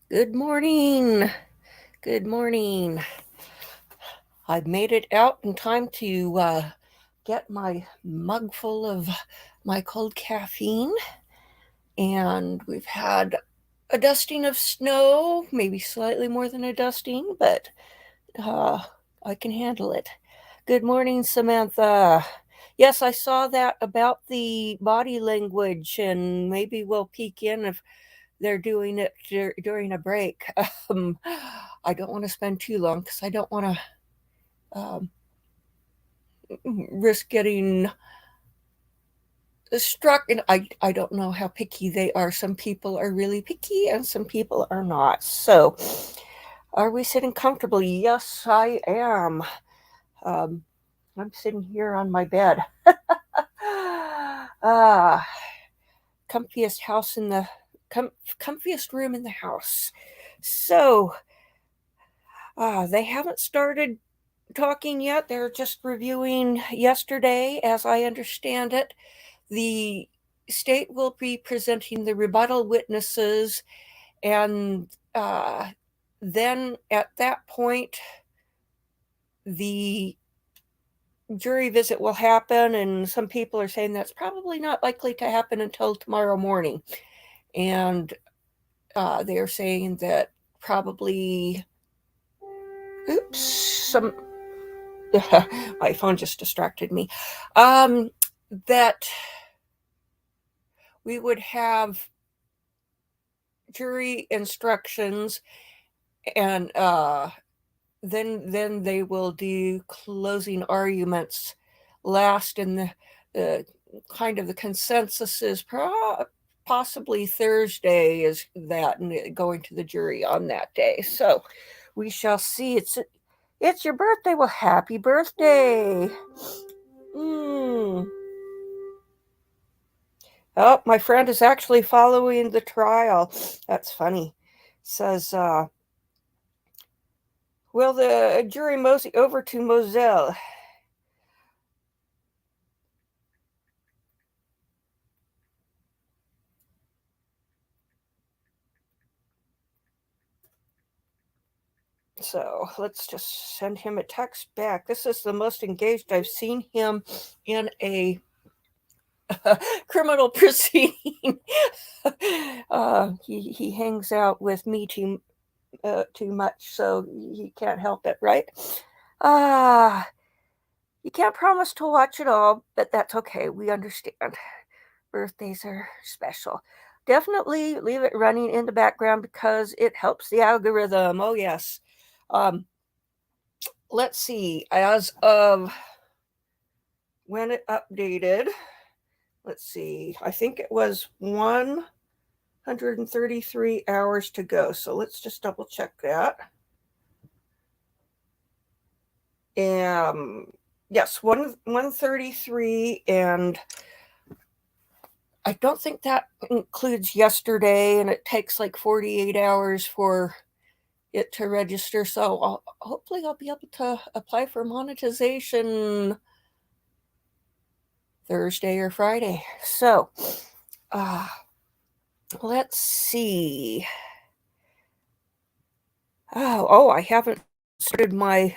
Good morning. Good morning. I've made it out in time to get my mug full of my cold caffeine. And we've had a dusting of snow, maybe slightly more than a dusting, but uh, I can handle it. Good morning, Samantha. Yes, I saw that about the body language, and maybe we'll peek in if they're doing it during a break. Um, I don't want to spend too long because I don't want to risk getting struck. And I don't know how picky they are. Some people are really picky and some people are not. So, are we sitting comfortably? Yes, I am. Um, I'm sitting here on my bed. ah, comfiest house in the comfiest room in the house. So, they haven't started talking yet. They're just reviewing yesterday, as I understand it. The state will be presenting the rebuttal witnesses, and then at that point, the jury visit will happen. And some people are saying that's probably not likely to happen until tomorrow morning. And they're saying that probably, oops, some my phone just distracted me. That we would have jury instructions, and then they will do closing arguments last, and the kind of the consensus is possibly Thursday is that, and going to the jury on that day. So we shall see. It's your birthday. Well, happy birthday. Mm. Oh, my friend is actually following the trial. That's funny. Says, will the jury mosey over to Moselle? So let's just send him a text back. This is the most engaged I've seen him in a criminal proceeding. He hangs out with me too much, so he can't help it, right? Ah, you can't promise to watch it all, but that's okay. We understand. Birthdays are special. Definitely leave it running in the background because it helps the algorithm. Oh yes. Um, let's see. As of when it updated, let's see. I think it was 133 hours to go. So let's just double check that. Yes, 133, and I don't think that includes yesterday, and it takes like 48 hours for it to register. So hopefully I'll be able to apply for monetization Thursday or Friday. So uh, let's see. Oh, I haven't started my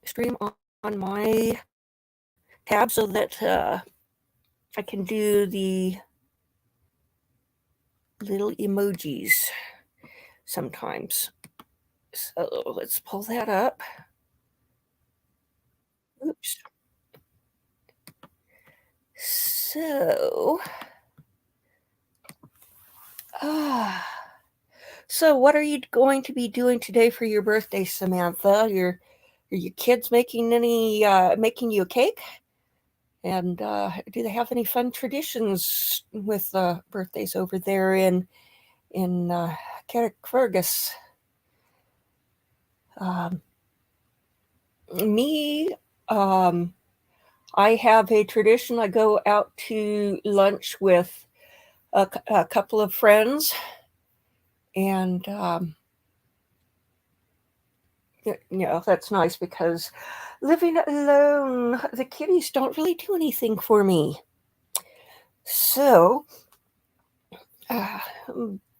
stream on my tab so that I can do the little emojis sometimes. So let's pull that up. Oops. So, ah. So, what are you going to be doing today for your birthday, Samantha? Are your kids making you a cake? And do they have any fun traditions with birthdays over there in Carrickfergus? Um, me, um, I have a tradition. I go out to lunch with a couple of friends, and that's nice because living alone, the kitties don't really do anything for me. So,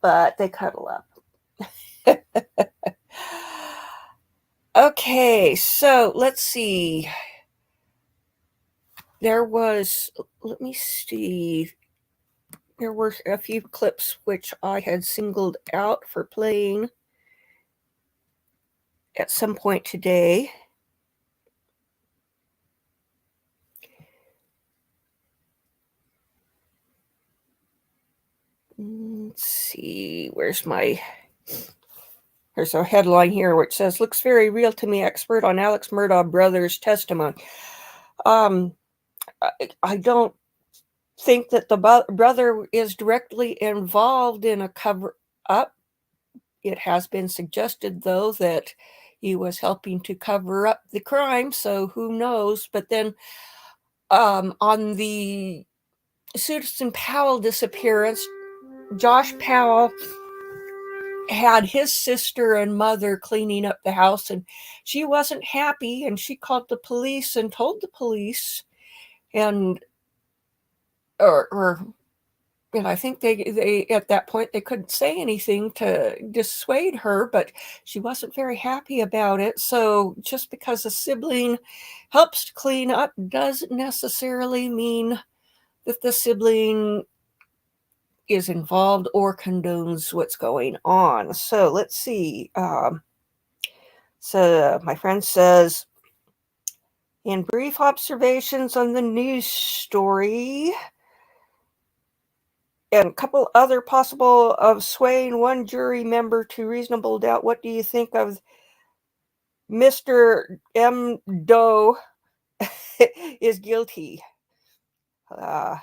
but they cuddle up. Okay, so let's see. Let me see. There were a few clips which I had singled out for playing at some point today. Let's see, there's a headline here which says, "Looks very real to me, expert on Alex Murdaugh brothers' testimony." I don't think that the brother is directly involved in a cover-up. It has been suggested, though, that he was helping to cover up the crime, so who knows? But then on the Susan Powell disappearance, Josh Powell had his sister and mother cleaning up the house, and she wasn't happy, and she called the police and told the police, and I think they at that point they couldn't say anything to dissuade her, but she wasn't very happy about it. So just because a sibling helps to clean up doesn't necessarily mean that the sibling is involved or condones what's going on. So let's see. So my friend says, in brief observations on the news story, and a couple other possible of swaying one jury member to reasonable doubt. What do you think of Mr. M. Doe is guilty? Oh.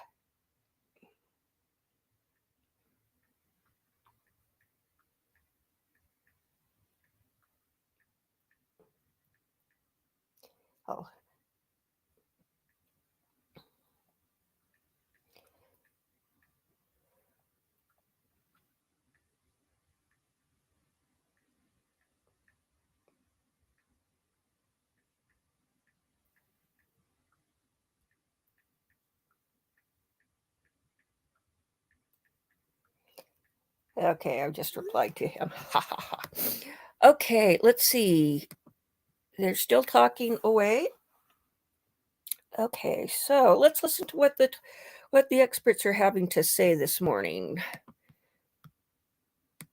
Okay, I just replied to him. Okay, let's see. They're still talking away. Okay, so let's listen to what the experts are having to say this morning.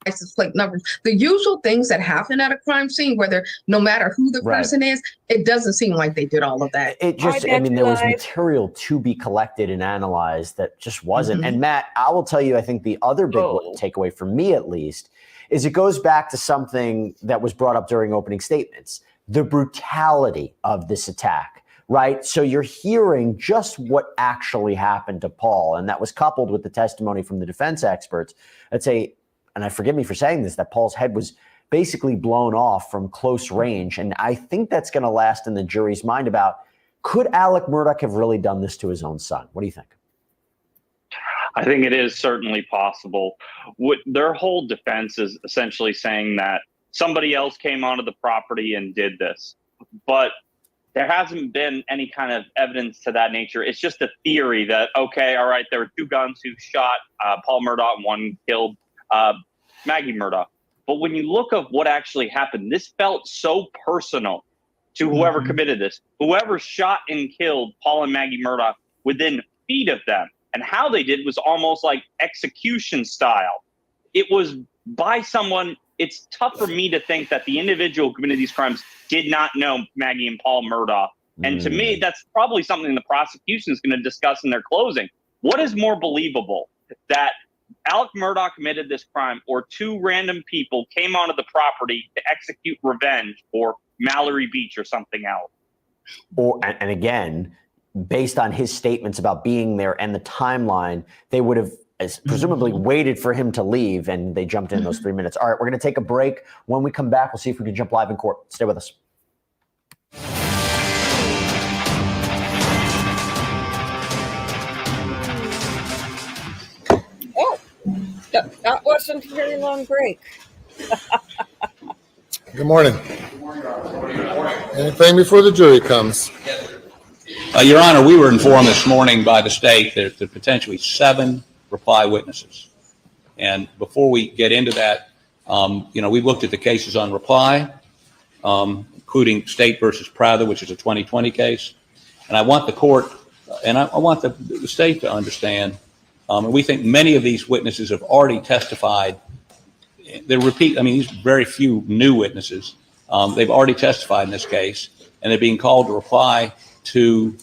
License plate numbers, the usual things that happen at a crime scene, whether no matter who the person is, it doesn't seem like they did all of that. It just, I mean, there was material to be collected and analyzed that just wasn't. And Matt, I will tell you, I think the other big takeaway for me, at least, is it goes back to something that was brought up during opening statements, the brutality of this attack. Right. So you're hearing just what actually happened to Paul. And that was coupled with the testimony from the defense experts that say, and I forgive me for saying this, that Paul's head was basically blown off from close range. And I think that's going to last in the jury's mind about, could Alec Murdaugh have really done this to his own son? What do you think? I think it is certainly possible. Their whole defense is essentially saying that somebody else came onto the property and did this. But there hasn't been any kind of evidence to that nature. It's just a theory that, okay, all right, there were two guns who shot Paul Murdaugh and one killed Maggie Murdaugh. But when you look at what actually happened, this felt so personal to whoever committed this. Whoever shot and killed Paul and Maggie Murdaugh within feet of them, and how they did was almost like execution style. It was by someone. It's tough for me to think that the individual who committed these crimes did not know Maggie and Paul Murdaugh. And to me, that's probably something the prosecution is going to discuss in their closing. What is more believable, that Alec Murdaugh committed this crime, or two random people came onto the property to execute revenge for Mallory Beach or something else? And again, based on his statements about being there and the timeline, they would have presumably waited for him to leave, and they jumped in those 3 minutes. All right, we're going to take a break. When we come back, we'll see if we can jump live in court. Stay with us. Oh, that wasn't a very long break. Good morning. Anything before the jury comes? Your Honor, we were informed this morning by the state that there are potentially 7 reply witnesses. And before we get into that, we looked at the cases on reply, including State versus Prather, which is a 2020 case. And I want the court and I want the state to understand, and we think many of these witnesses have already testified. These very few new witnesses. They've already testified in this case, and they're being called to reply to,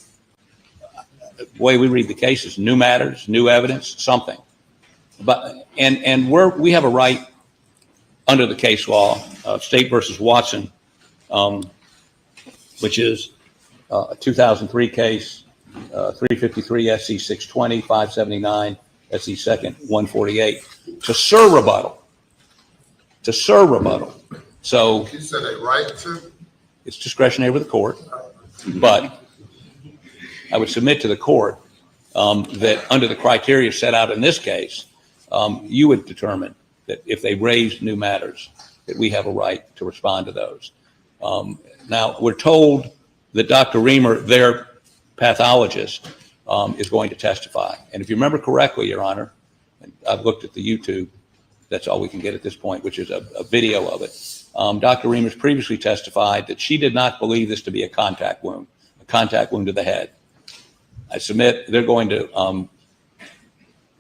the way we read the cases, new matters, new evidence, something. But we have a right under the case law, State versus Watson, which is a 2003 case, 353 SC 620, 579 SC 2nd 148, to serve rebuttal. So you said a right to? It's discretionary with the court, but I would submit to the court that under the criteria set out in this case, you would determine that if they raised new matters, that we have a right to respond to those. Now, we're told that Dr. Reamer, their pathologist, is going to testify. And if you remember correctly, Your Honor, I've looked at the YouTube, that's all we can get at this point, which is a video of it. Dr. Reamer's previously testified that she did not believe this to be a contact wound to the head. I submit they're going to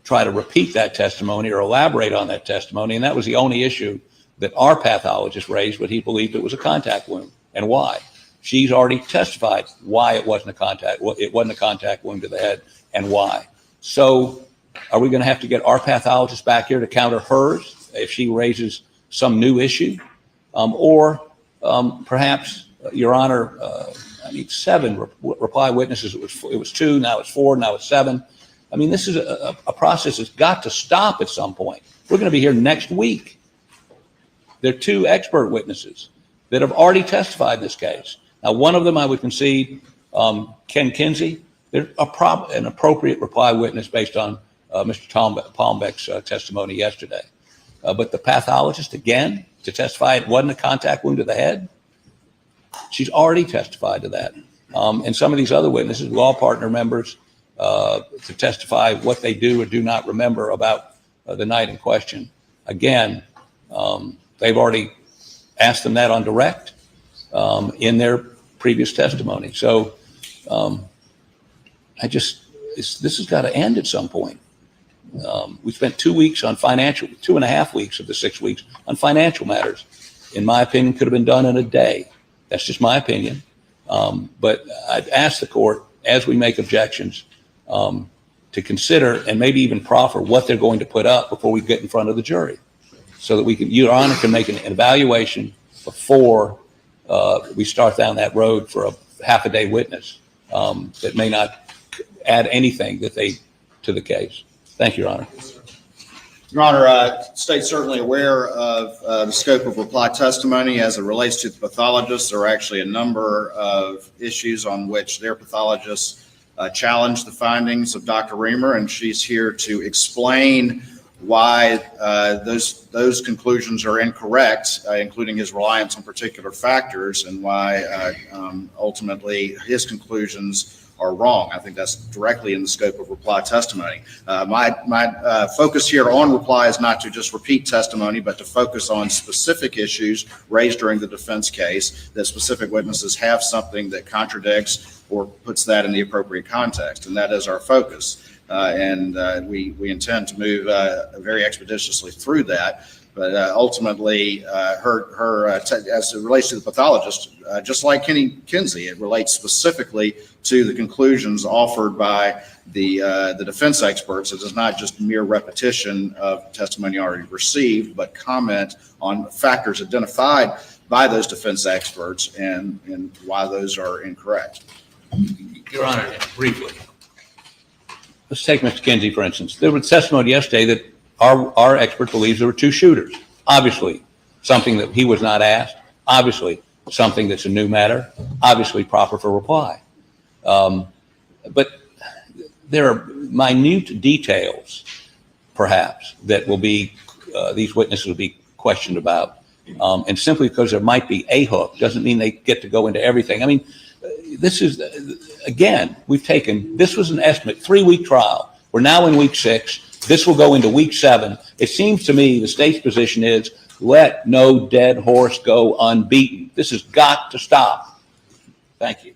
try to repeat that testimony or elaborate on that testimony, and that was the only issue that our pathologist raised, but he believed it was a contact wound, and why. She's already testified why it wasn't a contact wound to the head, and why. So are we going to have to get our pathologist back here to counter hers if she raises some new issue? Or perhaps, Your Honor, 7 reply witnesses. It was 2, now it's 4, now it's 7. I mean, this is a process that's got to stop at some point. We're going to be here next week. There are 2 expert witnesses that have already testified in this case. Now, one of them I would concede, Ken Kinsey, they're an appropriate reply witness based on Mr. Palmbeck's testimony yesterday. But the pathologist, again, to testify it wasn't a contact wound to the head, she's already testified to that. And some of these other witnesses, law partner members, to testify what they do or do not remember about the night in question. Again, they've already asked them that on direct in their previous testimony. So this has got to end at some point. We spent 2 weeks on 2.5 weeks of the 6 weeks on financial matters. In my opinion, could have been done in a day. That's just my opinion. But I'd ask the court, as we make objections, to consider and maybe even proffer what they're going to put up before we get in front of the jury, so that Your Honor can make an evaluation before we start down that road for a half-a-day witness that may not add anything to the case. Thank you, Your Honor. Your Honor, state's certainly aware of the scope of reply testimony as it relates to the pathologists. There are actually a number of issues on which their pathologists challenge the findings of Dr. Reamer, and she's here to explain why those conclusions are incorrect, including his reliance on particular factors, and why ultimately his conclusions are wrong. I think that's directly in the scope of reply testimony. My focus here on reply is not to just repeat testimony, but to focus on specific issues raised during the defense case, that specific witnesses have something that contradicts or puts that in the appropriate context, and that is our focus. We intend to move very expeditiously through that. But ultimately, as it relates to the pathologist, just like Kenny Kinsey, it relates specifically to the conclusions offered by the defense experts. It is not just mere repetition of testimony already received, but comment on factors identified by those defense experts and why those are incorrect. Your Honor, briefly, let's take Mr. Kinsey, for instance. There was testimony yesterday that our expert believes there were 2 shooters. Obviously, something that he was not asked. Obviously, something that's a new matter. Obviously, proper for reply. But there are minute details, perhaps, that will be these witnesses will be questioned about. And simply because there might be a hook doesn't mean they get to go into everything. I mean, this is, again, this was an estimate, 3-week trial. We're now in week 6. This will go into week 7. It seems to me the state's position is let no dead horse go unbeaten. This has got to stop. Thank you.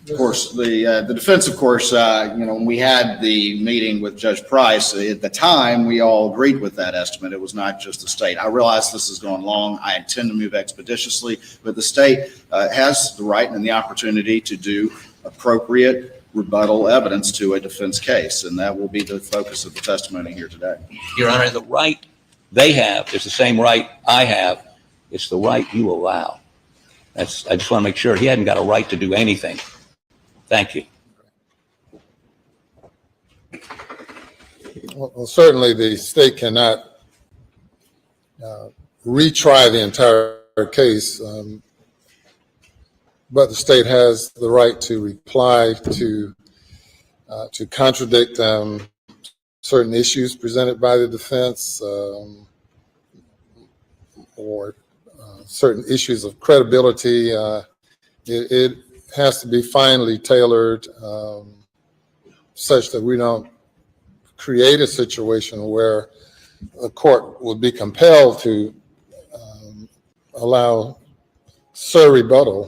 Of course, the defense, of course, when we had the meeting with Judge Price, at the time, we all agreed with that estimate. It was not just the state. I realize this is going long. I intend to move expeditiously, but the state has the right and the opportunity to do appropriate rebuttal evidence to a defense case, and that will be the focus of the testimony here today. Your Honor, the right they have is the same right I have. It's the right you allow. I just want to make sure he hadn't got a right to do anything. Thank you. Well, certainly the state cannot retry the entire case, but the state has the right to reply to contradict certain issues presented by the defense or certain issues of credibility. It has to be finely tailored such that we don't create a situation where a court will be compelled to allow rebuttal,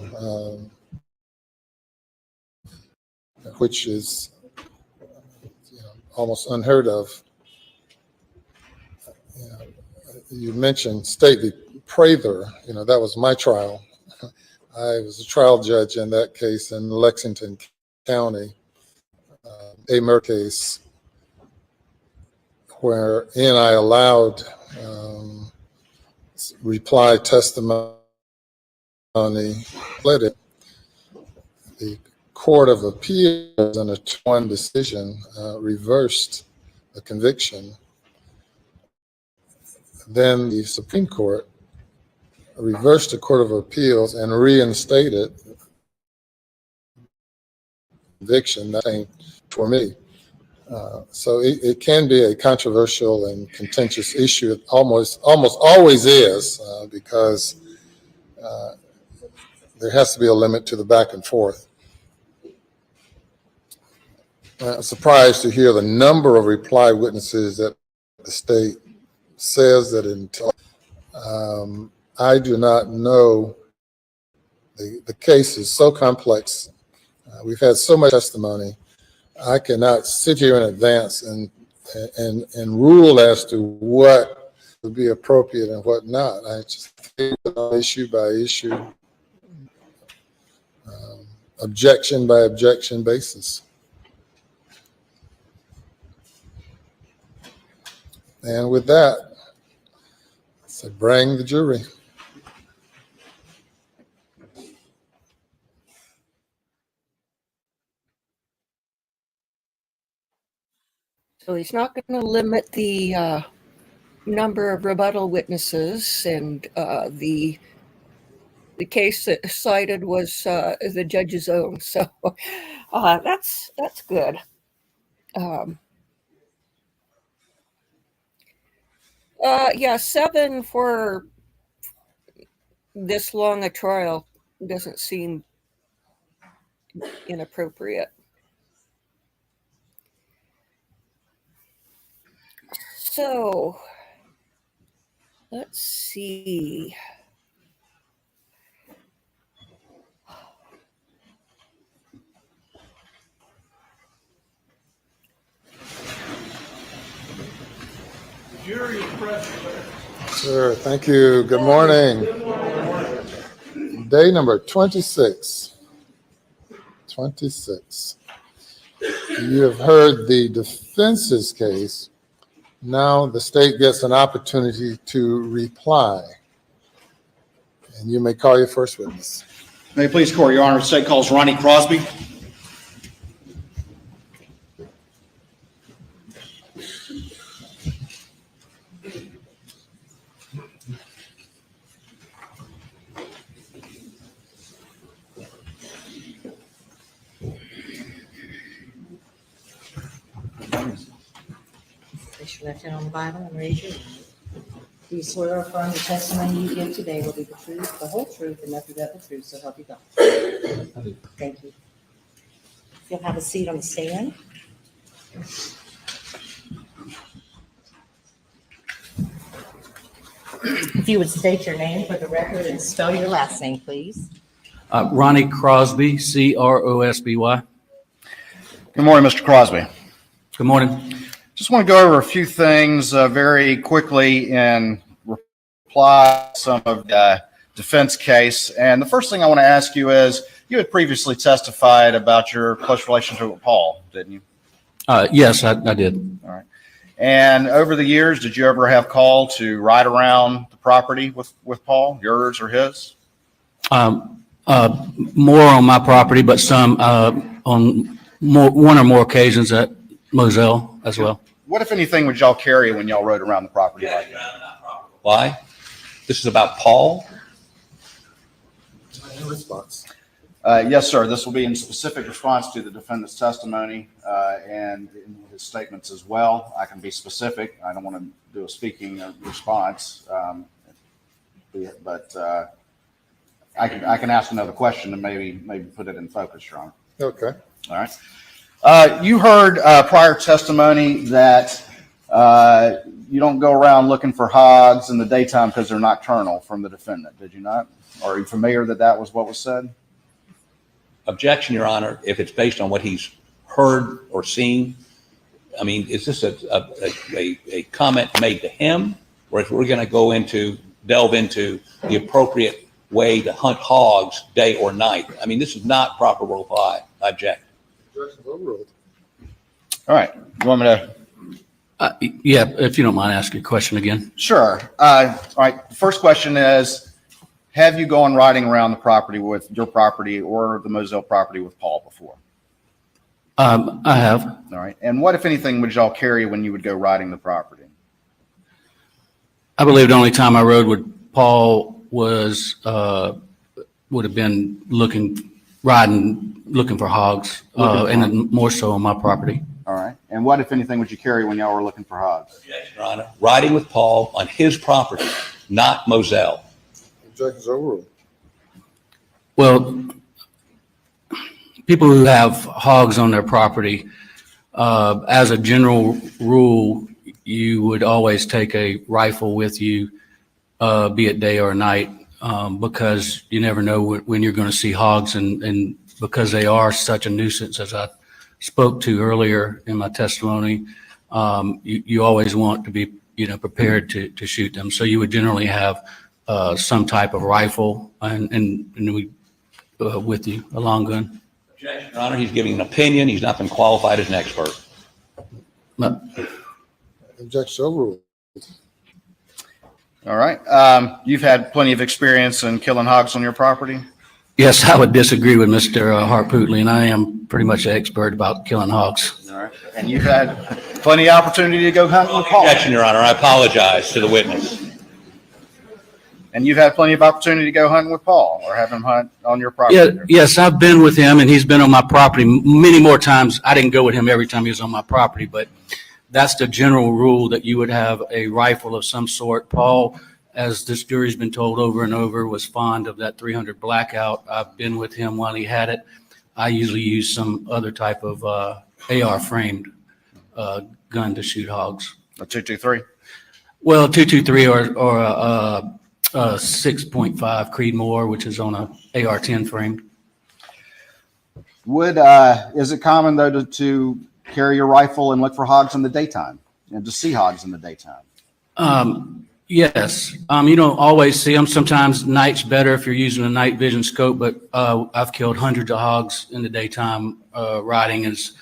which is almost unheard of. You mentioned State v. Prather. That was my trial. I was a trial judge in that case in Lexington County, a murder case wherein I allowed reply testimony. Let it. The Court of Appeals in a 2-1 decision reversed the conviction. Then the Supreme Court reversed the Court of Appeals and reinstated conviction. That ain't for me. So it can be a controversial and contentious issue. It almost always is because there has to be a limit to the back and forth. I'm surprised to hear the number of reply witnesses that the state says that until I do not know. The case is so complex. We've had so much testimony. I cannot sit here in advance and rule as to what would be appropriate and what not. I just think on issue by issue, objection by objection basis. And with that, so bring the jury. So he's not going to limit the number of rebuttal witnesses, and the case that cited was the judge's own. So that's good. Yeah, 7 for this long a trial doesn't seem inappropriate. So let's see. Jury is present, sir. Sure, thank you. Good morning. Good morning. Day number 26. 26. You have heard the defense's case. Now the state gets an opportunity to reply. And you may call your first witness. May it please the court, Your Honor, the state calls Ronnie Crosby. Place your left hand on the Bible and raise your hand. Do you swear or affirm the testimony you give today will be the truth, the whole truth, and nothing but the truth, so help you God? Thank you. You'll have a seat on the stand. If you would state your name for the record and spell your last name, please. Ronnie Crosby, Crosby. Good morning, Mr. Crosby. Good morning. Just want to go over a few things very quickly in reply to some of the defense case. And the first thing I want to ask you is, you had previously testified about your close relationship with Paul, didn't you? Yes, I did. All right. And over the years, did you ever have call to ride around the property with Paul, yours or his? More on my property, but some on one or more occasions at Moselle as well. What, if anything, would y'all carry when y'all rode around the property like that? Why? This is about Paul? Response. Yes, sir. This will be in specific response to the defendant's testimony and in his statements as well. I can be specific. I don't want to do a speaking response, but I can ask another question and maybe put it in focus, Your Honor. Okay. All right. You heard prior testimony that you don't go around looking for hogs in the daytime because they're nocturnal from the defendant, did you not? Are you familiar that was what was said? Objection, Your Honor, if it's based on what he's heard or seen. I mean, is this a comment made to him, or if we're going to delve into the appropriate way to hunt hogs day or night? I mean, this is not proper reply. I object. All right. You want me to? Yeah, if you don't mind asking a question again. Sure. All right. The first question is, have you gone riding around the property with your property or the Moselle property with Paul before? I have. All right. And what, if anything, would y'all carry when you would go riding the property? I believe the only time I rode with Paul was would have been looking for hogs, and then more so on my property. All right. And what, if anything, would you carry when y'all were looking for hogs? Objection, Your Honor. Riding with Paul on his property, not Moselle. Objection's overruled. Well, people who have hogs on their property, as a general rule, you would always take a rifle with you, be it day or night, because you never know when you're going to see hogs, and because they are such a nuisance, as I spoke to earlier in my testimony, you always want to be prepared to shoot them. So you would generally have some type of rifle and we with you, a long gun. Objection, Your Honor. He's giving an opinion. He's not been qualified as an expert. Objection overruled. All right. You've had plenty of experience in killing hogs on your property? Yes, I would disagree with Mr. Harpootley, and I am pretty much an expert about killing hogs. All right. And you've had plenty of opportunity to go hunting with Paul? Objection, Your Honor. I apologize to the witness. And you've had plenty of opportunity to go hunting with Paul or have him hunt on your property? Yeah, yes, I've been with him, and he's been on my property many more times. I didn't go with him every time he was on my property, but that's the general rule, that you would have a rifle of some sort. Paul, as this jury's been told over and over, was fond of that 300 Blackout. I've been with him while he had it. I usually use some other type of AR framed gun to shoot hogs. A 223? Well, 223 or a 6.5 Creedmoor, which is on a AR-10 frame. Is it common though to carry your rifle and look for hogs in the daytime and to see hogs in the daytime? Yes. You don't always see them. Sometimes night's better if you're using a night vision scope, but I've killed hundreds of hogs in the daytime. Riding it's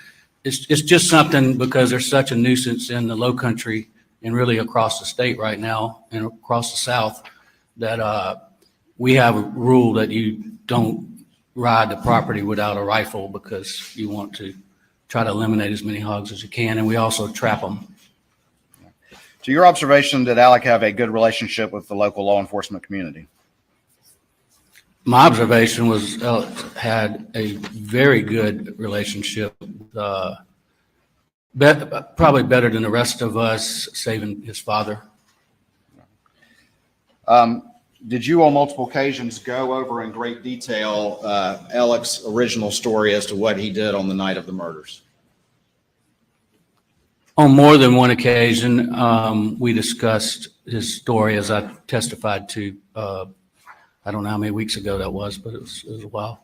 just something, because there's such a nuisance in the low country and really across the state right now and across the South, that we have a rule that you don't ride the property without a rifle, because you want to try to eliminate as many hogs as you can, and we also trap them. To your observation, did Alec have a good relationship with the local law enforcement community? My observation was had a very good relationship, probably better than the rest of us, saving his father. did you on multiple occasions go over in great detail Alec's original story as to what he did on the night of the murders? On more than one occasion, we discussed his story as I testified to, I don't know how many weeks ago that was, but it was a while.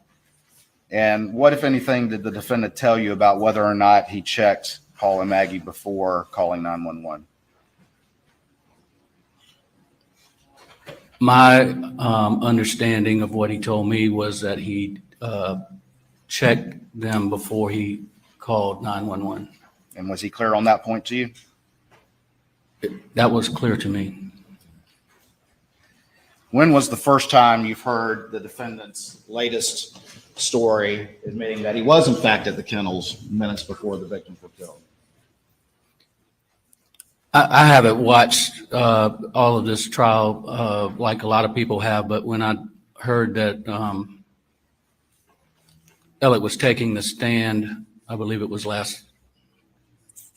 And what, if anything, did the defendant tell you about whether or not he checked Paul and Maggie before calling 911? My understanding of what he told me was that he checked them before he called 911. And was he clear on that point to you? That was clear to me. When was the first time you've heard the defendant's latest story admitting that he was in fact at the kennels minutes before the victims were killed? I haven't watched all of this trial like a lot of people have, but when I heard that Alec was taking the stand, I believe it was last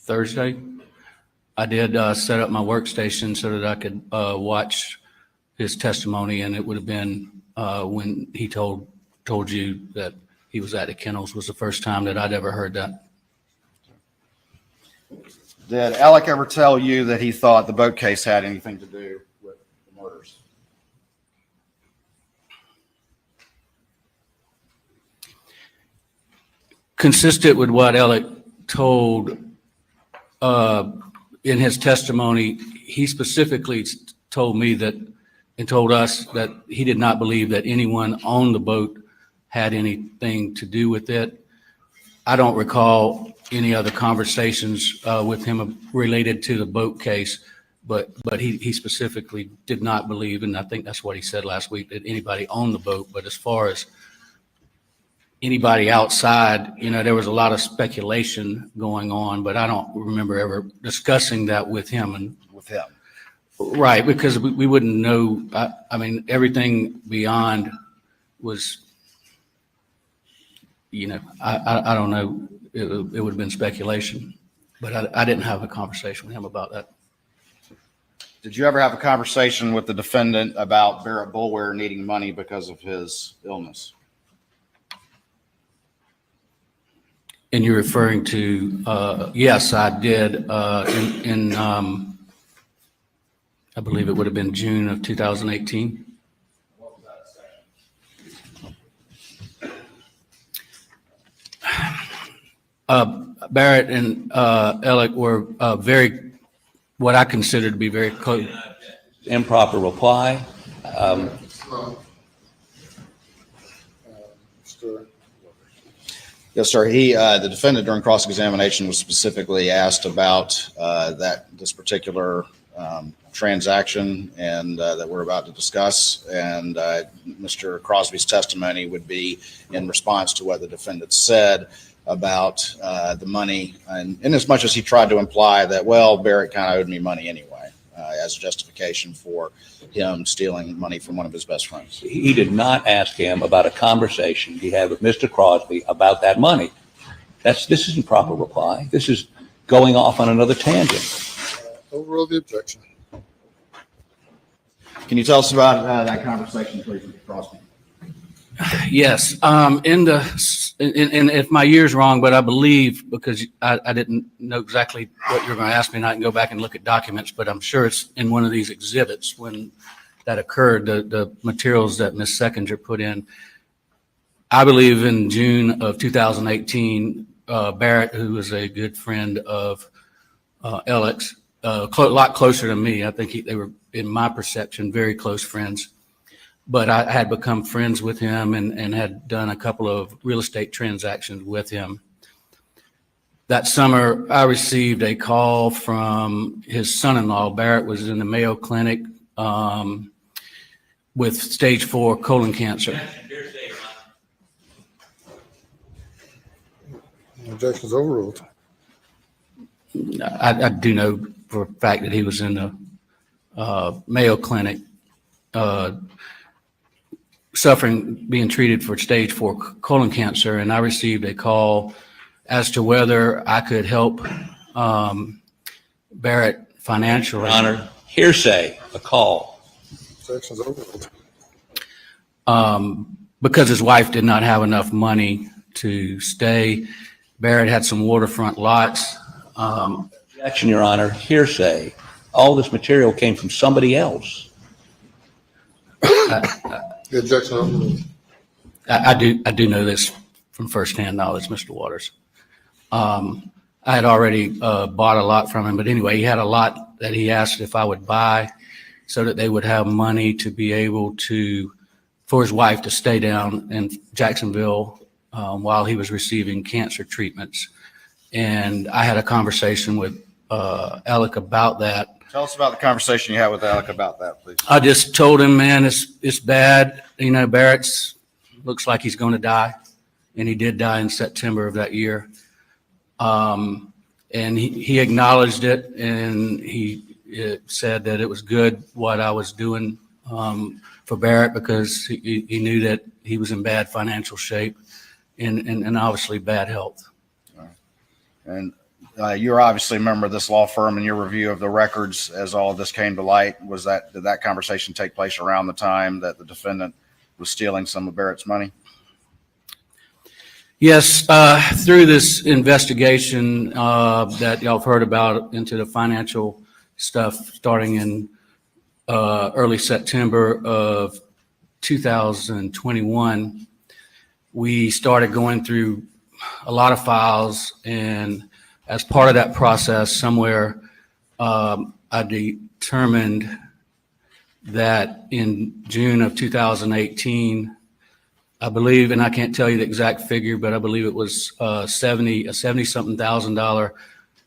Thursday, I did set up my workstation so that I could watch his testimony, and it would have been when he told you that he was at the kennels was the first time that I'd ever heard that. Did Alec ever tell you that he thought the boat case had anything to do with the murders? Consistent with what Alec told in his testimony, he specifically told me that and told us that he did not believe that anyone on the boat had anything to do with it. I don't recall any other conversations with him related to the boat case, but he specifically did not believe, and I think that's what he said last week, that anybody on the boat. But as far as anybody outside, there was a lot of speculation going on, but I don't remember ever discussing that with him. Right, because we wouldn't know. I mean, everything beyond was, I don't know. It would have been speculation, but I didn't have a conversation with him about that. Did you ever have a conversation with the defendant about Barrett Boulware needing money because of his illness? And you're referring to, yes, I did in I believe it would have been June of 2018. What was that section? Barrett and Alec were what I consider to be very close. Improper reply. Yes, sir. The defendant during cross-examination was specifically asked about this particular transaction and that we're about to discuss. And Mr. Crosby's testimony would be in response to what the defendant said about the money, and in as much as he tried to imply that, well, Barrett kind of owed me money anyway, as a justification for him stealing money from one of his best friends. He did not ask him about a conversation he had with Mr. Crosby about that money. This isn't proper reply. This is going off on another tangent. Overrule the objection. Can you tell us about that conversation, please, Mr. Crosby? Yes, and if my year's wrong, but I believe, because I didn't know exactly what you were going to ask me, and I can go back and look at documents, but I'm sure it's in one of these exhibits when that occurred, the materials that Ms. Seckinger put in. I believe in June of 2018, Barrett, who was a good friend of Alec's, a lot closer to me. I think they were, in my perception, very close friends. But I had become friends with him and had done a couple of real estate transactions with him. That summer, I received a call from his son-in-law. Barrett was in the Mayo Clinic with stage 4 colon cancer. Objection is overruled. I do know for a fact that he was in the Mayo Clinic being treated for stage 4 colon cancer, and I received a call as to whether I could help Barrett financially. Your Honor, hearsay, a call. Objections overruled. Because his wife did not have enough money to stay. Barrett had some waterfront lots. Objection, Your Honor, hearsay. All this material came from somebody else. The objection overruled. I do know this from firsthand knowledge, Mr. Waters. I had already bought a lot from him, but anyway, he had a lot that he asked if I would buy so that they would have money to be able to, for his wife to stay down in Jacksonville while he was receiving cancer treatments. And I had a conversation with Alec about that. Tell us about the conversation you had with Alec about that, please. I just told him, man, it's bad. You know, Barrett's looks like he's going to die. And he did die in September of that year. And he acknowledged it, and he said that it was good what I was doing for Barrett, because he knew that he was in bad financial shape and obviously bad health. And you're obviously a member of this law firm, and your review of the records as all of this came to light, did that conversation take place around the time that the defendant was stealing some of Barrett's money? Yes, through this investigation that y'all have heard about into the financial stuff starting in early September of 2021, we started going through a lot of files, and as part of that process, somewhere I determined that in June of 2018, I believe, and I can't tell you the exact figure, but I believe it was a $70-something thousand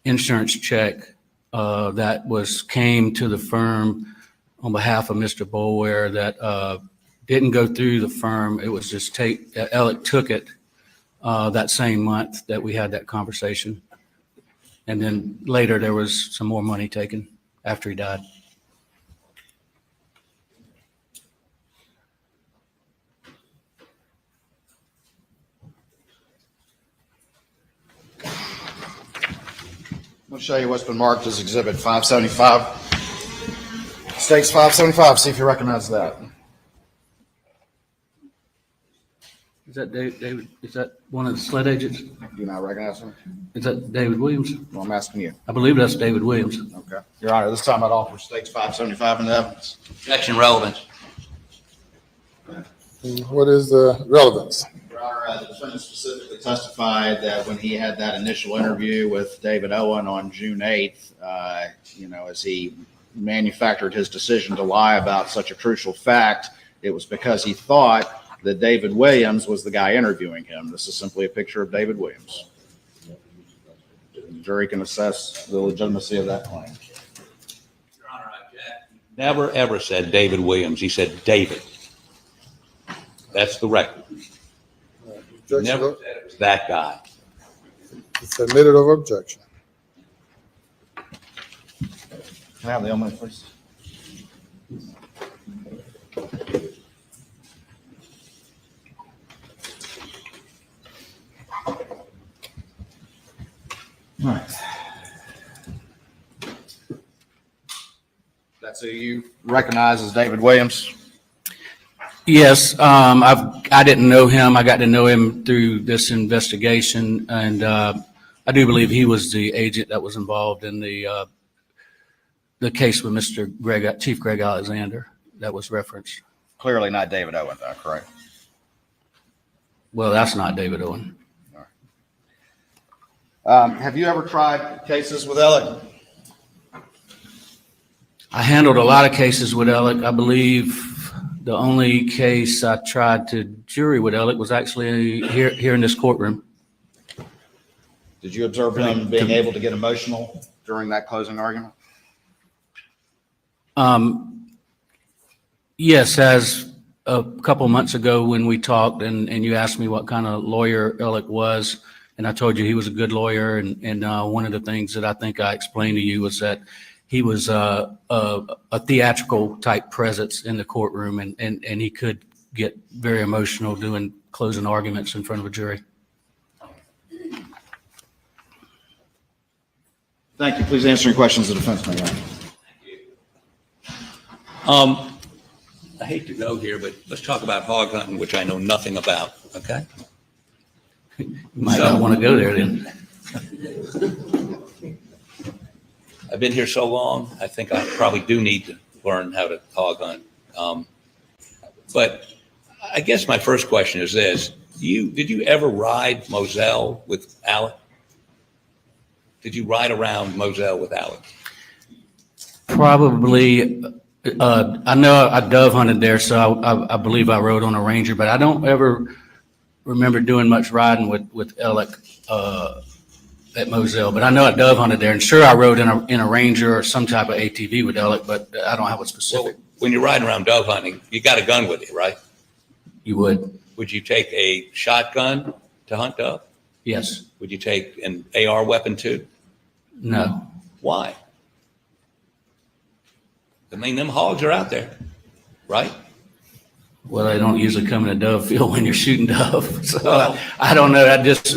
insurance check that came to the firm on behalf of Mr. Boulware that didn't go through the firm. It was just Alec took it that same month that we had that conversation. And then later there was some more money taken after he died. I'm going to show you what's been marked as Exhibit 575. States 575, see if you recognize that. Is that David? Is that one of the sled agents? Do you not recognize him? Is that David Williams? Well, I'm asking you. I believe that's David Williams. Okay. Your Honor, this time I'd offer States 575 in the evidence. Objection, relevance. What is the relevance? Your Honor, the defendant specifically testified that when he had that initial interview with David Owen on June 8th, as he manufactured his decision to lie about such a crucial fact, it was because he thought that David Williams was the guy interviewing him. This is simply a picture of David Williams. The jury can assess the legitimacy of that claim. Your Honor, I object. Never, ever said David Williams. He said David. That's the record. Objection. Never said it was that guy. It's admitted over objection. Can I have the element, please? All right. That's who you recognize as David Williams? Yes, I didn't know him. I got to know him through this investigation, and I do believe he was the agent that was involved in the case with Chief Greg Alexander that was referenced. Clearly not David Owen, though, correct? Well, that's not David Owen. Have you ever tried cases with Alec? I handled a lot of cases with Alec. I believe the only case I tried to jury with Alec was actually here in this courtroom. Did you observe him being able to get emotional during that closing argument? Yes, as a couple months ago when we talked and you asked me what kind of lawyer Alec was, and I told you he was a good lawyer, and one of the things that I think I explained to you was that he was a theatrical type presence in the courtroom, and he could get very emotional doing closing arguments in front of a jury. Thank you. Please answer any questions the defense may have. hate to go here, but let's talk about hog hunting, which I know nothing about, okay? You might not want to go there then. I've been here so long, I think I probably do need to learn how to hog hunt. But I guess my first question is this. Did you ever ride Moselle with Alec? Did you ride around Moselle with Alec? Probably, I know I dove hunted there, so I believe I rode on a Ranger, but I don't ever remember doing much riding with Alec at Moselle. But I know I dove hunted there, and sure, I rode in a Ranger or some type of ATV with Alec, but I don't have a specific. Well, when you're riding around dove hunting, you got a gun with you, right? You would? Would you take a shotgun to hunt dove? Yes. Would you take an AR weapon too? No. Why? I mean, them hogs are out there, right? Well, they don't usually come in a dove field when you're shooting dove. So I don't know.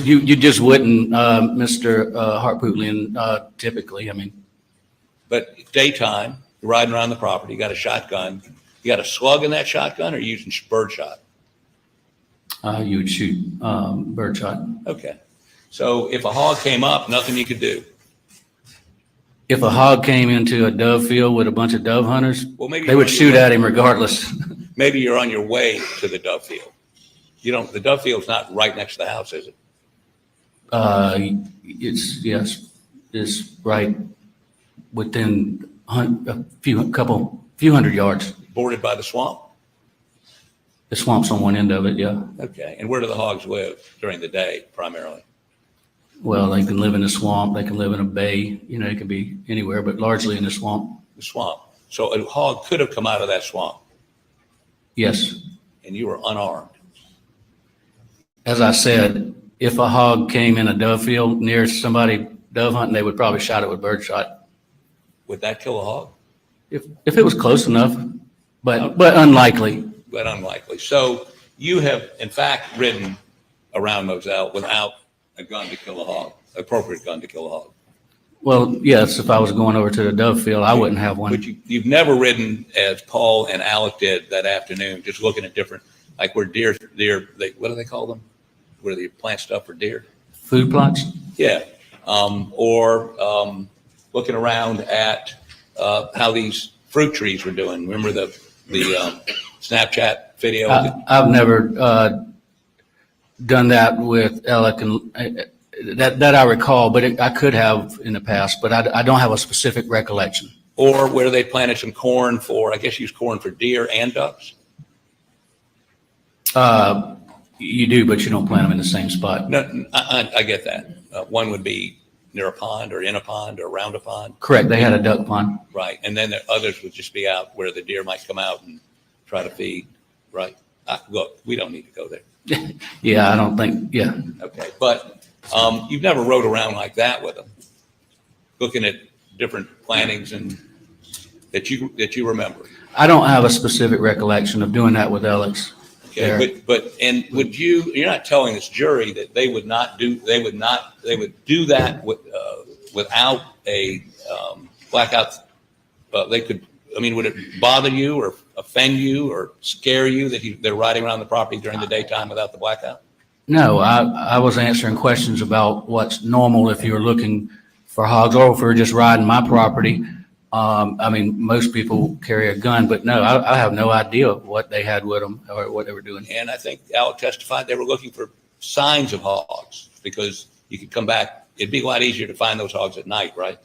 You just wouldn't, Mr. Hartpootlian, typically. I mean, But daytime, you're riding around the property, you got a shotgun. You got a slug in that shotgun, or you using bird shot? you would shoot birdshot. Okay. So if a hog came up, nothing you could do. If a hog came into a dove field with a bunch of dove hunters, Well, maybe they you're would on your shoot way- at him regardless. Maybe you're on your way to the dove field. The dove field's not right next to the house, is it? It's right within a few hundred yards. Bordered by the swamp? The swamp's on one end of it, yeah. Okay. And where do the hogs live during the day primarily? Well, they can live in the swamp, they can live in a bay, it can be anywhere, but largely in the swamp. The swamp. So a hog could have come out of that swamp Yes. and you were unarmed. As I said, if a hog came in a dove field near somebody dove hunting, they would probably shot it with birdshot. Would that kill a hog? If it was close enough, but unlikely. But unlikely. So you have, in fact, ridden around Moselle without a gun to kill a hog, appropriate gun to kill a hog. Well, yes, if I was going over to the dove field, I wouldn't have one. But you've never ridden as Paul and Alec did that afternoon, just looking at different, like where deer, what do they call them? Where they plant stuff for deer? Food plots? Yeah. Or looking around at how these fruit trees were doing. Remember the Snapchat video? I've never done that with Alec, and that I recall, but I could have in the past, but I don't have a specific recollection. Or where they planted some corn for, I guess use corn for deer and ducks? You do, but you don't plant them in the same spot. No, I get that. One would be near a pond or in a pond or around a pond. Correct. They had a duck pond. Right. And then the others would just be out where the deer might come out and try to feed. Right. Look, we don't need to go there. Yeah, I don't think, yeah. Okay. But you've never rode around like that with them, looking at different plantings and that you remember. I don't have a specific recollection of doing that with Alex. Okay, and you're not telling this jury that they would do that without a blackout. Would it bother you or offend you or scare you that they're riding around the property during the daytime without the blackout? No, I was answering questions about what's normal if you're looking for hogs or if you're just riding my property. Most people carry a gun, but no, I have no idea what they had with them or what they were doing. And I think Alec testified they were looking for signs of hogs because you could come back. It'd be a lot easier to find those hogs at night, right?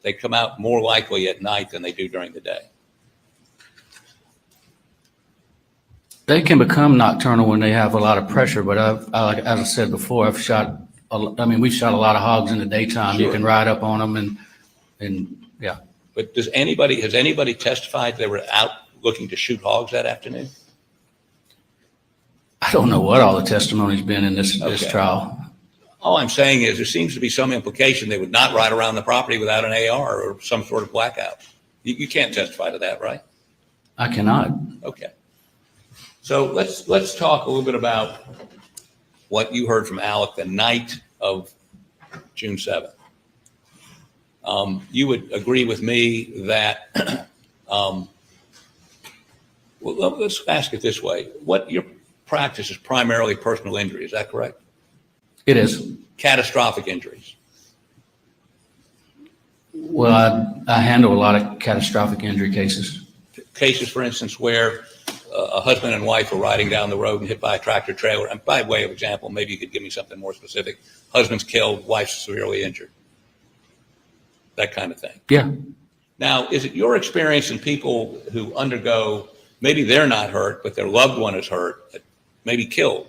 They come out more likely at night than they do during the day. They can become nocturnal when they have a lot of pressure, but as I said before, we've shot a lot of hogs in the daytime. Sure. You can ride up on them and yeah. But has anybody testified they were out looking to shoot hogs that afternoon? I don't know what all the testimony's been in this trial. All I'm saying is there seems to be some implication they would not ride around the property without an AR or some sort of blackout. You can't testify to that, right? I cannot. Okay. So let's talk a little bit about what you heard from Alec the night of June 7th. You would agree with me that Well, let's ask it this way. What your practice is primarily personal injury, is that correct? It is. Catastrophic injuries. Well, I handle a lot of catastrophic injury cases. Cases, for instance, where a husband and wife are riding down the road and hit by a tractor trailer. And by way of example, maybe you could give me something more specific. Husband's killed, wife's severely injured. That kind of thing. Yeah. Now, is it your experience in people who undergo, maybe they're not hurt, but their loved one is hurt, maybe killed?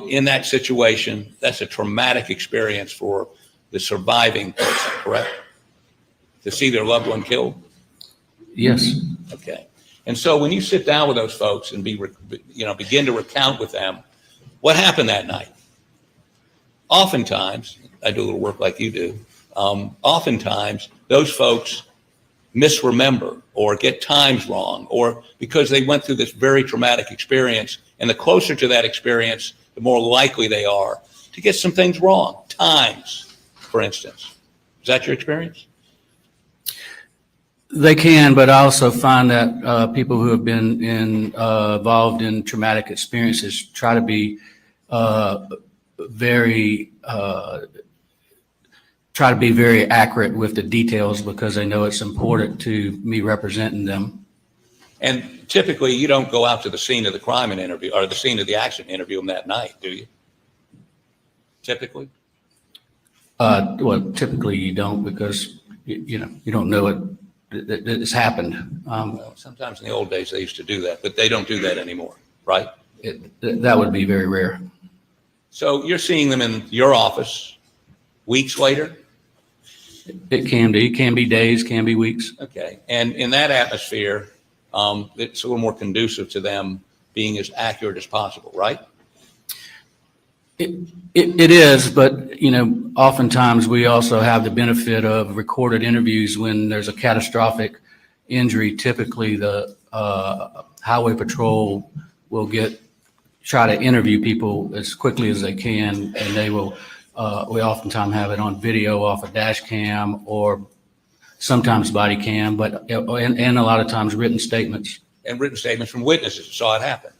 In that situation, that's a traumatic experience for the surviving person, correct? To see their loved one killed? Yes. Okay. And so when you sit down with those folks and begin to recount with them what happened that night, oftentimes, I do a little work like you do, oftentimes those folks misremember or get times wrong, or because they went through this very traumatic experience, and the closer to that experience, the more likely they are to get some things wrong. Times, for instance. Is that your experience? They can, but I also find that people who have been involved in traumatic experiences try to be very accurate with the details because they know it's important to me representing them. And typically, you don't go out to the scene of the crime and interview, or the scene of the accident, interview them that night, do you? Typically? Well, typically you don't because you don't know it. It's happened. Well, sometimes in the old days they used to do that, but they don't do that anymore, right? That would be very rare. So you're seeing them in your office weeks later? It can be days, can be weeks. Okay. And in that atmosphere, it's a little more conducive to them being as accurate as possible, right? It is, but oftentimes we also have the benefit of recorded interviews when there's a catastrophic injury. Typically, the highway patrol will try to interview people as quickly as they can, and they will. We oftentimes have it on video off a dash cam or sometimes body cam, but and a lot of times written statements. And written statements from witnesses who saw it happen.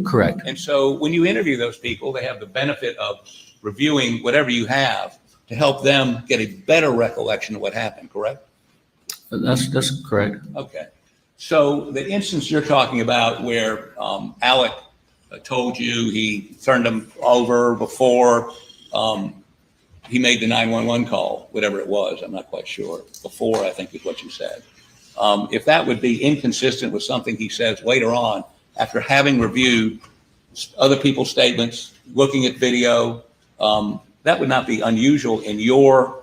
Correct. And so when you interview those people, they have the benefit of reviewing whatever you have to help them get a better recollection of what happened, correct? That's correct. Okay. So the instance you're talking about where Alec told you he turned him over before he made the 911 call, whatever it was, I'm not quite sure. Before, I think is what you said. If that would be inconsistent with something he says later on, after having reviewed other people's statements, looking at video, that would not be unusual in your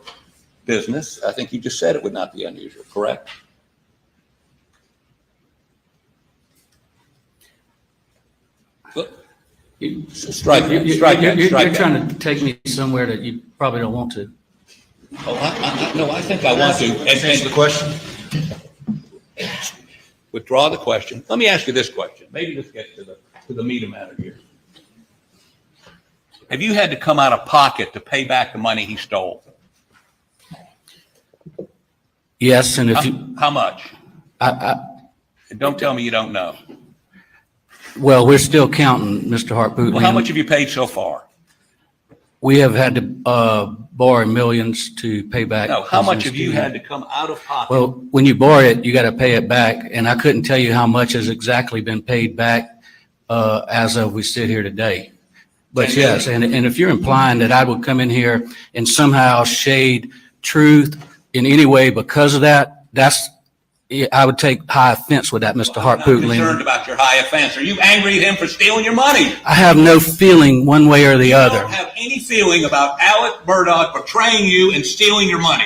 business. I think you just said it would not be unusual, correct? Strike that. You're trying to take me somewhere that you probably don't want to. Oh, no, I think I want to. Answer the question. Withdraw the question. Let me ask you this question. Maybe let's get to the meat of the matter here. Have you had to come out of pocket to pay back the money he stole? Yes, and how much? Don't tell me you don't know. Well, we're still counting, Mr. Harpootlian. Well, how much have you paid so far? We have had to borrow millions to pay back. No, how much have you had to come out of pocket? Well, when you borrow it, you got to pay it back, and I couldn't tell you how much has exactly been paid back as of we sit here today. But yes, and if you're implying that I would come in here and somehow shade truth in any way because of that, I would take high offense with that, Mr. Harpootlian. I'm concerned about your high offense. Are you angry at him for stealing your money? I have no feeling one way or the other. I don't have any feeling about Alec Murdaugh betraying you and stealing your money.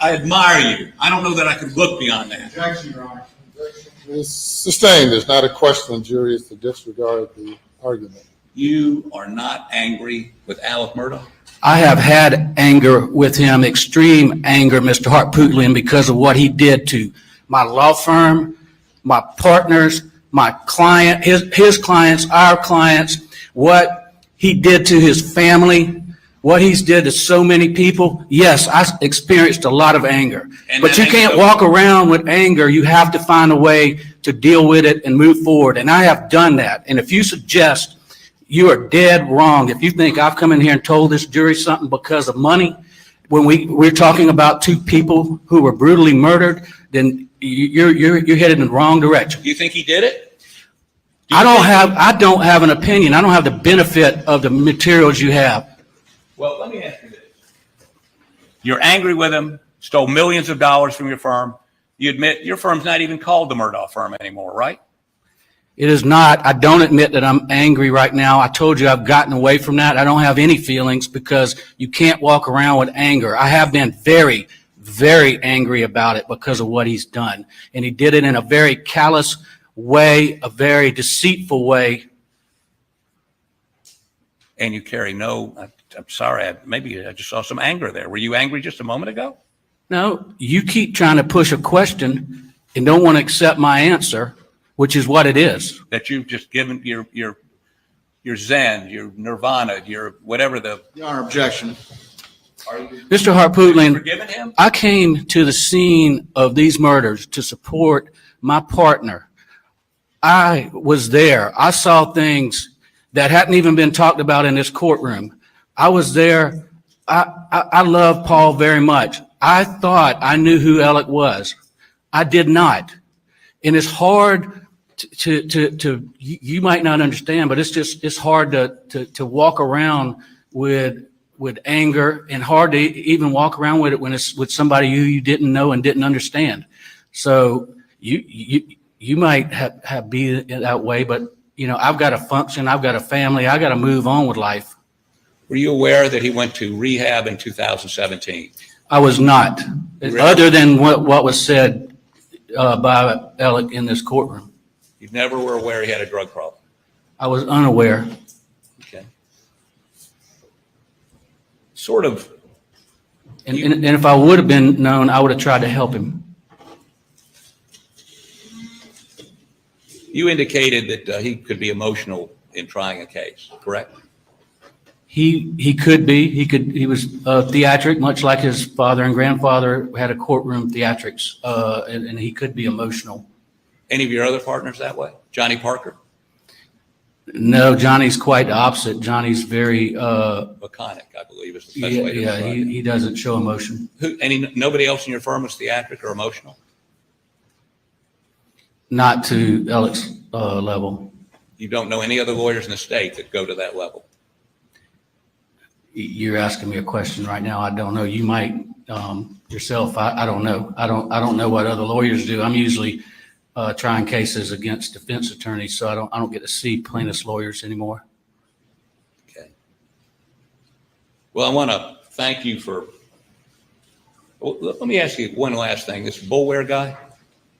I admire you. I don't know that I could look beyond that. Objection, Your Honor. Objection is sustained. It's not a question. The jury is to disregard the argument. You are not angry with Alec Murdaugh? I have had anger with him, extreme anger, Mr. Harpootlian, because of what he did to my law firm, my partners, my client, his clients, our clients, what he did to his family, what he's did to so many people. Yes, I experienced a lot of anger. But you can't walk around with anger. You have to find a way to deal with it and move forward. And I have done that. And if you suggest, you are dead wrong. If you think I've come in here and told this jury something because of money, when we're talking about two people who were brutally murdered, then you're headed in the wrong direction. You think he did it? I don't have an opinion. I don't have the benefit of the materials you have. Well, let me ask you this. You're angry with him, stole millions of dollars from your firm. You admit your firm's not even called the Murdaugh firm anymore, right? It is not. I don't admit that I'm angry right now. I told you I've gotten away from that. I don't have any feelings because you can't walk around with anger. I have been very, very angry about it because of what he's done. And he did it in a very callous way, a very deceitful way. And you carry I'm sorry, maybe I just saw some anger there. Were you angry just a moment ago? No, you keep trying to push a question and don't want to accept my answer, which is what it is. That you've just given your Zen, your Nirvana, your whatever the. Your Honor, objection. Mr. Harpootlian, Forgiven him? I came to the scene of these murders to support my partner. I was there. I saw things that hadn't even been talked about in this courtroom. I was there. I love Paul very much. I thought I knew who Alec was. I did not. And it's hard to you might not understand, but it's hard to walk around with anger, and hard to even walk around with it when it's with somebody who you didn't know and didn't understand. So you might have be that way, but you know, I've got to function. I've got a family. I got to move on with life. Were you aware that he went to rehab in 2017? I was not, Really? other than what was said by Alec in this courtroom. You never were aware he had a drug problem? I was unaware. Okay. Sort of. And if I would have been known, I would have tried to help him. You indicated that he could be emotional in trying a case, correct? He could be. He was theatric, much like his father and grandfather had a courtroom theatrics, and he could be emotional. Any of your other partners that way? Johnny Parker? No, Johnny's quite the opposite. Johnny's very Laconic, I believe, is the best way to describe it. he doesn't show emotion. Nobody else in your firm was theatric or emotional? Not to Alec's level. You don't know any other lawyers in the state that go to that level? You're asking me a question right now. I don't know. You might yourself. I don't know. I don't know what other lawyers do. I'm usually trying cases against defense attorneys, so I don't get to see plaintiffs' lawyers anymore. Okay. Well, I want to thank you for. Well, let me ask you one last thing. This Bullware guy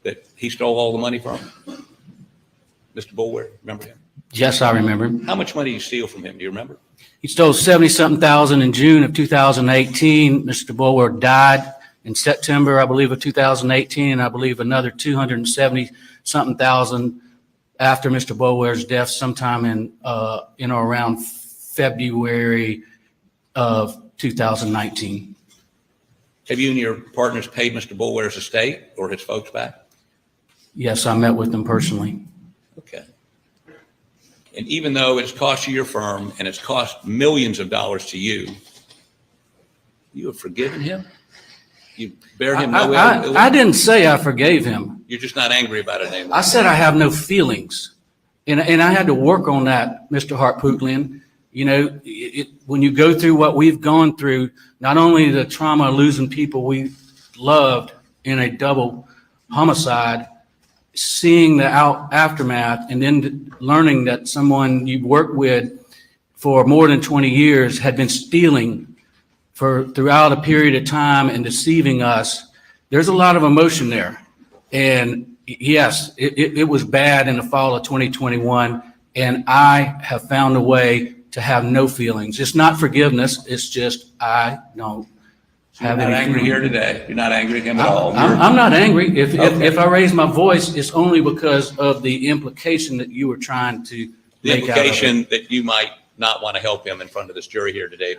that he stole all the money from, Mr. Bullware, remember him? Yes, I remember him. How much money did you steal from him? Do you remember? He stole 70-something thousand in June of 2018. Mr. Bulwer died in September, I believe, of 2018, and I believe another 270-something thousand after Mr. Bulwer's death, sometime in around February of 2019. Have you and your partners paid Mr. Bulwer's estate or his folks back? Yes, I met with them personally. Okay. And even though it's cost you your firm and it's cost millions of dollars to you, you have forgiven him? You bear him no ill? I didn't say I forgave him. You're just not angry about it anymore. I said I have no feelings. And I had to work on that, Mr. Harpootlian. You know, when you go through what we've gone through, not only the trauma of losing people we loved in a double homicide, seeing the aftermath, and then learning that someone you worked with for more than 20 years had been stealing throughout a period of time and deceiving us, there's a lot of emotion there. And yes, it was bad in the fall of 2021, and I have found a way to have no feelings. It's not forgiveness, it's just I don't have any. You're not angry here today. You're not angry at him at all. I'm not angry. Okay. If I raise my voice, it's only because of the implication that you were trying to The make implication out of it. that you might not want to help him in front of this jury here today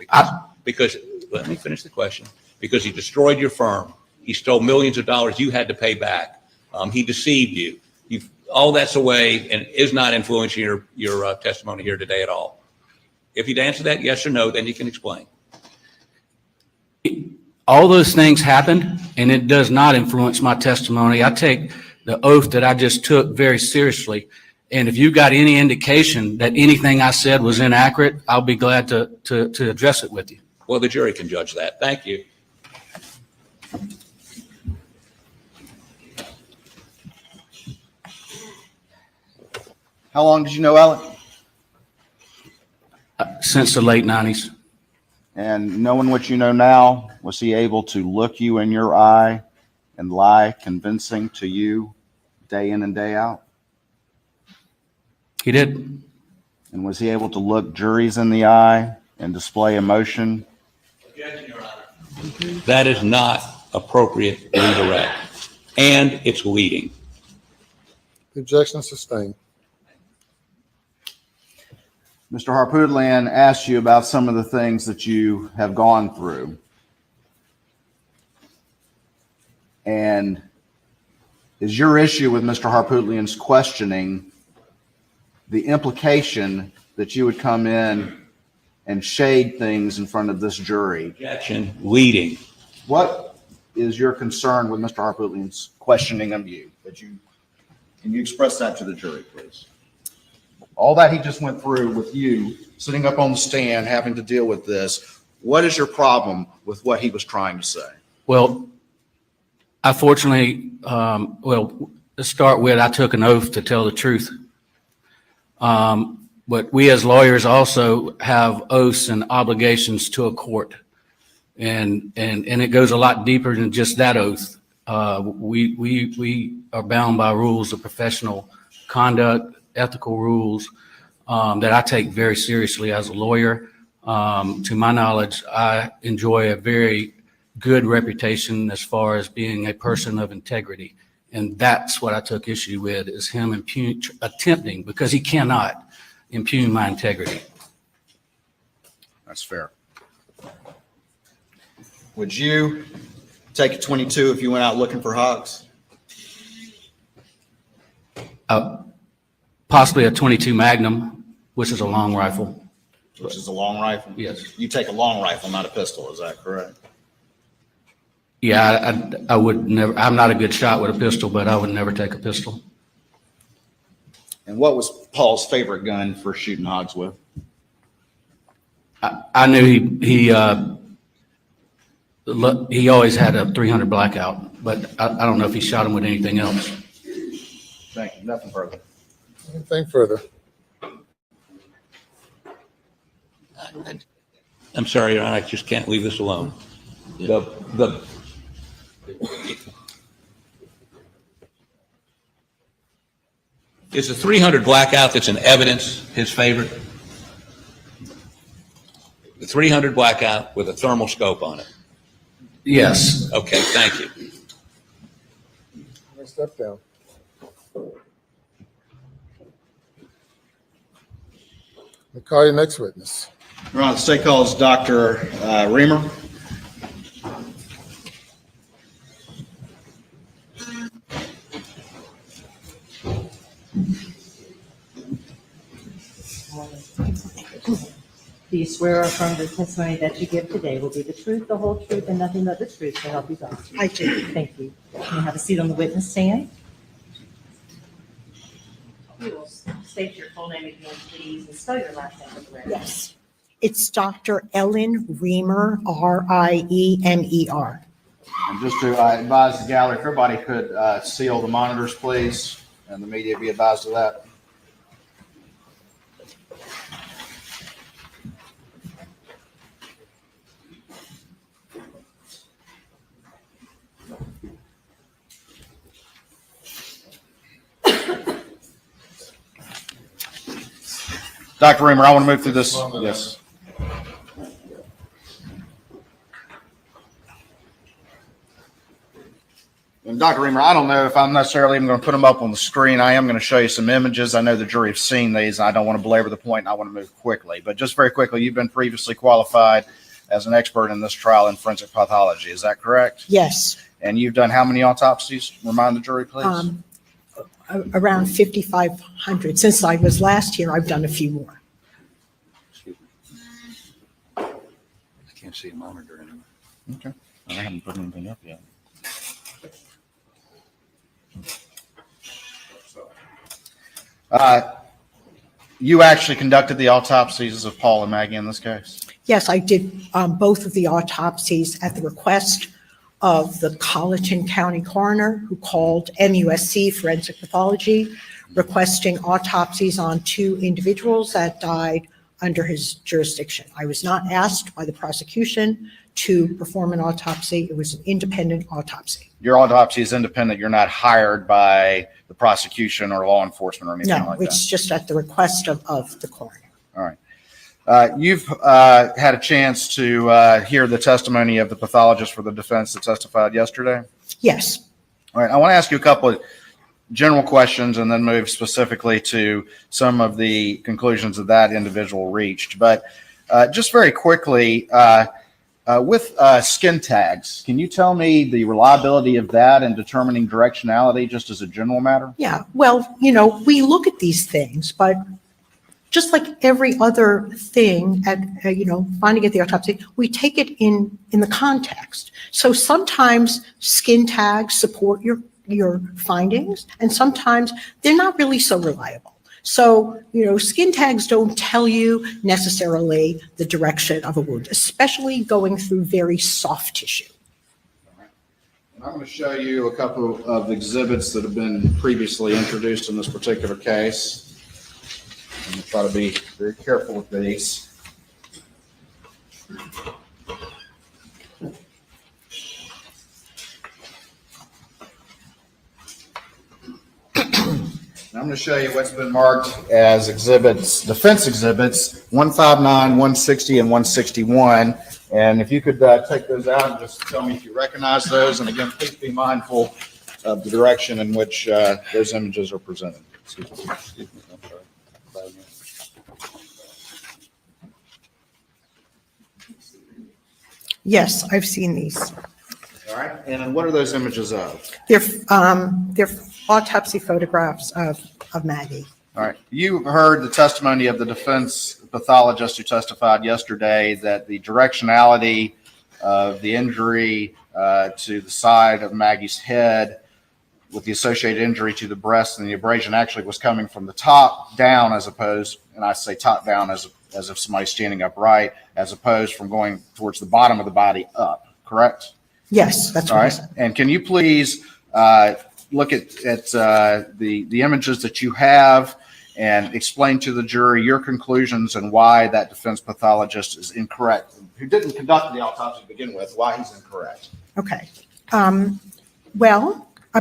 because let me finish the question. Because he destroyed your firm. He stole millions of dollars you had to pay back. He deceived you. all that's away and is not influencing your testimony here today at all? If you'd answer that yes or no, then you can explain. All those things happened, and it does not influence my testimony. I take the oath that I just took very seriously. And if you got any indication that anything I said was inaccurate, I'll be glad to address it with you. Well, the jury can judge that. Thank you. How long did you know Alec? Since the late 90s. And knowing what you know now, was he able to look you in your eye and lie convincing to you day in and day out? He did. And was he able to look juries in the eye and display emotion? That is not appropriate redirect, and it's leading. Objection sustained. Mr. Harpootlian asked you about some of the things that you have gone through. And is your issue with Mr. Harpootlian's questioning the implication that you would come in and shade things in front of this jury? Objection, leading. What is your concern with Mr. Harpootlian's questioning of you? Can you express that to the jury, please? All that he just went through with you, sitting up on the stand, having to deal with this, what is your problem with what he was trying to say? Well, I fortunately, to start with, I took an oath to tell the truth. But we as lawyers also have oaths and obligations to a court. And it goes a lot deeper than just that oath. We are bound by rules of professional conduct, ethical rules that I take very seriously as a lawyer. To my knowledge, I enjoy a very good reputation as far as being a person of integrity. And that's what I took issue with, is him attempting, because he cannot impugn my integrity. That's fair. Would you take a 22 if you went out looking for hogs? Possibly a .22 Magnum, which is a long rifle. Which is a long rifle? Yes. You take a long rifle, not a pistol, is that correct? Yeah, I would never, I'm not a good shot with a pistol, but I would never take a pistol. And what was Paul's favorite gun for shooting hogs with? I knew he always had a .300 Blackout, but I don't know if he shot him with anything else. Thank you. Nothing further. Anything further? I'm sorry, Your Honor, I just can't leave this alone. Is the .300 Blackout that's in evidence his favorite? The .300 Blackout with a thermal scope on it? Yes. Okay, thank you. Step down. We'll call your next witness. Your Honor, the state calls Dr. Reamer. Do you swear or affirm the testimony that you give today will be the truth, the whole truth, and nothing but the truth to help you God? I do. Thank you. You may have a seat on the witness stand. You will state your full name again, please, and spell your last name for the record. Yes. It's Dr. Ellen Reamer, Riemer. And just to advise the gallery, if everybody could seal the monitors, please, and the media be advised of that. Dr. Reamer, I want to move through this. Yes. And Dr. Reamer, I don't know if I'm necessarily even going to put them up on the screen. I am going to show you some images. I know the jury have seen these. I don't want to belabor the point, and I want to move quickly. But just very quickly, you've been previously qualified as an expert in this trial in forensic pathology. Is that correct? Yes. And you've done how many autopsies? Remind the jury, please. around 5,500. Since I was last here, I've done a few more. Excuse me. I can't see a monitor anymore. Okay. I haven't put anything up yet. You actually conducted the autopsies of Paul and Maggie in this case? Yes, I did both of the autopsies at the request of the Colleton County coroner, who called MUSC Forensic Pathology, requesting autopsies on 2 individuals that died under his jurisdiction. I was not asked by the prosecution to perform an autopsy. It was an independent autopsy. Your autopsy is independent. You're not hired by the prosecution or law enforcement or anything No, like that? it's just at the request of the coroner. All right. You've had a chance to hear the testimony of the pathologist for the defense that testified yesterday? Yes. All right. I want to ask you a couple of general questions and then move specifically to some of the conclusions that individual reached. But just very quickly, with skin tags, can you tell me the reliability of that in determining directionality just as a general matter? Yeah, well, we look at these things, but just like every other thing at, finding at the autopsy, we take it in the context. So sometimes skin tags support your findings, and sometimes they're not really so reliable. So, skin tags don't tell you necessarily the direction of a wound, especially going through very soft tissue. I'm going to show you a couple of exhibits that have been previously introduced in this particular case. I'm going to try to be very careful with these. I'm going to show you what's been marked as exhibits, defense exhibits, 159, 160, and 161. And if you could take those out and just tell me if you recognize those. And again, please be mindful of the direction in which those images are presented. Excuse me. I'm sorry. Yes, I've seen these. All right. And what are those images of? They're autopsy photographs of Maggie. All right. You heard the testimony of the defense pathologist who testified yesterday that the directionality of the injury to the side of Maggie's head with the associated injury to the breast and the abrasion actually was coming from the top down as opposed, and I say top down as if somebody's standing upright, as opposed from going towards the bottom of the body up, correct? Yes, that's right. All right. And can you please look at the images that you have and explain to the jury your conclusions and why that defense pathologist is incorrect, who didn't conduct the autopsy to begin with, why he's incorrect? Okay.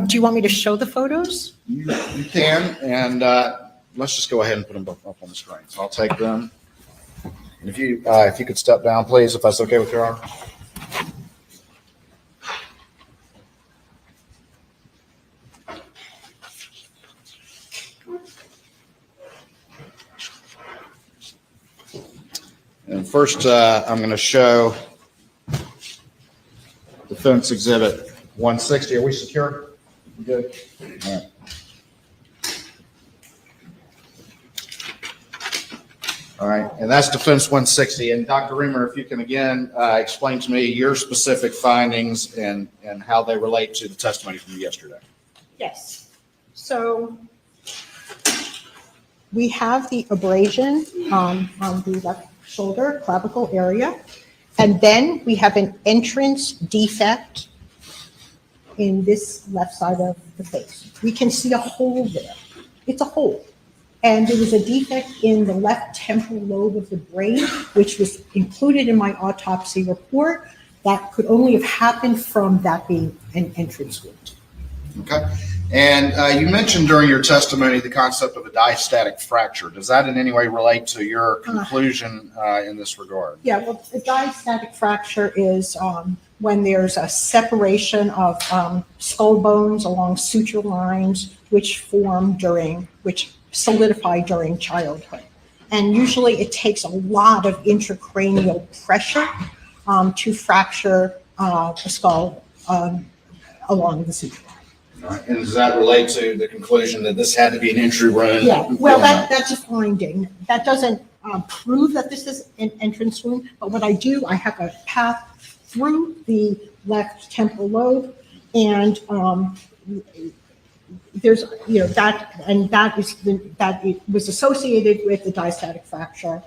Do you want me to show the photos? You can, and let's just go ahead and put them up on the screen. So I'll take them. And if you could step down, please, if that's okay with your honor. And first, I'm going to show defense exhibit 160. Are we secure? Good. All right. All right, and that's defense 160. And Dr. Reamer, if you can again explain to me your specific findings and how they relate to the testimony from yesterday. Yes. So we have the abrasion on the left shoulder, clavicle area, and then we have an entrance defect in this left side of the face. We can see a hole there. It's a hole. And there was a defect in the left temporal lobe of the brain, which was included in my autopsy report. That could only have happened from that being an entrance wound. Okay. And you mentioned during your testimony the concept of a diastatic fracture. Does that in any way relate to your conclusion in this regard? Yeah, well, a diastatic fracture is when there's a separation of skull bones along suture lines, which solidify during childhood. And usually it takes a lot of intracranial pressure to fracture the skull along the suture line. All right. And does that relate to the conclusion that this had to be an entry wound? Yeah, well, that's a finding. That doesn't prove that this is an entrance wound, but what I do, I have a path through the left temporal lobe, and there's, that, and that it was associated with the diastatic fracture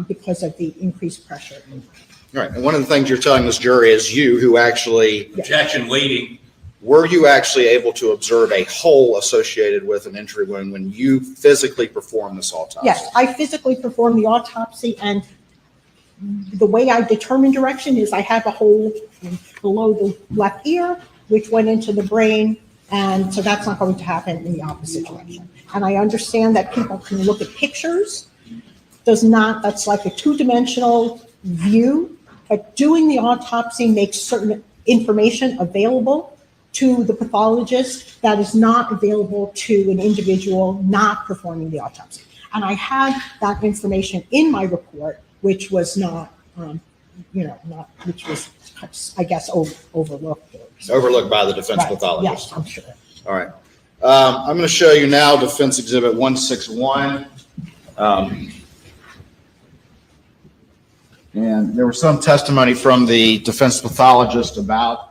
because of the increased pressure. All right. And one of the things you're telling this jury is you who actually. Objection waiting. Were you actually able to observe a hole associated with an entry wound when you physically performed this autopsy? Yes, I physically performed the autopsy, and the way I determine direction is I have a hole below the left ear, which went into the brain, and so that's not going to happen in the opposite direction. And I understand that people can look at pictures. That's like a two-dimensional view, but doing the autopsy makes certain information available to the pathologist that is not available to an individual not performing the autopsy. And I had that information in my report, which was not, which was, I guess, overlooked. Overlooked by the defense Right. pathologist. Yes, I'm sure. All right. I'm going to show you now Defense Exhibit 161. And there was some testimony from the defense pathologist about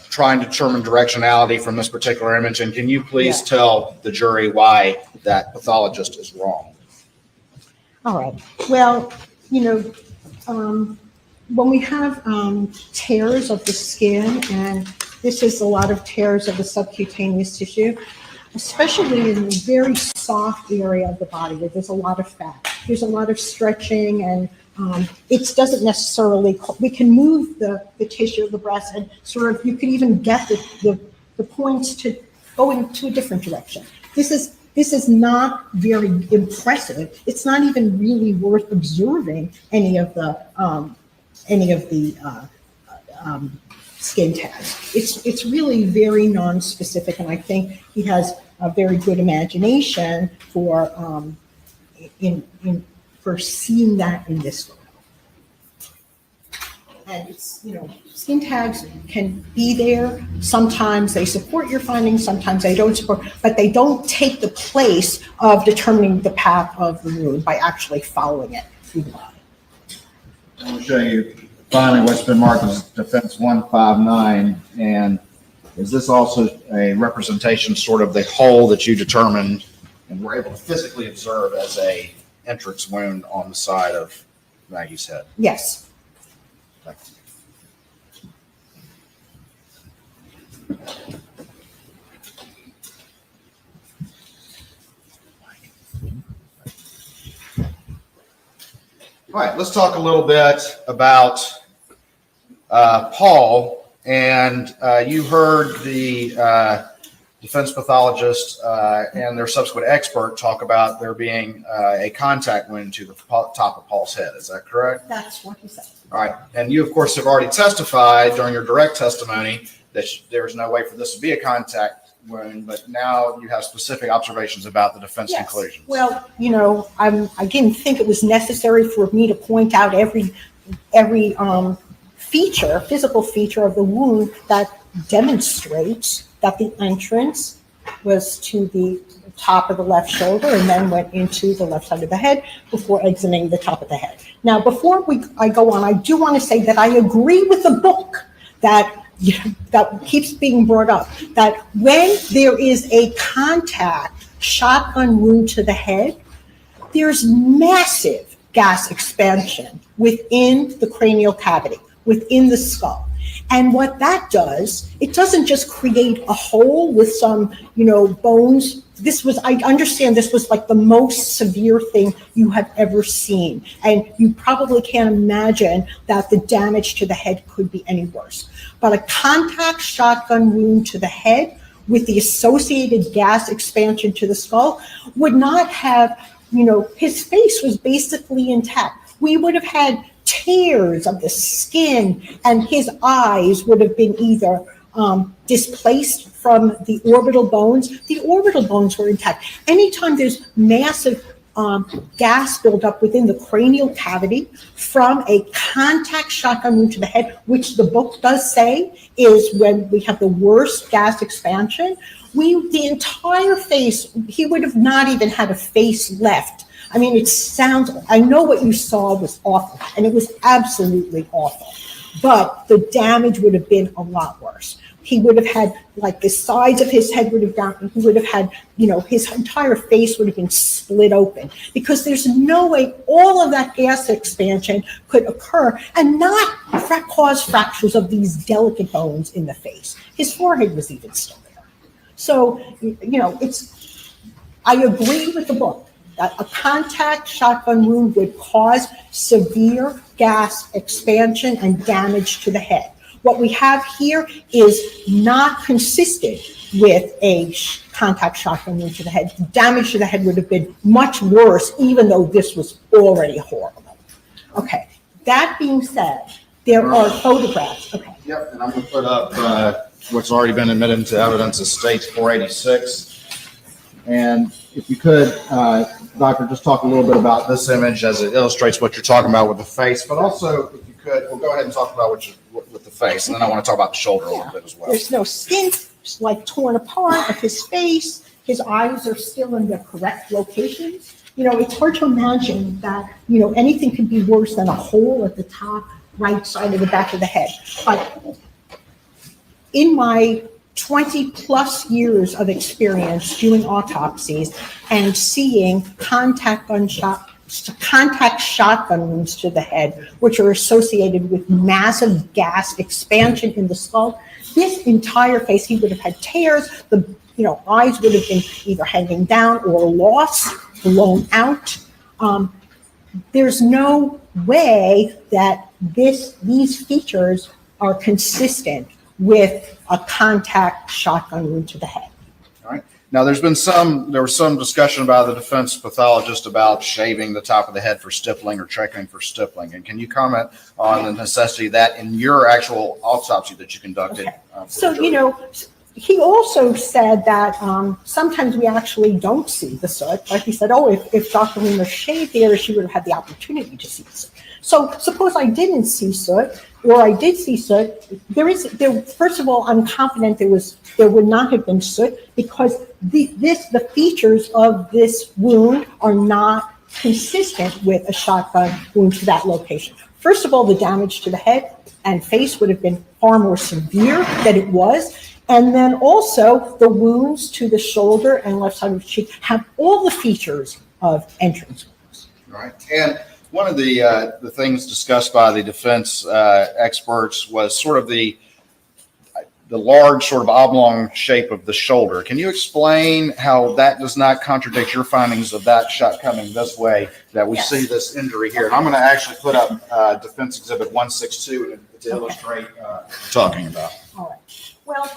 trying to determine directionality from this particular image. And can you please tell the jury why that pathologist is wrong? All right. Well, when we have tears of the skin, and this is a lot of tears of the subcutaneous tissue, especially in the very soft area of the body where there's a lot of fat, there's a lot of stretching, and it doesn't necessarily, we can move the tissue of the breast, and sort of, you could even get the points to go into a different direction. This is not very impressive. It's not even really worth observing any of the skin tags. It's really very non-specific, and I think he has a very good imagination for for seeing that in this photo. And it's, skin tags can be there. Sometimes they support your findings, sometimes they don't support, but they don't take the place of determining the path of the wound by actually following it through the body. I'm going to show you finally what's been marked as Defense 159. And is this also a representation, sort of the hole that you determined and were able to physically observe as a entrance wound on the side of Maggie's head? Yes. All right, let's talk a little bit about Paul. And you heard the defense pathologist and their subsequent expert talk about there being a contact wound to the top of Paul's head. Is that correct? That's what he said. All right. And you, of course, have already testified during your direct testimony that there's no way for this to be a contact wound, but now you have specific observations about the defense conclusions. Well, I didn't think it was necessary for me to point out every physical feature of the wound that demonstrates that the entrance was to the top of the left shoulder and then went into the left side of the head before exiting the top of the head. Now, before I go on, I do want to say that I agree with the book that keeps being brought up, that when there is a contact shotgun wound to the head, there's massive gas expansion within the cranial cavity, within the skull. And what that does, it doesn't just create a hole with some, bones. I understand this was like the most severe thing you have ever seen. And you probably can't imagine that the damage to the head could be any worse. But a contact shotgun wound to the head with the associated gas expansion to the skull would not have, his face was basically intact. We would have had tears of the skin, and his eyes would have been either displaced from the orbital bones. The orbital bones were intact. Anytime there's massive gas buildup within the cranial cavity from a contact shotgun wound to the head, which the book does say is when we have the worst gas expansion. The entire face, he would have not even had a face left. I mean, I know what you saw was awful, and it was absolutely awful, but the damage would have been a lot worse. He would have had, like, the sides of his head would have gone, he would have had, his entire face would have been split open, because there's no way all of that gas expansion could occur and not cause fractures of these delicate bones in the face. His forehead was even still there. So, I agree with the book that a contact shotgun wound would cause severe gas expansion and damage to the head. What we have here is not consistent with a contact shotgun wound to the head. Damage to the head would have been much worse, even though this was already horrible. Okay, that being said, there are photographs. Okay. Yep, and I'm going to put up what's already been admitted into evidence as States 486. And if you could, Doctor, just talk a little bit about this image as it illustrates what you're talking about with the face, but also, if you could, we'll go ahead and talk about with the face, and then I want to talk about the shoulder a little bit as well. There's no skin, like, torn apart of his face. His eyes are still in the correct locations. It's hard to imagine that, anything could be worse than a hole at the top right side of the back of the head. But in my 20 plus years of experience doing autopsies and seeing contact shotgun wounds to the head, which are associated with massive gas expansion in the skull, this entire face, he would have had tears. The eyes would have been either hanging down or lost, blown out. There's no way that these features are consistent with a contact shotgun wound to the head. All right. Now, there was some discussion by the defense pathologist about shaving the top of the head for stippling or checking for stippling. And can you comment on the necessity of that in your actual autopsy that you conducted? Okay. So, he also said that sometimes we actually don't see the soot. Like he said, if Dr. Weimer shaved there, she would have had the opportunity to see the soot. So suppose I didn't see soot, or I did see soot. First of all, I'm confident there would not have been soot, because the features of this wound are not consistent with a shotgun wound to that location. First of all, the damage to the head and face would have been far more severe than it was. And then also the wounds to the shoulder and left side of the cheek have all the features of entrance wounds. Right. And one of the things discussed by the defense experts was sort of the large sort of oblong shape of the shoulder. Can you explain how that does not contradict your findings of that shot coming this way, that we see this injury here? And I'm going to actually put up Defense Exhibit 162 to illustrate what we're talking about. All right. Well,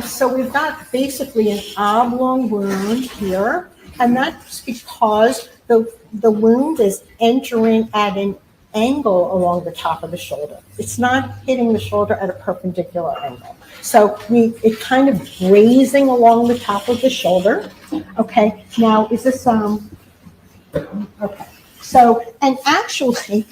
so we've got basically an oblong wound here, and that's because the wound is entering at an angle along the top of the shoulder. It's not hitting the shoulder at a perpendicular angle. So it kind of grazing along the top of the shoulder. Okay, now is this, okay. So, and actually,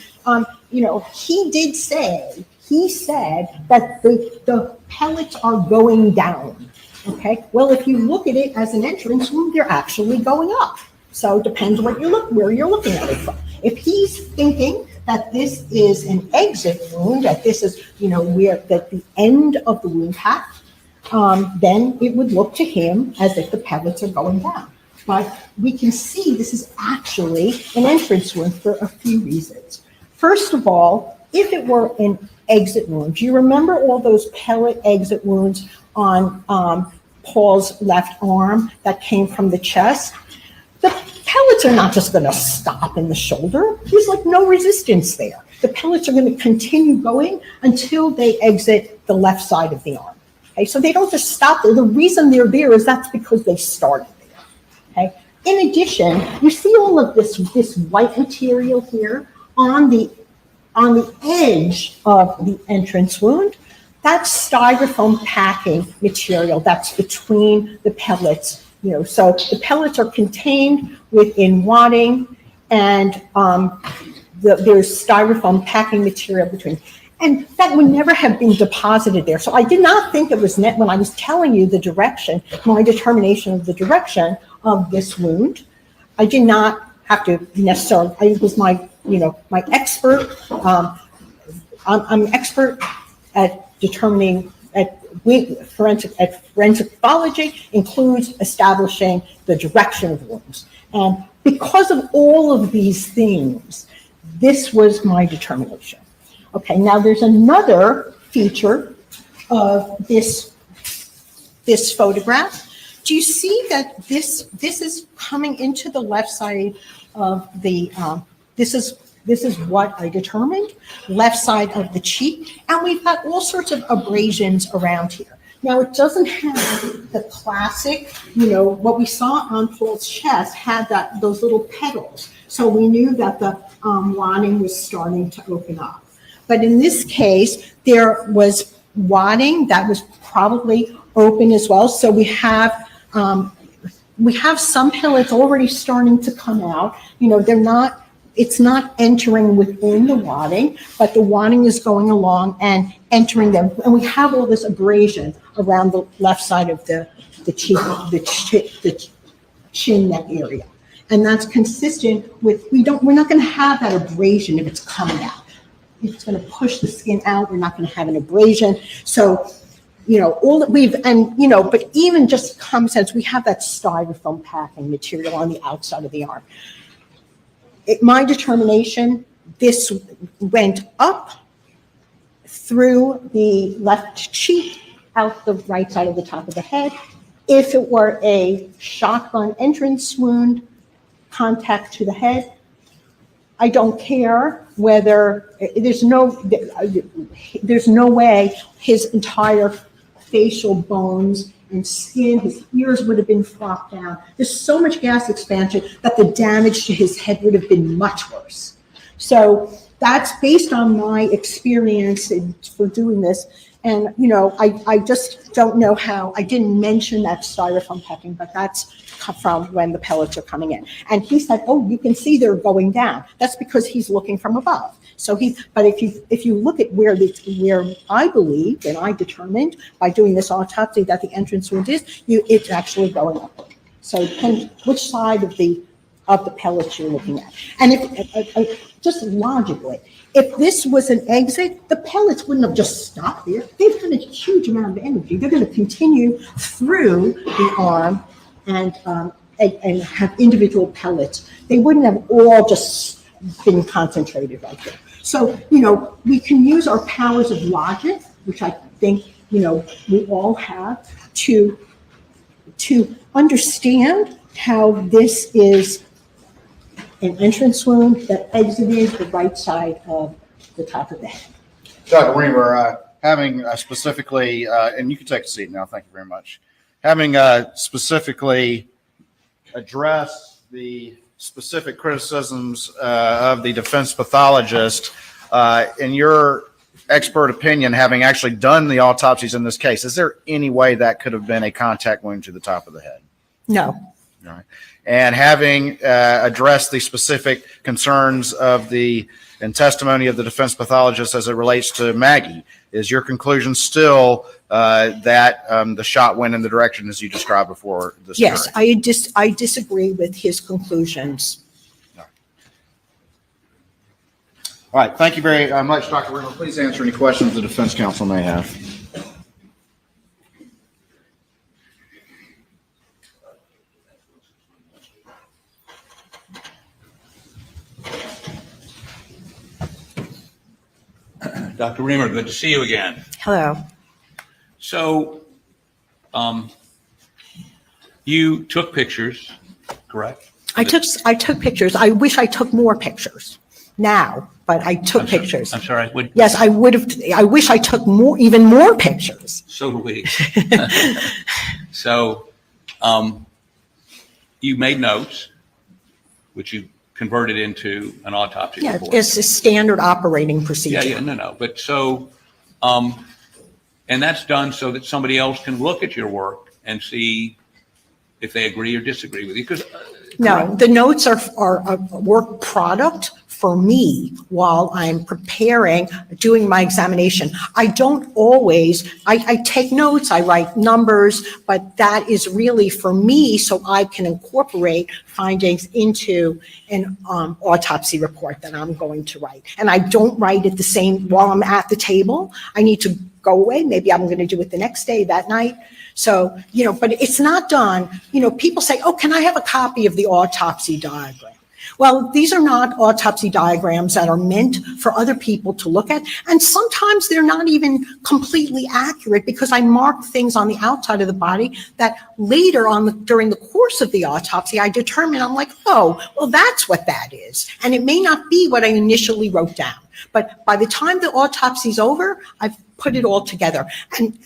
he said that the pellets are going down. Okay, well, if you look at it as an entrance wound, they're actually going up. So it depends where you're looking at it from. If he's thinking that this is an exit wound, that this is, that the end of the wound path, then it would look to him as if the pellets are going down. But we can see this is actually an entrance wound for a few reasons. First of all, if it were an exit wound, do you remember all those pellet exit wounds on Paul's left arm that came from the chest? The pellets are not just going to stop in the shoulder. There's like no resistance there. The pellets are going to continue going until they exit the left side of the arm. Okay, so they don't just stop there. The reason they're there is that's because they started there. Okay. In addition, you see all of this white material here on the edge of the entrance wound. That's styrofoam packing material that's between the pellets So the pellets are contained within wadding, and there's styrofoam packing material between. And that would never have been deposited there. So I did not think it was when I was telling you the direction, my determination of the direction of this wound. I did not have to necessarily, it was my expert, I'm expert at determining, forensic pathology includes establishing the direction of wounds. And because of all of these things, this was my determination. Okay, now there's another feature of this photograph. Do you see that this is coming into the left side of the, this is what I determined, left side of the cheek, and we've got all sorts of abrasions around here. Now, it doesn't have the classic, what we saw on Paul's chest had those little petals. So we knew that the wadding was starting to open up. But in this case, there was wadding that was probably open as well. So we have some pellets already starting to come out. It's not entering within the wadding, but the wadding is going along and entering them. And we have all this abrasion around the left side of the cheek, the chin neck area. And that's consistent with, we're not going to have that abrasion if it's coming out. It's going to push the skin out. We're not going to have an abrasion. So, all that but even just common sense, we have that styrofoam packing material on the outside of the arm. My determination, this went up through the left cheek, out the right side of the top of the head. If it were a shotgun entrance wound, contact to the head, I don't care whether, there's no way his entire facial bones and skin, his ears would have been flopped down. There's so much gas expansion that the damage to his head would have been much worse. So that's based on my experience for doing this. And, I just don't know how, I didn't mention that styrofoam packing, but that's from when the pellets are coming in. And he said, oh, you can see they're going down. That's because he's looking from above. So but if you look at where I believe and I determined by doing this autopsy that the entrance wound is, it's actually going up. So it depends which side of the pellets you're looking at. And if just logically, if this was an exit, the pellets wouldn't have just stopped there. They've got a huge amount of energy. They're going to continue through the arm and have individual pellets. They wouldn't have all just been concentrated right there. So, we can use our powers of logic, which I think, we all have, to understand how this is an entrance wound that exited the right side of the top of the head. Dr. Reamer, having specifically, and you can take a seat now, thank you very much. Having specifically addressed the specific criticisms of the defense pathologist, in your expert opinion, having actually done the autopsies in this case, is there any way that could have been a contact wound to the top of the head? No. All right. And having addressed the specific concerns of and testimony of the defense pathologist as it relates to Maggie, is your conclusion still that the shot went in the direction as you described before this? Yes, I disagree with his conclusions. All right. Thank you very much, Dr. Reamer. Please answer any questions the defense counsel may have. Dr. Reamer, good to see you again. Hello. So, you took pictures, correct? I took pictures. I wish I took more pictures now, but I took pictures. I'm sorry. Yes, I would have. I wish I took even more pictures. So do we. So, you made notes, which you converted into an autopsy report. Yeah, it's a standard operating procedure. Yeah, no. But so, and that's done so that somebody else can look at your work and see if they agree or disagree with you? Because No, the notes are a work product for me while I'm preparing, doing my examination. I don't always, I take notes, I write numbers, but that is really for me so I can incorporate findings into an autopsy report that I'm going to write. And I don't write it the same while I'm at the table. I need to go away. Maybe I'm going to do it the next day, that night. So, but it's not done. People say, oh, can I have a copy of the autopsy diagram? Well, these are not autopsy diagrams that are meant for other people to look at. And sometimes they're not even completely accurate because I mark things on the outside of the body that later on during the course of the autopsy, I determine, I'm like, oh, well, that's what that is. And it may not be what I initially wrote down. But by the time the autopsy's over, I've put it all together.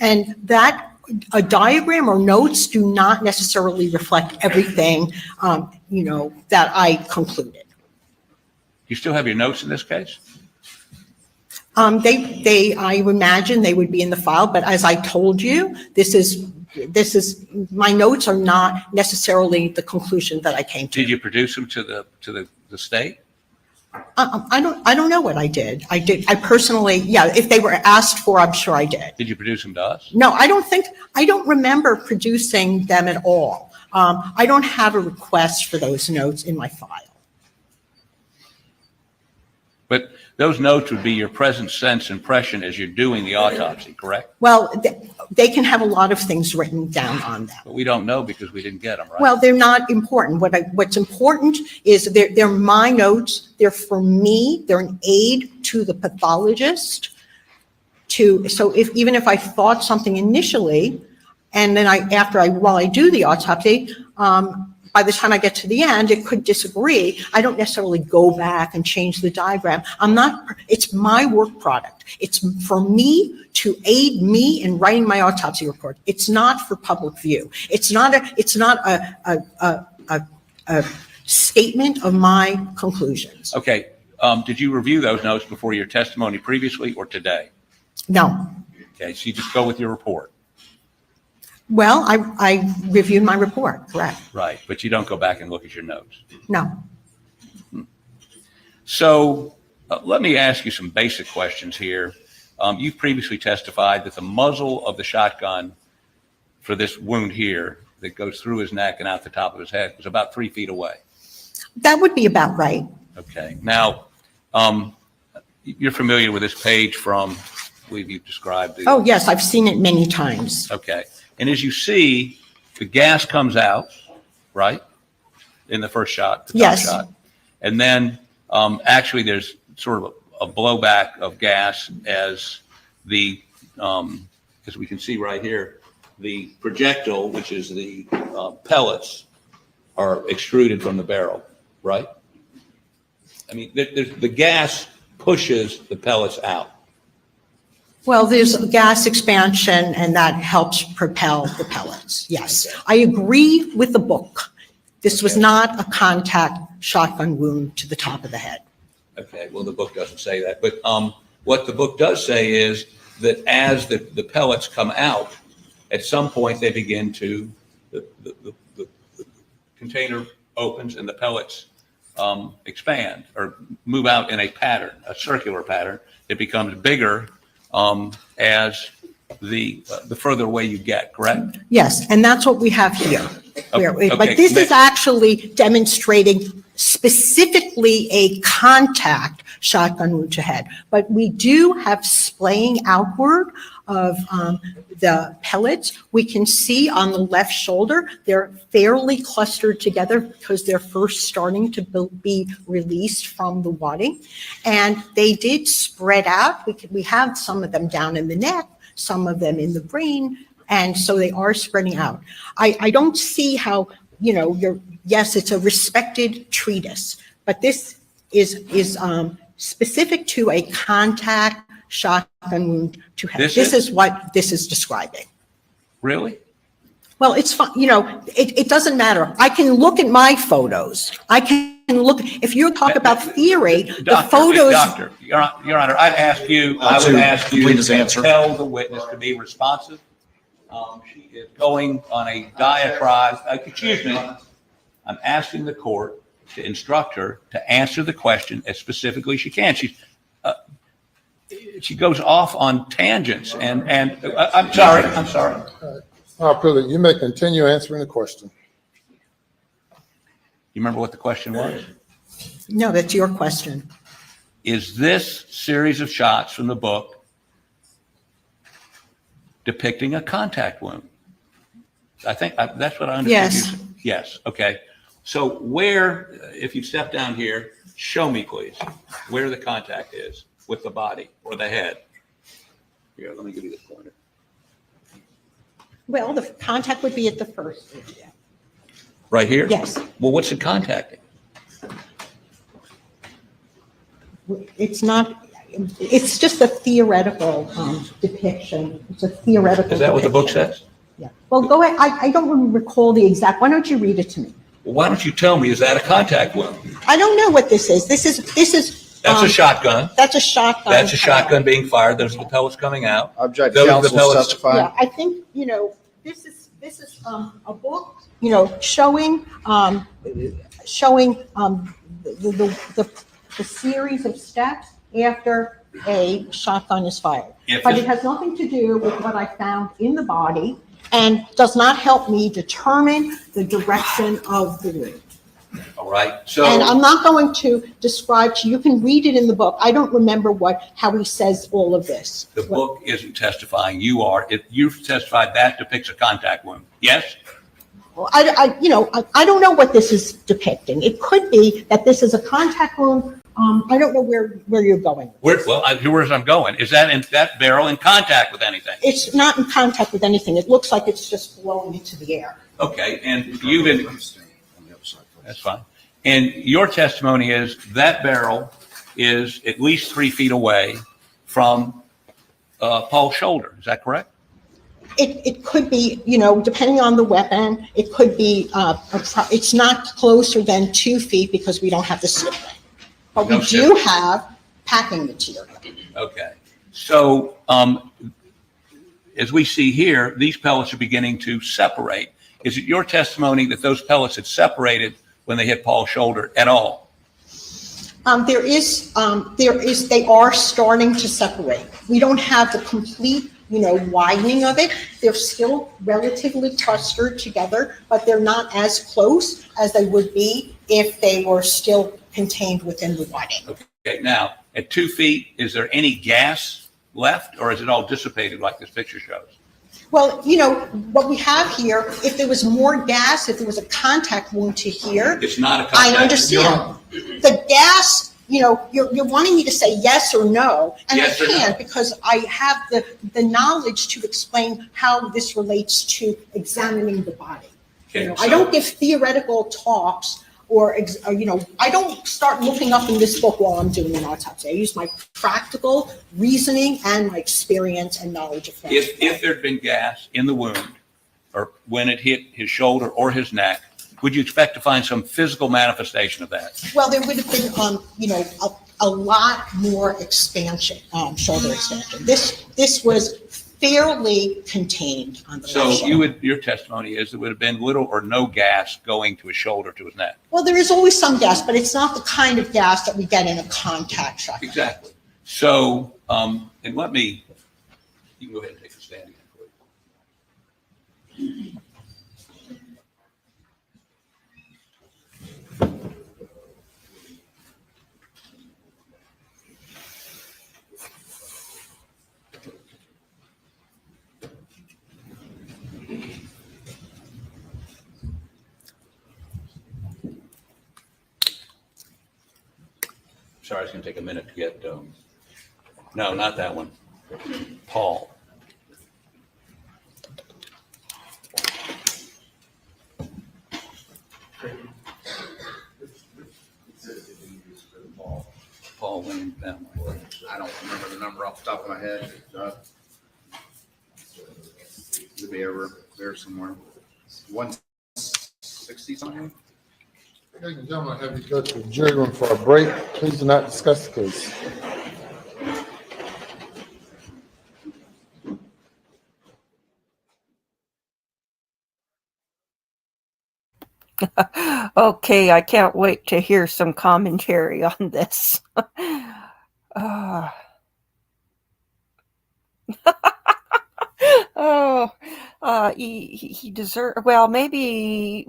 And that a diagram or notes do not necessarily reflect everything, that I concluded. You still have your notes in this case? I imagine they would be in the file, but as I told you, this is, my notes are not necessarily the conclusion that I came to. Did you produce them to the state? I don't know what I did. I personally, yeah, if they were asked for, I'm sure I did. Did you produce them to us? No, I don't remember producing them at all. I don't have a request for those notes in my file. But those notes would be your present sense impression as you're doing the autopsy, correct? Well, they can have a lot of things written down on them. But we don't know because we didn't get them, right? Well, they're not important. What's important is they're my notes. They're for me. They're an aid to the pathologist. So even if I thought something initially, and then while I do the autopsy, by the time I get to the end, it could disagree. I don't necessarily go back and change the diagram. It's my work product. It's for me to aid me in writing my autopsy report. It's not for public view. It's not a statement of my conclusions. Okay. Did you review those notes before your testimony previously or today? No. Okay. So you just go with your report. Well, I reviewed my report, correct. Right. But you don't go back and look at your notes. No. So let me ask you some basic questions here. You've previously testified that the muzzle of the shotgun for this wound here that goes through his neck and out the top of his head was about 3 feet away. That would be about right. Okay. Now, you're familiar with this page from, I believe you've described. Oh, yes, I've seen it many times. Okay. And as you see, the gas comes out, right, in the first shot, the top Yes. shot. And then actually there's sort of a blowback of gas as as we can see right here, the projectile, which is the pellets, are extruded from the barrel, right? I mean, the gas pushes the pellets out. Well, there's gas expansion, and that helps propel the pellets. Yes, I agree with the book. This was not a contact shotgun wound to the top of the head. Okay, well, the book doesn't say that. But what the book does say is that as the pellets come out, at some point they begin to, the container opens and the pellets expand or move out in a pattern, a circular pattern. It becomes bigger as the further away you get, correct? Yes, and that's what we have here. Okay, But this is actually demonstrating specifically a contact shotgun wound to head. But we do have splaying outward of the pellets. We can see on the left shoulder, they're fairly clustered together because they're first starting to be released from the wadding. And they did spread out. We have some of them down in the neck, some of them in the brain, and so they are spreading out. I don't see how, yes, it's a respected treatise, but this is specific to a contact shotgun wound to head. This is what this is describing. Really? Well, it's fun. It doesn't matter. I can look at my photos. I can look, if you talk about theory, the photos. Doctor, Your Honor, I would ask you complete his to answer. tell the witness to be responsive. She is going on a diatribe. Excuse me. I'm asking the court to instruct her to answer the question as specifically as she can. She goes off on tangents, and I'm sorry. You may continue answering the question. You remember what the question was? No, that's your question. Is this series of shots from the book depicting a contact wound? I think that's what I understood. Yes. Yes. Okay. So where, if you step down here, show me please where the contact is with the body or the head. Here, let me give you this pointer. Well, the contact would be at the first area. Right here? Yes. Well, what's it contacting? It's not, it's just a theoretical depiction. It's a theoretical. Is that what the book depiction. says? Yeah. Well, go ahead. I don't recall the exact. Why don't you read it to me? Well, why don't you tell me, is that a contact wound? I don't know what this is. This is. That's a shotgun. That's a shotgun. That's a shotgun being fired. Those are the pellets coming out. Object Those are the counsel pellets. testify. Yeah, I think, this is a book, showing the series of steps after a shotgun is fired. But it has nothing to do with what I found in the body and does not help me determine the direction of the wound. All right. So. And I'm not going to describe to you. You can read it in the book. I don't remember how he says all of this. The book isn't testifying. You are. If you've testified, that depicts a contact wound. Yes? Well, I don't know what this is depicting. It could be that this is a contact wound. I don't know where you're going. Where's I'm going? Is that barrel in contact with anything? It's not in contact with anything. It looks like it's just blowing into the air. Okay. And you've been. That's fine. And your testimony is that barrel is at least 3 feet away from Paul's shoulder. Is that correct? It could be, depending on the weapon, it could be, it's not closer than 2 feet because we don't have the slip ring. But we do have packing material. Okay. So as we see here, these pellets are beginning to separate. Is it your testimony that those pellets had separated when they hit Paul's shoulder at all? They are starting to separate. We don't have the complete, widening of it. They're still relatively clustered together, but they're not as close as they would be if they were still contained within the widening. Okay, now, at 2 feet, is there any gas left, or is it all dissipated like this picture shows? Well, what we have here, if there was more gas, if there was a contact wound to here. It's not a contact. I understand. The gas, you're wanting me to say yes or no, and yes I can't because I have the knowledge to explain how this relates to examining the body. Okay, I don't give theoretical talks or I don't start looking up in this book while I'm doing an autopsy. I use my practical reasoning and my experience and knowledge of things. If there'd been gas in the wound, or when it hit his shoulder or his neck, would you expect to find some physical manifestation of that? Well, there would have been, a lot more expansion, shoulder expansion. This was fairly contained on the left shoulder. Your testimony is there would have been little or no gas going to his shoulder, to his neck. Well, there is always some gas, but it's not the kind of gas that we get in a contact shot. Exactly. So, and you can go ahead and take a stand again, please. Sorry, it's going to take a minute to get, no, not that one. Paul. Paul went down. I don't remember the number off the top of my head. It'll be over there somewhere. 160 something. Ladies and gentlemen, have you go to the jury room for a break? Please do not discuss the case. Okay, I can't wait to hear some commentary on this. Oh, he deserves. Well, maybe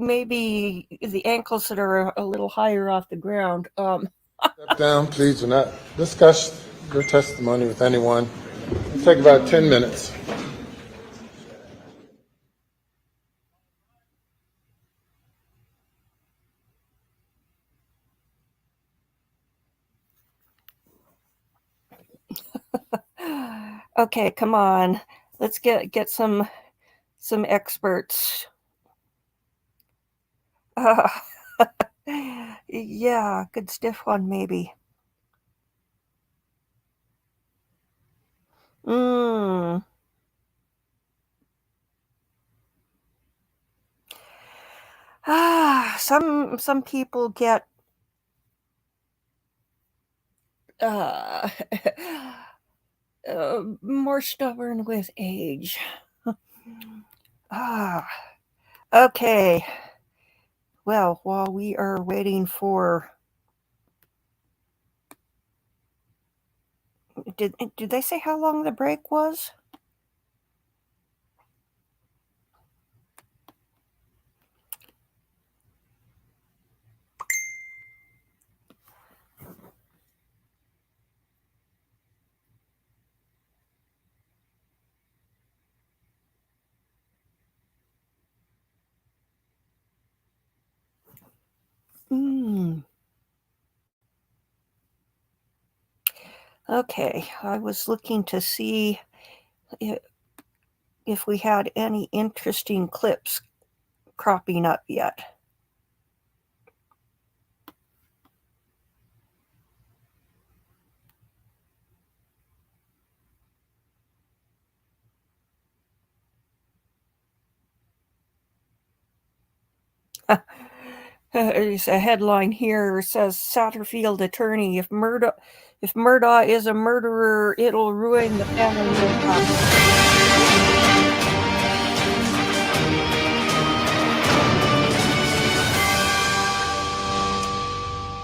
the ankles that are a little higher off the ground. Step down, please do not discuss your testimony with anyone. It'll take about 10 minutes. Okay, come on. Let's get some experts. Yeah, good stiff one maybe. Mm. Some people get uh, more stubborn with age. Okay. Well, while we are waiting for, did they say how long the break was? Okay, I was looking to see if we had any interesting clips cropping up yet. There's a headline here says Satterfield attorney, if Murdaugh is a murderer, it'll ruin the family.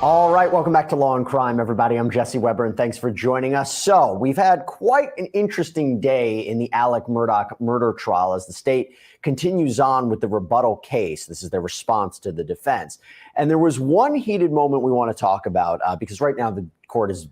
All right, welcome back to Law and Crime, everybody. I'm Jesse Weber, and thanks for joining us. So we've had quite an interesting day in the Alec Murdaugh murder trial as the state continues on with the rebuttal case. This is their response to the defense. And there was one heated moment we want to talk about because right now the court is,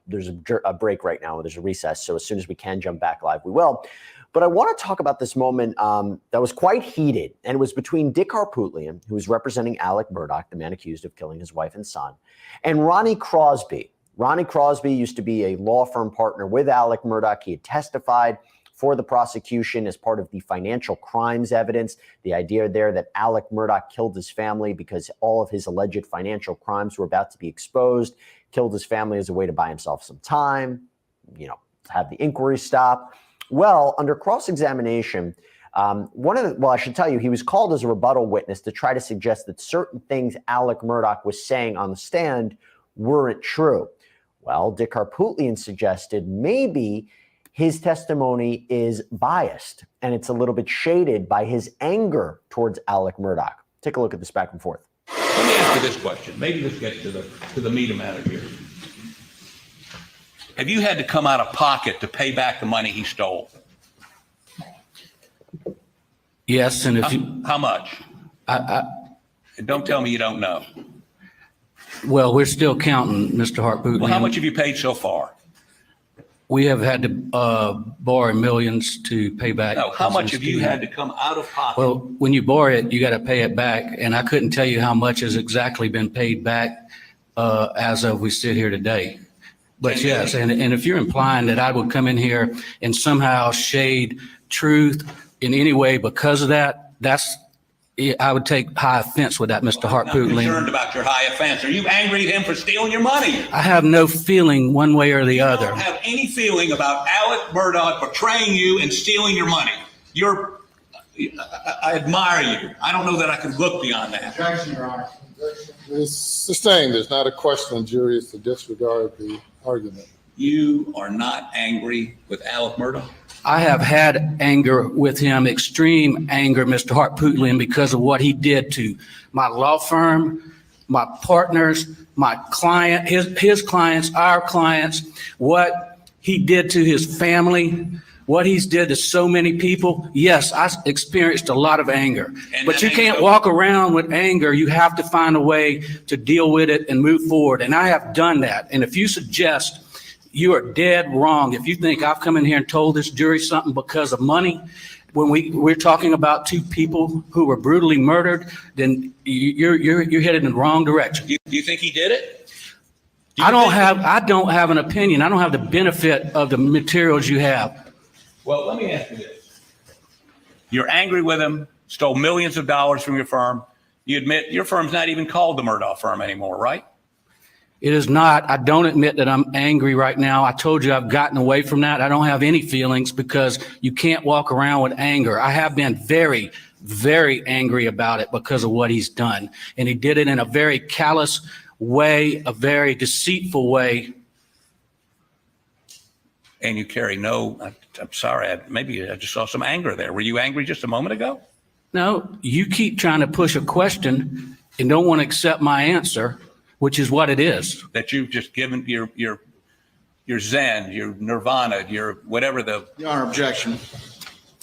there's a break right now. There's a recess. So as soon as we can jump back live, we will. But I want to talk about this moment that was quite heated, and it was between Dick Harpootlian, who was representing Alec Murdaugh, the man accused of killing his wife and son, and Ronnie Crosby. Ronnie Crosby used to be a law firm partner with Alec Murdaugh. He had testified for the prosecution as part of the financial crimes evidence, the idea there that Alec Murdaugh killed his family because all of his alleged financial crimes were about to be exposed, killed his family as a way to buy himself some time, have the inquiry stop. Well, under cross-examination, I should tell you, he was called as a rebuttal witness to try to suggest that certain things Alec Murdaugh was saying on the stand weren't true. Well, Dick Harpootlian suggested maybe his testimony is biased and it's a little bit shaded by his anger towards Alec Murdaugh. Take a look at this back and forth. Let me ask you this question. Maybe this gets to the meat of the matter here. Have you had to come out of pocket to pay back the money he stole? Yes, and how much? Don't tell me you don't know. Well, we're still counting, Mr. Harpootlian. Well, how much have you paid so far? We have had to borrow millions to pay back. No, how much have you had to come out of pocket? Well, when you borrow it, you got to pay it back, and I couldn't tell you how much has exactly been paid back as of we sit here today. But yes, and if you're implying that I would come in here and somehow shade truth in any way because of that, I would take high offense with that, Mr. Harpootlian. I'm concerned about your high offense. Are you angry at him for stealing your money? I have no feeling one way or the other. I don't have any feeling about Alec Murdaugh betraying you and stealing your money. I admire you. I don't know that I can look beyond that. Objection, Your Honor. It's sustained. There's not a question. Jury is to disregard the argument. You are not angry with Alec Murdaugh? I have had anger with him, extreme anger, Mr. Harpootlian, because of what he did to my law firm, my partners, my client, his clients, our clients, what he did to his family, what he's did to so many people. Yes, I experienced a lot of anger, but you can't walk around with anger. You have to find a way to deal with it and move forward. And I have done that. And if you suggest, you are dead wrong if you think I've come in here and told this jury something because of money. When we're talking about two people who were brutally murdered, then you're headed in the wrong direction. Do you think he did it? I don't have an opinion. I don't have the benefit of the materials you have. Well, let me ask you this. You're angry with him, stole millions of dollars from your firm. You admit your firm's not even called the Murdaugh firm anymore, right? It is not. I don't admit that I'm angry right now. I told you I've gotten away from that. I don't have any feelings because you can't walk around with anger. I have been very, very angry about it because of what he's done. And he did it in a very callous way, a very deceitful way. And you carry I'm sorry, maybe I just saw some anger there. Were you angry just a moment ago? No, you keep trying to push a question and don't want to accept my answer, which is what it is. That you've just given your Zen, your Nirvana, your whatever the. Your Honor, objection.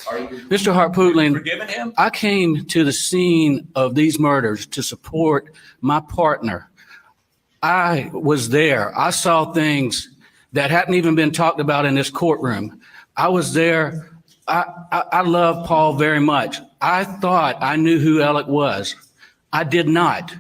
Are you, Mr. Harpootlian, forgiving him? I came to the scene of these murders to support my partner. I was there. I saw things that hadn't even been talked about in this courtroom. I was there. I love Paul very much. I thought I knew who Alec was. I did not.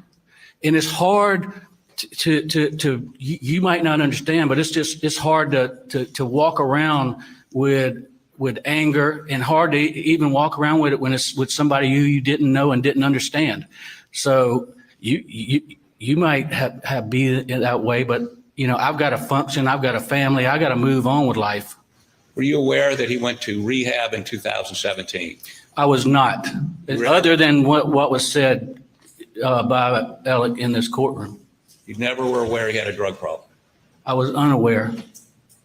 And it's hard to you might not understand, but it's hard to walk around with anger, and hard to even walk around with it when it's with somebody who you didn't know and didn't understand. So you might have be that way, but I've got to function. I've got a family. I got to move on with life. Were you aware that he went to rehab in 2017? I was not, Really? Other than what was said by Alec in this courtroom. You never were aware he had a drug problem? I was unaware.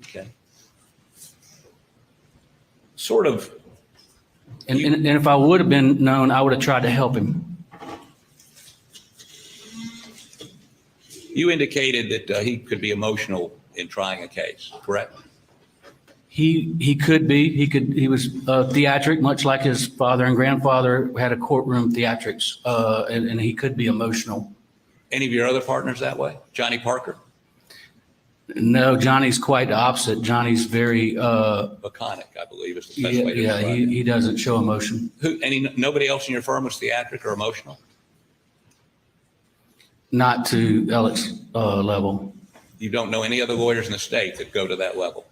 Okay. Sort of. And if I would have been known, I would have tried to help him. You indicated that he could be emotional in trying a case, correct? He could be. He was theatric, much like his father and grandfather had a courtroom theatrics, and he could be emotional. Any of your other partners that way? Johnny Parker? No, Johnny's quite the opposite. Johnny's very Laconic, I believe is the best way to describe it. he doesn't show emotion. Nobody else in your firm was theatric or emotional? Not to Alec's level. You don't know any other lawyers in the state that go to that level?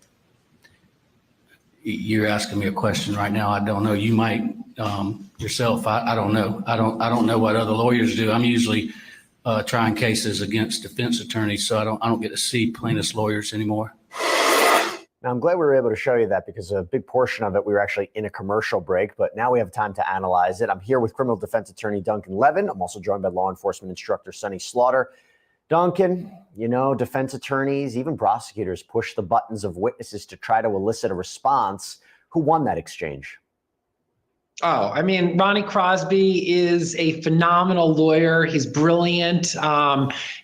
You're asking me a question right now. I don't know. You might yourself. I don't know. I don't know what other lawyers do. I'm usually trying cases against defense attorneys, so I don't get to see plaintiffs' lawyers anymore. Now, I'm glad we were able to show you that because a big portion of it, we were actually in a commercial break, but now we have time to analyze it. I'm here with criminal defense attorney Duncan Levin. I'm also joined by law enforcement instructor Sonny Slaughter. Duncan, defense attorneys, even prosecutors push the buttons of witnesses to try to elicit a response. Who won that exchange? Oh, I mean, Ronnie Crosby is a phenomenal lawyer. He's brilliant.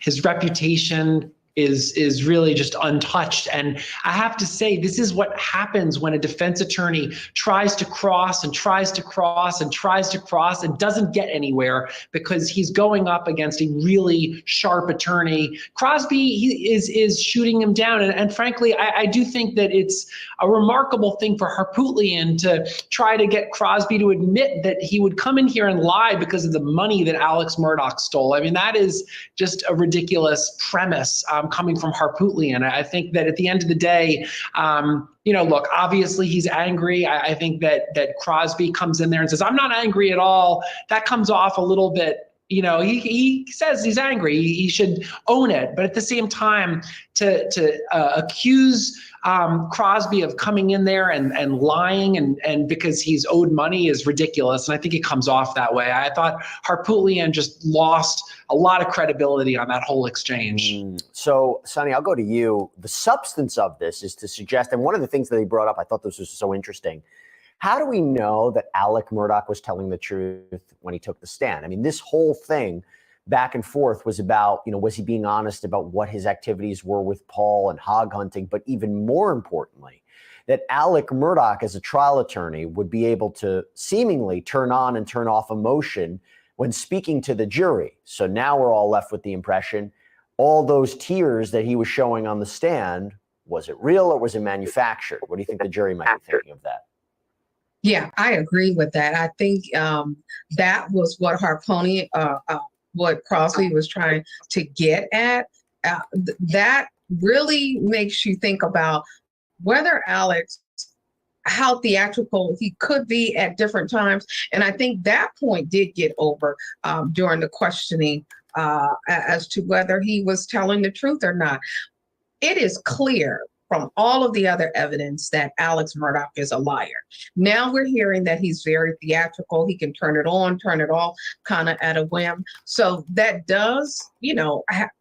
His reputation is really just untouched. And I have to say, this is what happens when a defense attorney tries to cross and tries to cross and tries to cross and doesn't get anywhere because he's going up against a really sharp attorney. Crosby is shooting him down. And frankly, I do think that it's a remarkable thing for Harpootlian to try to get Crosby to admit that he would come in here and lie because of the money that Alex Murdaugh stole. I mean, that is just a ridiculous premise coming from Harpootlian. I think that at the end of the day, look, obviously he's angry. I think that Crosby comes in there and says, I'm not angry at all. That comes off a little bit he says he's angry. He should own it. But at the same time, to accuse Crosby of coming in there and lying and because he's owed money is ridiculous. And I think it comes off that way. I thought Harpootlian just lost a lot of credibility on that whole exchange. So, Sonny, I'll go to you. The substance of this is to suggest, and one of the things that they brought up, I thought this was so interesting. How do we know that Alec Murdaugh was telling the truth when he took the stand? I mean, this whole thing back and forth was about, was he being honest about what his activities were with Paul and hog hunting? But even more importantly, that Alec Murdaugh, as a trial attorney, would be able to seemingly turn on and turn off emotion when speaking to the jury. So now we're all left with the impression, all those tears that he was showing on the stand, was it real or was it manufactured? What do you think the jury might be thinking of that? Yeah, I agree with that. I think that was what what Crosby was trying to get at. That really makes you think about whether Alex, how theatrical he could be at different times. And I think that point did get over during the questioning as to whether he was telling the truth or not. It is clear from all of the other evidence that Alex Murdaugh is a liar. Now we're hearing that he's very theatrical. He can turn it on, turn it off, kind of at a whim. So that does,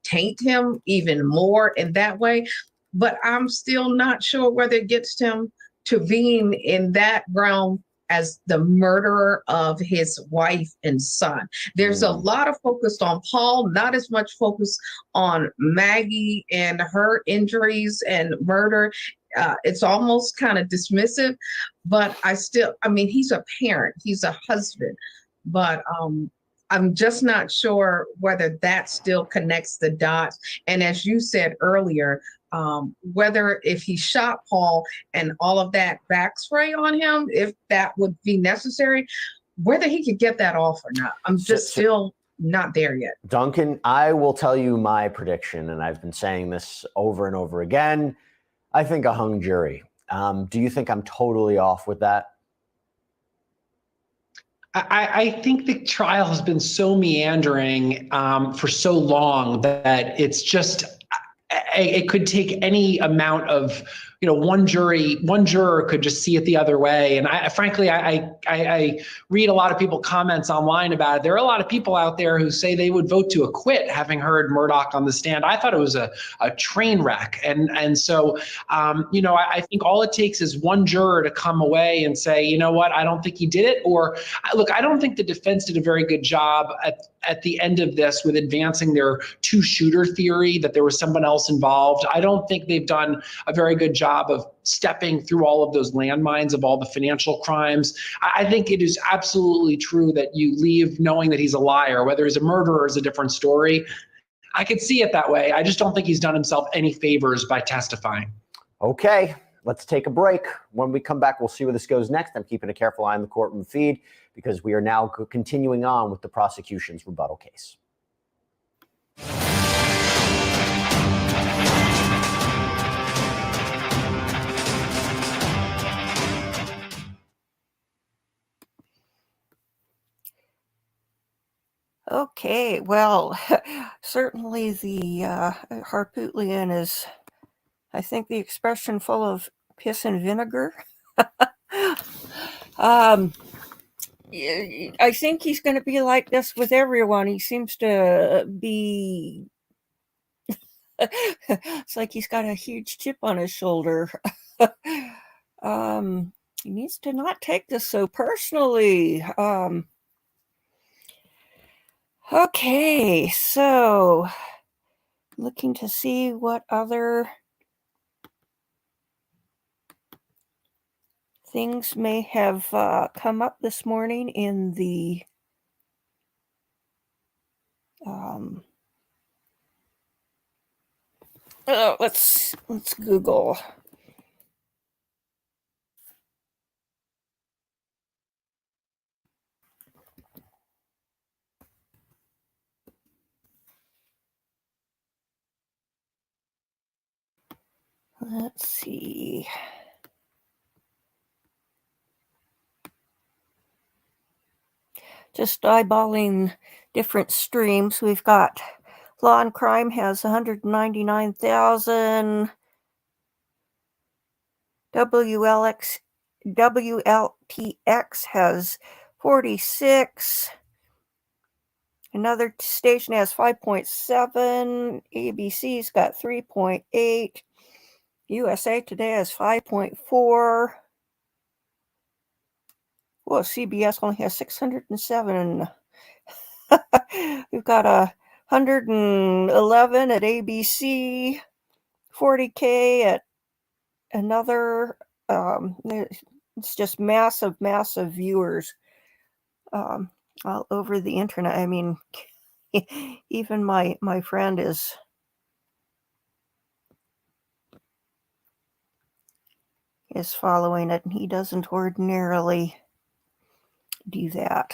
taint him even more in that way. But I'm still not sure whether it gets him to being in that realm as the murderer of his wife and son. There's a lot of focus on Paul, not as much focus on Maggie and her injuries and murder. It's almost kind of dismissive, but he's a parent, he's a husband, but I'm just not sure whether that still connects the dots. And as you said earlier, whether if he shot Paul and all of that back spray on him, if that would be necessary, whether he could get that off or not. I'm just still not there yet. Duncan, I will tell you my prediction, and I've been saying this over and over again. I think a hung jury. Do you think I'm totally off with that? I think the trial has been so meandering for so long that it's just, it could take any amount of, one juror could just see it the other way. And frankly, I read a lot of people comments online about it. There are a lot of people out there who say they would vote to acquit having heard Murdaugh on the stand. I thought it was a train wreck. And so, I think all it takes is one juror to come away and say, you know what, I don't think he did it. Or look, I don't think the defense did a very good job at the end of this with advancing their two-shooter theory, that there was someone else involved. I don't think they've done a very good job of stepping through all of those landmines of all the financial crimes. I think it is absolutely true that you leave knowing that he's a liar. Whether he's a murderer is a different story. I could see it that way. I just don't think he's done himself any favors by testifying. Okay, let's take a break. When we come back, we'll see where this goes next. I'm keeping a careful eye on the courtroom feed because we are now continuing on with the prosecution's rebuttal case. Okay, well, certainly the Harpootlian is, I think, the expression full of piss and vinegar. I think he's going to be like this with everyone. He seems to be, it's like he's got a huge chip on his shoulder. He needs to not take this so personally. Okay, so looking to see what other things may have come up this morning in the let's Google. Let's see. just eyeballing different streams. We've got Law and Crime has 199,000. WLTX has 46. Another station has 5.7. ABC's got 3.8. USA Today has 5.4. Well, CBS only has 607. We've got 111 at ABC, 40K at another. It's just massive viewers all over the internet. I mean, even my friend is following it, and he doesn't ordinarily do that.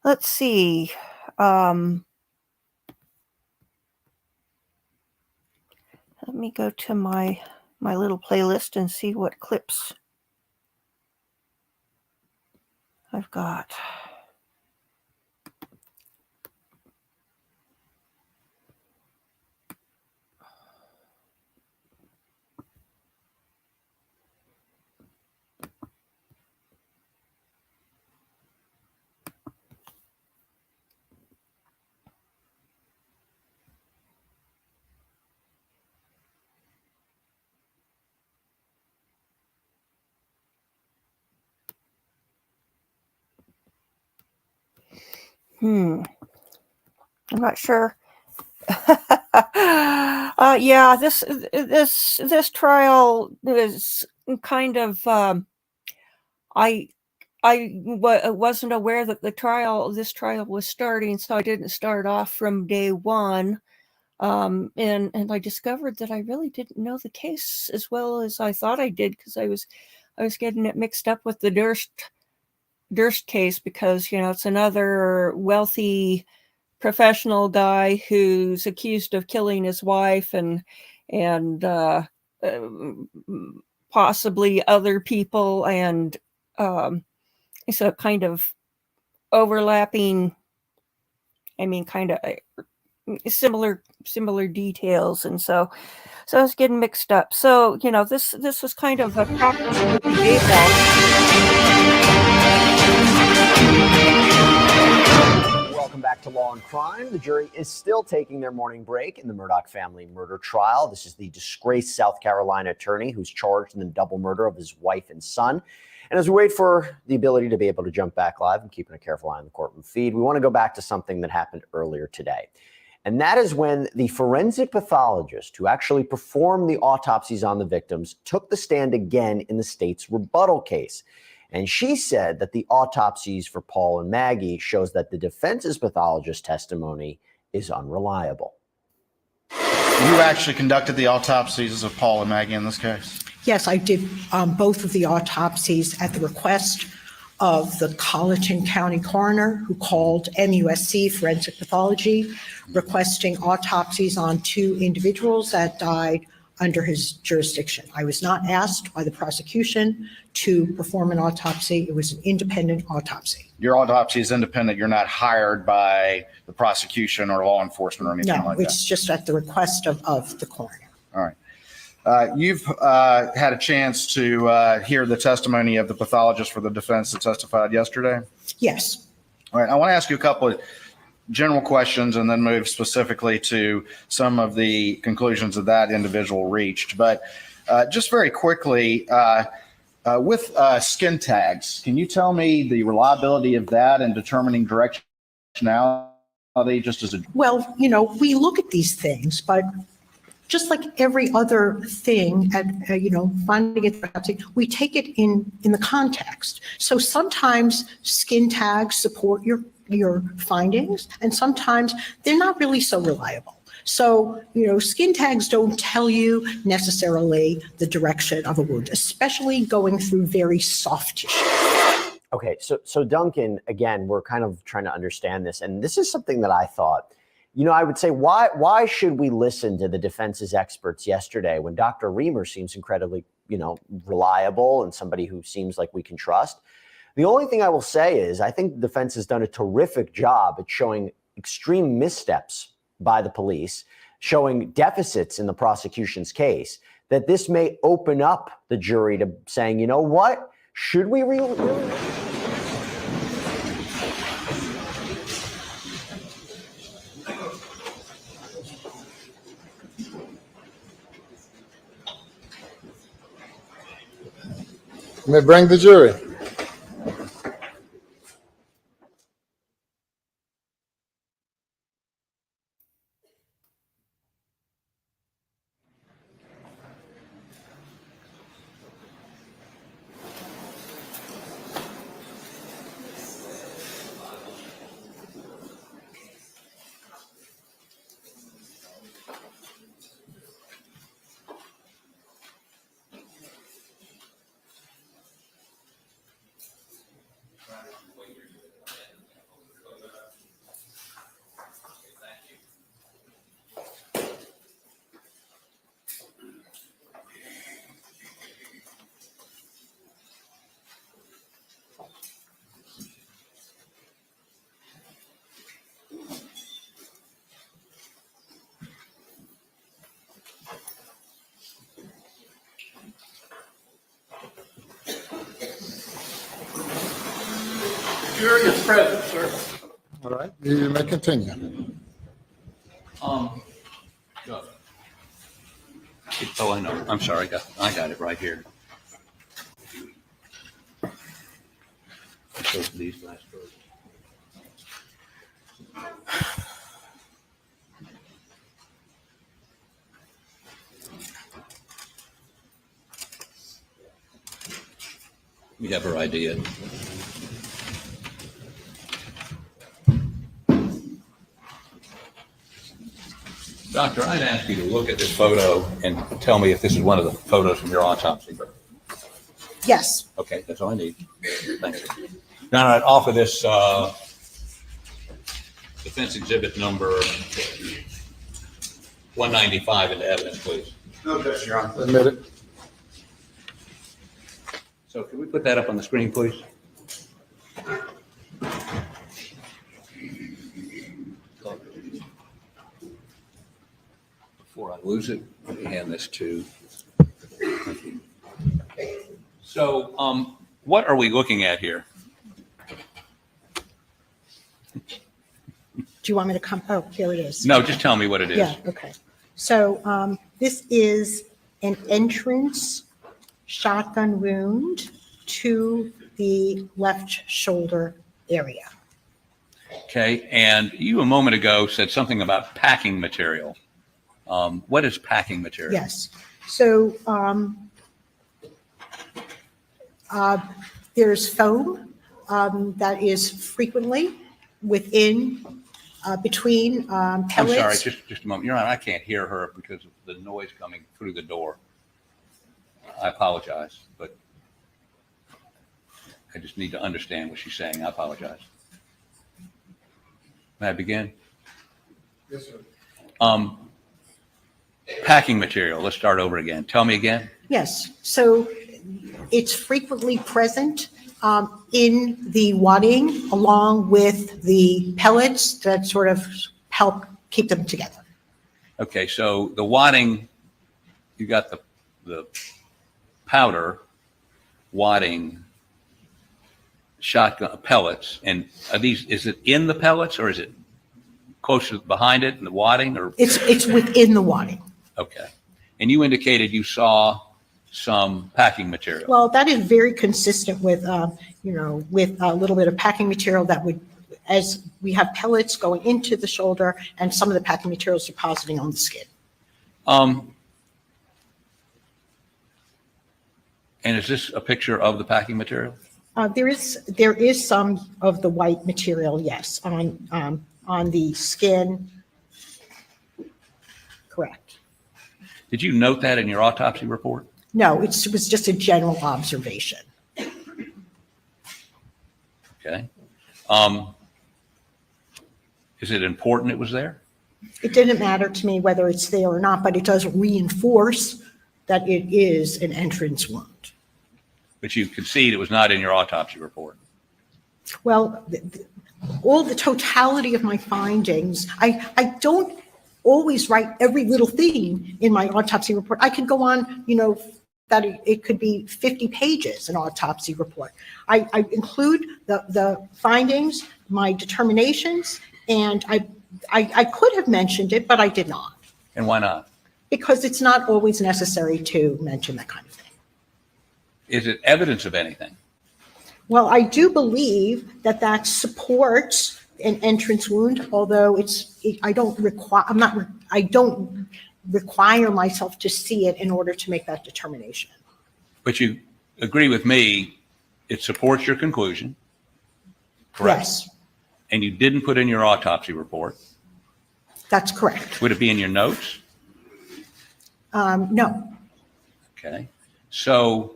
Let's see. Let me go to my little playlist and see what clips I've got. I'm not sure. Yeah, this trial is kind of. I wasn't aware that this trial was starting, so I didn't start off from day one. And I discovered that I really didn't know the case as well as I thought I did, because I was getting it mixed up with the Durst case, because it's another wealthy professional guy who's accused of killing his wife and possibly other people, and so kind of overlapping. I mean, kind of similar details, and so I was getting mixed up. So this was kind of a Welcome back to Law and Crime. The jury is still taking their morning break in the Murdaugh family murder trial. This is the disgraced South Carolina attorney who's charged in the double murder of his wife and son. And as we wait for the ability to be able to jump back live and keeping a careful eye on the courtroom feed, we want to go back to something that happened earlier today. And that is when the forensic pathologist who actually performed the autopsies on the victims took the stand again in the state's rebuttal case. And she said that the autopsies for Paul and Maggie shows that the defense's pathologist testimony is unreliable. You actually conducted the autopsies of Paul and Maggie in this case? Yes, I did both of the autopsies at the request of the Colleton County coroner, who called MUSC Forensic Pathology, requesting autopsies on 2 individuals that died under his jurisdiction. I was not asked by the prosecution to perform an autopsy. It was an independent autopsy. Your autopsy is independent. You're not hired by the prosecution or law enforcement or anything like that? No, it's just at the request of the coroner. All right. You've had a chance to hear the testimony of the pathologist for the defense that testified yesterday? Yes. All right. I want to ask you a couple of general questions and then move specifically to some of the conclusions that individual reached. But just very quickly, with skin tags, can you tell me the reliability of that in determining directionality just as a... Well, we look at these things, but just like every other thing at, finding it, we take it in the context. So sometimes skin tags support your findings, and sometimes they're not really so reliable. So, skin tags don't tell you necessarily the direction of a wound, especially going through very soft tissue. Okay, so Duncan, again, we're kind of trying to understand this, and this is something that I thought I would say, why should we listen to the defense's experts yesterday when Dr. Reamer seems incredibly, reliable and somebody who seems like we can trust? The only thing I will say is I think the defense has done a terrific job at showing extreme missteps by the police, showing deficits in the prosecution's case, that this may open up the jury to saying, you know what, should we really? You may bring the jury. Jury is present, sir. All right, you may continue. Oh, I know. I'm sorry. I got it right here. These last words. We have her idea. Doctor, I'd ask you to look at this photo and tell me if this is one of the photos from your autopsy. Yes. Okay, that's all I need. Thanks. Now I'd offer this defense exhibit number 195 into evidence, please. No objection, Your Honor. Admit it. So can we put that up on the screen, please? Before I lose it, let me hand this to. So, what are we looking at here? Do you want me to come? Oh, here it is. No, just tell me what it is. Yeah, okay. So this is an entrance shotgun wound to the left shoulder area. Okay, and you a moment ago said something about packing material. What is packing material? Yes. So there's foam that is frequently within, between pellets. I'm sorry, just a moment. Your Honor, I can't hear her because of the noise coming through the door. I apologize, but I just need to understand what she's saying. I apologize. May I begin? Yes, sir. Packing material. Let's start over again. Tell me again. Yes. So it's frequently present in the wadding along with the pellets that sort of help keep them together. Okay, so the wadding, you got the powder wadding shotgun pellets, and is it in the pellets or is it closer behind it in the wadding, or? It's within the wadding. Okay, and you indicated you saw some packing material. Well, that is very consistent with, with a little bit of packing material that would, as we have pellets going into the shoulder and some of the packing materials depositing on the skin. And is this a picture of the packing material? There is some of the white material, yes, on the skin. Correct. Did you note that in your autopsy report? No, it was just a general observation. Okay. Is it important it was there? It didn't matter to me whether it's there or not, but it does reinforce that it is an entrance wound. But you concede it was not in your autopsy report. Well, all the totality of my findings, I don't always write every little thing in my autopsy report. I could go on, that it could be 50 pages, an autopsy report. I include the findings, my determinations, and I could have mentioned it, but I did not. And why not? Because it's not always necessary to mention that kind of thing. Is it evidence of anything? Well, I do believe that supports an entrance wound, although I don't require myself to see it in order to make that determination. But you agree with me, it supports your conclusion, correct? Yes, And you didn't put in your autopsy report. that's correct. Would it be in your notes? No. Okay. So,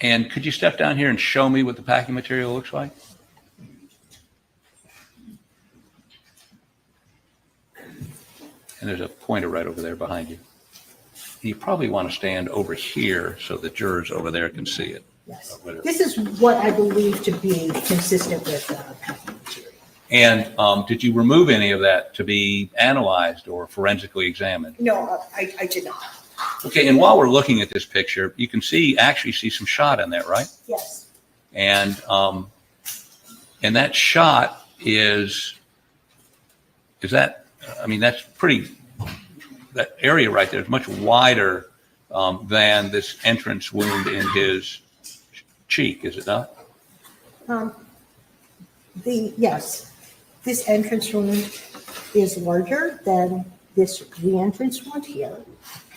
and could you step down here and show me what the packing material looks like? And there's a pointer right over there behind you. You probably want to stand over here so the jurors over there can see it. Yes. This is what I believe to be consistent with packing material. And did you remove any of that to be analyzed or forensically examined? No, I did not. Okay, and while we're looking at this picture, you can actually see some shot in there, right? Yes. And that shot is that, I mean, that's pretty, that area right there is much wider than this entrance wound in his cheek, is it not? Yes, this entrance wound is larger than this re-entrance wound here.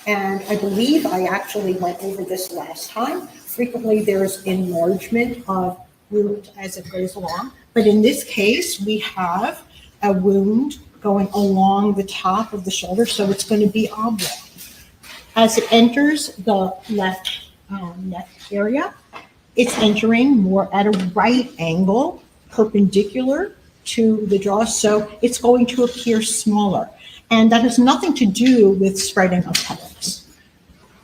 And I believe I actually went over this last time. Frequently, there's enlargement of wound as it goes along. But in this case, we have a wound going along the top of the shoulder, so it's going to be oblong. As it enters the left neck area, it's entering more at a right angle, perpendicular to the jaw, so it's going to appear smaller. And that has nothing to do with spreading of pellets.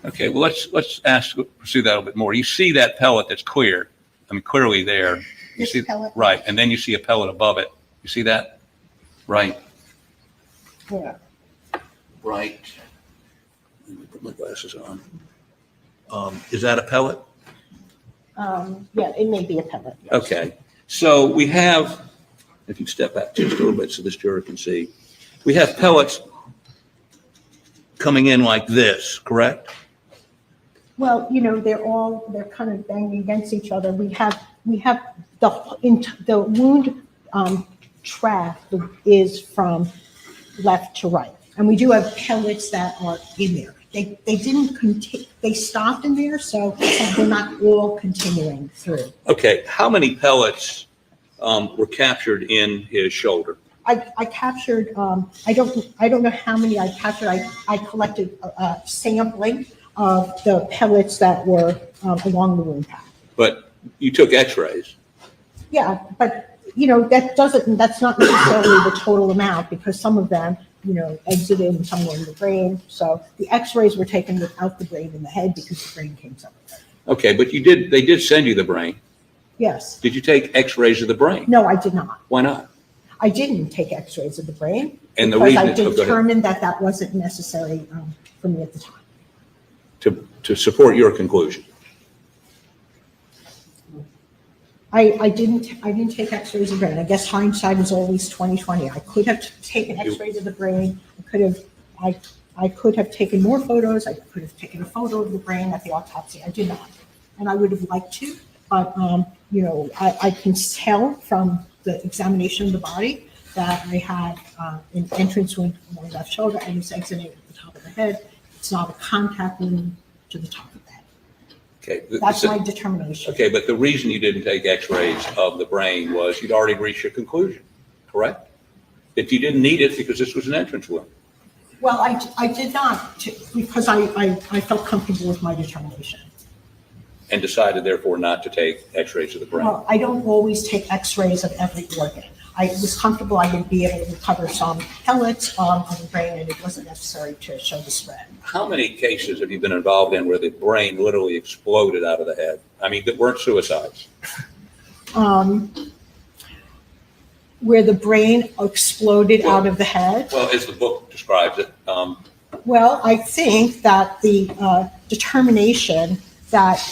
Okay, well, let's pursue that a little bit more. You see that pellet that's clear, I mean, clearly there. You This see, pellet? right, and then you see a pellet above it. You see that? Right. Yeah. Right. Let me put my glasses on. Is that a pellet? Yeah, it may be a pellet. Yes. Okay. So we have, if you step back just a little bit so this juror can see, we have pellets coming in like this, correct? Well, they're kind of banging against each other. We have the wound track is from left to right. And we do have pellets that are in there. They they stopped in there, so they're not all continuing through. Okay, how many pellets were captured in his shoulder? I captured, I don't know how many I captured. I collected a sampling of the pellets that were along the wound path. But you took x-rays. Yeah, but that's not necessarily the total amount, because some of them, exited and some were in the brain. So the x-rays were taken without the brain in the head because the brain came separately. Okay, but they did send you the brain. Yes. Did you take x-rays of the brain? No, I did not. Why not? I didn't take x-rays of the brain And the because I reason- determined that wasn't necessary for me at the time. To support your conclusion. I didn't take x-rays of the brain. I guess hindsight is always 20/20. I could have taken x-rays of the brain. I could have taken more photos. I could have taken a photo of the brain at the autopsy. I did not. And I would have liked to, but I can tell from the examination of the body that I had an entrance wound in my left shoulder and it's exiting at the top of the head. It's not a contact wound to the top of the head. Okay. That's my determination. Okay, but the reason you didn't take x-rays of the brain was you'd already reached your conclusion, correct? That you didn't need it because this was an entrance wound. Well, I did not, because I felt comfortable with my determination. And decided therefore not to take x-rays of the brain. Well, I don't always take x-rays of every organ. I was comfortable I would be able to recover some pellets on the brain, and it wasn't necessary to show the spread. How many cases have you been involved in where the brain literally exploded out of the head? I mean, that weren't suicides. Where the brain exploded out of the head. Well, as the book describes it. Well, I think that the determination that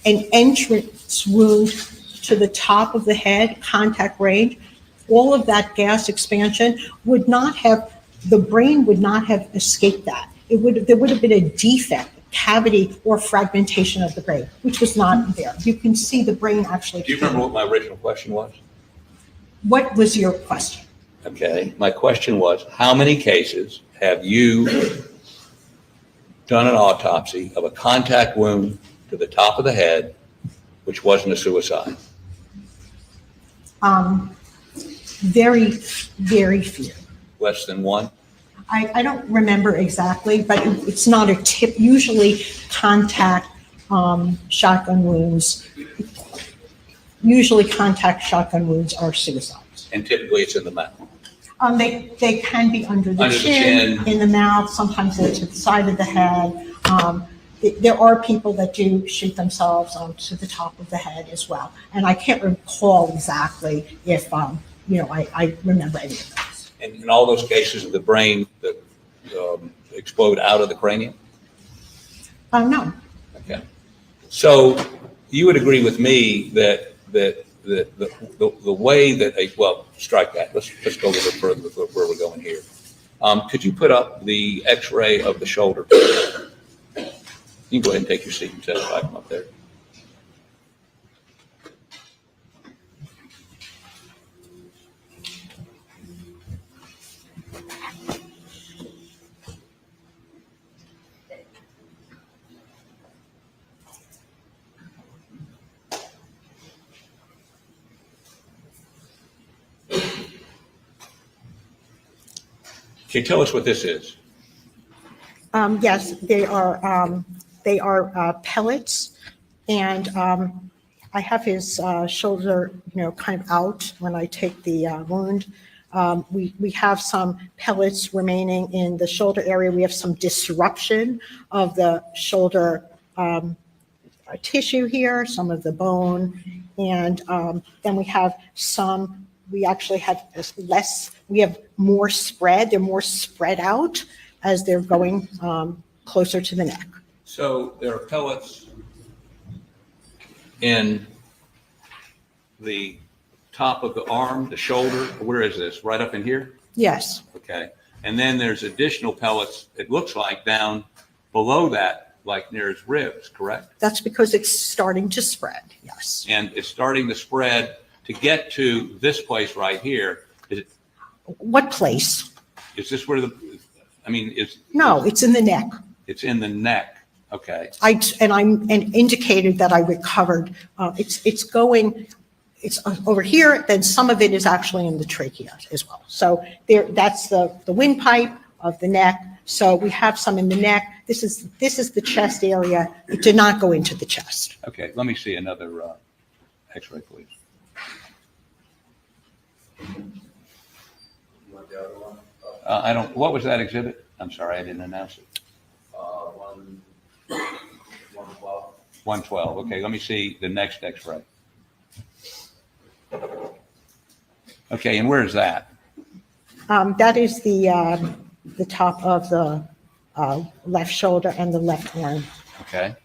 an entrance wound to the top of the head, contact range, all of that gas expansion would not have, the brain would not have escaped that. There would have been a defect, cavity, or fragmentation of the brain, which was not there. You can see the brain actually. Do you remember what my original question was? What was your question? Okay, my question was, how many cases have you done an autopsy of a contact wound to the top of the head, which wasn't a suicide? Very, very few. Less than one? I don't remember exactly, but it's not a tip. Usually contact shotgun wounds. Usually contact shotgun wounds are suicides. And typically it's in the mouth. They can be under the chin, in the mouth, sometimes they're to the side of the head. There are people that do shoot themselves to the top of the head as well. And I can't recall exactly if, I remember any of those. And in all those cases, the brain that explode out of the cranium? No. Okay. So you would agree with me that the way that well, strike that. Let's go a little bit further with where we're going here. Could you put up the X-ray of the shoulder? You can go ahead and take your seat and set it back up there. Can you tell us what this is? Yes, they are pellets, and I have his shoulder, kind of out when I take the wound. We have some pellets remaining in the shoulder area. We have some disruption of the shoulder tissue here, some of the bone, and then we have some. We actually have less. We have more spread. They're more spread out as they're going closer to the neck. So there are pellets in the top of the arm, the shoulder. Where is this? Right up in here? Yes. Okay. And then there's additional pellets, it looks like, down below that, like near his ribs, correct? That's because it's starting to spread, yes. And it's starting to spread to get to this place right here. What place? Is this where No, it's in the neck. It's in the neck. Okay. I indicated that I recovered. It's over here, then some of it is actually in the trachea as well. So that's the windpipe of the neck. So we have some in the neck. This is the chest area. It did not go into the chest. Okay, let me see another X-ray, please. What was that exhibit? I'm sorry, I didn't announce it. 112. 112. Okay, let me see the next X-ray. Okay, and where is that? That is the top of the left shoulder and the left arm. Okay.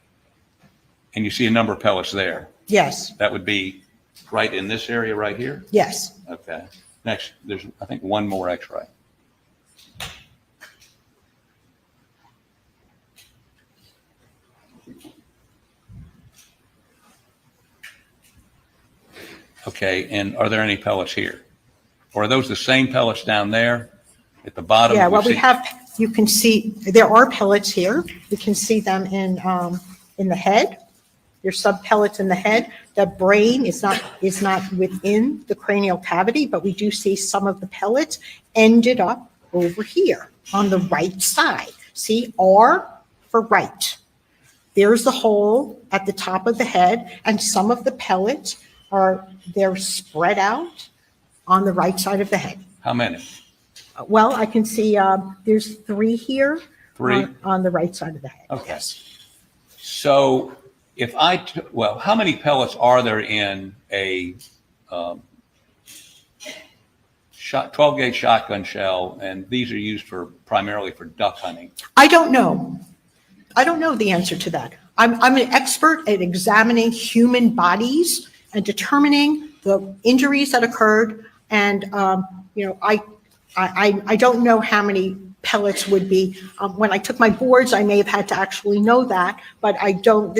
And you see a number of pellets there. Yes. That would be right in this area right here? Yes. Okay. Next, there's, I think, one more X-ray. Okay, and are there any pellets here? Or are those the same pellets down there at the bottom? Yeah, well, you can see, there are pellets here. You can see them in the head. There's subpellets in the head. The brain is not within the cranial cavity, but we do see some of the pellets ended up over here on the right side. See, R for right. There's the hole at the top of the head, and some of the pellets they're spread out on the right side of the head. How many? Well, I can see there's 3 here. 3? On the right side of the head. Okay. Yes. So if well, how many pellets are there in a 12-gauge shotgun shell? And these are used primarily for duck hunting. I don't know. I don't know the answer to that. I'm an expert at examining human bodies and determining the injuries that occurred. And, I don't know how many pellets would be. When I took my boards, I may have had to actually know that, but I don't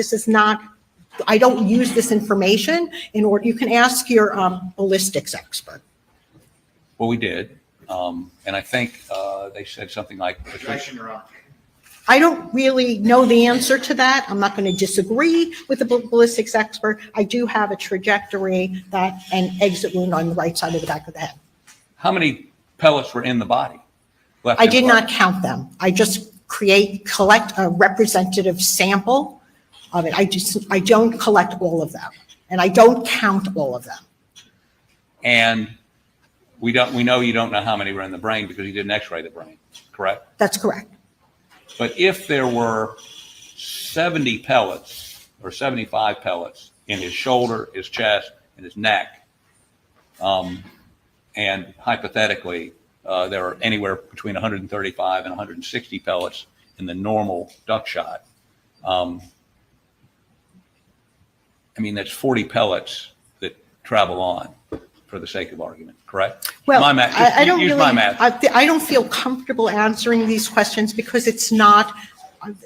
use this information in order. You can ask your ballistics expert. Well, we did. And I think they said something like. Objection, Your Honor. I don't really know the answer to that. I'm not going to disagree with the ballistics expert. I do have a trajectory and exit wound on the right side of the back of the head. How many pellets were in the body? I did not count them. I just collect a representative sample of it. I don't collect all of them, and I don't count all of them. And we know you don't know how many were in the brain because you didn't x-ray the brain, correct? That's correct. But if there were 70 pellets or 75 pellets in his shoulder, his chest, and his neck, and hypothetically, there are anywhere between 135 and 160 pellets in the normal duck shot. That's 40 pellets that travel on, for the sake of argument, correct? Well, my math. I don't use really, my math. I don't feel comfortable answering these questions because it's not,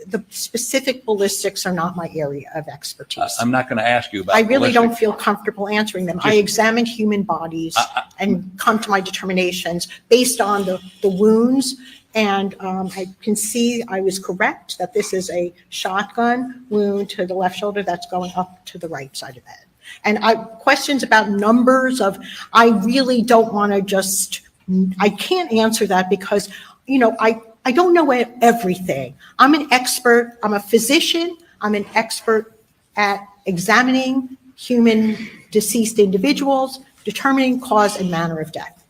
the specific ballistics are not my area of expertise. I'm not going to ask you about I really don't ballistics. feel comfortable answering them. I examine human bodies and come to my determinations based on the wounds. And I can see I was correct that this is a shotgun wound to the left shoulder that's going up to the right side of the head. And questions about numbers I really don't want to I can't answer that because, I don't know everything. I'm an expert. I'm a physician. I'm an expert at examining human deceased individuals, determining cause and manner of death.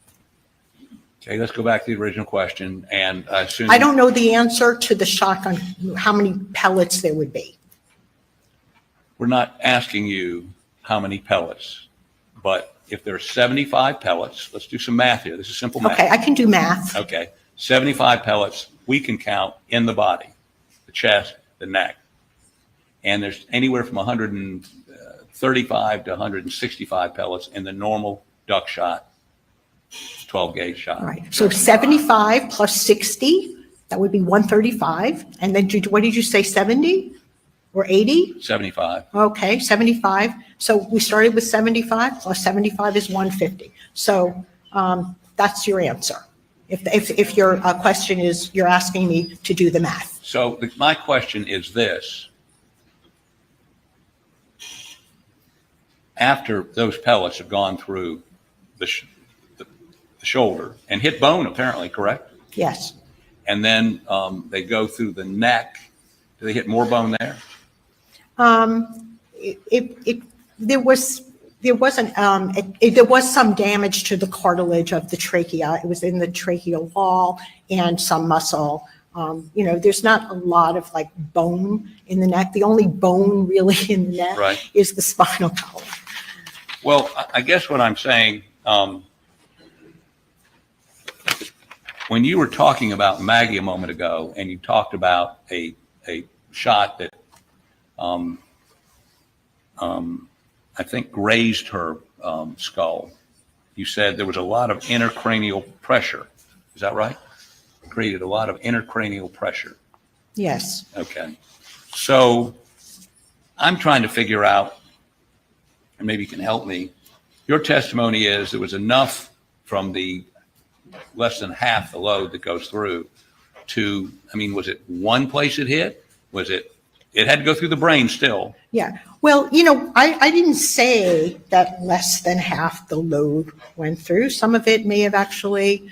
Okay, let's go back to the original question. And I assume I don't know the answer to the shotgun, how many pellets there would be. we're not asking you how many pellets, but if there's 75 pellets, let's do some math here. This is simple math. Okay, I can do math. Okay, 75 pellets we can count in the body, the chest, the neck. And there's anywhere from 135 to 165 pellets in the normal duck shot, 12-gauge shot. All right, so 75 plus 60, that would be 135. And then what did you say, 70 or 80? 75. Okay, 75. So we started with 75 plus 75 is 150. So that's your answer. If your question is, you're asking me to do the math. So my question is this. After those pellets have gone through the shoulder and hit bone, apparently, correct? Yes. And then they go through the neck. Do they hit more bone there? There was some damage to the cartilage of the trachea. It was in the tracheal wall and some muscle. There's not a lot of bone in the neck. The only bone really in the neck is the spinal column. Well, I guess what I'm saying, when you were talking about Maggie a moment ago, and you talked about a shot that I think grazed her skull, you said there was a lot of intracranial pressure. Is that right? Created a lot of intracranial pressure. Yes. Okay. So I'm trying to figure out, and maybe you can help me. Your testimony is there was enough from the less than half the load that goes through to, was it one place it hit? Was it had to go through the brain still? Yeah. Well, I didn't say that less than half the load went through. Some of it may have actually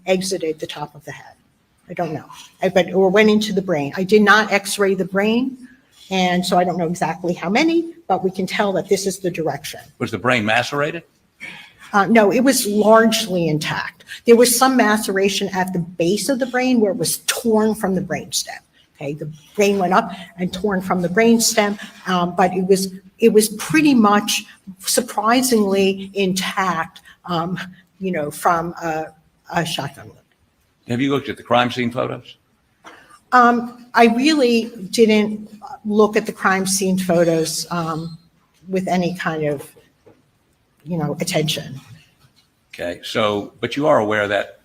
exited the top of the head. I don't know. Or went into the brain. I did not x-ray the brain. And so I don't know exactly how many, but we can tell that this is the direction. Was the brain macerated? No, it was largely intact. There was some maceration at the base of the brain where it was torn from the brainstem. Okay, the brain went up and torn from the brainstem, but it was pretty much surprisingly intact, from a shotgun wound. Have you looked at the crime scene photos? I really didn't look at the crime scene photos with any kind of, attention. Okay, so, but you are aware that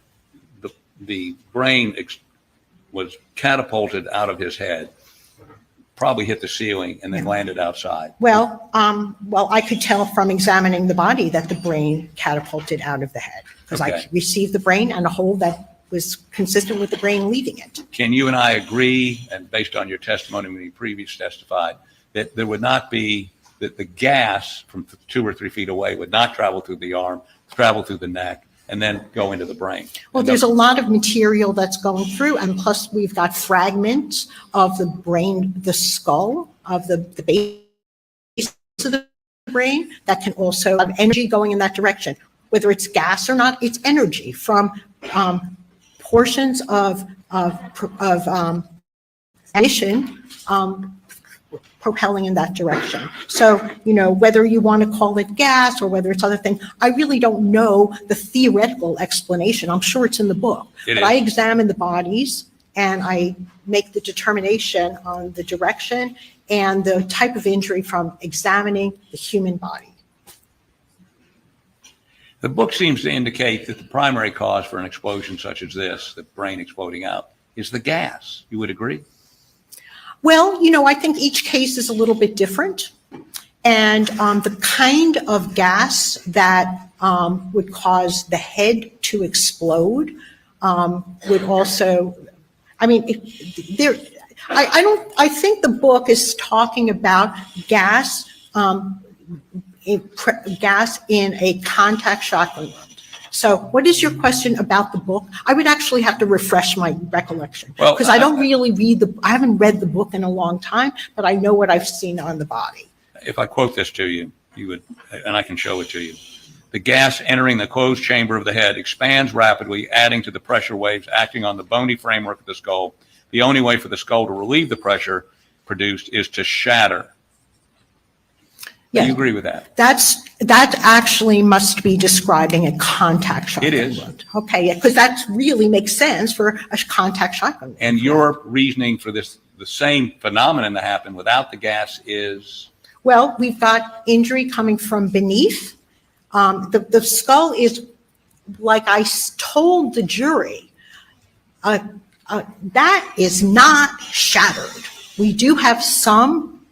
the brain was catapulted out of his head, probably hit the ceiling and then landed outside. Well, I could tell from examining the body that the brain catapulted out of the head because I received the brain and a hole that was consistent with the brain leaving it. Can you and I agree, and based on your testimony when you previously testified, that there would not be, that the gas from 2 or 3 feet away would not travel through the arm, travel through the neck, and then go into the brain? Well, there's a lot of material that's going through, and plus we've got fragments of the brain, the skull of the base of the brain that can also have energy going in that direction. Whether it's gas or not, it's energy from portions of emission propelling in that direction. So, whether you want to call it gas or whether it's other thing, I really don't know the theoretical explanation. I'm sure it's in the book. But I examine the bodies and I make the determination on the direction and the type of injury from examining the human body. The book seems to indicate that the primary cause for an explosion such as this, the brain exploding out, is the gas. You would agree? Well, I think each case is a little bit different. And the kind of gas that would cause the head to explode would also, I think the book is talking about gas, gas in a contact shotgun wound. So what is your question about the book? I would actually have to refresh my recollection because I don't really I haven't read the book in a long time, but I know what I've seen on the body. If I quote this to you, you would, and I can show it to you. The gas entering the closed chamber of the head expands rapidly, adding to the pressure waves acting on the bony framework of the skull. The only way for the skull to relieve the pressure produced is to shatter. Yes. Do you agree with that? That actually must be describing a contact shotgun wound. Okay, because that really makes sense for a contact shotgun wound. And your reasoning for this, the same phenomenon that happened without the gas is? Well, we've got injury coming from beneath. The skull is, like I told the jury, that is not shattered. We do have some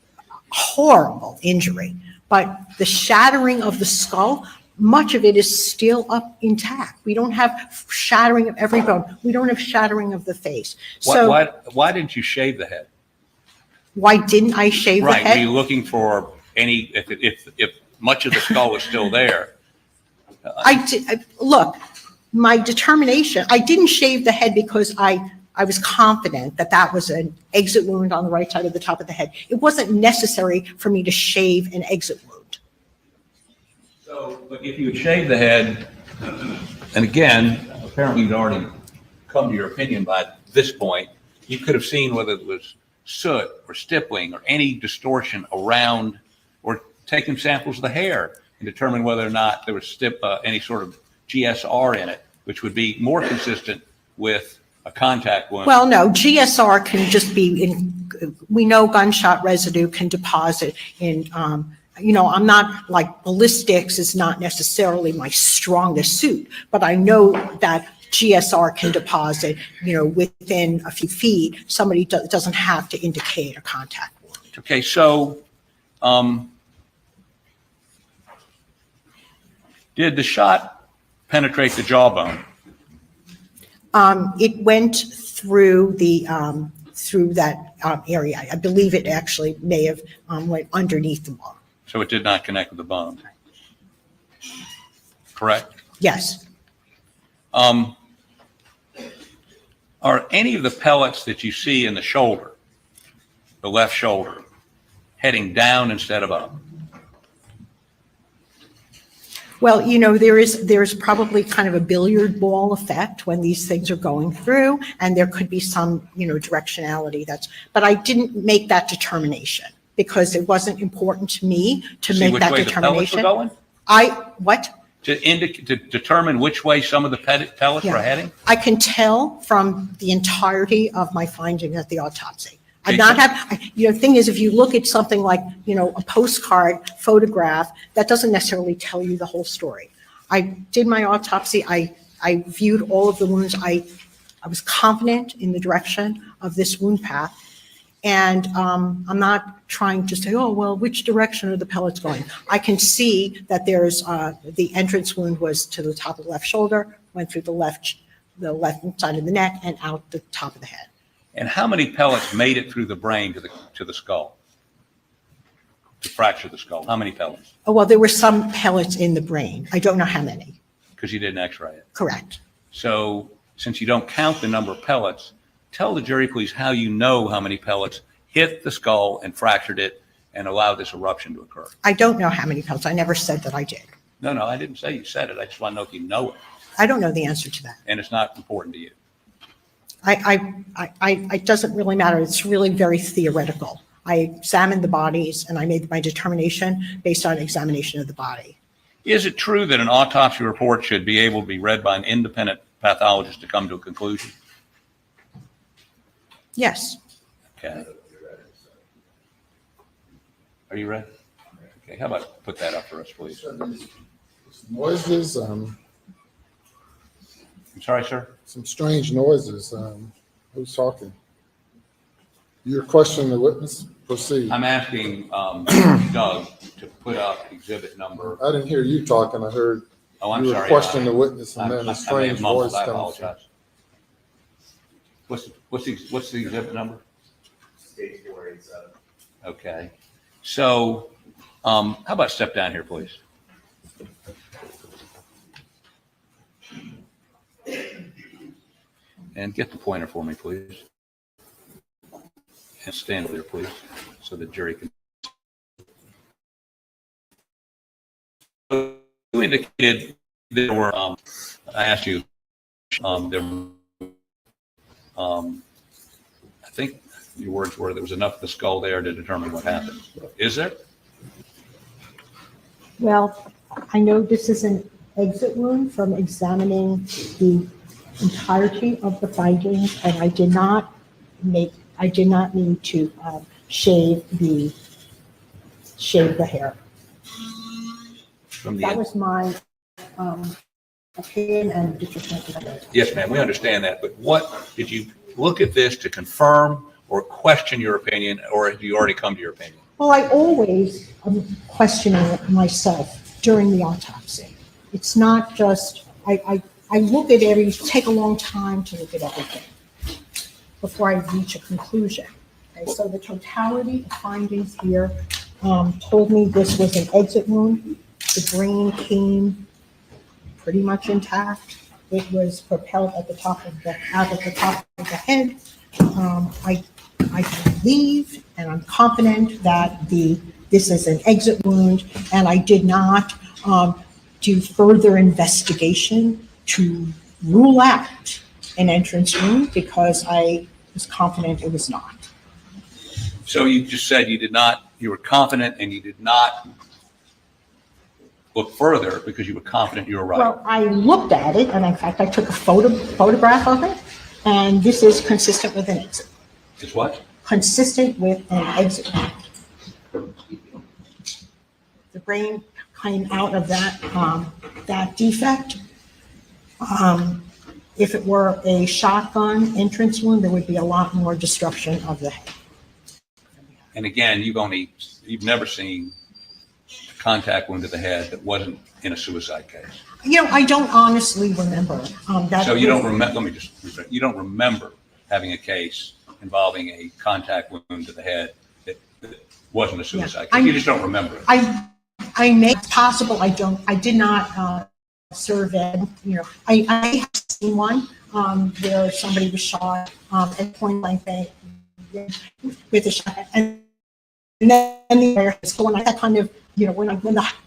horrible injury, but the shattering of the skull, much of it is still up intact. We don't have shattering of every bone. We don't have shattering of the face. So why didn't you shave the head? Why didn't I shave the head? Were you looking for any, if much of the skull was still there? Look, my determination, I didn't shave the head because I was confident that was an exit wound on the right side of the top of the head. It wasn't necessary for me to shave an exit wound. So, but if you had shaved the head, and again, apparently you'd already come to your opinion by this point, you could have seen whether it was soot or stippling or any distortion around, or taken samples of the hair and determine whether or not there was any sort of GSR in it, which would be more consistent with a contact wound. Well, no, GSR can just be we know gunshot residue can deposit in, I'm not like ballistics is not necessarily my strongest suit, but I know that GSR can deposit, within a few feet. Somebody doesn't have to indicate a contact wound. Okay, so did the shot penetrate the jawbone? It went through through that area. I believe it actually may have went underneath the bone. So it did not connect with the bone, correct? Yes. Are any of the pellets that you see in the shoulder, the left shoulder, heading down instead of up? Well, there's probably kind of a billiard ball effect when these things are going through, and there could be some, directionality but I didn't make that determination because it wasn't important to me to See make which that way the pellets were determination. going? To determine which way some of the pellets Yeah. were heading? I can tell from the entirety of my finding at the autopsy. The thing is, if you look at something like, a postcard photograph, that doesn't necessarily tell you the whole story. I did my autopsy. I viewed all of the wounds. I was confident in the direction of this wound path. And I'm not trying to say, oh, well, which direction are the pellets going? I can see that there's the entrance wound was to the top of the left shoulder, went through the left side of the neck and out the top of the head. And how many pellets made it through the brain to the skull? To fracture the skull? How many pellets? Oh, well, there were some pellets in the brain. I don't know how many. Because you didn't x-ray it. Correct. So since you don't count the number of pellets, tell the jury, please, how you know how many pellets hit the skull and fractured it and allowed this eruption to occur. I don't know how many pellets. I never said that I did. No, I didn't say you said it. I just want to know if you know it. I don't know the answer to that. And it's not important to you. It doesn't really matter. It's really very theoretical. I examined the bodies and I made my determination based on examination of the body. Is it true that an autopsy report should be able to be read by an independent pathologist to come to a conclusion? Yes. Okay. Are you ready? Okay, how about put that up for us, please? Noises, I'm sorry, sir? some strange noises. Who's talking? You're questioning the witness? Proceed. I'm asking Doug to put up exhibit number. I didn't hear you talking. I heard I'm you were sorry. questioning the witness and then I a may have strange mumbled. voice I coming from. apologize. What's the exhibit number? Stage 487. Okay. So, how about step down here, please? And get the pointer for me, please. And stand there, please, so the jury can. You indicated there were, I asked you, I think your words were there was enough of the skull there to determine what happened. Is there? Well, I know this is an exit wound from examining the entirety of the findings, and I did not need to shave the hair. That was my opinion and decision. Yes, ma'am, we understand that, but what, did you look at this to confirm or question your opinion, or have you already come to your opinion? Well, I always am questioning it myself during the autopsy. It's not just, I look at take a long time to look at everything before I reach a conclusion. Okay, so the totality of findings here told me this was an exit wound. The brain came pretty much intact. It was propelled out of the top of the head. I believe and I'm confident that this is an exit wound, and I did not do further investigation to rule out an entrance wound because I was confident it was not. So you just said you were confident and you did not look further because you were confident you were right. Well, I looked at it, and in fact, I took a photograph of it, and this is consistent with an exit. It's what? Consistent with an exit. The brain came out of that defect. If it were a shotgun entrance wound, there would be a lot more destruction of the head. And again, you've never seen a contact wound to the head that wasn't in a suicide case. I don't honestly remember. So you don't remember, let me just rephrase, you don't remember having a case involving a contact wound to the head that wasn't a suicide case. You just don't remember it. I make it possible. I did not survey, I have seen one where somebody was shot at point blank with a shot, and then the air is going like that kind of you know,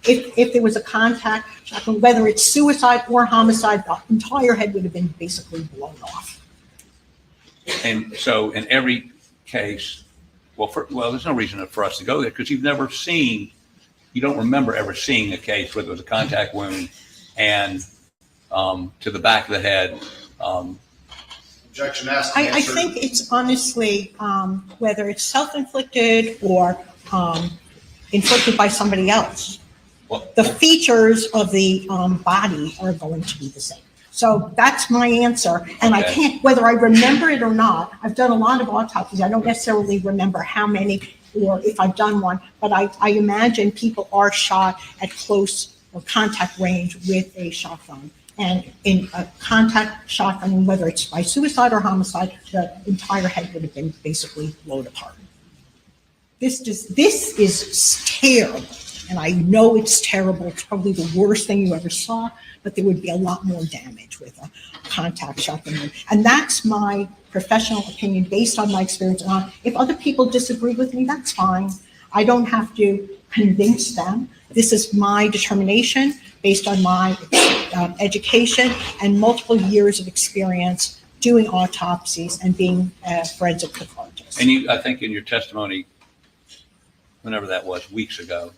if there was a contact, whether it's suicide or homicide, the entire head would have been basically blown off. And so in every case, well, there's no reason for us to go there because you don't remember ever seeing a case where there was a contact wound and to the back of the head. Objection asked. I think it's honestly, whether it's self-inflicted or inflicted by somebody else, the features of the body are going to be the same. So that's my answer. And I can't, whether I remember it or not, I've done a lot of autopsies. I don't necessarily remember how many or if I've done one, but I imagine people are shot at close or contact range with a shotgun. And in a contact shotgun, whether it's by suicide or homicide, the entire head would have been basically blown apart. This is terrible. And I know it's terrible. It's probably the worst thing you ever saw, but there would be a lot more damage with a contact shotgun. And that's my professional opinion based on my experience. If other people disagree with me, that's fine. I don't have to convince them. This is my determination based on my education and multiple years of experience doing autopsies and being a forensic pathologist. And I think in your testimony, whenever that was, weeks ago,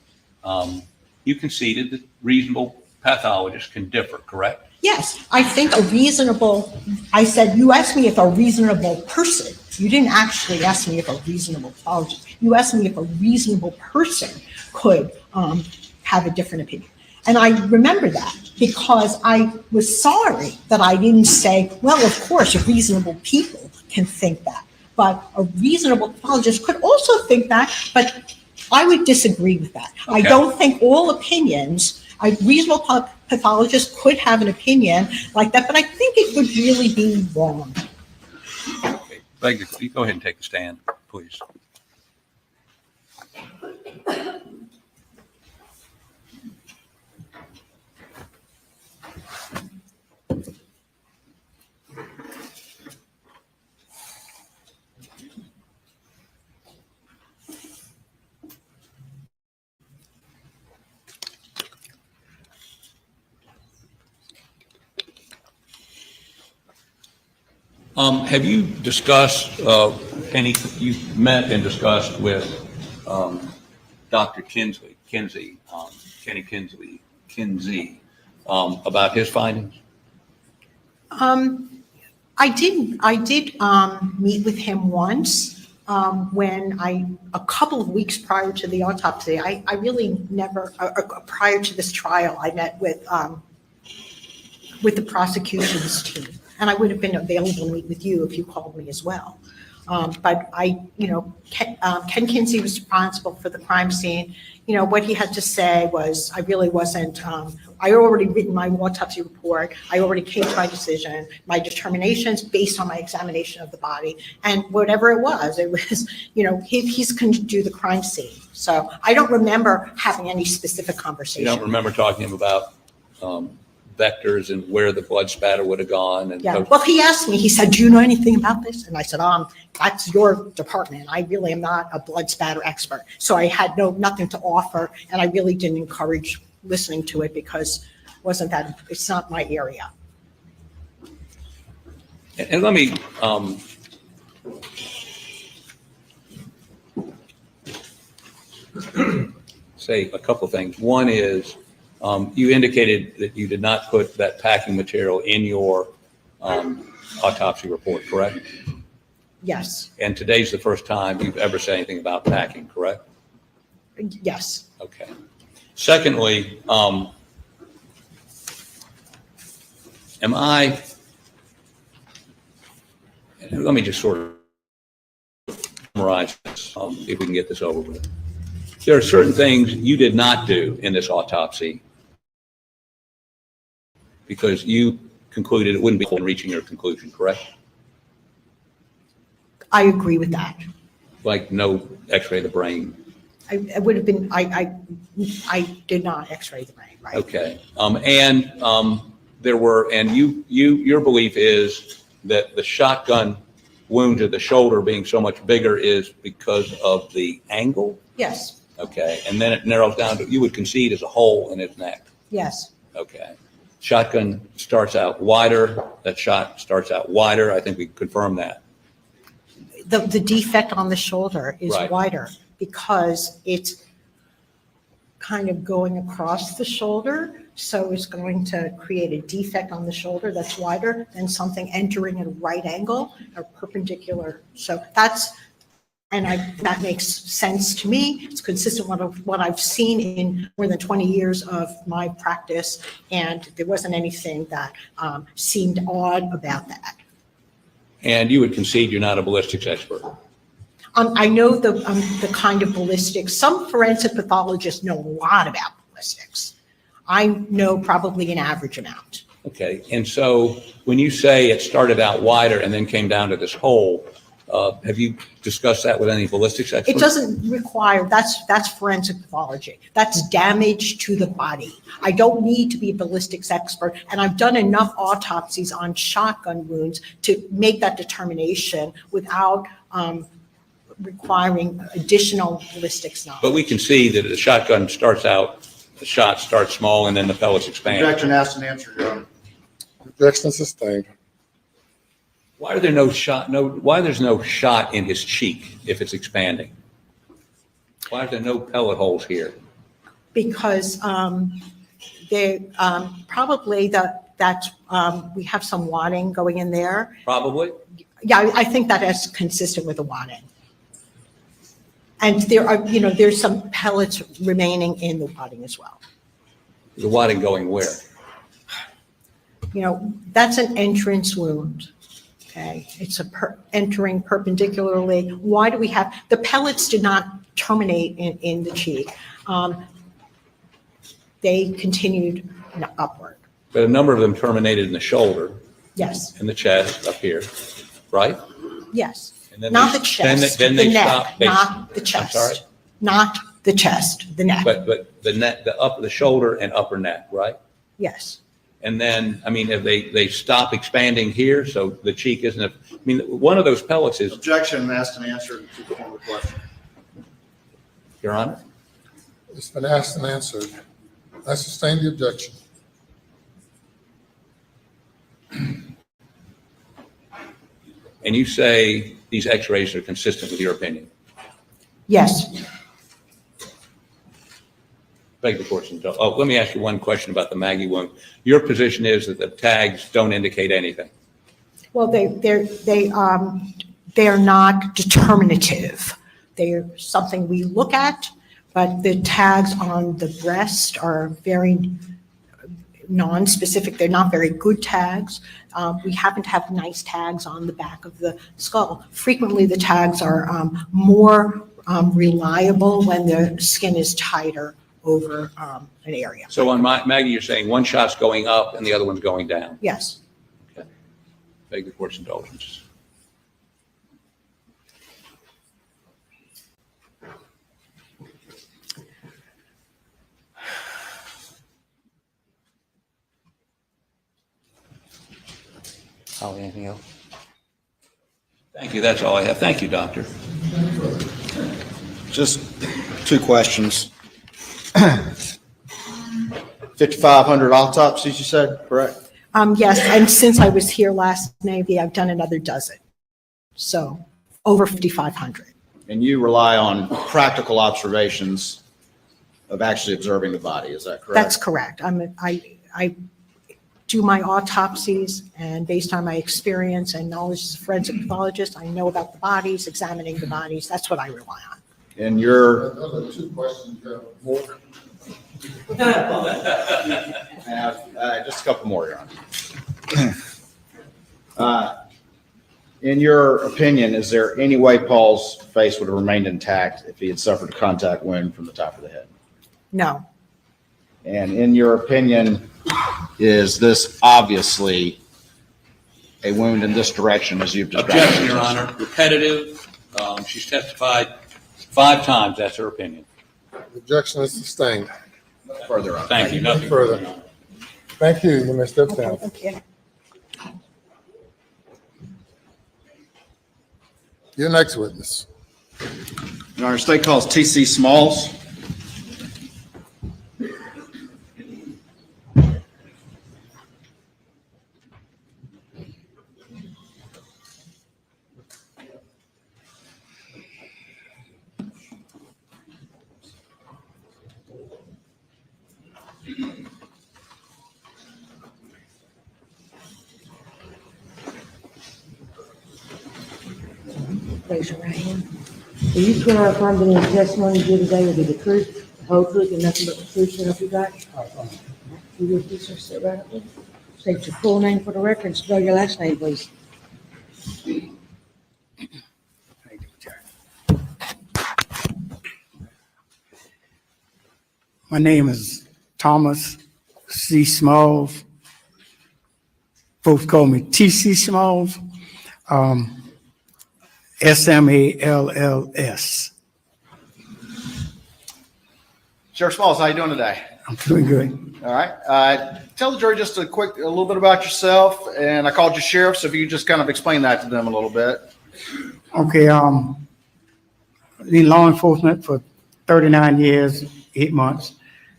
you conceded that reasonable pathologists can differ, correct? Yes, I think I said, you asked me if a reasonable person, you didn't actually ask me if a reasonable pathologist, you asked me if a reasonable person could have a different opinion. And I remember that because I was sorry that I didn't say, well, of course, reasonable people can think that. But a reasonable pathologist could also think that, but I would disagree with that. Okay. I don't think all opinions, a reasonable pathologist could have an opinion like that, but I think it would really be wrong. Okay. Thank you. Go ahead and take a stand, please. Have you discussed, Kenny, you've met and discussed with Dr. Kenny Kinsey, about his findings? I did meet with him once when a couple of weeks prior to the autopsy, I really never, prior to this trial, I met with the prosecution's team. And I would have been available to meet with you if you called me as well. But Ken Kinsey was responsible for the crime scene. You know, what he had to say was, I really wasn't, I already written my autopsy report. I already came to my decision, my determinations based on my examination of the body. And whatever it was, you know, he's going to do the crime scene. So I don't remember having any specific conversation. You don't remember talking to him about vectors and where the blood spatter would have gone? And yeah, well, he asked me, he said, do you know anything about this? And I said, that's your department. I really am not a blood spatter expert. So I had nothing to offer, and I really didn't encourage listening to it because it's not my area. And let me say a couple of things. One is, you indicated that you did not put that packing material in your autopsy report, correct? Yes. And today's the first time you've ever said anything about packing, correct? Yes. Okay. Secondly, let me just sort of summarize this, if we can get this over with. There are certain things you did not do in this autopsy because you concluded it wouldn't be in reaching your conclusion, correct? I agree with that. Like no x-ray of the brain? I would have been, I did not x-ray the brain, right? Okay. Your belief is that the shotgun wound to the shoulder being so much bigger is because of the angle? Yes. Okay, and then it narrows down to, you would concede, as a hole in his neck. Yes, Okay. Shotgun starts out wider. That shot starts out wider. I think we confirmed that. the defect on the shoulder is Right. wider because it's kind of going across the shoulder. So it's going to create a defect on the shoulder that's wider than something entering at a right angle or perpendicular. So that's, that makes sense to me. It's consistent with what I've seen in more than 20 years of my practice, and there wasn't anything that seemed odd about that. And you would concede you're not a ballistics expert. I know the kind of ballistics. Some forensic pathologists know a lot about ballistics. I know probably an average amount. Okay, and so when you say it started out wider and then came down to this hole, have you discussed that with any ballistics experts? It doesn't require, that's forensic pathology. That's damage to the body. I don't need to be a ballistics expert, and I've done enough autopsies on shotgun wounds to make that determination without requiring additional ballistics knowledge. But we can see that the shotgun starts out, the shot starts small and then the pellets expand. Objection asked and answered, Your Honor. Objection sustained. Why are there no shot, why there's no shot in his cheek if it's expanding? Why are there no pellet holes here? Because they probably we have some wadding going in there. Probably? Yeah, I think that is consistent with the wadding. And there are, there's some pellets remaining in the wadding as well. The wadding going where? That's an entrance wound. Okay, it's entering perpendicularly. Why do we have, the pellets did not terminate in the cheek. They continued upward. But a number of them terminated in the shoulder, Yes, in the chest, up here, right? yes. And then Not they- the chest, then the they neck, stop- they- not the I'm chest. sorry? Not the chest, the neck. But the neck, the shoulder and upper neck, right? Yes. And then, if they stop expanding here, so the cheek isn't, one of those pellets is, Objection asked and answered to the former question. Your Honor? It's been asked and answered. I sustain the objection. And you say these x-rays are consistent with your opinion? Yes. Beg the court's indulgence. Oh, let me ask you one question about the Maggie wound. Your position is that the tags don't indicate anything? Well, they are not determinative. They're something we look at, but the tags on the breast are very non-specific. They're not very good tags. We happen to have nice tags on the back of the skull. Frequently, the tags are more reliable when the skin is tighter over an area. So on Maggie, you're saying one shot's going up and the other one's going down? Yes. Okay. Beg the court's indulgence. Holly, anything else? Thank you. That's all I have. Thank you, doctor. Just two questions. 5,500 autopsies, you said, correct? Yes, and since I was here last May, I've done another dozen. So over 5,500. And you rely on practical observations of actually observing the body, is that correct? That's correct. I do my autopsies, and based on my experience and knowledge as a forensic pathologist, I know about the bodies, examining the bodies. That's what I rely on. And your Those are two questions. You have more? just a couple more, Your Honor. In your opinion, is there any way Paul's face would have remained intact if he had suffered a contact wound from the top of the head? No, And in your opinion, is this obviously a wound in this direction as you've described? Objection, Your Honor. Repetitive. She's testified 5 times. That's her opinion. Objection is sustained. Further on. Thank you. Nothing Further. Thank you. You may step down. okay. Your next witness. Your Honor, state calls T.C. Smalls. Raise your right hand. Do you swear or affirm that any testimony you give today will be the truth, the whole truth, and nothing but the truth, so help you God? You will please sir, sit right up there. State your full name for the record and spell your last name, please. My name is Thomas C. Smalls. Folks call me T.C. Smalls. S-M-A-L-L-S. Sheriff Smalls, how you doing today? I'm doing good. All right. Tell the jury just a little bit about yourself, and I called you sheriff, so if you just kind of explain that to them a little bit. Okay, in law enforcement for 39 years, 8 months.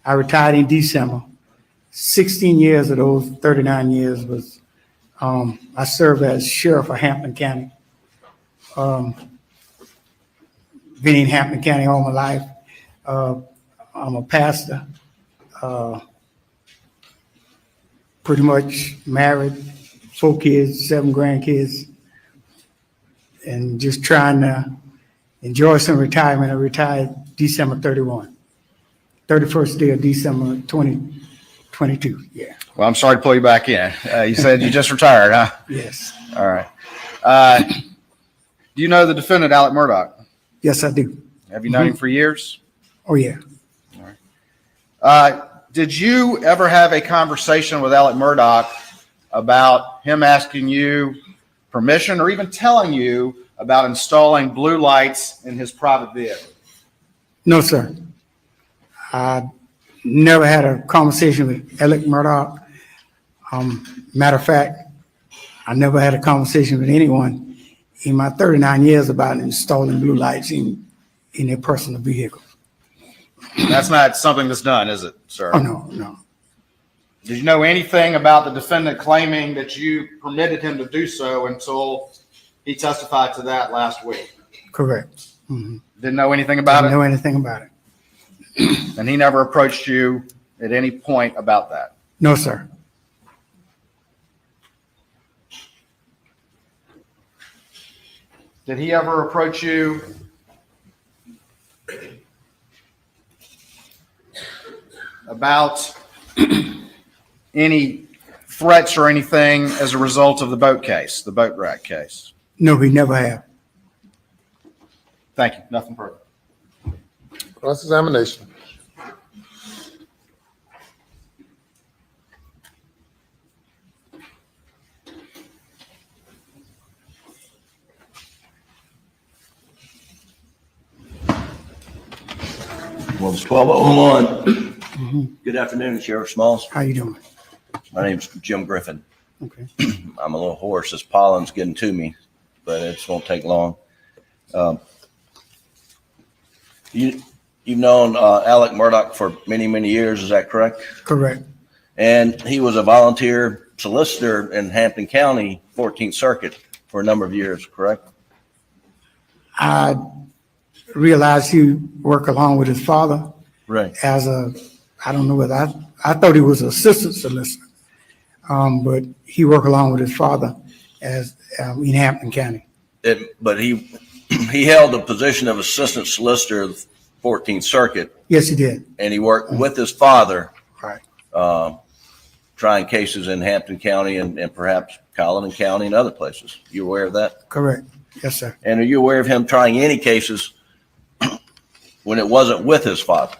I retired in December. 16 years of those 39 years was, I served as sheriff of Hampton County. Been in Hampton County all my life. I'm a pastor. Pretty much married, 4 kids, 7 grandkids, and just trying to enjoy some retirement. I retired December 31st day of December 2022. Yeah. Well, I'm sorry to pull you back in. You said you just retired, huh? Yes. All right. Do you know the defendant, Alec Murdaugh? Yes, I do. Have you known him for years? Oh, yeah. All right. Did you ever have a conversation with Alec Murdaugh about him asking you permission or even telling you about installing blue lights in his private vehicle? No, sir. I never had a conversation with Alec Murdaugh. Matter of fact, I never had a conversation with anyone in my 39 years about installing blue lights in their personal vehicle. That's not something that's done, is it, sir? Oh, no. Did you know anything about the defendant claiming that you permitted him to do so until he testified to that last week? Correct. Mm-hmm. Didn't know anything about it? Didn't know anything about it. And he never approached you at any point about that? No, sir. Did he ever approach you about any threats or anything as a result of the boat case, the boat wreck case? No, he never have. Thank you. Nothing further. Cross-examination. Well, it's 12:01. Good afternoon, Sheriff Smalls. How you doing? My name's Jim Griffin. Okay. I'm a little hoarse. This pollen's getting to me, but it won't take long. You've known Alec Murdaugh for many, many years. Is that correct? Correct. And he was a volunteer solicitor in Hampton County, 14th Circuit, for a number of years, correct? I realized he worked along with his father. Right. As a, I don't know whether I thought he was an assistant solicitor, but he worked along with his father as in Hampton County. But he held the position of assistant solicitor of 14th Circuit. Yes, he did. And he worked with his father, right, trying cases in Hampton County and perhaps Colleton County and other places. You aware of that? Correct. Yes, sir. And are you aware of him trying any cases when it wasn't with his father?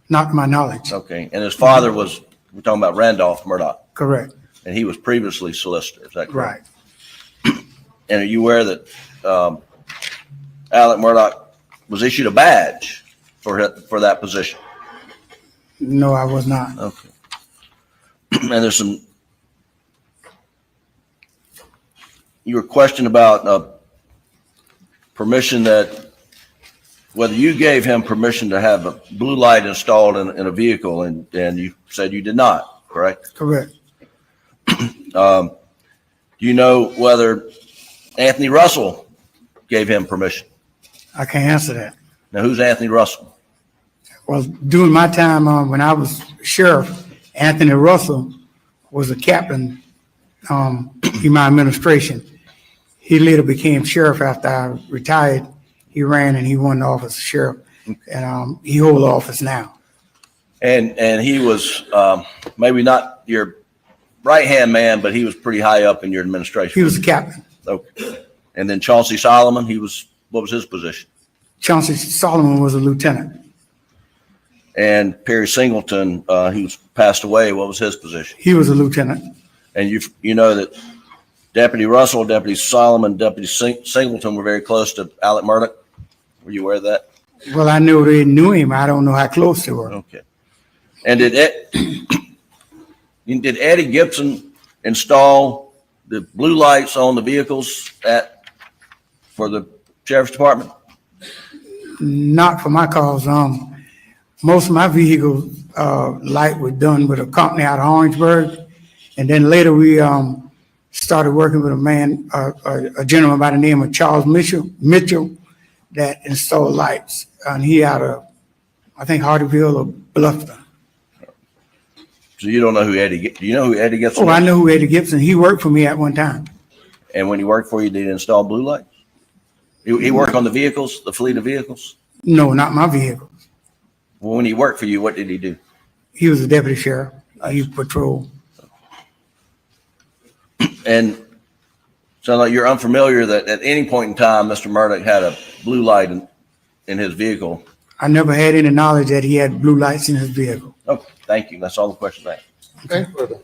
Not to my knowledge. Okay. And his father was, we're talking about Randolph Murdaugh. Correct. And he was previously solicitor. Is that correct? Right. And are you aware that Alec Murdaugh was issued a badge for that position? No, I was not. Okay. And there's some, you were questioned about permission that, whether you gave him permission to have a blue light installed in a vehicle, and you said you did not, correct? Correct. Do you know whether Anthony Russell gave him permission? I can't answer that. Now, who's Anthony Russell? Well, during my time when I was sheriff, Anthony Russell was a captain in my administration. He later became sheriff after I retired. He ran and he won the office of sheriff, and he holds office now. And he was maybe not your right-hand man, but he was pretty high up in your administration. He was the captain. Okay. And then Chauncey Solomon, what was his position? Chauncey Solomon was a lieutenant. And Perry Singleton, he was passed away. What was his position? He was a lieutenant. And you know that Deputy Russell, Deputy Solomon, Deputy Singleton were very close to Alec Murdaugh. Were you aware of that? Well, I knew they knew him. I don't know how close they were. Okay. And did Eddie Gibson install the blue lights on the vehicles for the sheriff's department? Not for my cars. Most of my vehicles light was done with a company out of Orangeburg, and then later we started working with a gentleman by the name of Charles Mitchell that installed lights, and he out of, I think, Hardyville or Bluffton. So you don't know who do you know who Eddie Gibson is? I know who Eddie Gibson. He worked for me at one time. And when he worked for you, did he install blue lights? He worked on the vehicles, the fleet of vehicles? No, not my vehicle. Well, when he worked for you, what did he do? He was a deputy sheriff. He patrolled. And so like you're unfamiliar that at any point in time, Mr. Murdaugh had a blue light in his vehicle. I never had any knowledge that he had blue lights in his vehicle. Okay, thank you. That's all the questions I have. Thank you.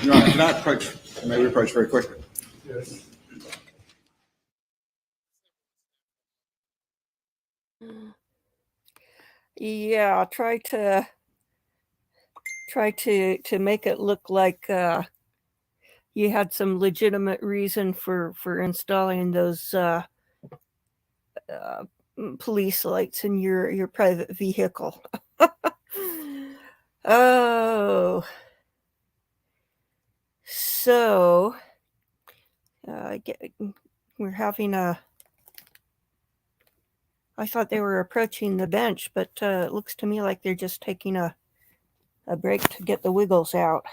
Your Honor, can I approach, may we approach very quickly? Yes. Yeah, try to make it look like you had some legitimate reason for installing those police lights in your private vehicle. Oh, so we're having I thought they were approaching the bench, but it looks to me like they're just taking a break to get the wiggles out.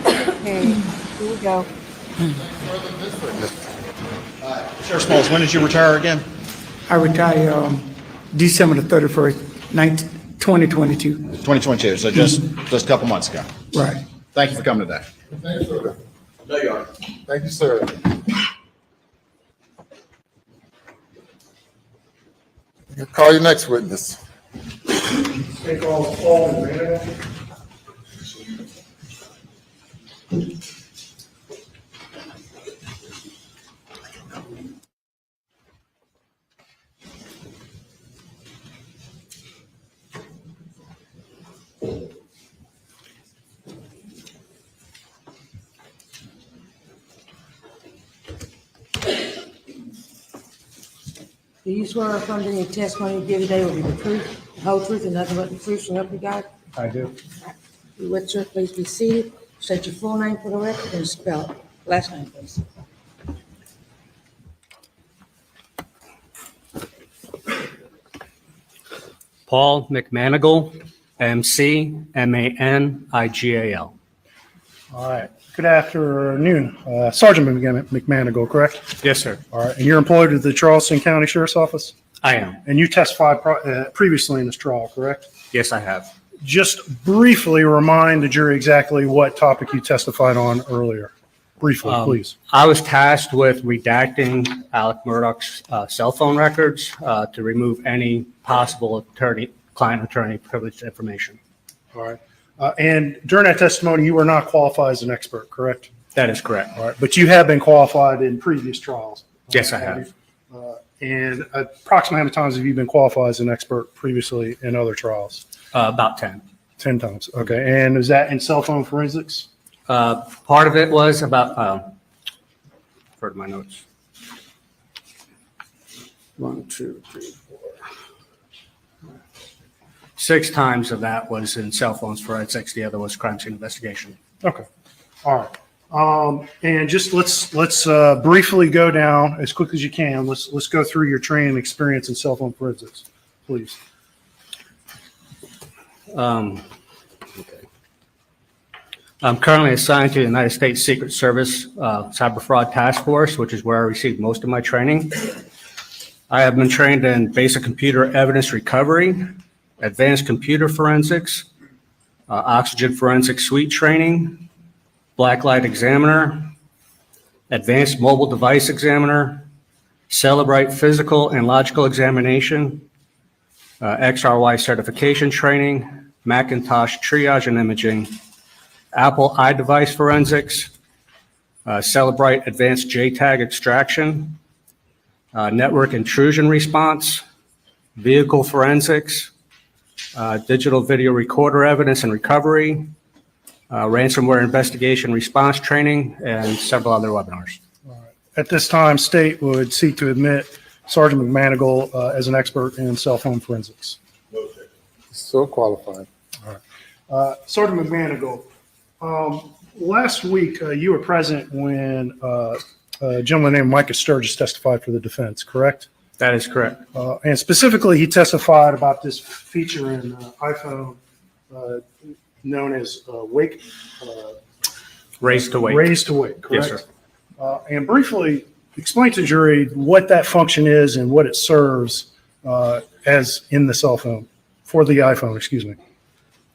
Okay, here we go. Sheriff Smalls, when did you retire again? I retired December the 31st, 2022. 2022, so just a couple months ago. Right. Thank you for coming today. Thank you, sir. No, Your Honor. Thank you, sir. You call your next witness. Take all the fall and Do you swear or affirm that any testimony you give today will be the truth, the whole truth, and nothing but the truth, so help you God? I do. You would, sir, please be seated. State your full name for the record and spell it. Last name, please. Paul McManigal, McManigal. All right. Good afternoon. Sergeant McManigal, correct? Yes, sir. All right. And you're employed at the Charleston County Sheriff's Office? I am. And you testified previously in this trial, correct? Yes, I have. Just briefly remind the jury exactly what topic you testified on earlier. Briefly, please. I was tasked with redacting Alec Murdaugh's cell phone records to remove any possible client-attorney privileged information. All right. And during that testimony, you were not qualified as an expert, correct? That is correct. All right. But you have been qualified in previous trials? Yes, I have. And approximately how many times have you been qualified as an expert previously in other trials? About 10. 10 times. Okay. And is that in cell phone forensics? Part of it was about, refer to my notes. 1, 2, 3, 4. 6 times of that was in cell phones forensics. The other was crime scene investigation. Okay. All right. And just let's briefly go down as quick as you can. Let's go through your training experience in cell phone forensics, please. Okay. I'm currently assigned to the United States Secret Service Cyber Fraud Task Force, which is where I received most of my training. I have been trained in basic computer evidence recovery, advanced computer forensics, oxygen forensic suite training, blacklight examiner, advanced mobile device examiner, Celebrite physical and logical examination, XRY certification training, Macintosh triage and imaging, Apple iDevice forensics, Celebrite advanced JTAG extraction, network intrusion response, vehicle forensics, digital video recorder evidence and recovery, ransomware investigation response training, and several other webinars. At this time, state would seek to admit Sergeant McManigal as an expert in cell phone forensics. So qualified. All right. Sergeant McManigal, last week you were present when a gentleman named Micah Sturgis testified for the defense, correct? That is correct. And specifically, he testified about this feature in iPhone known as Wake. Raise to wake. Raise to wake, correct? Yes, sir. And briefly explain to the jury what that function is and what it serves as in the cell phone, for the iPhone, excuse me.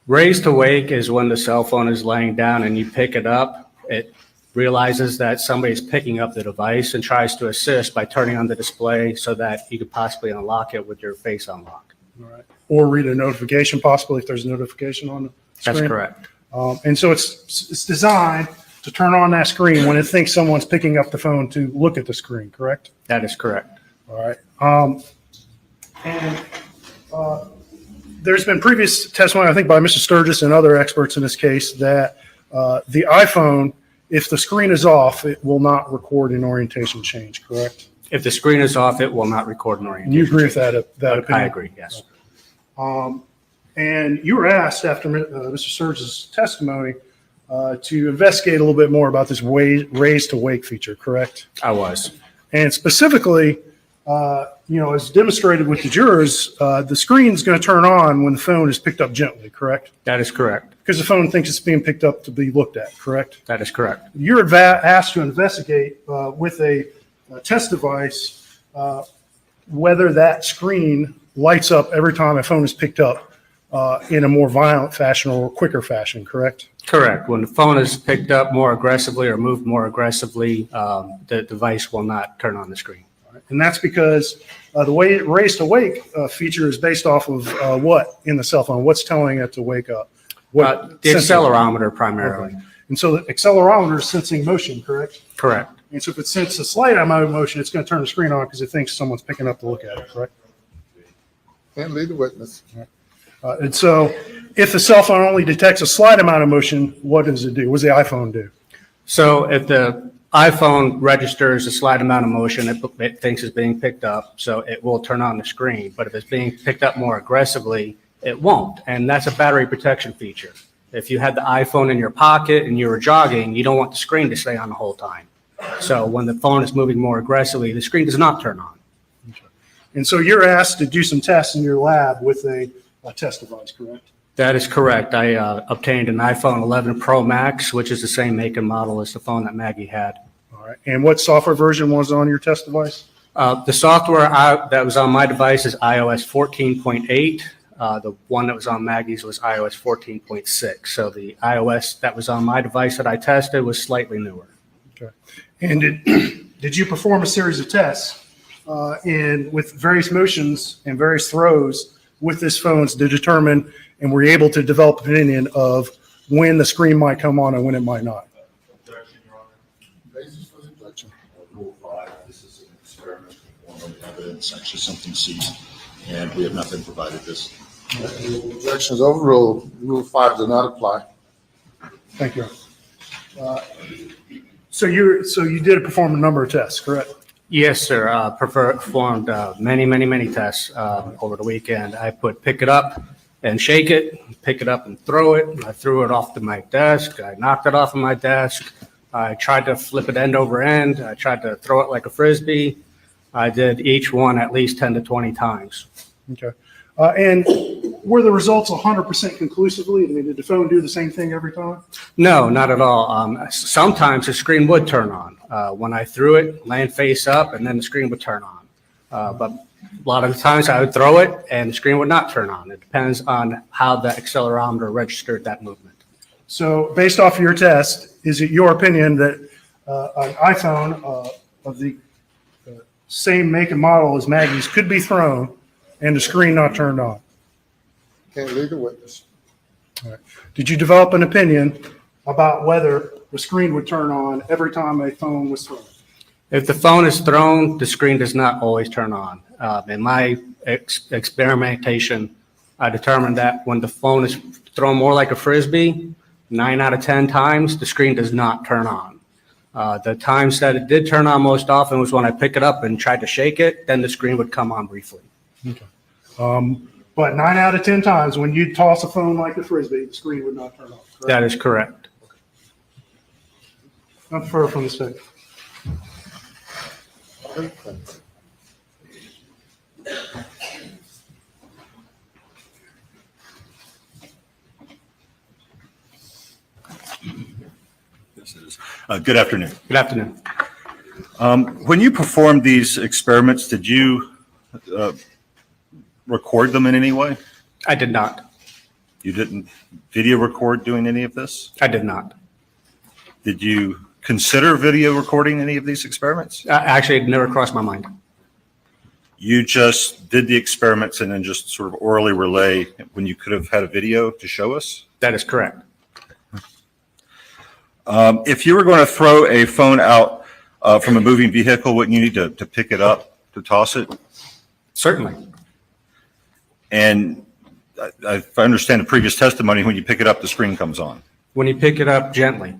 Raise to wake is when the cell phone is laying down and you pick it up. It realizes that somebody's picking up the device and tries to assist by turning on the display so that you could possibly unlock it with your face unlock. All right. Or read a notification, possibly, if there's a notification on the screen. That's correct. And so it's designed to turn on that screen when it thinks someone's picking up the phone to look at the screen, correct? That is correct. All right. There's been previous testimony, I think, by Mr. Sturgis and other experts in this case that the iPhone, if the screen is off, it will not record an orientation change, correct? If the screen is off, it will not record an orientation. You agree with that opinion? I agree, yes. And you were asked after Mr. Sturgis' testimony to investigate a little bit more about this raise to wake feature, correct? I was. And specifically, as demonstrated with the jurors, the screen is going to turn on when the phone is picked up gently, correct? That is correct. Because the phone thinks it's being picked up to be looked at, correct? That is correct. You're asked to investigate with a test device whether that screen lights up every time a phone is picked up in a more violent fashion or quicker fashion, correct? Correct. When the phone is picked up more aggressively or moved more aggressively, the device will not turn on the screen. And that's because the way raise to wake feature is based off of what in the cell phone? What's telling it to wake up? The accelerometer primarily. Okay. And so the accelerometer is sensing motion, correct? Correct. And so if it senses a slight amount of motion, it's going to turn the screen on because it thinks someone's picking up to look at it, correct? Can't lead the witness. And so if the cell phone only detects a slight amount of motion, what does it do? What does the iPhone do? So if the iPhone registers a slight amount of motion, it thinks it's being picked up, so it will turn on the screen. But if it's being picked up more aggressively, it won't. And that's a battery protection feature. If you had the iPhone in your pocket and you were jogging, you don't want the screen to stay on the whole time. So when the phone is moving more aggressively, the screen does not turn on. And so you're asked to do some tests in your lab with a test device, correct? That is correct. I obtained an iPhone 11 Pro Max, which is the same make and model as the phone that Maggie had. All right. And what software version was on your test device? The software that was on my device is iOS 14.8. The one that was on Maggie's was iOS 14.6. So the iOS that was on my device that I tested was slightly newer. Okay. And did you perform a series of tests with various motions and various throws with this phone to determine, and were you able to develop an opinion of when the screen might come on and when it might not? Objection, Your Honor. Basis for the objection. Rule 5, this is an experiment form of evidence, actually something seized, and we have not been provided this. Objection is overruled. Rule 5 does not apply. Thank you. So you did perform a number of tests, correct? Yes, sir. Performed many tests over the weekend. I put pick it up and shake it, pick it up and throw it. I threw it off to my desk. I knocked it off of my desk. I tried to flip it end over end. I tried to throw it like a Frisbee. I did each one at least 10 to 20 times. Okay. And were the results 100% conclusively? I mean, did the phone do the same thing every time? No, not at all. Sometimes the screen would turn on. When I threw it, land face up, and then the screen would turn on. But a lot of the times I would throw it and the screen would not turn on. It depends on how the accelerometer registered that movement. So based off of your test, is it your opinion that an iPhone of the same make and model as Maggie's could be thrown and the screen not turned on? Can't leave the witness. All right. Did you develop an opinion about whether the screen would turn on every time a phone was thrown? If the phone is thrown, the screen does not always turn on. In my experimentation, I determined that when the phone is thrown more like a Frisbee, 9 out of 10 times, the screen does not turn on. The times that it did turn on most often was when I pick it up and tried to shake it, then the screen would come on briefly. Okay. But 9 out of 10 times when you toss a phone like a Frisbee, the screen would not turn on. Correct? That is correct. Not further from the state. Good afternoon. Good afternoon. When you performed these experiments, did you record them in any way? I did not. You didn't video record doing any of this? I did not. Did you consider video recording any of these experiments? Actually, it never crossed my mind. You just did the experiments and then just sort of orally relay when you could have had a video to show us? That is correct. If you were going to throw a phone out from a moving vehicle, wouldn't you need to pick it up, to toss it? Certainly. And if I understand the previous testimony, when you pick it up, the screen comes on. When you pick it up gently.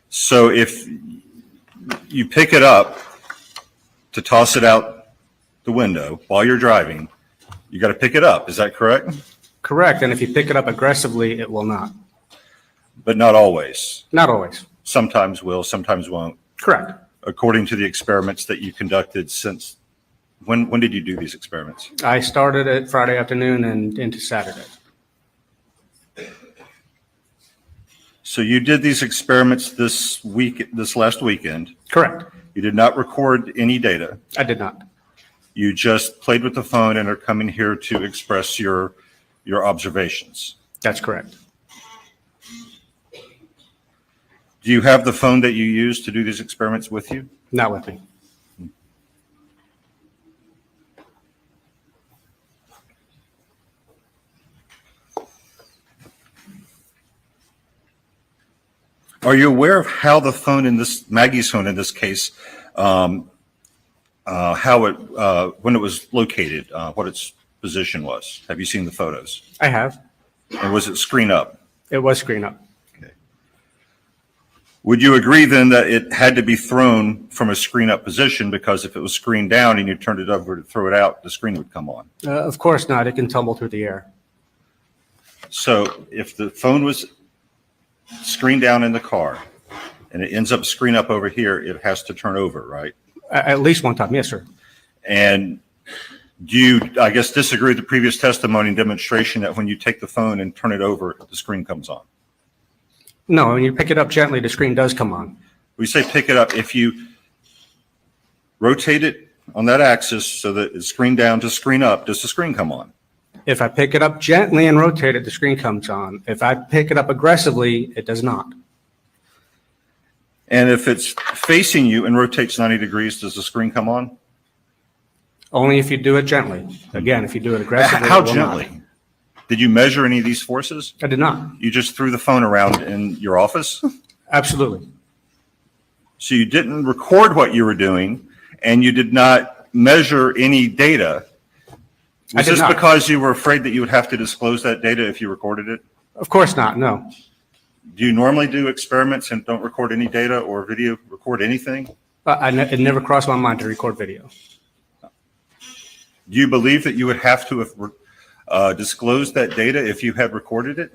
So if you pick it up to toss it out the window while you're driving, you got to pick it up. Is that correct? Correct. And if you pick it up aggressively, it will not. But not always. Not always. Sometimes will, sometimes won't. Correct. According to the experiments that you conducted since, when did you do these experiments? I started it Friday afternoon and into Saturday. So you did these experiments this last weekend. Correct. You did not record any data. I did not. You just played with the phone and are coming here to express your observations. That's correct. Do you have the phone that you used to do these experiments with you? Not with me. Are you aware of how the phone in this, Maggie's phone in this case, how it, when it was located, what its position was? Have you seen the photos? I have. And was it screen up? It was screen up. Okay. Would you agree then that it had to be thrown from a screen up position, because if it was screened down and you turned it over to throw it out, the screen would come on? Of course not. It can tumble through the air. So if the phone was screened down in the car and it ends up screen up over here, it has to turn over, right? At least one time. Yes, sir. And do you, I guess, disagree with the previous testimony and demonstration that when you take the phone and turn it over, the screen comes on? No, when you pick it up gently, the screen does come on. We say pick it up. If you rotate it on that axis so that it's screen down to screen up, does the screen come on? If I pick it up gently and rotate it, the screen comes on. If I pick it up aggressively, it does not. And if it's facing you and rotates 90 degrees, does the screen come on? Only if you do it gently. Again, if you do it aggressively, How it will not. gently? Did you measure any of these forces? I did not. You just threw the phone around in your office? Absolutely. So you didn't record what you were doing, and you did not measure any data. Was this because you were afraid that you would have to disclose that data if you recorded it? Of course not, no. Do you normally do experiments and don't record any data or video record anything? It never crossed my mind to record video. Do you believe that you would have to have disclosed that data if you had recorded it?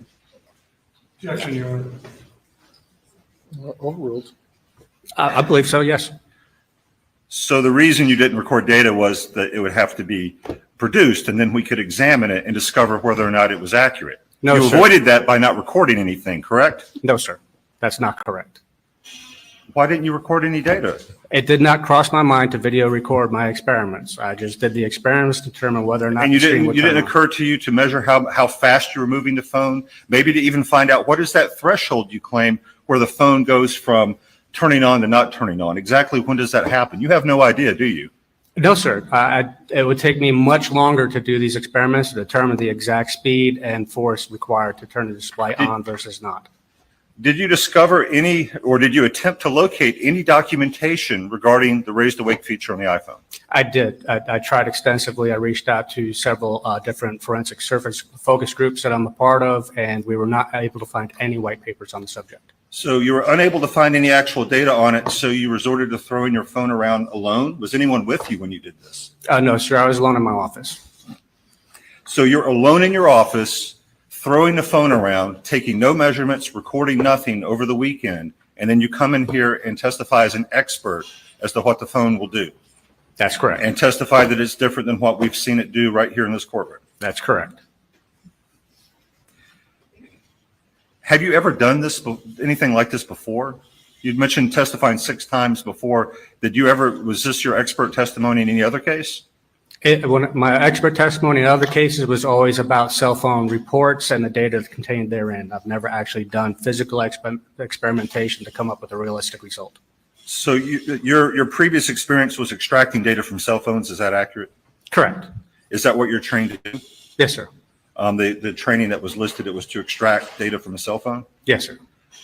Objection, Your Honor. Overruled. I believe so, yes. So the reason you didn't record data was that it would have to be produced, and then we could examine it and discover whether or not it was accurate. No, You sir. avoided that by not recording anything, correct? No, sir. That's not correct. Why didn't you record any data? It did not cross my mind to video record my experiments. I just did the experiments to determine whether or not. And you the screen didn't, would you turn didn't on. occur to you to measure how fast you were moving the phone? Maybe to even find out what is that threshold you claim where the phone goes from turning on to not turning on? Exactly when does that happen? You have no idea, do you? No, sir. It would take me much longer to do these experiments to determine the exact speed and force required to turn the display on versus not. Did you discover any, or did you attempt to locate any documentation regarding the raised awake feature on the iPhone? I did. I tried extensively. I reached out to several different forensic surface focus groups that I'm a part of, and we were not able to find any white papers on the subject. So you were unable to find any actual data on it, so you resorted to throwing your phone around alone? Was anyone with you when you did this? No, sir. I was alone in my office. So you're alone in your office, throwing the phone around, taking no measurements, recording nothing over the weekend, and then you come in here and testify as an expert as to what the phone will do. That's correct. And testify that it's different than what we've seen it do right here in this courtroom. That's correct. Have you ever done this, anything like this before? You'd mentioned testifying 6 times before. Was this your expert testimony in any other case? When my expert testimony in other cases was always about cell phone reports and the data contained therein. I've never actually done physical experimentation to come up with a realistic result. So your previous experience was extracting data from cell phones. Is that accurate? Correct. Is that what you're trained to do? Yes, sir. The training that was listed, it was to extract data from a cell phone? Yes, sir.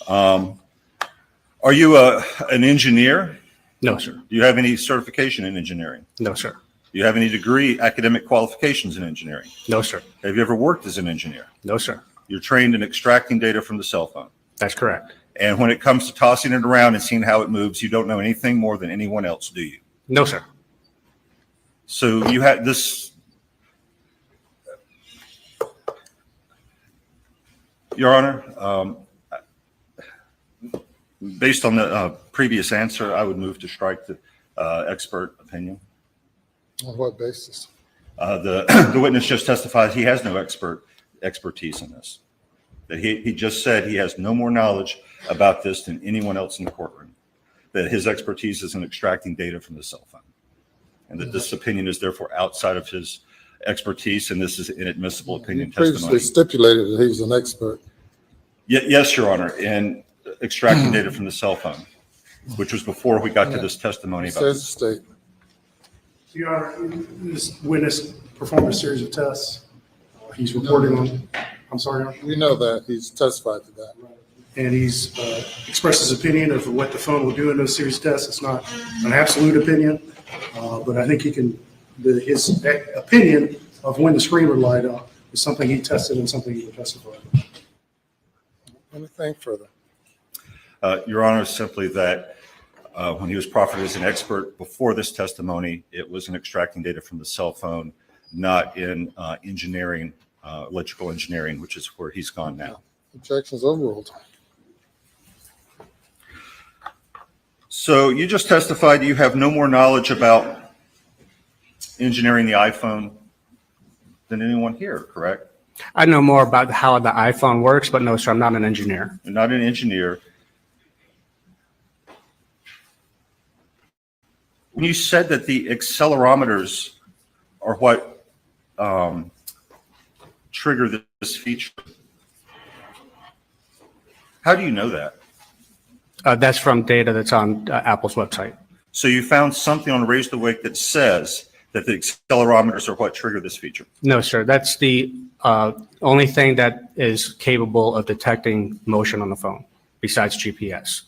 Are you an engineer? No, sir. Do you have any certification in engineering? No, sir. Do you have any degree, academic qualifications in engineering? No, sir. Have you ever worked as an engineer? No, sir. You're trained in extracting data from the cell phone. That's correct. And when it comes to tossing it around and seeing how it moves, you don't know anything more than anyone else, do you? No, sir. So you had this, Your Honor, based on the previous answer, I would move to strike the expert opinion. On what basis? The witness just testified he has no expertise in this. That he just said he has no more knowledge about this than anyone else in the courtroom. That his expertise is in extracting data from the cell phone. And that this opinion is therefore outside of his expertise, and this is inadmissible opinion testimony. Previously stipulated that he was an expert. Yes, Your Honor, in extracting data from the cell phone, which was before we got to this testimony about Says this. the state. Your Honor, this witness performed a series of tests. He's reporting on, I'm sorry, Your Honor? We know that. He's testified to that. And he's expressed his opinion of what the phone will do in those series of tests. It's not an absolute opinion, but I think his opinion of when the screen would light up is something he tested and something he would testify. Anything further? Your Honor, simply that when he was proffered as an expert before this testimony, it was in extracting data from the cell phone, not in engineering, electrical engineering, which is where he's gone now. Objections overruled. So you just testified you have no more knowledge about engineering the iPhone than anyone here, correct? I know more about how the iPhone works, but no, sir, I'm not an engineer. You're not an engineer. When you said that the accelerometers are what trigger this feature, how do you know that? That's from data that's on Apple's website. So you found something on Raise the Wake that says that the accelerometers are what trigger this feature? No, sir. That's the only thing that is capable of detecting motion on the phone besides GPS.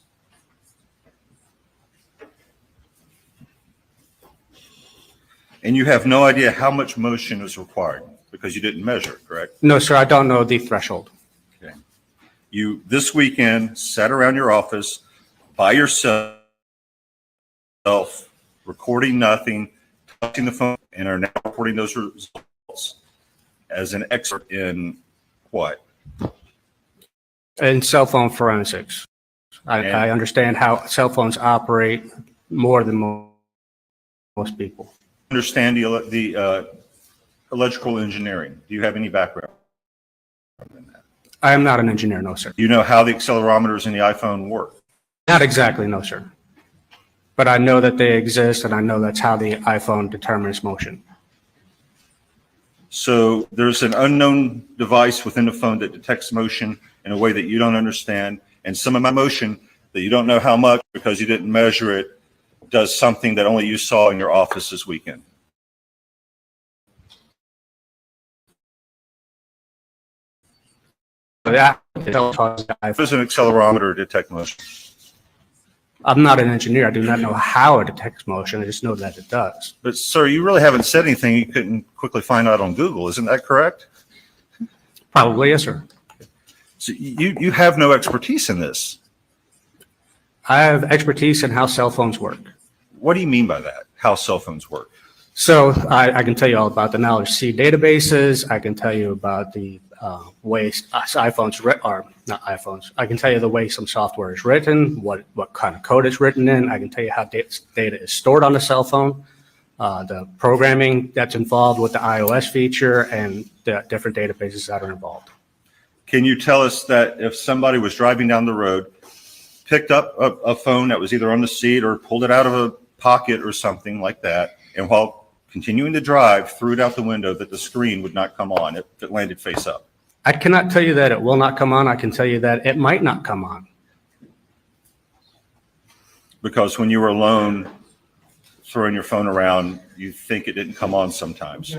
And you have no idea how much motion is required because you didn't measure, correct? No, sir. I don't know the threshold. Okay. You, this weekend, sat around your office by yourself, recording nothing, touching the phone, and are now reporting those results as an expert in what? In cell phone forensics. I understand how cell phones operate more than most people. Understand the electrical engineering? Do you have any background in that? I am not an engineer, no, sir. Do you know how the accelerometers in the iPhone work? Not exactly, no, sir. But I know that they exist, and I know that's how the iPhone determines motion. So there's an unknown device within the phone that detects motion in a way that you don't understand, and some of my motion that you don't know how much because you didn't measure it does something that only you saw in your office this weekend. That does an accelerometer detect motion? I'm not an engineer. I do not know how it detects motion. I just know that it does. But sir, you really haven't said anything you couldn't quickly find out on Google. Isn't that correct? Probably, yes, sir. So you have no expertise in this. I have expertise in how cell phones work. What do you mean by that? How cell phones work? So I can tell you all about the knowledge C databases. I can tell you about the way iPhones are not iPhones. I can tell you the way some software is written, what kind of code it's written in. I can tell you how data is stored on the cell phone, the programming that's involved with the iOS feature, and the different databases that are involved. Can you tell us that if somebody was driving down the road, picked up a phone that was either on the seat or pulled it out of a pocket or something like that, and while continuing to drive, threw it out the window, that the screen would not come on if it landed face up? I cannot tell you that it will not come on. I can tell you that it might not come on. Because when you were alone, throwing your phone around, you think it didn't come on sometimes.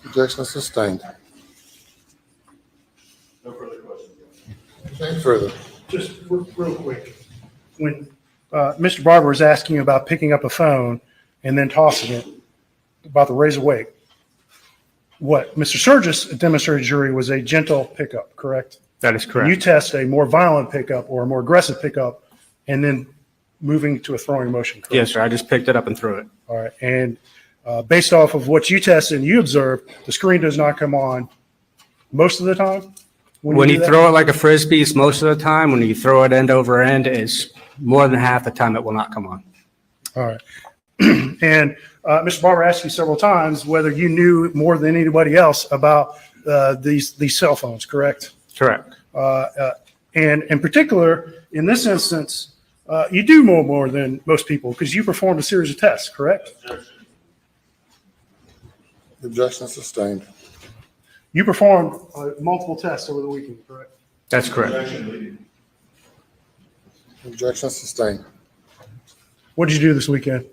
Objection sustained. No further questions. Anything further? Just real quick. When Mr. Barber was asking about picking up a phone and then tossing it, about the razor weight, what Mr. Surgis demonstrated jury was a gentle pickup, correct? That is correct. You test a more violent pickup or a more aggressive pickup and then moving to a throwing motion, correct? Yes, sir. I just picked it up and threw it. All right. And based off of what you tested and you observed, the screen does not come on most of the time? When you throw it like a frisbee, it's most of the time. When you throw it end over end, it's more than half the time it will not come on. All right. And Mr. Barber asked you several times whether you knew more than anybody else about these cell phones, correct? Correct. And in particular, in this instance, you do know more than most people because you performed a series of tests, correct? Objection sustained. You performed multiple tests over the weekend, correct? That's correct. Objection sustained. What did you do this weekend?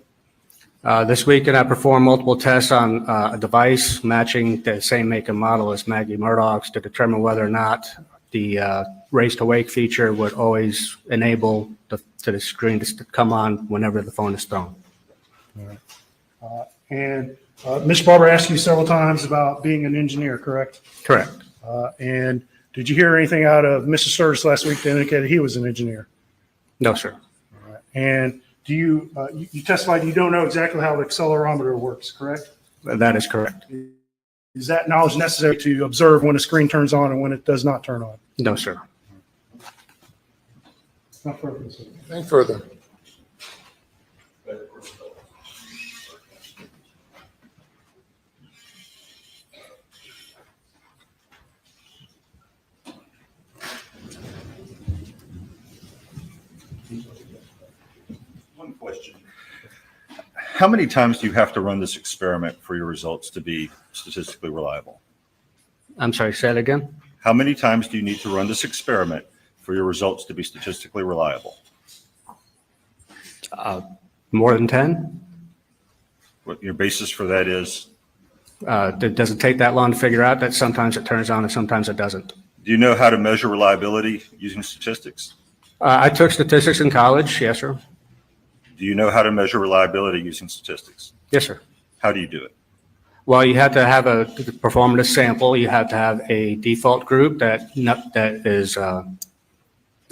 This weekend, I performed multiple tests on a device matching the same make and model as Maggie Murdaugh's to determine whether or not the raise to wake feature would always enable the screen to come on whenever the phone is thrown. All right. And Mr. Barber asked you several times about being an engineer, correct? Correct. And did you hear anything out of Mr. Sturgis last week that indicated he was an engineer? No, sir. All right. And do you testified you don't know exactly how the accelerometer works, correct? That is correct. Is that knowledge necessary to observe when a screen turns on and when it does not turn on? No, sir. Not further. Anything further? One question. How many times do you have to run this experiment for your results to be statistically reliable? I'm sorry, say that again? How many times do you need to run this experiment for your results to be statistically reliable? More than 10? What your basis for that is? Does it take that long to figure out that sometimes it turns on and sometimes it doesn't? Do you know how to measure reliability using statistics? I took statistics in college. Yes, sir. Do you know how to measure reliability using statistics? Yes, sir. How do you do it? Well, you have to have a performative sample. You have to have a default group that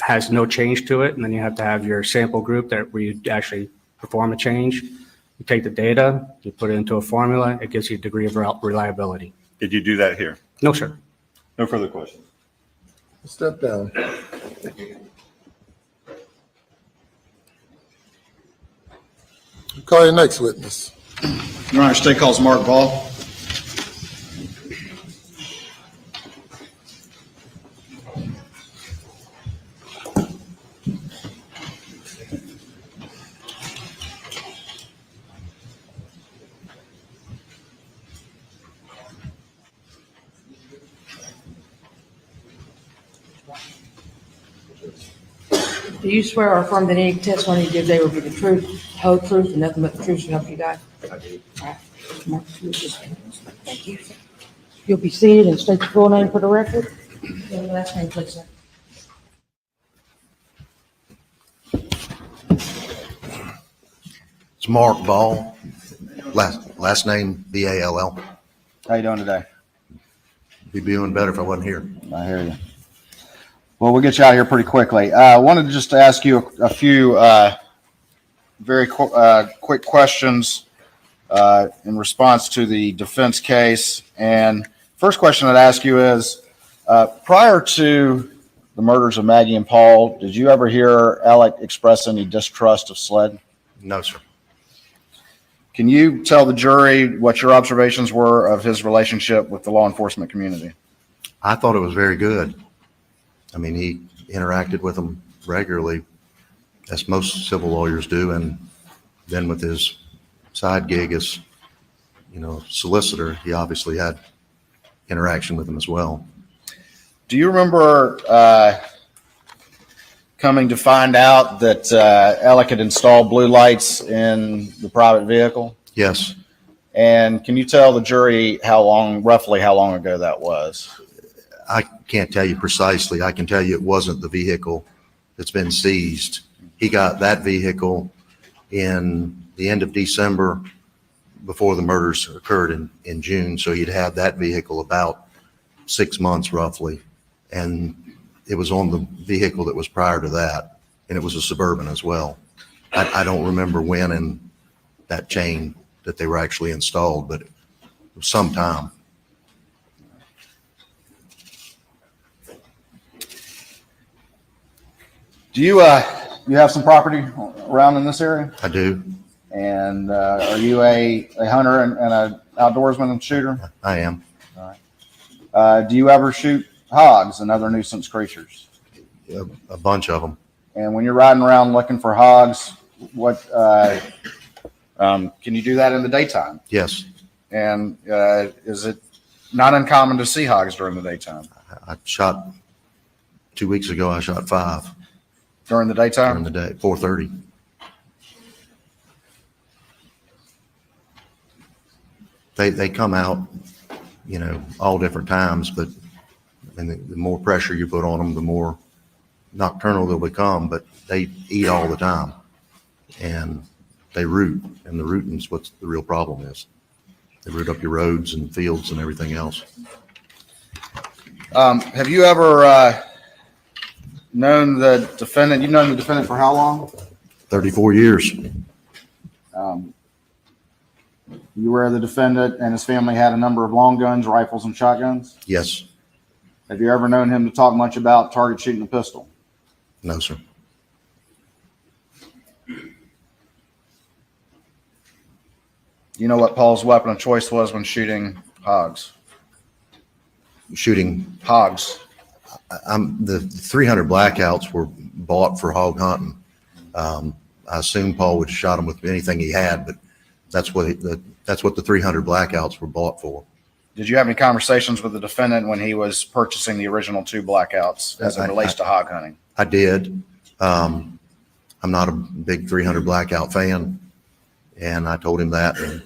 has no change to it, and then you have to have your sample group where you actually perform a change. You take the data, you put it into a formula. It gives you a degree of reliability. Did you do that here? No, sir. No further questions. Step down. Call your next witness. Your Honor, state calls Mark Ball. Do you swear or affirm that any testimony you give today will be the truth, the whole truth, and nothing but the truth, so help you God? I do. All right. Thank you. You'll be seated and state your full name for the record. Your last name, please, sir. It's Mark Ball, last name B-A-L-L. How you doing today? Be doing better if I wasn't here. I hear you. Well, we'll get you out of here pretty quickly. I wanted to just ask you a few very quick questions in response to the defense case. And first question I'd ask you is, prior to the murders of Maggie and Paul, did you ever hear Alec express any distrust of SLED? No, sir. Can you tell the jury what your observations were of his relationship with the law enforcement community? I thought it was very good. I mean, he interacted with them regularly, as most civil lawyers do, and then with his side gig as, solicitor, he obviously had interaction with them as well. Do you remember coming to find out that Alec had installed blue lights in the private vehicle? Yes. And can you tell the jury roughly how long ago that was? I can't tell you precisely. I can tell you it wasn't the vehicle that's been seized. He got that vehicle in the end of December before the murders occurred in June. So he'd had that vehicle about 6 months roughly. And it was on the vehicle that was prior to that. And it was a Suburban as well. I don't remember when in that chain that they were actually installed, but it was some time. Do you have some property around in this area? I do. And are you a hunter and an outdoorsman and shooter? I am. All right. Do you ever shoot hogs and other nuisance creatures? A bunch of them. And when you're riding around looking for hogs, what can you do that in the daytime? Yes. And is it not uncommon to see hogs during the daytime? I shot 2 weeks ago. I shot 5 during the daytime. During the day, 4:30. They come out, all different times, but the more pressure you put on them, the more nocturnal they'll become. But they eat all the time, and they root, and the rooting's what the real problem is. They root up your roads and fields and everything else. Have you ever known the defendant? You've known the defendant for how long? 34 years. You were the defendant and his family had a number of long guns, rifles, and shotguns? Yes. Have you ever known him to talk much about target shooting a pistol? No, sir. Do you know what Paul's weapon of choice was when shooting hogs? Shooting hogs. The 300 blackouts were bought for hog hunting. I assume Paul would have shot them with anything he had, but that's what the 300 blackouts were bought for. Did you have any conversations with the defendant when he was purchasing the original 2 blackouts as it relates to hog hunting? I did. I'm not a big 300 blackout fan, and I told him that, and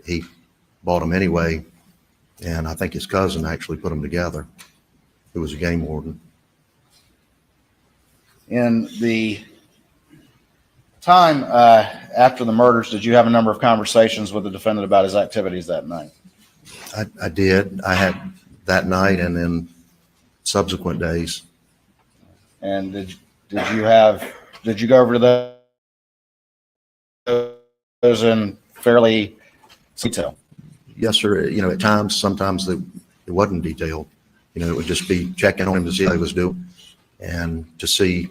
he bought them anyway. And I think his cousin actually put them together, who was a game warden. In the time after the murders, did you have a number of conversations with the defendant about his activities that night? I did. I had that night and then subsequent days. And did you go over to those in fairly detail? Yes, sir. At times, sometimes it wasn't detailed. It would just be checking on him to see how he was doing and to see,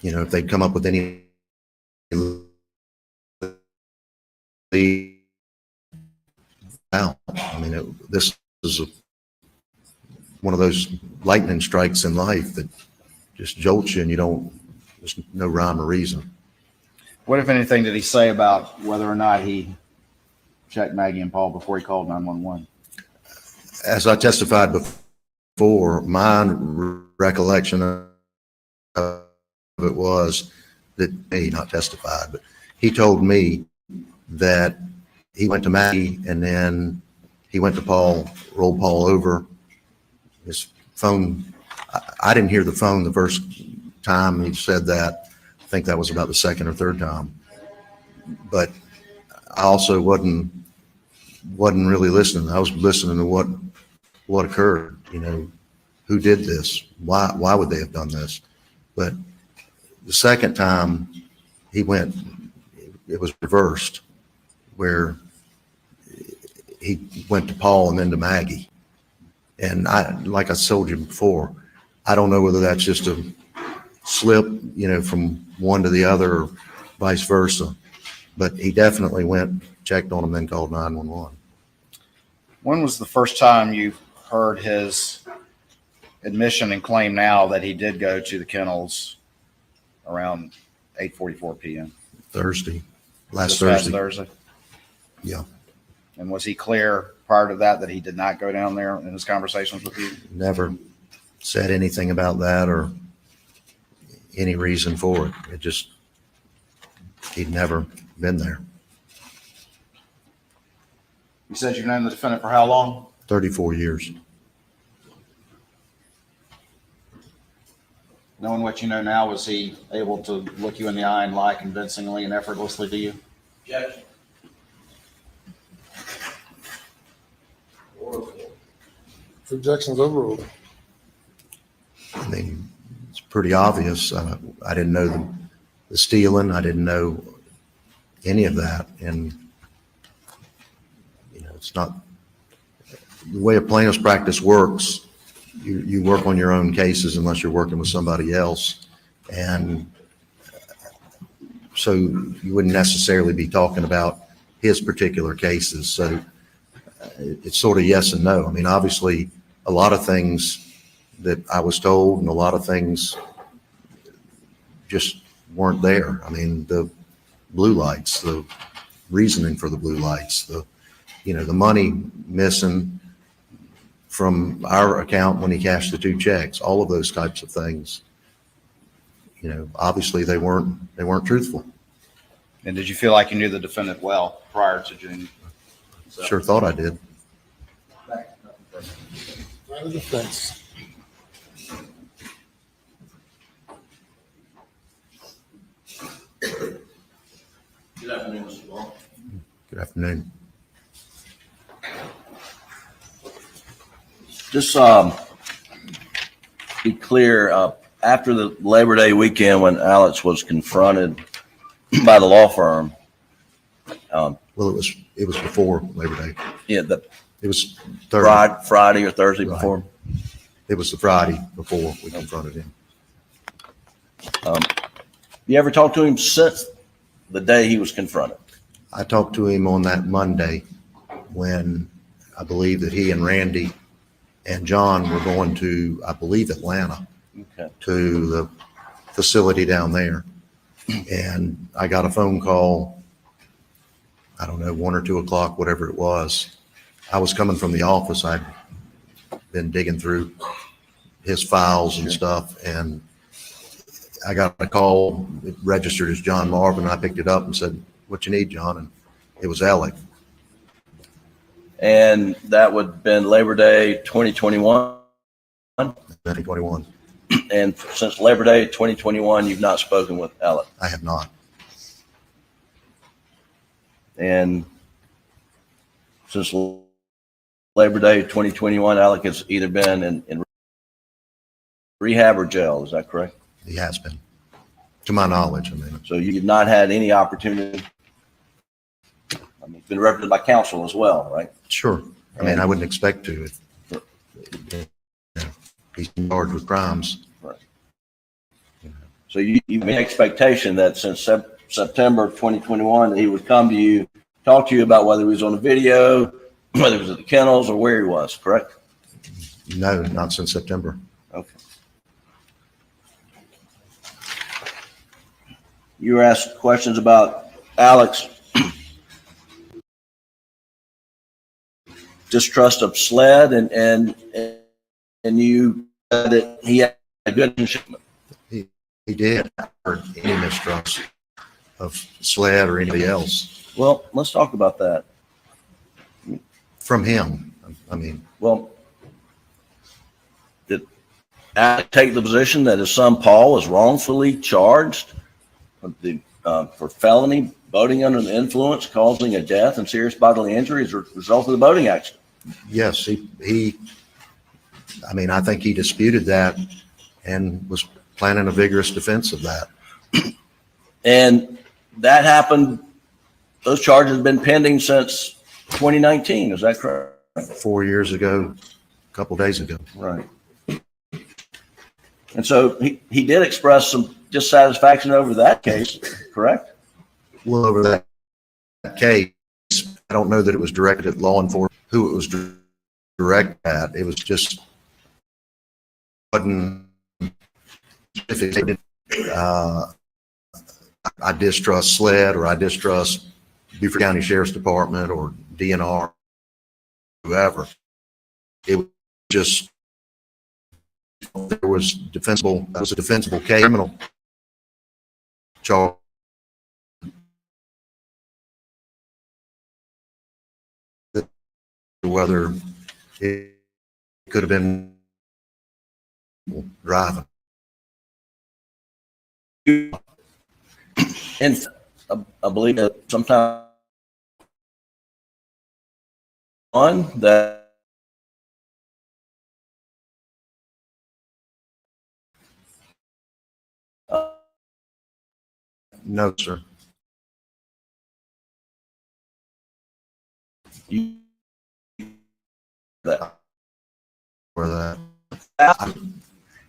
if they'd come up with any this is one of those lightning strikes in life that just jolts you and there's no rhyme or reason. What, if anything, did he say about whether or not he checked Maggie and Paul before he called 911? as I testified before, my recollection of it was that he not testified, but he told me that he went to Maggie and then he went to Paul, rolled Paul over. His phone, I didn't hear the phone the first time he said that. I think that was about the second or third time. But I also wasn't really listening. I was listening to what occurred, you know, who did this? Why would they have done this? But the second time he went, it was reversed, where he went to Paul and then to Maggie. And like I told you before, I don't know whether that's just a slip, you know, from one to the other or vice versa. But he definitely went, checked on him, then called 911. When was the first time you heard his admission and claim now that he did go to the kennels around 8:44 p.m.? Thursday, last This Thursday. past Thursday. Yeah, And was he clear prior to that he did not go down there in his conversations with you? never said anything about that or any reason for it. It just, he'd never been there. You said you've known the defendant for how long? 34 years. Knowing what you know now, was he able to look you in the eye and lie convincingly and effortlessly to you? Objection. Objections overruled. I mean, it's pretty obvious. I didn't know the stealing. I didn't know any of that. And, you know, it's not the way a plaintiff's practice works. You work on your own cases unless you're working with somebody else. And so you wouldn't necessarily be talking about his particular cases. So it's sort of yes and no. I mean, obviously, a lot of things that I was told and a lot of things just weren't there. I mean, the blue lights, the reasoning for the blue lights, the money missing from our account when he cashed the 2 checks, all of those types of things. You know, obviously they weren't truthful. And did you feel like you knew the defendant well prior to June? Sure thought I did. Final defense. Good afternoon, Mr. Ball. Good afternoon. Just be clear, after the Labor Day weekend when Alex was confronted by the law firm. Well, it was before Labor Day. Yeah, it was Thursday. Friday or Thursday Right. before. It was the Friday before we confronted him. You ever talked to him since the day he was confronted? I talked to him on that Monday when I believe that he and Randy and John were going to, I believe, Atlanta, to the facility down there. And I got a phone call, I don't know, 1 or 2 o'clock, whatever it was. I was coming from the office. I'd been digging through his files and stuff, and I got a call. It registered as John Marvin. I picked it up and said, "What you need, John?" And it was Alec. And that would have been Labor Day 2021? 2021. And since Labor Day 2021, you've not spoken with Alec? I have not. And since Labor Day 2021, Alec has either been in rehab or jail, is that correct? He has been, to my knowledge. I mean, so you've not had any opportunity. I mean, it's been represented by counsel as well, right? Sure. I mean, I wouldn't expect to. He's charged with crimes. Right. So you made expectation that since September 2021, that he would come to you, talk to you about whether he was on the video, whether he was at the kennels, or where he was, correct? No, not since September. Okay. You were asked questions about Alex. distrust of SLED, and you said that he had a good relationship. He did or any mistrust of SLED or anybody else. Well, let's talk about that. From him, I mean. Well, did Alec take the position that his son Paul was wrongfully charged for felony boating under the influence, causing a death and serious bodily injury as a result of the boating accident? Yes, I mean, I think he disputed that and was planning a vigorous defense of that. And that happened, those charges have been pending since 2019, is that correct? 4 years ago, a couple days ago. Right. And so he did express some dissatisfaction over that case, correct? Well, over that case, I don't know that it was directed at law enforcement, who it was directed at. It was just, wasn't, I distrust SLED or I distrust Beaufort County Sheriff's Department or DNR, whoever. It was just, there was a defensible case, criminal charge. Whether it could have been driving. And I believe that sometime on that No, sir. That for that.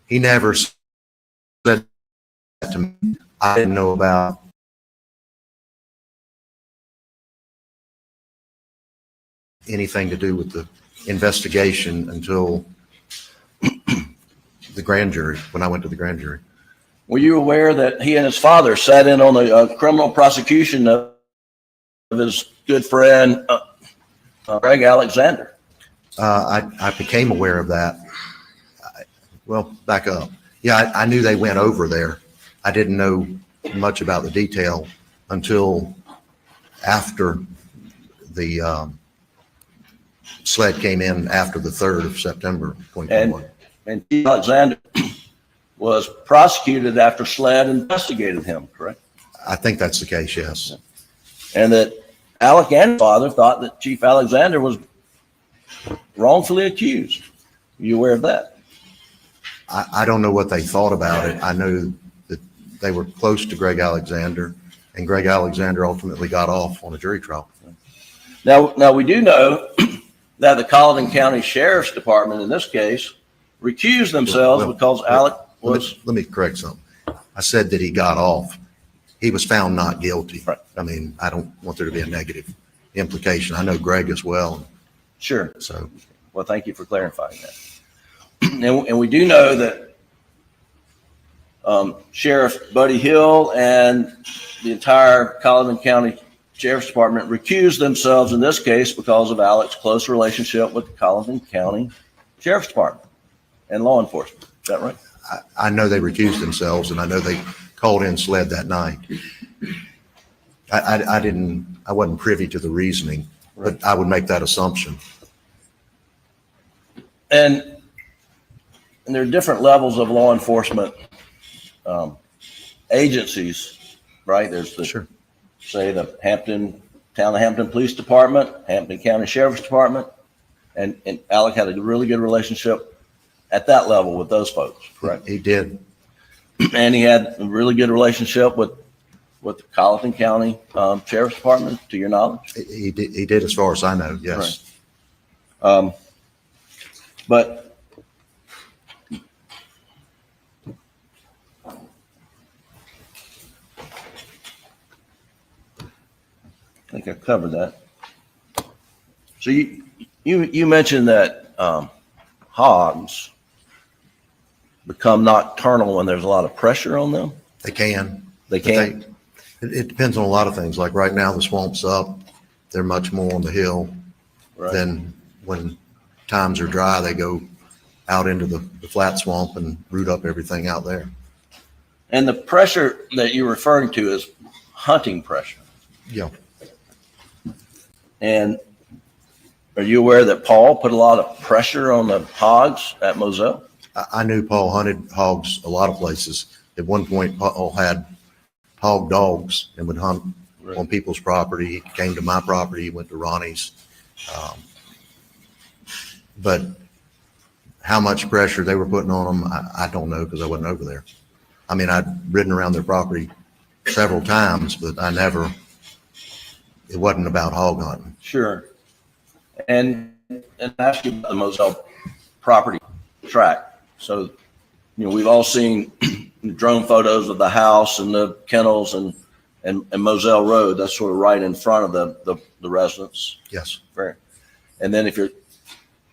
He never said that to me. I didn't know about anything to do with the investigation until the grand jury, when I went to the grand jury. Were you aware that he and his father sat in on the criminal prosecution of his good friend, Greg Alexander? I became aware of that. Well, back up. Yeah, I knew they went over there. I didn't know much about the detail until after the SLED came in after the 3rd of September 2021. And Alexander was prosecuted after SLED investigated him, correct? I think that's the case, yes. And that Alec and his father thought that Chief Alexander was wrongfully accused. Are you aware of that? I don't know what they thought about it. I know that they were close to Greg Alexander, and Greg Alexander ultimately got off on a jury trial. Now we do know that the Colleton County Sheriff's Department, in this case, recused themselves because Alec was. Let me correct something. I said that he got off. He was found not guilty. Right. I mean, I don't want there to be a negative implication. I know Greg as well. Sure. So, well, thank you for clarifying that. And we do know that Sheriff Buddy Hill and the entire Colleton County Sheriff's Department recused themselves in this case because of Alec's close relationship with the Colleton County Sheriff's Department and law enforcement. Is that right? I know they recused themselves, and I know they called in SLED that night. I wasn't privy to the reasoning, but I would make that assumption. And there are different levels of law enforcement agencies, right? There's the, say, the Town of Hampton Police Department, Hampton County Sheriff's Department, and Alec had a really good relationship at that level with those folks, correct? He did. And he had a really good relationship with the Colleton County Sheriff's Department, to your knowledge? He did, as far as I know, yes. Right. But I think I covered that. So you mentioned that hogs become nocturnal when there's a lot of pressure on them? They can. They can? It depends on a lot of things. Like right now, the swamp's up. They're much more on the hill than when times are dry, they go out into the flat swamp and root up everything out there. And the pressure that you're referring to is hunting pressure. Yeah. And are you aware that Paul put a lot of pressure on the hogs at Moselle? I knew Paul hunted hogs a lot of places. At one point, Paul had hog dogs and would hunt on people's property. He came to my property, he went to Ronnie's. But how much pressure they were putting on them, I don't know because I wasn't over there. I mean, I'd ridden around their property several times, but it wasn't about hog hunting. Sure. And ask you about the Moselle property track. So, we've all seen drone photos of the house and the kennels and Moselle Road. That's sort of right in front of the residence. Yes. Right. And then if you're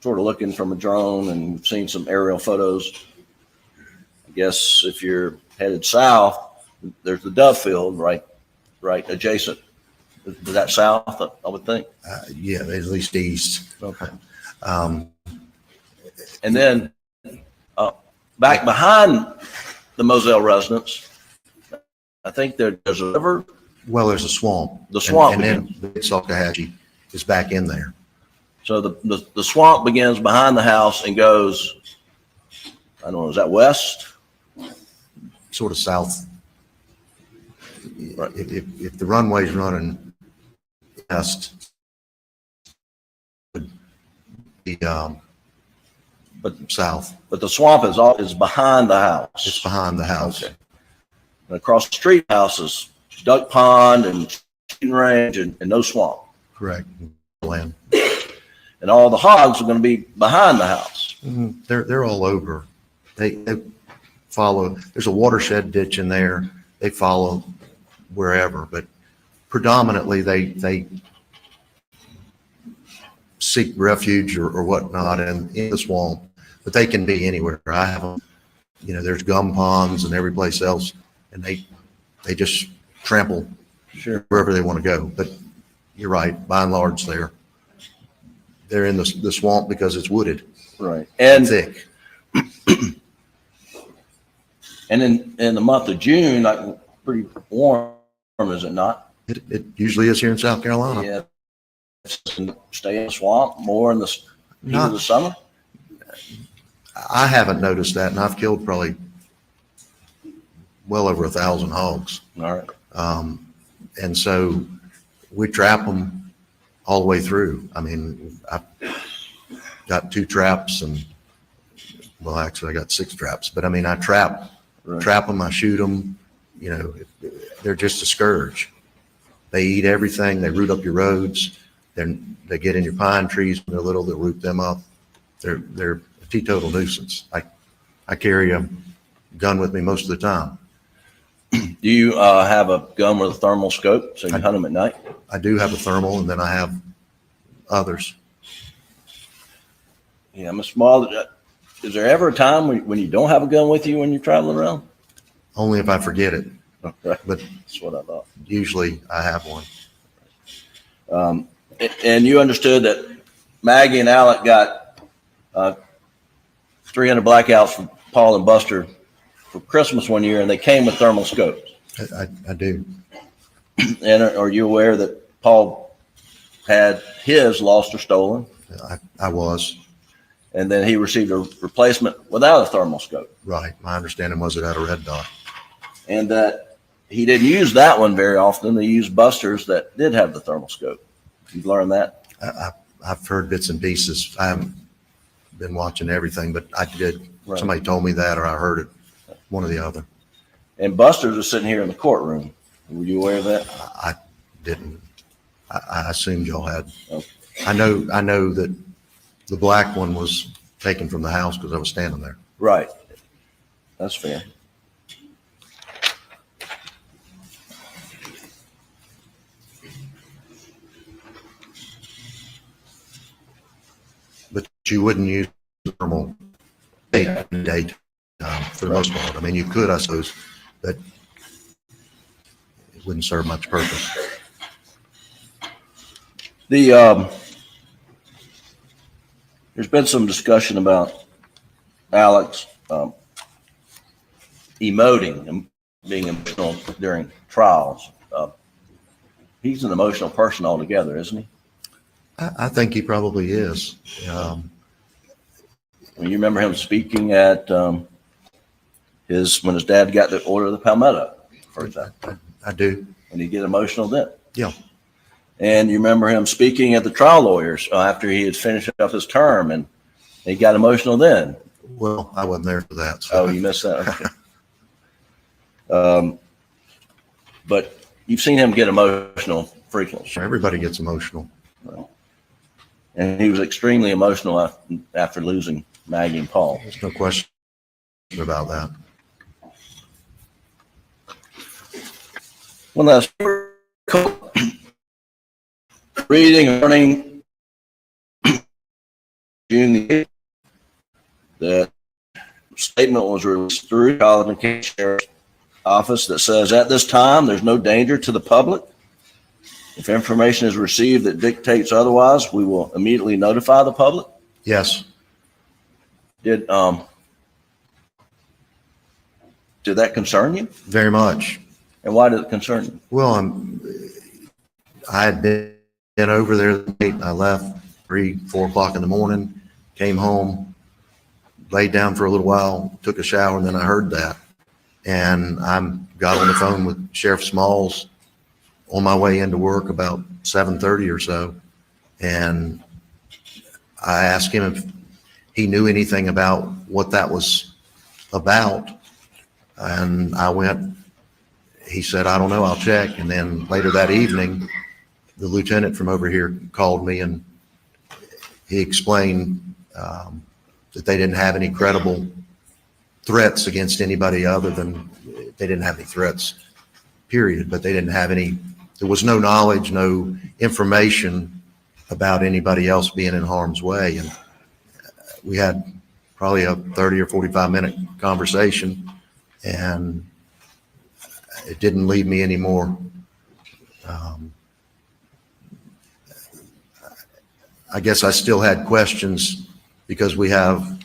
sort of looking from a drone and you've seen some aerial photos, I guess if you're headed south, there's the Dove Field right adjacent. Is that south, I would think? Yeah, at least east. Okay. And then back behind the Moselle residence, I think there's a river. Well, there's a swamp. The swamp. And then the Salcahatchee is back in there. So the swamp begins behind the house and goes, I don't know, is that west? Sort of south. Right. If the runway's running west, would be but south. But the swamp is behind the house. It's behind the house. Okay. And across the street houses, duck pond and shooting range and no swamp. Correct. Land. And all the hogs are going to be behind the house. Mm-hmm. They're all over. They follow. There's a watershed ditch in there. They follow wherever, but predominantly they seek refuge or whatnot in the swamp. But they can be anywhere. I have them. There's gum ponds and every place else, and they just trample wherever they want to go. But you're right. By and large, they're in the swamp because it's wooded. Right. And thick. And in the month of June, like pretty warm, is it not? It usually is here in South Carolina. Yeah. Stay in the swamp more in the heat of the summer? I haven't noticed that, and I've killed probably well over 1,000 hogs. All right. And so we trap them all the way through. I mean, I've got 2 traps well, actually I got 6 traps, but I mean, I trap them, I shoot them, they're just a scourge. They eat everything. They root up your roads. They get in your pine trees when they're little, they'll root them up. They're a teetotal nuisance. I carry a gun with me most of the time. Do you have a gun with a thermal scope so you hunt them at night? I do have a thermal, and then I have others. Yeah, Mr. Small, is there ever a time when you don't have a gun with you when you're traveling around? Only if I forget it. Okay. But that's what I thought. Usually I have one. And you understood that Maggie and Alec got 300 blackouts from Paul and Buster for Christmas one year, and they came with thermal scopes. I do. And are you aware that Paul had his lost or stolen? I was. And then he received a replacement without a thermal scope. Right. My understanding was it had a red dot. And that he didn't use that one very often. He used Buster's that did have the thermal scope. You've learned that? I've heard bits and pieces. I haven't been watching everything, but I did. Right. Somebody told me that, or I heard it, one or the other. And Buster's is sitting here in the courtroom. Were you aware of that? I didn't. I assumed y'all had. Okay. I know that the black one was taken from the house because I was standing there. Right. That's fair. But you wouldn't use thermal date for the most part. I mean, you could, I suppose, but it wouldn't serve much purpose. There's been some discussion about Alex emoting and being emotional during trials. He's an emotional person altogether, isn't he? I think he probably is. You remember him speaking at when his dad got the order of the Palmetto, for example. I do. And he get emotional then. Yeah. And you remember him speaking at the trial lawyers after he had finished up his term, and he got emotional then. Well, I wasn't there for that. So. Oh, you missed that. Okay. But you've seen him get emotional frequently. Sure, everybody gets emotional. And he was extremely emotional after losing Maggie and Paul. There's no question about that. One last reading and learning June the 8th, that statement was released through Collin County Sheriff's Office that says, at this time, there's no danger to the public. If information is received that dictates otherwise, we will immediately notify the public. Yes. Did that concern you? Very much. And why did it concern you? Well, I had been over there late. I left 3, 4 o'clock in the morning, came home, laid down for a little while, took a shower, and then I heard that. And I got on the phone with Sheriff Smalls on my way into work about 7:30 or so. And I asked him if he knew anything about what that was about. And he said, I don't know, I'll check. And then later that evening, the lieutenant from over here called me and he explained that they didn't have any credible threats against anybody other than, they didn't have any threats, period, but they didn't have any, there was no knowledge, no information about anybody else being in harm's way. And we had probably a 30 or 45-minute conversation, and it didn't leave me any more. I guess I still had questions because we have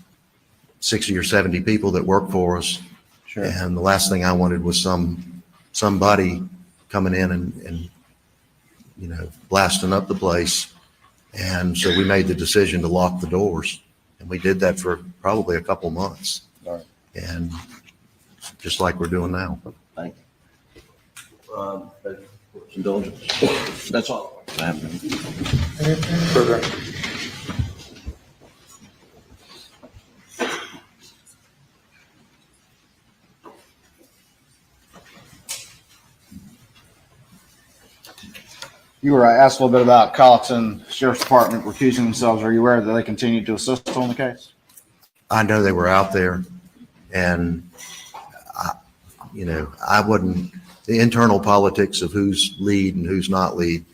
60 or 70 people that work for us. Sure. And the last thing I wanted was somebody coming in and blasting up the place. And so we made the decision to lock the doors, and we did that for probably a couple months. All right. And just like we're doing now. Thank you. Indulgence. That's all I have. You were asked a little bit about Colleton Sheriff's Department recusing themselves. Are you aware that they continue to assist on the case? I know they were out there, and I wouldn't, the internal politics of who's lead and who's not lead.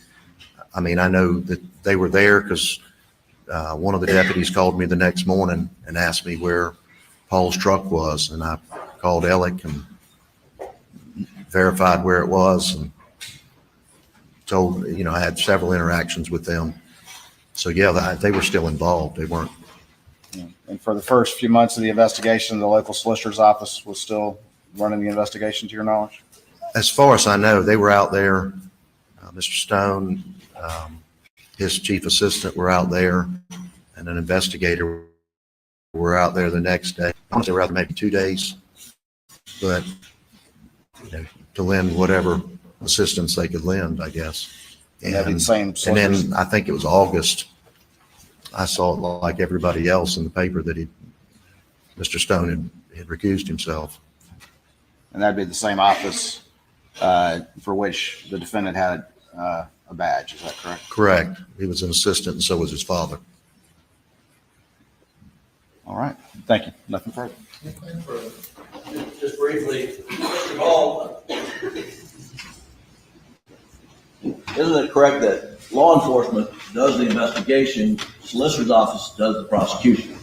I mean, I know that they were there because one of the deputies called me the next morning and asked me where Paul's truck was, and I called Alec and verified where it was, and told, I had several interactions with them. So yeah, they were still involved. They weren't. And for the first few months of the investigation, the local solicitor's office was still running the investigation, to your knowledge? As far as I know, they were out there. Mr. Stone, his chief assistant were out there, and an investigator were out there the next day. Honestly, they were out there maybe 2 days, but to lend whatever assistance they could lend, I guess. And that'd be the same. And then I think it was August. I saw it like everybody else in the paper that Mr. Stone had recused himself. And that'd be the same office for which the defendant had a badge. Is that correct? Correct. He was an assistant, and so was his father. All right. Thank you. Nothing further. Just briefly, Mr. Hall, isn't it correct that law enforcement does the investigation, solicitor's office does the prosecution?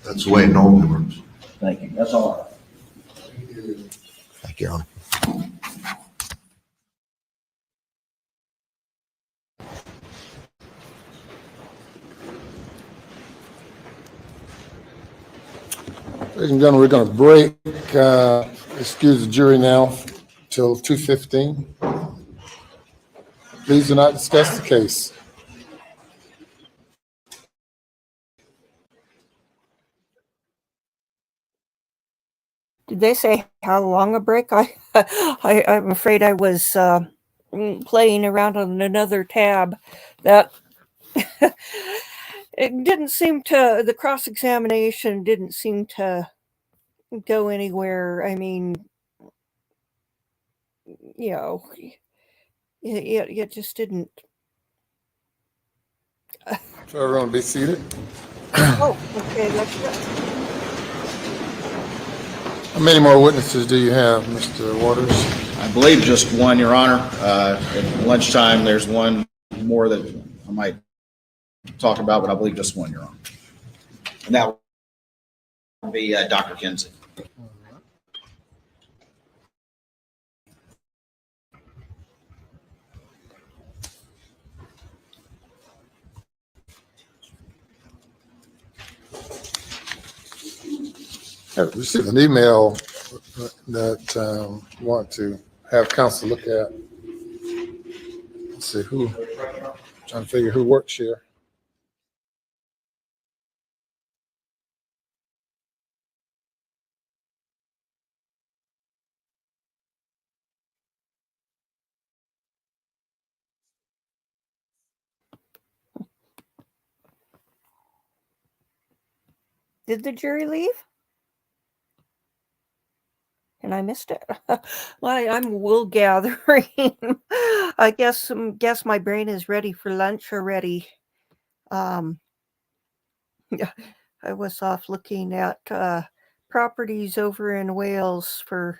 That's the way it normally works. Thank you. That's all I have. Thank you, Your Honor. Ladies and gentlemen, we're going to break, excuse the jury now, till 2:15. Please do not discuss the case. Did they say how long a break? I'm afraid I was playing around on another tab. That it didn't seem to, the cross-examination didn't seem to go anywhere. I mean, you know, it just didn't. So everyone be seated. Oh, okay, that's good. How many more witnesses do you have, Mr. Waters? I believe just one, Your Honor. At lunchtime, there's one more that I might talk about, but I believe just one, Your Honor. And that would be Dr. Kinsey. I received an email that want to have counsel look at. Let's see who, trying to figure who works here. Did the jury leave? And I missed it. Well, I'm wool gathering. I guess my brain is ready for lunch already. Yeah, I was off looking at properties over in Wales for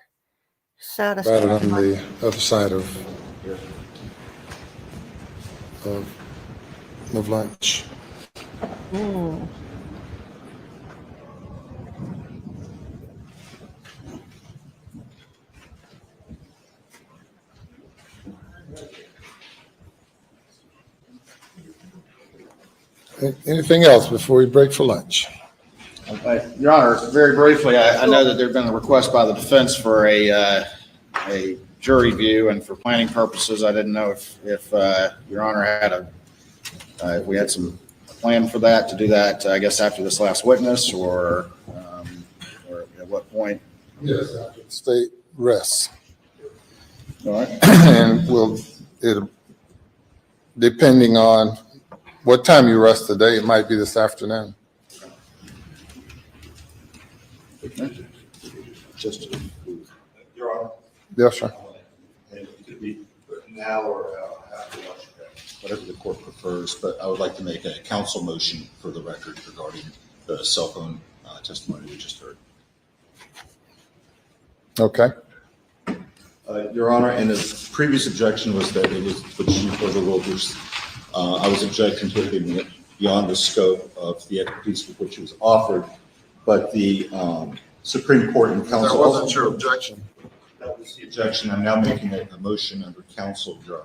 satisfaction. Right on the other side of lunch. Mm. Anything else before we break for lunch? Your Honor, very briefly, I know that there's been a request by the defense for a jury view, and for planning purposes, I didn't know if Your Honor had if we had some plan for that, to do that, I guess, after this last witness, or at what point? Yes, after the state rests. All right. And it'll, depending on what time you rest today, it might be this afternoon. Just, Your Honor. Yes, sir. And it could be now or after lunch, whatever the court prefers, but I would like to make a counsel motion for the record regarding the cell phone testimony we just heard. Okay. Your Honor, and the previous objection was that it was, which you overruled, I was objecting to it being beyond the scope of the expertise with which it was offered, but the Supreme Court and counsel. That wasn't your objection. That was the objection. I'm now making a motion under counsel, Your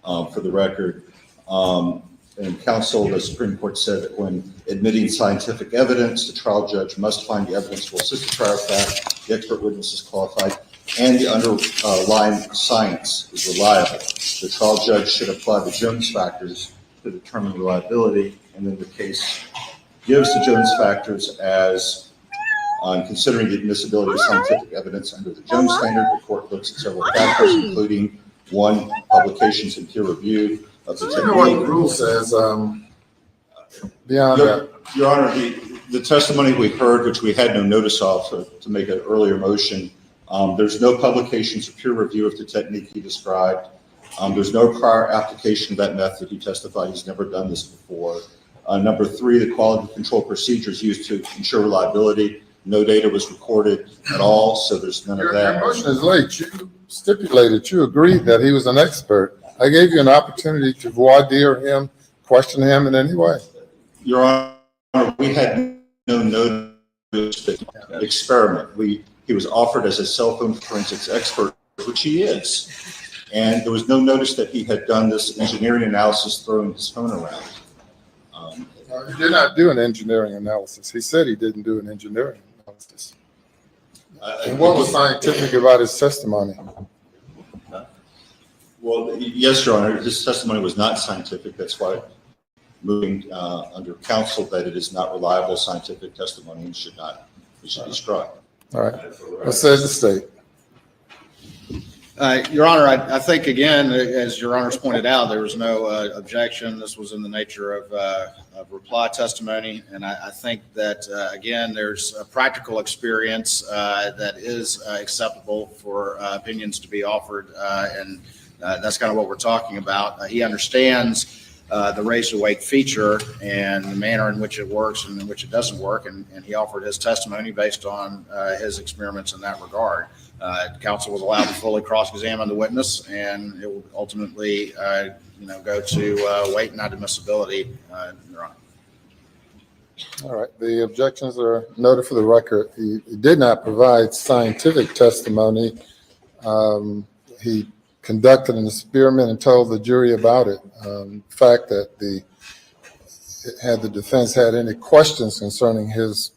Honor, for the record. And counsel, the Supreme Court said that when admitting scientific evidence, the trial judge must find the evidence will assist the trial fact, the expert witness is qualified, and the underlying science is reliable. The trial judge should apply the Jones factors to determine reliability, and then the case gives the Jones factors as considering the admissibility of scientific evidence under the Jones standard. The court looks at several factors, including one, publications and peer review of the technique. You know what the rule says, beyond that. Your Honor, the testimony we heard, which we had no notice of to make an earlier motion, there's no publications or peer review of the technique he described. There's no prior application of that method. He testified he's never done this before. Number three, the quality control procedures used to ensure reliability. No data was recorded at all, so there's none of that. Your motion is late. You stipulated, you agreed that he was an expert. I gave you an opportunity to voir dire him, question him in any way. Your Honor, we had no notice that experiment. He was offered as a cell phone forensics expert, which he is. And there was no notice that he had done this engineering analysis throwing his phone around. He did not do an engineering analysis. He said he didn't do an engineering analysis. And what was scientific about his testimony? Well, yes, Your Honor, his testimony was not scientific. That's why moving under counsel that it is not reliable scientific testimony and should be struck. All right. What says the state? Your Honor, I think, again, as Your Honor's pointed out, there was no objection. This was in the nature of reply testimony. And I think that, again, there's a practical experience that is acceptable for opinions to be offered. And that's kind of what we're talking about. He understands the raise to weight feature and the manner in which it works and in which it doesn't work. And he offered his testimony based on his experiments in that regard. Counsel was allowed to fully cross-examine the witness, and it will ultimately, go to weight and not admissibility, Your Honor. All right. The objections are noted for the record. He did not provide scientific testimony. He conducted an experiment and told the jury about it. The fact that the defense had any questions concerning his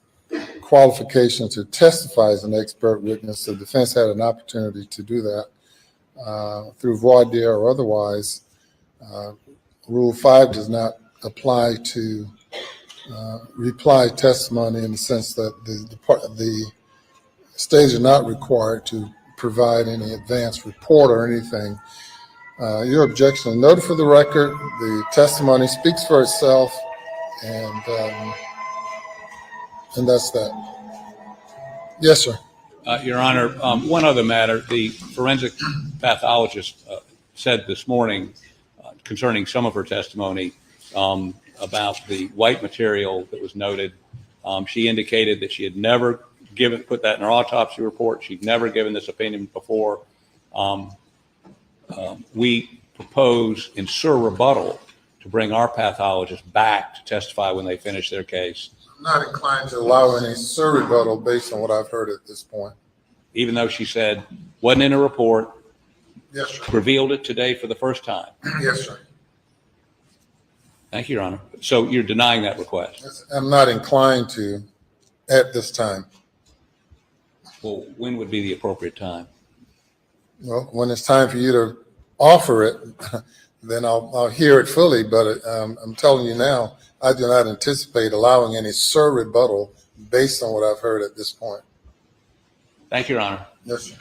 qualification to testify as an expert witness, the defense had an opportunity to do that through voir dire or otherwise. Rule 5 does not apply to reply testimony in the sense that the state is not required to provide any advance report or anything. Your objection is noted for the record. The testimony speaks for itself, and that's that. Yes, sir. Your Honor, one other matter. The forensic pathologist said this morning concerning some of her testimony about the white material that was noted. She indicated that she had never put that in her autopsy report. She'd never given this opinion before. We propose in rebuttal to bring our pathologist back to testify when they finish their case. I'm not inclined to allow any rebuttal based on what I've heard at this point. Even though she said wasn't in a report. Yes, sir. Revealed it today for the first time. Yes, sir. Thank you, Your Honor. So you're denying that request? I'm not inclined to at this time. Well, when would be the appropriate time? Well, when it's time for you to offer it, then I'll hear it fully. But I'm telling you now, I do not anticipate allowing any rebuttal based on what I've heard at this point. Thank you, Your Honor. Yes, sir.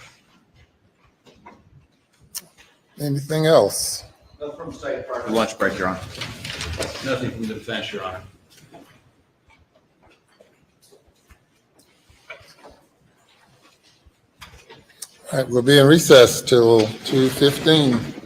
Anything else? From the state prior to lunch break, Your Honor. Nothing from the defense, Your Honor. All right, we'll be in recess till 2:15.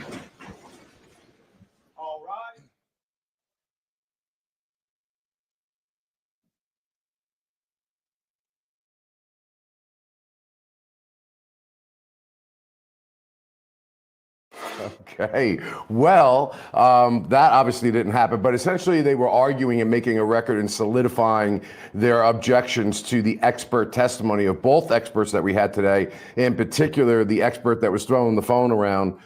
Okay, well, that obviously didn't happen, but essentially they were arguing and making a record and solidifying their objections to the expert testimony of both experts that we had today, in particular the expert that was throwing the phone around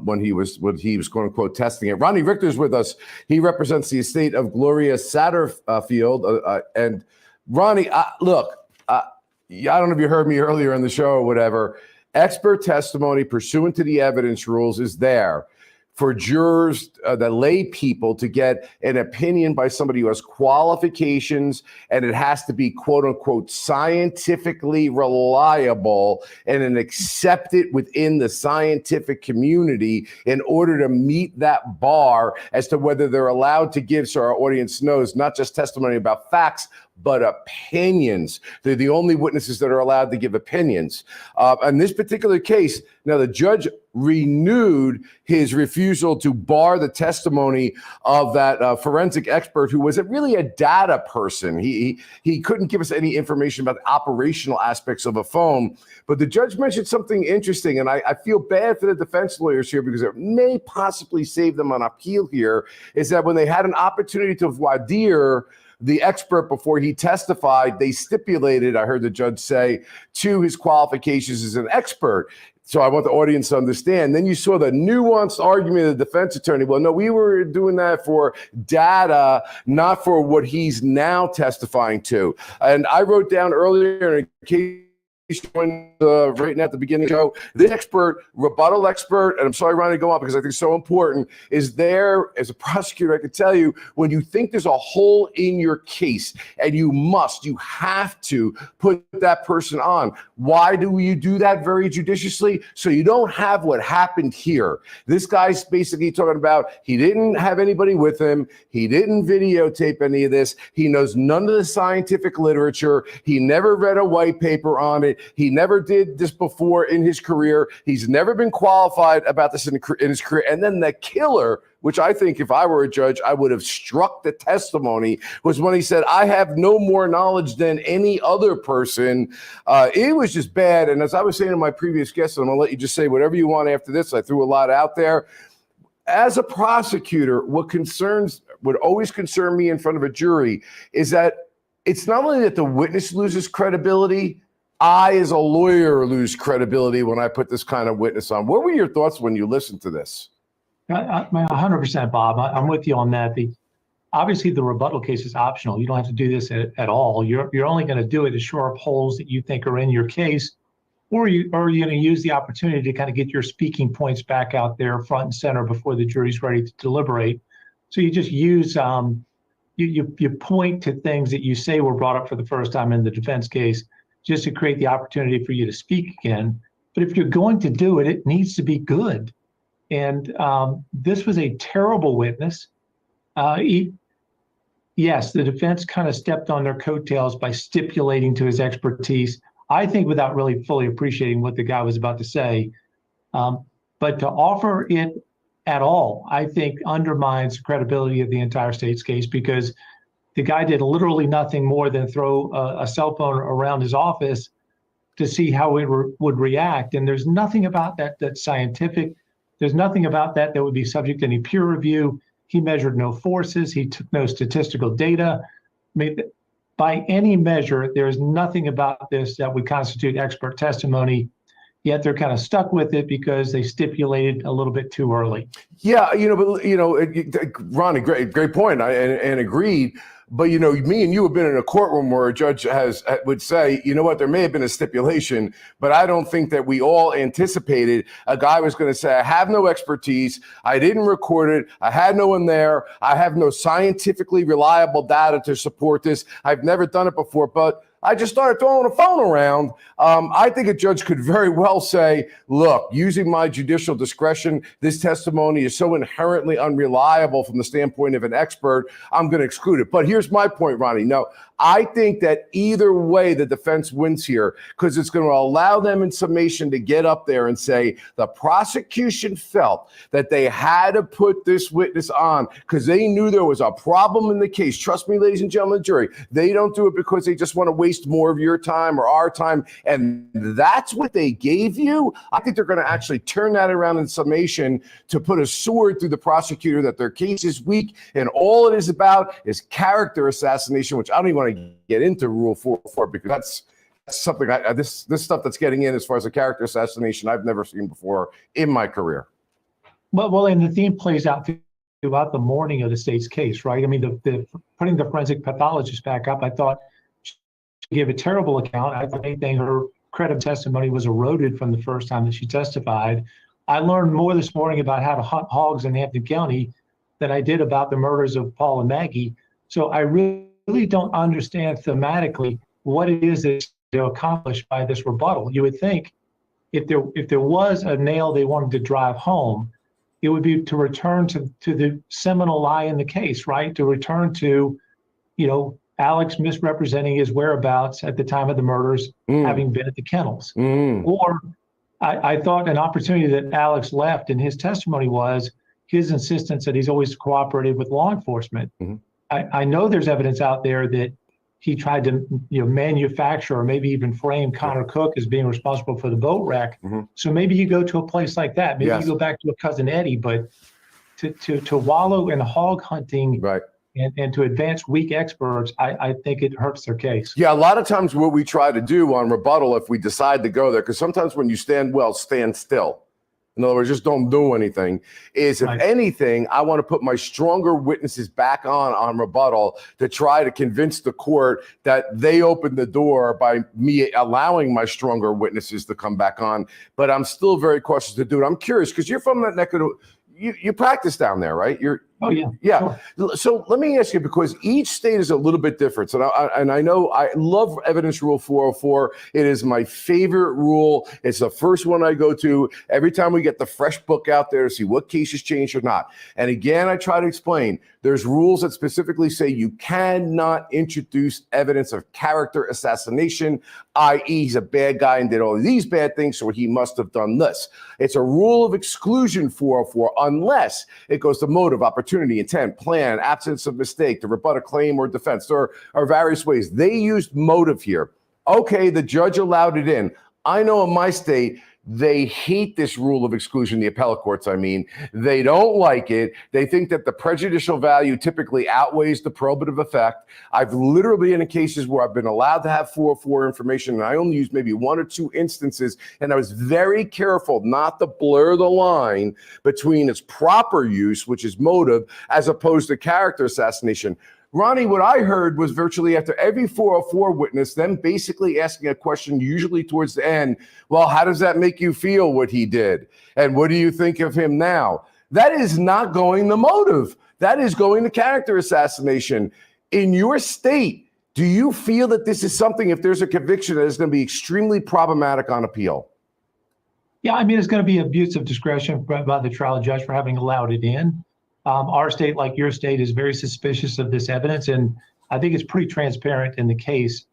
when he was quote unquote testing it. Ronnie Richter's with us. He represents the estate of Gloria Satterfield. And Ronnie, look, I don't know if you heard me earlier in the show or whatever. Expert testimony pursuant to the evidence rules is there for jurors, the lay people, to get an opinion by somebody who has qualifications, and it has to be quote unquote scientifically reliable and accepted within the scientific community in order to meet that bar as to whether they're allowed to give, so our audience knows, not just testimony about facts, but opinions. They're the only witnesses that are allowed to give opinions. In this particular case, now the judge renewed his refusal to bar the testimony of that forensic expert who was really a data person. He couldn't give us any information about the operational aspects of a phone, but the judge mentioned something interesting, and I feel bad for the defense lawyers here because it may possibly save them on appeal here, is that when they had an opportunity to voir dire the expert, before he testified, they stipulated, I heard the judge say, to his qualifications as an expert. So I want the audience to understand. Then you saw the nuanced argument of the defense attorney. Well, no, we were doing that for data, not for what he's now testifying to. And I wrote down earlier in case right now at the beginning of the show, this expert, rebuttal expert, and I'm sorry, Ronnie, go on because I think it's so important, is there as a prosecutor. I can tell you, when you think there's a hole in your case and you have to put that person on. Why do you do that very judiciously? So you don't have what happened here. This guy's basically talking about he didn't have anybody with him. He didn't videotape any of this. He knows none of the scientific literature. He never read a white paper on it. He never did this before in his career. He's never been qualified about this in his career. And then the killer, which I think if I were a judge, I would have struck the testimony, was when he said, I have no more knowledge than any other person. It was just bad. And as I was saying to my previous guest, and I'm gonna let you just say whatever you want after this, I threw a lot out there. As a prosecutor, what would always concern me in front of a jury is that it's not only that the witness loses credibility, I, as a lawyer, lose credibility when I put this kind of witness on. What were your thoughts when you listened to this? 100%, Bob. I'm with you on that. Obviously, the rebuttal case is optional. You don't have to do this at all. You're only going to do it to shore up holes that you think are in your case, or you're going to use the opportunity to kind of get your speaking points back out there front and center before the jury's ready to deliberate. So you just use you point to things that you say were brought up for the first time in the defense case, just to create the opportunity for you to speak again. But if you're going to do it, it needs to be good. And this was a terrible witness. Yes, the defense kind of stepped on their coattails by stipulating to his expertise, I think without really fully appreciating what the guy was about to say. But to offer it at all, I think undermines the credibility of the entire state's case, because the guy did literally nothing more than throw a cell phone around his office to see how it would react. And there's nothing about that that's scientific. There's nothing about that that would be subject to any peer review. He measured no forces. He took no statistical data. I mean, by any measure, there's nothing about this that would constitute expert testimony. Yet they're kind of stuck with it because they stipulated a little bit too early. Yeah, Ronnie, great point, and agreed. But, me and you have been in a courtroom where a judge would say, you know what, there may have been a stipulation, but I don't think that we all anticipated a guy was going to say, I have no expertise, I didn't record it, I had no one there, I have no scientifically reliable data to support this, I've never done it before, but I just started throwing a phone around. I think a judge could very well say, look, using my judicial discretion, this testimony is so inherently unreliable from the standpoint of an expert, I'm going to exclude it. But here's my point, Ronnie. No, I think that either way the defense wins here, because it's going to allow them in summation to get up there and say the prosecution felt that they had to put this witness on because they knew there was a problem in the case. Trust me, ladies and gentlemen, jury, they don't do it because they just want to waste more of your time or our time, and that's what they gave you. I think they're going to actually turn that around in summation to put a sword through the prosecutor that their case is weak and all it is about is character assassination, which I don't even want to get into Rule 4 because that's something this stuff that's getting in as far as a character assassination I've never seen before in my career. Well, and the theme plays out throughout the morning of the state's case, right? I mean, the putting the forensic pathologist back up, I thought she gave a terrible account. I think her credible testimony was eroded from the first time that she testified. I learned more this morning about how to hunt hogs in Hampton County than I did about the murders of Paul and Maggie. So I really don't understand thematically what it is that to accomplish by this rebuttal. You would think if there was a nail they wanted to drive home, it would be to return to the seminal lie in the case, right? To return to, Alex misrepresenting his whereabouts at the time of the murders, having been at the kennels. Or I thought an opportunity that Alex left in his testimony was his insistence that he's always cooperated with law enforcement. I know there's evidence out there that he tried to manufacture or maybe even frame Connor Cook as being responsible for the boat wreck. So maybe you go to a place like that. Maybe you go back to a cousin Eddie, but to wallow in hog hunting And to advance weak experts, I think it hurts their case. Yeah, a lot of times what we try to do on rebuttal, if we decide to go there, because sometimes when you stand well, stand still. In other words, just don't do anything. Is if anything, I want to put my stronger witnesses back on rebuttal to try to convince the court that they opened the door by me allowing my stronger witnesses to come back on. But I'm still very cautious to do it. I'm curious because you're from that neck of the, you practice down there, right? Oh yeah. Yeah. Sure. So let me ask you, because each state is a little bit different. So I know I love evidence rule 404. It is my favorite rule. It's the first one I go to every time we get the fresh book out there to see what cases changed or not. And again, I try to explain there's rules that specifically say you cannot introduce evidence of character assassination, i.e. he's a bad guy and did all these bad things, so he must have done this. It's a rule of exclusion 404 unless it goes to motive, opportunity, intent, plan, absence of mistake, to rebut a claim or defense. There are various ways. They used motive here. Okay, the judge allowed it in. I know in my state, they hate this rule of exclusion, the appellate courts, I mean. They don't like it. They think that the prejudicial value typically outweighs the probative effect. I've literally been in cases where I've been allowed to have 404 information, and I only used maybe one or two instances, and I was very careful not to blur the line between its proper use, which is motive, as opposed to character assassination. Ronnie, what I heard was virtually after every 404 witness, them basically asking a question, usually towards the end, well, how does that make you feel what he did? And what do you think of him now? That is not going to motive. That is going to character assassination. In your state, do you feel that this is something, if there's a conviction, that is going to be extremely problematic on appeal? Yeah, I mean, it's going to be abuse of discretion by the trial judge for having allowed it in. Our state, like your state, is very suspicious of this evidence, and I think it's pretty transparent in the case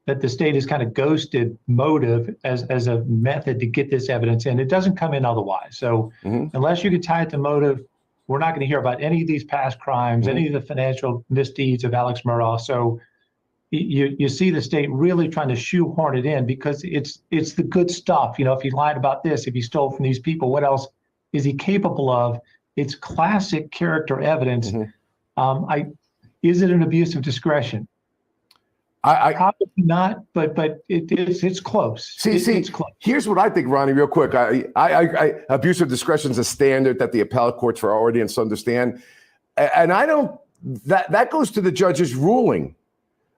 that the state has kind of ghosted motive as a method to get this evidence in. It doesn't come in otherwise. So unless you can tie it to motive, we're not going to hear about any of these past crimes, any of the financial misdeeds of Alex Murdaugh. So you see the state really trying to shoehorn it in because it's the good stuff. You know, if he lied about this, if he stole from these people, what else is he capable of? It's classic character evidence. Is it an abuse of discretion? Probably not, but it's close. It's close. Here's what I think, Ronnie, real quick. Abuse of discretion is a standard that the appellate courts for our audience understand, and I don't. That goes to the judge's ruling.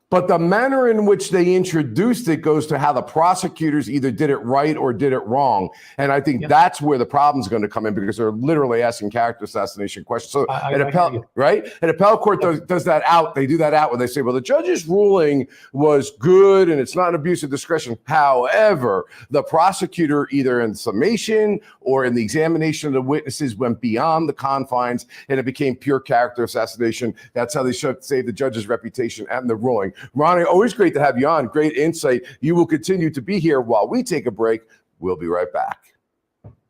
But the manner in which they introduced it goes to how the prosecutors either did it right or did it wrong. And I think that's where the problem's going to come in because they're literally asking character assassination questions. So an appellate court does that out. They do that out when they say, well, the judge's ruling was good and it's not an abuse of discretion. However, the prosecutor either in summation or in the examination of the witnesses went beyond the confines and it became pure character assassination. That's how they should save the judge's reputation and the ruling. Ronnie, always great to have you on. Great insight. You will continue to be here while we take a break. We'll be right back.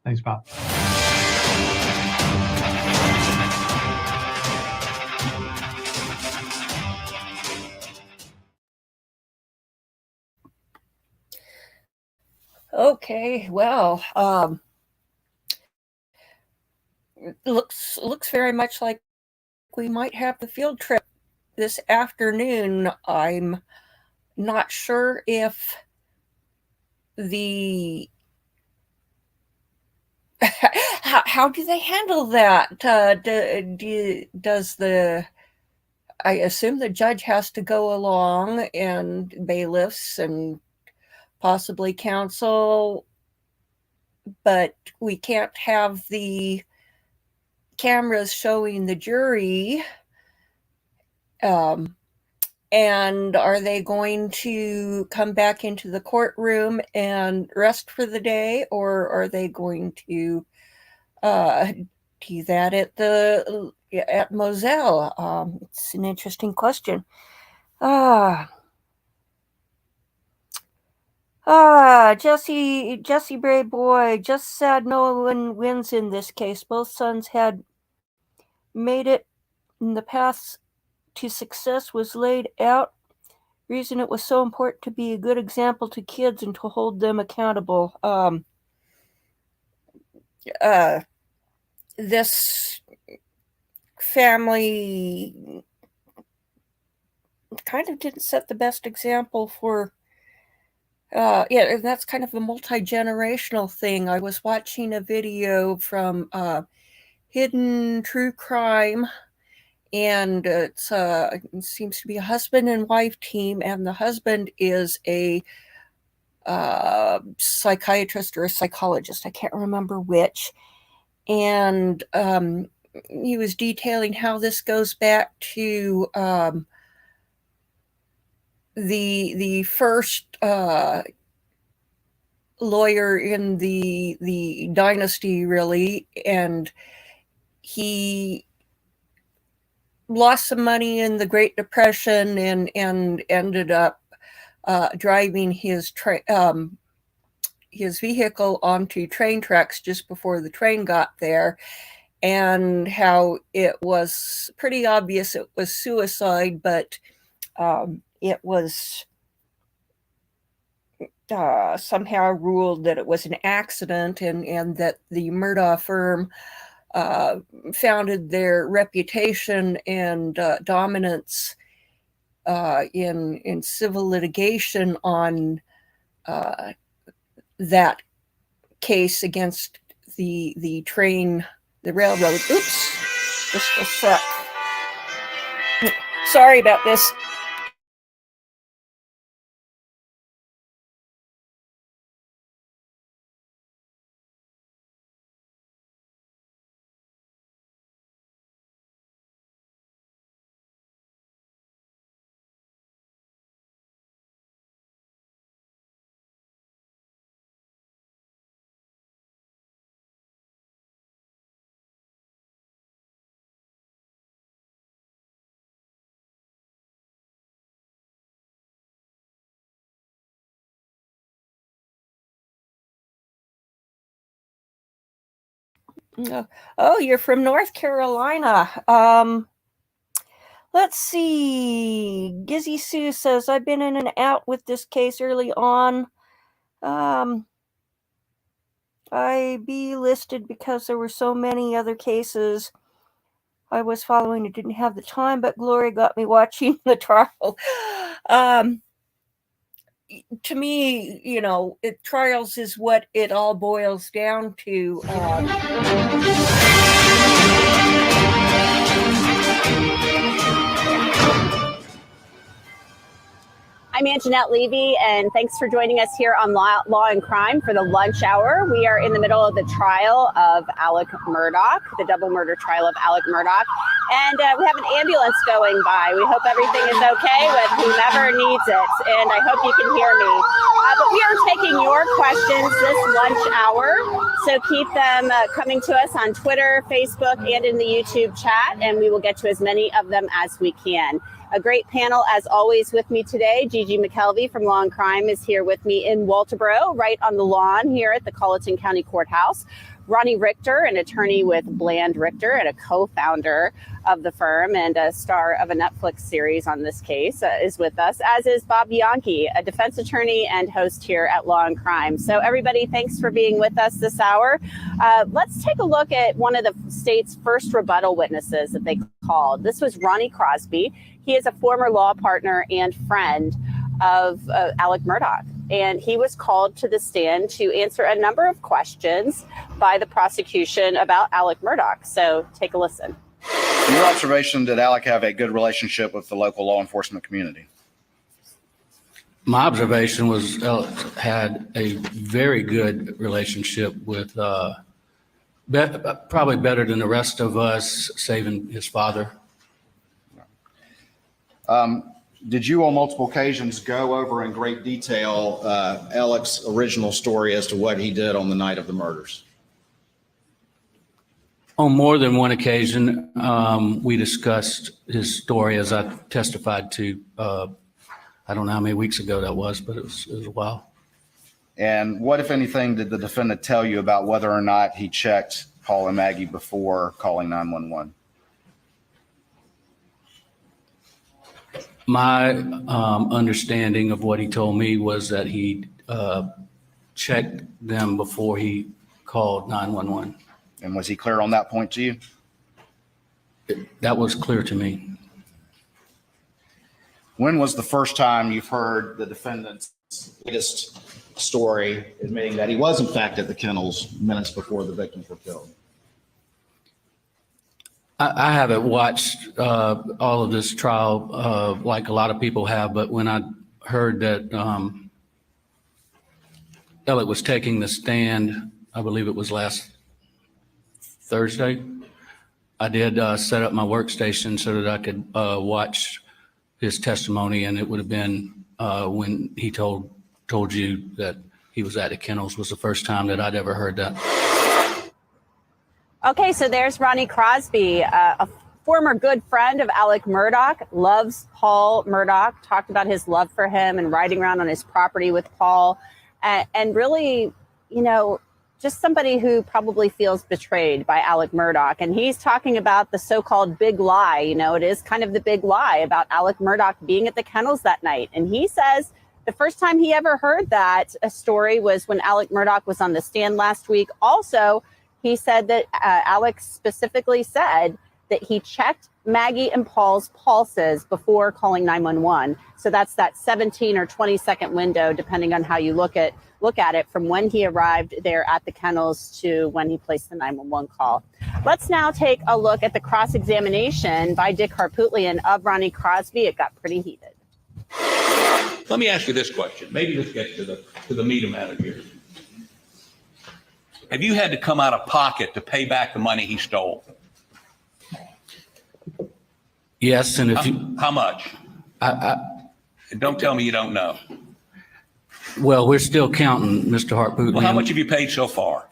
Thanks, Bob. Okay, well, looks very much like we might have the field trip this afternoon. I'm not sure if how do they handle that? I assume the judge has to go along and bailiffs and possibly counsel, but we can't have the cameras showing the jury. And are they going to come back into the courtroom and rest for the day, or are they going to do that at Moselle? It's an interesting question. Jesse Bray Boy, just sad no one wins in this case. Both sons had made it in the path to success was laid out. Reason it was so important to be a good example to kids and to hold them accountable. This family kind of didn't set the best example for. Yeah, and that's kind of a multi-generational thing. I was watching a video from Hidden True Crime, and it seems to be a husband and wife team, and the husband is a psychiatrist or a psychologist. I can't remember which. And he was detailing how this goes back to the first lawyer in the dynasty, really, and he lost some money in the Great Depression and ended up driving his vehicle onto train tracks just before the train got there, and how it was pretty obvious it was suicide, but it was somehow ruled that it was an accident, and that the Murdaugh firm founded their reputation and dominance in civil litigation on that case against the railroad. Oops, just a sec. Sorry about this. Oh, you're from North Carolina. Let's see. Gizzy Sue says, I've been in and out with this case early on. I be listed because there were so many other cases I was following. I didn't have the time, but Glory got me watching the trial. To me, trials is what it all boils down to. I'm Anjanette Levy, and thanks for joining us here on Law and Crime for the lunch hour. We are in the middle of the trial of Alec Murdaugh, the double murder trial of Alec Murdaugh, and we have an ambulance going by. We hope everything is okay with whomever needs it, and I hope you can hear me. But we are taking your questions this lunch hour, so keep them coming to us on Twitter, Facebook, and in the YouTube chat, and we will get to as many of them as we can. A great panel, as always, with me today. Gigi McKelvey from Law and Crime is here with me in Walterboro, right on the lawn here at the Colleton County Courthouse. Ronnie Richter, an attorney with Bland Richter and a co-founder of the firm and a star of a Netflix series on this case, is with us, as is Bob Bianchi, a defense attorney and host here at Law and Crime. So everybody, thanks for being with us this hour. Let's take a look at one of the state's first rebuttal witnesses that they called. This was Ronnie Crosby. He is a former law partner and friend of Alec Murdaugh, and he was called to the stand to answer a number of questions by the prosecution about Alec Murdaugh. So take a listen. In your observation, did Alec have a good relationship with the local law enforcement community? My observation was Alec had a very good relationship with, probably better than the rest of us, saving his father. Did you on multiple occasions go over in great detail Alec's original story as to what he did on the night of the murders? On more than one occasion, we discussed his story, as I testified to, I don't know how many weeks ago that was, but it was a while. And what, if anything, did the defendant tell you about whether or not he checked Paul and Maggie before calling 911? My understanding of what he told me was that he checked them before he called 911. And was he clear on that point to you? That was clear to me. when was the first time you've heard the defendant's latest story admitting that he was in fact at the kennels minutes before the victims were killed? I haven't watched all of this trial like a lot of people have, but when I heard that Alec was taking the stand, I believe it was last Thursday, I did set up my workstation so that I could watch his testimony, and it would have been when he told you that he was at the kennels was the first time that I'd ever heard that. Okay, so there's Ronnie Crosby, a former good friend of Alec Murdaugh, loves Paul Murdaugh, talked about his love for him and riding around on his property with Paul, and really, you know, just somebody who probably feels betrayed by Alec Murdaugh. And he's talking about the so-called big lie. You know, it is kind of the big lie about Alec Murdaugh being at the kennels that night. And he says the first time he ever heard that story was when Alec Murdaugh was on the stand last week. Also, he said that Alex specifically said that he checked Maggie and Paul's pulses before calling 911. So that's that 17 or 20-second window, depending on how you look at it, from when he arrived there at the kennels to when he placed the 911 call. Let's now take a look at the cross-examination by Dick Harpootlian of Ronnie Crosby. It got pretty heated. Let me ask you this question. Maybe let's get to the meat of matter here. Have you had to come out of pocket to pay back the money he stole? Yes, and if you... How much? Don't tell me you don't know. Well, we're still counting, Mr. Harpootlian. Well, how much have you paid so far?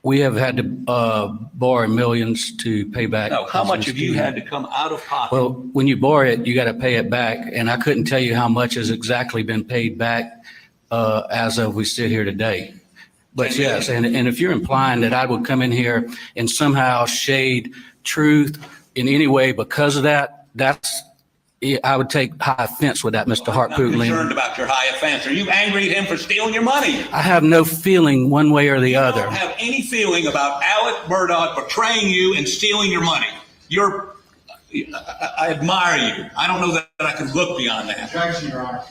We have had to borrow millions to pay back. No, how much have you had to come out of pocket? Well, when you borrow it, you got to pay it back. And I couldn't tell you how much has exactly been paid back as of we sit here today. But yes, and if you're implying that I would come in here and somehow shade truth in any way because of that, I would take high offense with that, Mr. Harpootlian. I'm concerned about your high offense. Are you angry at him for stealing your money? I have no feeling one way or the other. I don't have any feeling about Alec Murdaugh betraying you and stealing your money. I admire you. I don't know that I can look beyond that. Objection, Your Honor.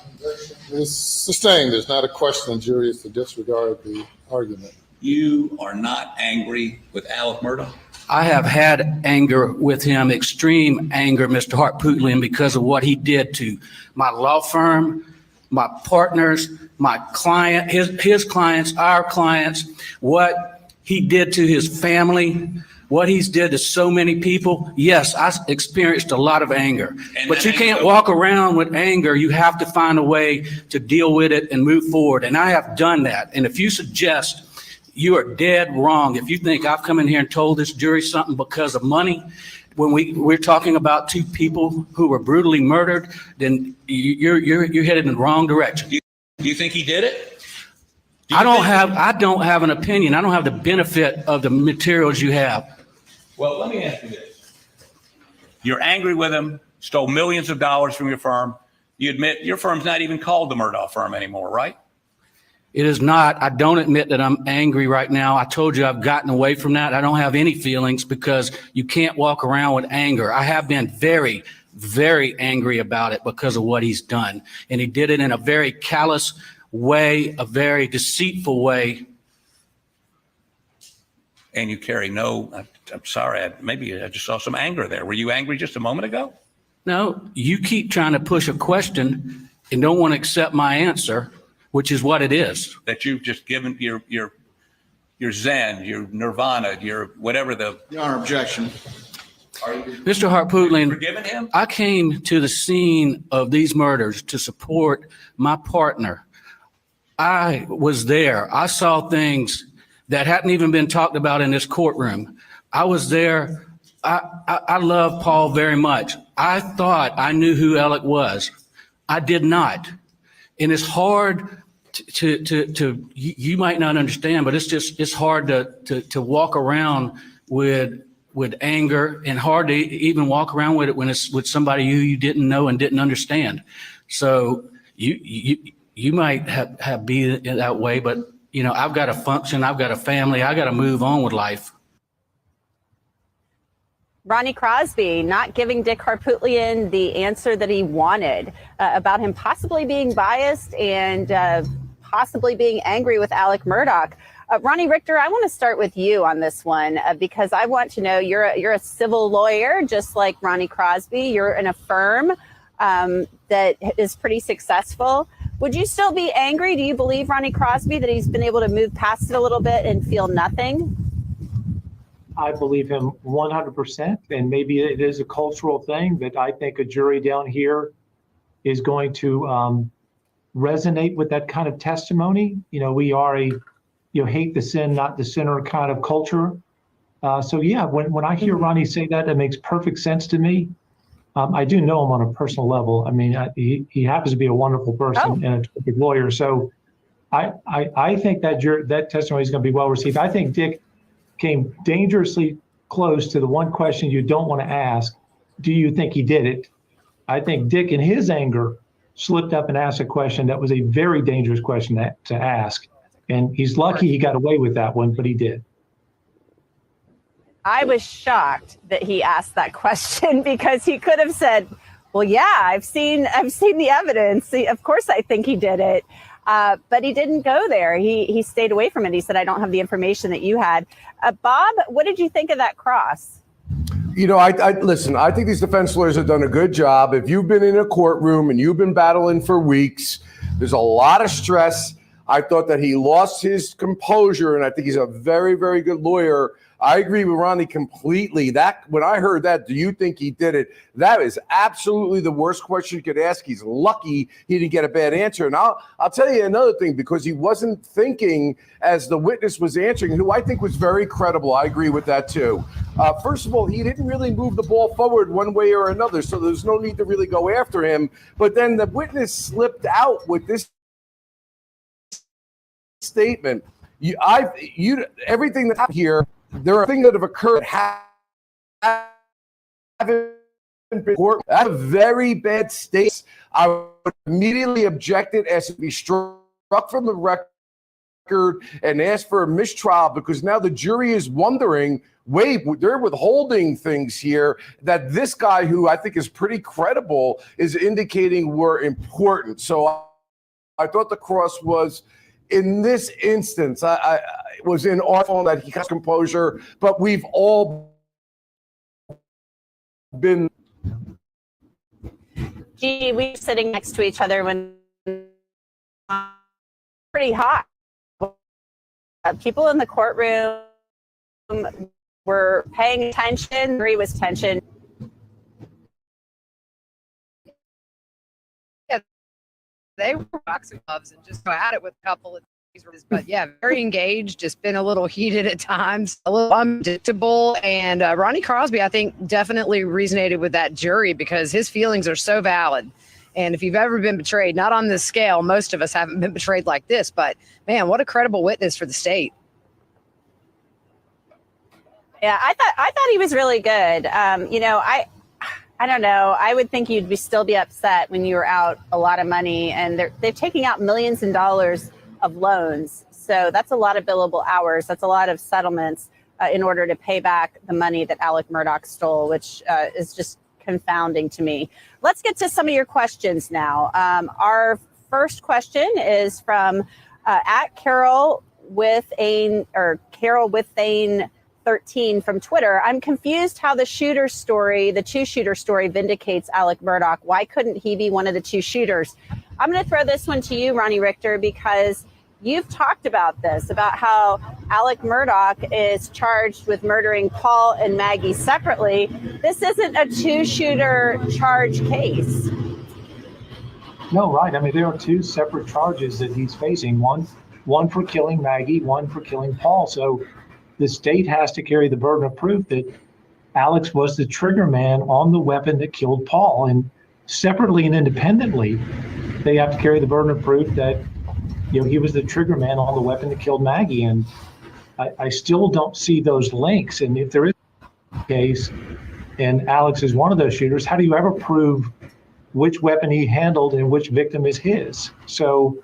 It's sustained. There's not a question the jury is to disregard the argument. You are not angry with Alec Murdaugh? I have had anger with him, extreme anger, Mr. Harpootlian, because of what he did to my law firm, my partners, my client, his clients, our clients, what he did to his family, what he's did to so many people. Yes, I experienced a lot of anger, but you can't walk around with anger. You have to find a way to deal with it and move forward. And I have done that. And if you suggest you are dead wrong if you think I've come in here and told this jury something because of money, when we're talking about two people who were brutally murdered, then you're headed in the wrong direction. Do you think he did it? I don't have an opinion. I don't have the benefit of the materials you have. Well, let me ask you this. You're angry with him, stole millions of dollars from your firm. You admit your firm's not even called the Murdaugh firm anymore, right? It is not. I don't admit that I'm angry right now. I told you I've gotten away from that. I don't have any feelings because you can't walk around with anger. I have been very, very angry about it because of what he's done. And he did it in a very callous way, a very deceitful way. And you carry I'm sorry, maybe I just saw some anger there. Were you angry just a moment ago? No, you keep trying to push a question and don't want to accept my answer, which is what it is. That you've just given your Zen, your Nirvana, your whatever the... Your Honor, objection. Mr. Harpootlian, forgiven him? I came to the scene of these murders to support my partner. I was there. I saw things that hadn't even been talked about in this courtroom. I was there. I love Paul very much. I thought I knew who Alec was. I did not. And it's hard to you might not understand, but it's hard to walk around with anger, and hard to even walk around with it when it's with somebody who you didn't know and didn't understand. So you might have be that way, but you know, I've got to function. I've got a family. I got to move on with life. Ronnie Crosby not giving Dick Harpootlian the answer that he wanted about him possibly being biased and possibly being angry with Alec Murdaugh. Ronnie Richter, I want to start with you on this one because I want to know you're a civil lawyer, just like Ronnie Crosby. You're in a firm that is pretty successful. Would you still be angry? Do you believe Ronnie Crosby that he's been able to move past it a little bit and feel nothing? I believe him 100%, and maybe it is a cultural thing, but I think a jury down here is going to resonate with that kind of testimony. You know, we are a hate the sin, not the sinner kind of culture. So yeah, when I hear Ronnie say that, it makes perfect sense to me. I do know him on a personal level. I mean, he happens to be a wonderful person and a terrific lawyer. So I think that testimony is going to be well received. I think Dick came dangerously close to the one question you don't want to ask. Do you think he did it? I think Dick, in his anger, slipped up and asked a question that was a very dangerous question to ask. And he's lucky he got away with that one, but he did. I was shocked that he asked that question because he could have said, well, yeah, I've seen the evidence. Of course, I think he did it. But he didn't go there. He stayed away from it. He said, I don't have the information that you had. Bob, what did you think of that cross? You know, I listen, I think these defense lawyers have done a good job. If you've been in a courtroom and you've been battling for weeks, there's a lot of stress. I thought that he lost his composure, and I think he's a very, very good lawyer. I agree with Ronnie completely. That when I heard that, do you think he did it? That is absolutely the worst question you could ask. He's lucky he didn't get a bad answer. And I'll tell you another thing, because he wasn't thinking as the witness was answering, who I think was very credible. I agree with that too. First of all, he didn't really move the ball forward one way or another, so there's no need to really go after him. But then the witness slipped out with this statement. Everything that's happened here, there are things that have occurred haven't been court. That's a very bad state. I would immediately object it as to be struck from the record and ask for a mistrial, because now the jury is wondering, wait, they're withholding things here that this guy, who I think is pretty credible, is indicating were important. So I thought the cross was, in this instance, I was in awful that he got composure, but we've all been. Gee, we were sitting next to each other when pretty hot. People in the courtroom were paying attention. Jury was tension. They were boxing gloves and just go at it with a couple of these, but yeah, very engaged, just been a little heated at times, a little unpredictable. And Ronnie Crosby, I think, definitely resonated with that jury because his feelings are so valid. And if you've ever been betrayed, not on this scale, most of us haven't been betrayed like this, but man, what a credible witness for the state. Yeah, I thought he was really good. I don't know. I would think you'd still be upset when you were out a lot of money, and they're taking out millions in dollars of loans. So that's a lot of billable hours. That's a lot of settlements in order to pay back the money that Alec Murdaugh stole, which is just confounding to me. Let's get to some of your questions now. Our first question is from at Carol with Carol with Thane 13 from Twitter. I'm confused how the two-shooter story vindicates Alec Murdaugh. Why couldn't he be one of the two shooters? I'm going to throw this one to you, Ronnie Richter, because you've talked about this, about how Alec Murdaugh is charged with murdering Paul and Maggie separately. This isn't a two-shooter charge case. No, right. I mean, there are two separate charges that he's facing. One for killing Maggie, one for killing Paul. So the state has to carry the burden of proof that Alex was the trigger man on the weapon that killed Paul. And separately and independently, they have to carry the burden of proof that he was the trigger man on the weapon that killed Maggie. And I still don't see those links. And if there is a case and Alex is one of those shooters, how do you ever prove which weapon he handled and which victim is his? So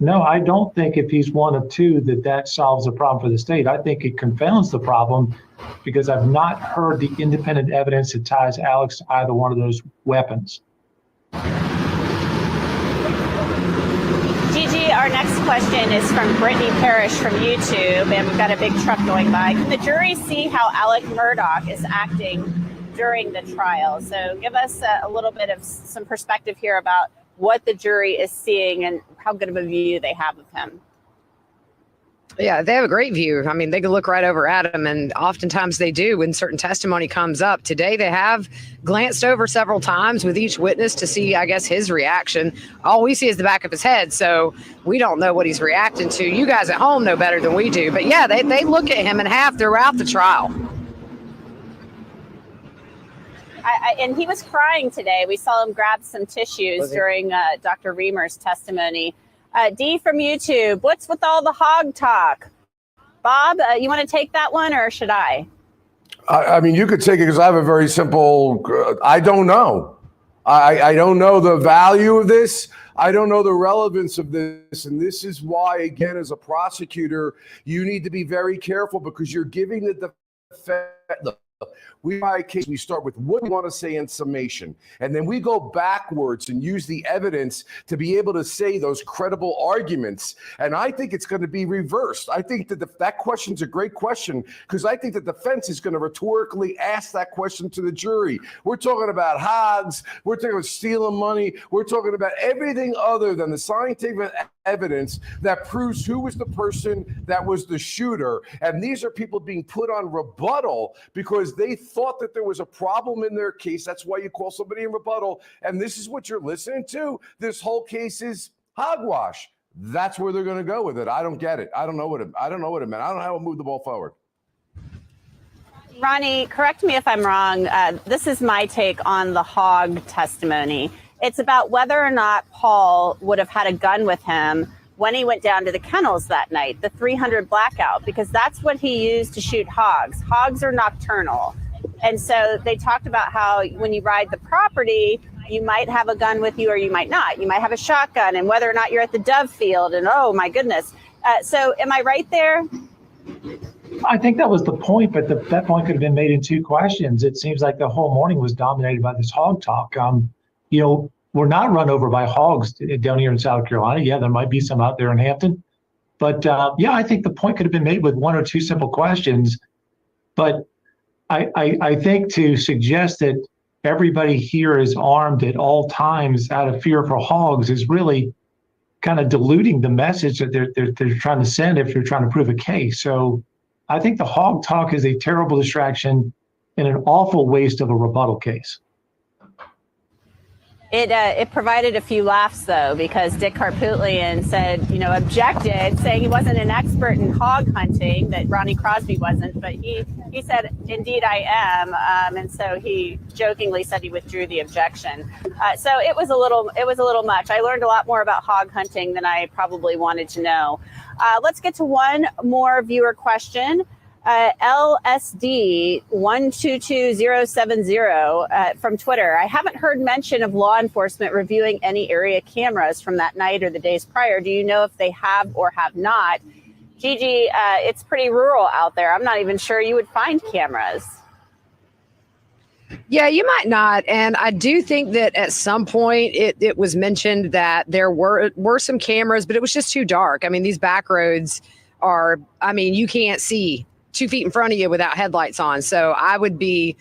No, I don't think if he's one of two that solves the problem for the state. I think it confounds the problem because I've not heard the independent evidence that ties Alex to either one of those weapons. Gigi, our next question is from Brittany Parrish from YouTube, and we've got a big truck going by. Can the jury see how Alec Murdaugh is acting during the trial? So give us a little bit of some perspective here about what the jury is seeing and how good of a view they have of him. Yeah, they have a great view. I mean, they can look right over at him, and oftentimes they do when certain testimony comes up. Today, they have glanced over several times with each witness to see, I guess, his reaction. All we see is the back of his head, so we don't know what he's reacting to. You guys at home know better than we do. But yeah, they look at him and have throughout the trial. And he was crying today. We saw him grab some tissues during Dr. Reamer's testimony. D from YouTube, what's with all the hog talk? Bob, you want to take that one or should I? I mean, you could take it because I have a very simple, I don't know. I don't know the value of this. I don't know the relevance of this. And this is why, again, as a prosecutor, you need to be very careful because you're giving the defense. We start with what we want to say in summation, and then we go backwards and use the evidence to be able to say those credible arguments. And I think it's going to be reversed. I think that that question's a great question because I think the defense is going to rhetorically ask that question to the jury. We're talking about hogs. We're talking about stealing money. We're talking about everything other than the scientific evidence that proves who was the person that was the shooter. And these are people being put on rebuttal because they thought that there was a problem in their case. That's why you call somebody in rebuttal. And this is what you're listening to. This whole case is hogwash. That's where they're going to go with it. I don't get it. I don't know what it meant. I don't know how to move the ball forward. Ronnie, correct me if I'm wrong. This is my take on the hog testimony. It's about whether or not Paul would have had a gun with him when he went down to the kennels that night, the 300 blackout, because that's what he used to shoot hogs. Hogs are nocturnal. And so they talked about how when you ride the property, you might have a gun with you or you might not. You might have a shotgun, and whether or not you're at the dove field, and oh my goodness. So am I right there? I think that was the point, but that point could have been made in two questions. It seems like the whole morning was dominated by this hog talk. We're not run over by hogs down here in South Carolina. Yeah, there might be some out there in Hampton. But I think the point could have been made with one or two simple questions. But I think to suggest that everybody here is armed at all times out of fear for hogs is really kind of diluting the message that they're trying to send if you're trying to prove a case. So I think the hog talk is a terrible distraction and an awful waste of a rebuttal case. It provided a few laughs, though, because Dick Harpootlian said, objected, saying he wasn't an expert in hog hunting, that Ronnie Crosby wasn't, but he said, indeed I am, and so he jokingly said he withdrew the objection. So it was a little much. I learned a lot more about hog hunting than I probably wanted to know. Let's get to one more viewer question. LSD 122070 from Twitter. I haven't heard mention of law enforcement reviewing any area cameras from that night or the days prior. Do you know if they have or have not? Gigi, it's pretty rural out there. I'm not even sure you would find cameras. Yeah, you might not. And I do think that at some point it was mentioned that there were some cameras, but it was just too dark. I mean, these back roads you can't see 2 feet in front of you without headlights on. So I would be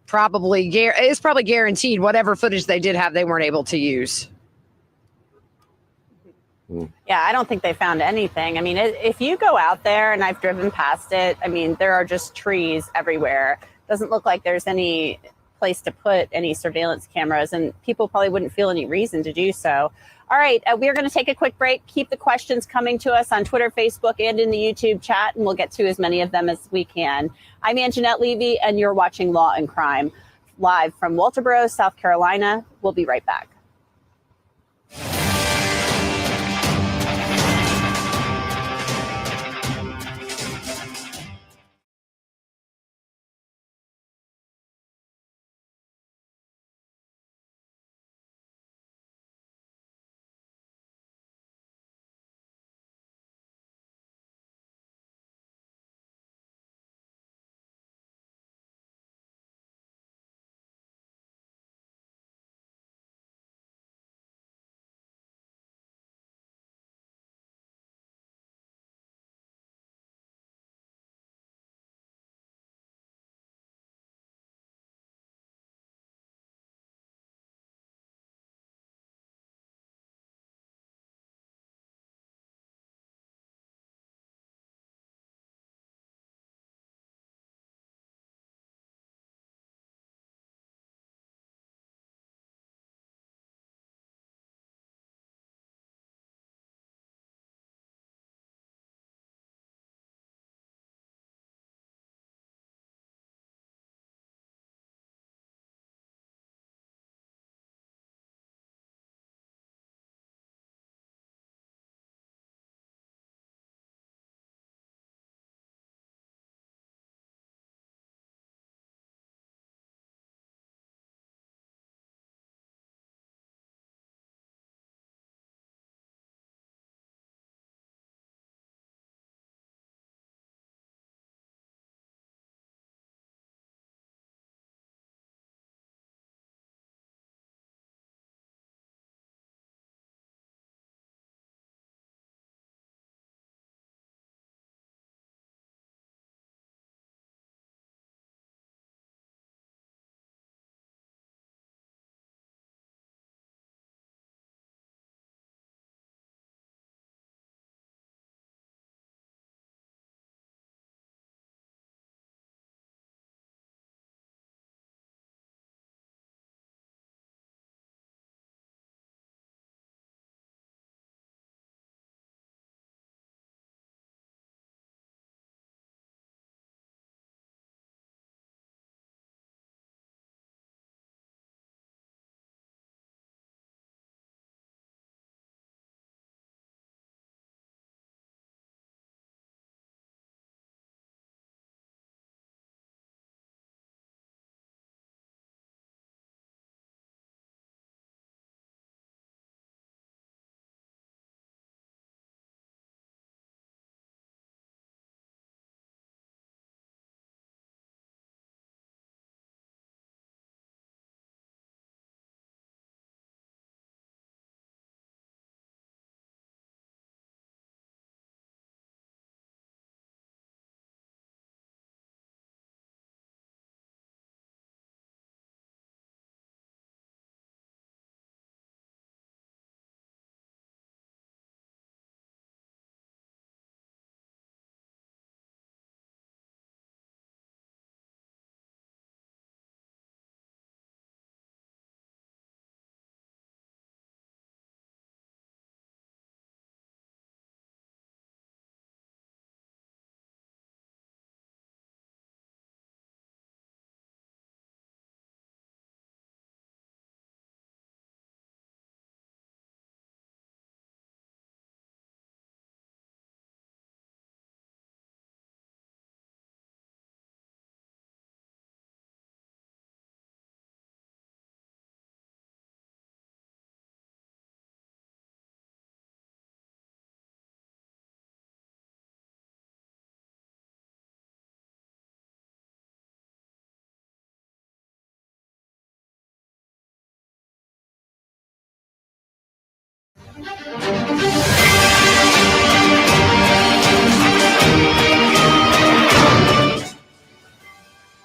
it's probably guaranteed whatever footage they did have, they weren't able to use. Yeah, I don't think they found anything. I mean, if you go out there, and I've driven past it, I mean, there are just trees everywhere. Doesn't look like there's any place to put any surveillance cameras, and people probably wouldn't feel any reason to do so. All right, we're going to take a quick break. Keep the questions coming to us on Twitter, Facebook, and in the YouTube chat, and we'll get to as many of them as we can. I'm Anjanette Levy, and you're watching Law and Crime, live from Walterboro, South Carolina. We'll be right back.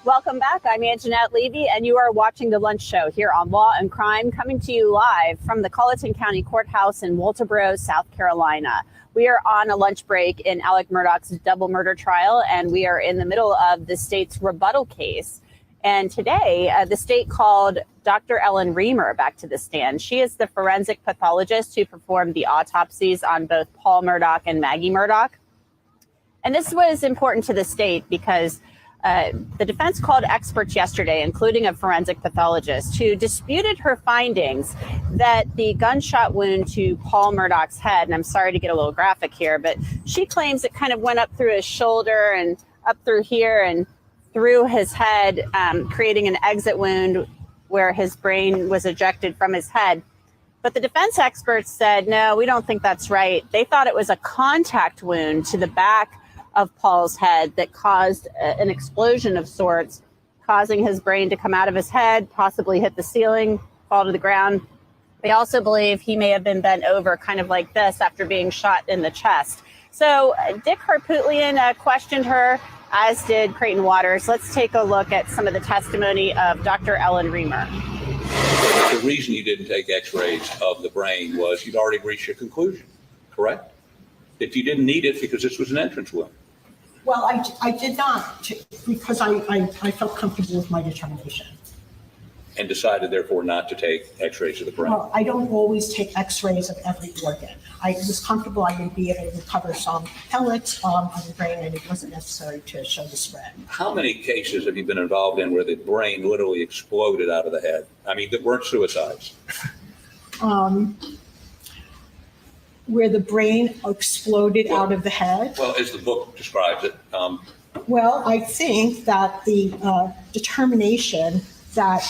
Welcome back. I'm Anjanette Levy, and you are watching The Lunch Show here on Law and Crime, coming to you live from the Colleton County Courthouse in Walterboro, South Carolina. We are on a lunch break in Alec Murdaugh's double murder trial, and we are in the middle of the state's rebuttal case. And today, the state called Dr. Ellen Reamer back to the stand. She is the forensic pathologist who performed the autopsies on both Paul Murdaugh and Maggie Murdaugh. And this was important to the state because the defense called experts yesterday, including a forensic pathologist, who disputed her findings that the gunshot wound to Paul Murdaugh's head, and I'm sorry to get a little graphic here, but she claims it kind of went up through his shoulder and up through here and through his head, creating an exit wound where his brain was ejected from his head. But the defense experts said, no, we don't think that's right. They thought it was a contact wound to the back of Paul's head that caused an explosion of sorts, causing his brain to come out of his head, possibly hit the ceiling, fall to the ground. They also believe he may have been bent over kind of like this after being shot in the chest. So Dick Harpootlian questioned her, as did Creighton Waters. Let's take a look at some of the testimony of Dr. Ellen Reamer. The reason you didn't take x-rays of the brain was you'd already reached your conclusion, correct? That you didn't need it because this was an entrance wound. Well, I did not, because I felt comfortable with my determination. And decided therefore not to take x-rays of the brain. Well, I don't always take x-rays of every organ. I was comfortable I would be able to recover some pellets on the brain, and it wasn't necessary to show the spread. How many cases have you been involved in where the brain literally exploded out of the head? I mean, that weren't suicides. Where the brain exploded out of the head? Well, as the book describes it. Well, I think that the determination that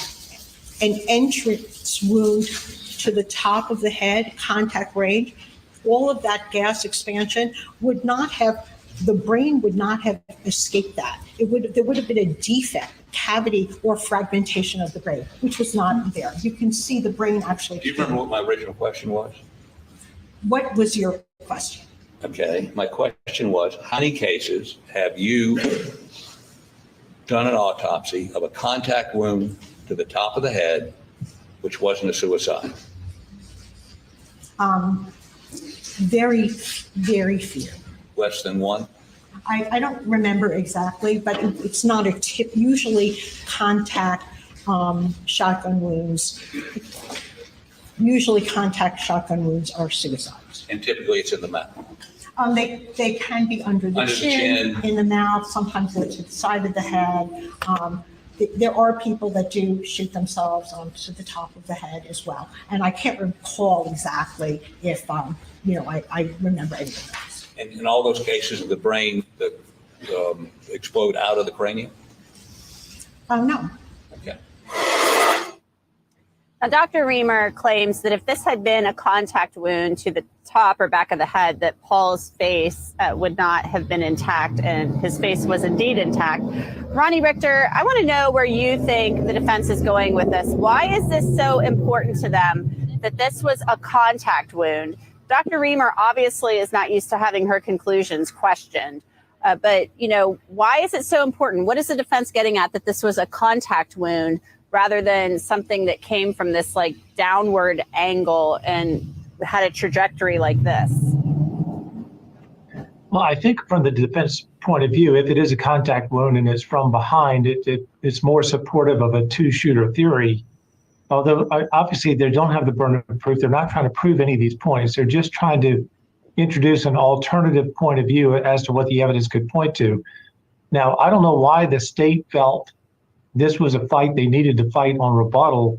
an entrance wound to the top of the head, contact range, all of that gas expansion would not have, the brain would not have escaped that. There would have been a defect, cavity, or fragmentation of the brain, which was not there. You can see the brain actually. Do you remember what my original question was? What was your question? Okay, my question was, how many cases have you done an autopsy of a contact wound to the top of the head, which wasn't a suicide? Very, very few. Less than one? I don't remember exactly, but it's not a tip. Usually contact shotgun wounds. Usually contact shotgun wounds are suicides. And typically it's in the mouth. They can be under the chin, in the mouth, sometimes they're to the side of the head. There are people that do shoot themselves to the top of the head as well. And I can't recall exactly if, I remember any of those. And in all those cases, the brain explode out of the cranium? No. Okay. Now, Dr. Reamer claims that if this had been a contact wound to the top or back of the head, that Paul's face would not have been intact, and his face was indeed intact. Ronnie Richter, I want to know where you think the defense is going with this. Why is this so important to them that this was a contact wound? Dr. Reamer obviously is not used to having her conclusions questioned. But, why is it so important? What is the defense getting at that this was a contact wound rather than something that came from this downward angle and had a trajectory like this? Well, I think from the defense point of view, if it is a contact wound and it's from behind, it's more supportive of a two-shooter theory. Although obviously they don't have the burden of proof. They're not trying to prove any of these points. They're just trying to introduce an alternative point of view as to what the evidence could point to. Now, I don't know why the state felt this was a fight they needed to fight on rebuttal.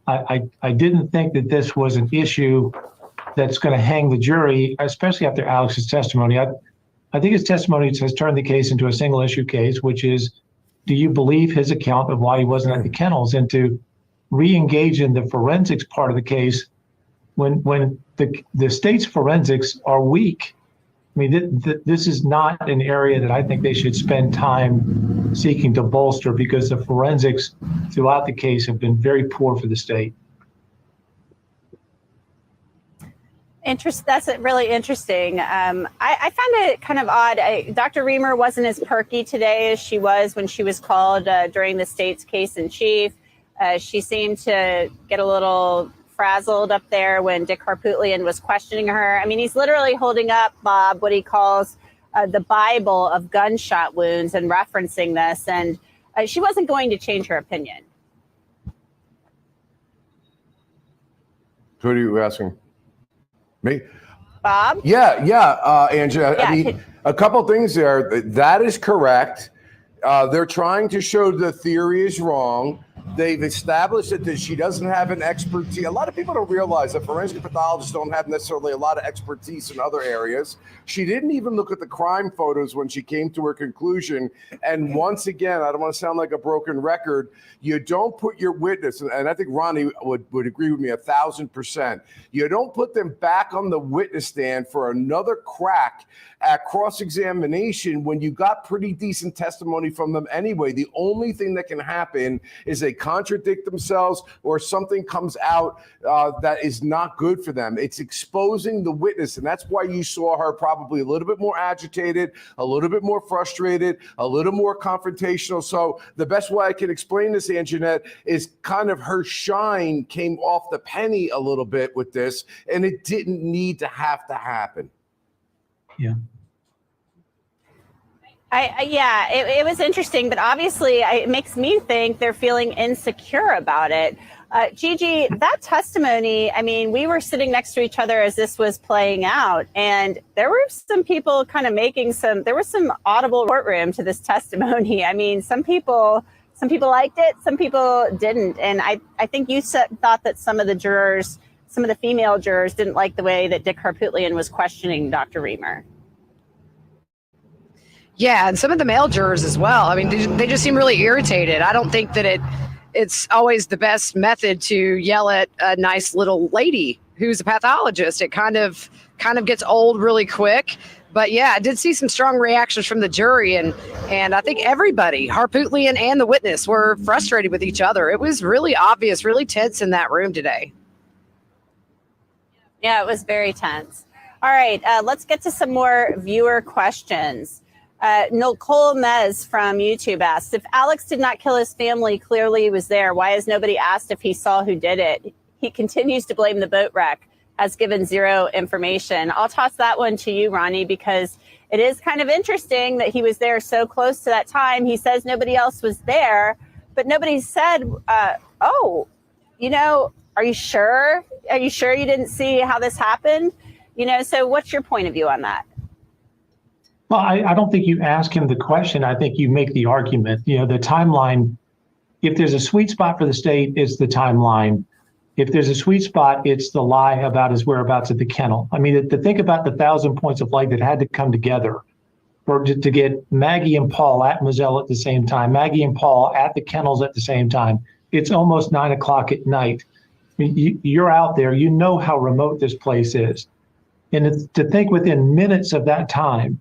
I didn't think that this was an issue that's going to hang the jury, especially after Alex's testimony. I think his testimony has turned the case into a single issue case, which is, do you believe his account of why he wasn't at the kennels, and to re-engage in the forensics part of the case when the state's forensics are weak. I mean, this is not an area that I think they should spend time seeking to bolster, because the forensics throughout the case have been very poor for the state. That's really interesting. I found it kind of odd. Dr. Reamer wasn't as perky today as she was when she was called during the state's case in chief. She seemed to get a little frazzled up there when Dick Harpootlian was questioning her. I mean, he's literally holding up, Bob, what he calls the Bible of gunshot wounds and referencing this. And she wasn't going to change her opinion. Who are you asking? Me? Bob? Yeah, Angela. Yeah, I mean, a couple things there. That is correct. They're trying to show the theory is wrong. They've established that she doesn't have an expertise. A lot of people don't realize that forensic pathologists don't have necessarily a lot of expertise in other areas. She didn't even look at the crime photos when she came to her conclusion. And once again, I don't want to sound like a broken record, you don't put your witness, and I think Ronnie would agree with me 1,000%. You don't put them back on the witness stand for another crack at cross-examination when you got pretty decent testimony from them anyway. The only thing that can happen is they contradict themselves or something comes out that is not good for them. It's exposing the witness, and that's why you saw her probably a little bit more agitated, a little bit more frustrated, a little more confrontational. So the best way I can explain this, Anjanette, is kind of her shine came off the penny a little bit with this, and it didn't need to have to happen. Yeah. It was interesting, but obviously it makes me think they're feeling insecure about it. Gigi, that testimony, I mean, we were sitting next to each other as this was playing out, and there were some people kind of there was some audible courtroom to this testimony. I mean, some people liked it, some people didn't. And I think you thought that some of the female jurors didn't like the way that Dick Harpootlian was questioning Dr. Reamer. Yeah, and some of the male jurors as well. I mean, they just seem really irritated. I don't think that it's always the best method to yell at a nice little lady who's a pathologist. It kind of gets old really quick. But yeah, I did see some strong reactions from the jury, and I think everybody, Harpootlian and the witness, were frustrated with each other. It was really obvious, really tense in that room today. Yeah, it was very tense. All right, let's get to some more viewer questions. Nicole Mez from YouTube asked, if Alex did not kill his family, clearly he was there. Why has nobody asked if he saw who did it? He continues to blame the boat wreck, has given zero information. I'll toss that one to you, Ronnie, because it is kind of interesting that he was there so close to that time. He says nobody else was there, but nobody said, are you sure? Are you sure you didn't see how this happened? So what's your point of view on that? Well, I don't think you ask him the question. I think you make the argument. The timeline, if there's a sweet spot for the state, it's the timeline. If there's a sweet spot, it's the lie about his whereabouts at the kennel. I mean, to think about the 1,000 points of light that had to come together to get Maggie and Paul at Moselle at the same time, Maggie and Paul at the kennels at the same time. It's almost 9 o'clock at night. I mean, you're out there, you know how remote this place is. And to think within minutes of that time,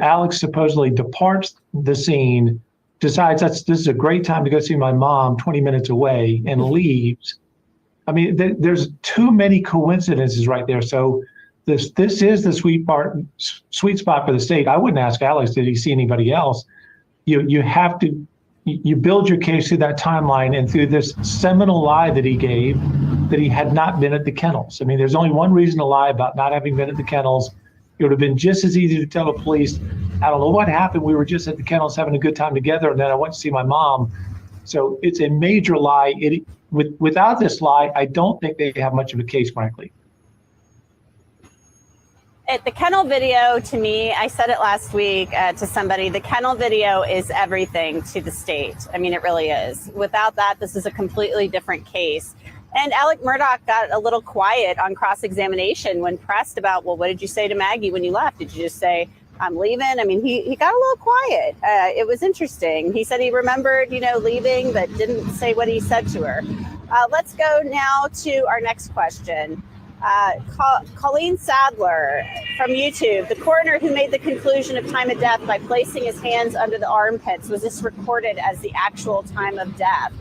Alex supposedly departs the scene, decides this is a great time to go see my mom 20 minutes away, and leaves. I mean, there's too many coincidences right there. So this is the sweet spot for the state. I wouldn't ask Alex, did he see anybody else? You have to, you build your case through that timeline and through this seminal lie that he gave, that he had not been at the kennels. I mean, there's only one reason to lie about not having been at the kennels. It would have been just as easy to tell the police, I don't know what happened. We were just at the kennels having a good time together, and then I went to see my mom. So it's a major lie. Without this lie, I don't think they have much of a case, frankly. The kennel video, to me, I said it last week to somebody, the kennel video is everything to the state. I mean, it really is. Without that, this is a completely different case. And Alec Murdaugh got a little quiet on cross-examination when pressed about, well, what did you say to Maggie when you left? Did you just say, I'm leaving? I mean, he got a little quiet. It was interesting. He said he remembered, leaving, but didn't say what he said to her. Let's go now to our next question. Colleen Sadler from YouTube. The coroner who made the conclusion of time of death by placing his hands under the armpits, was this recorded as the actual time of death?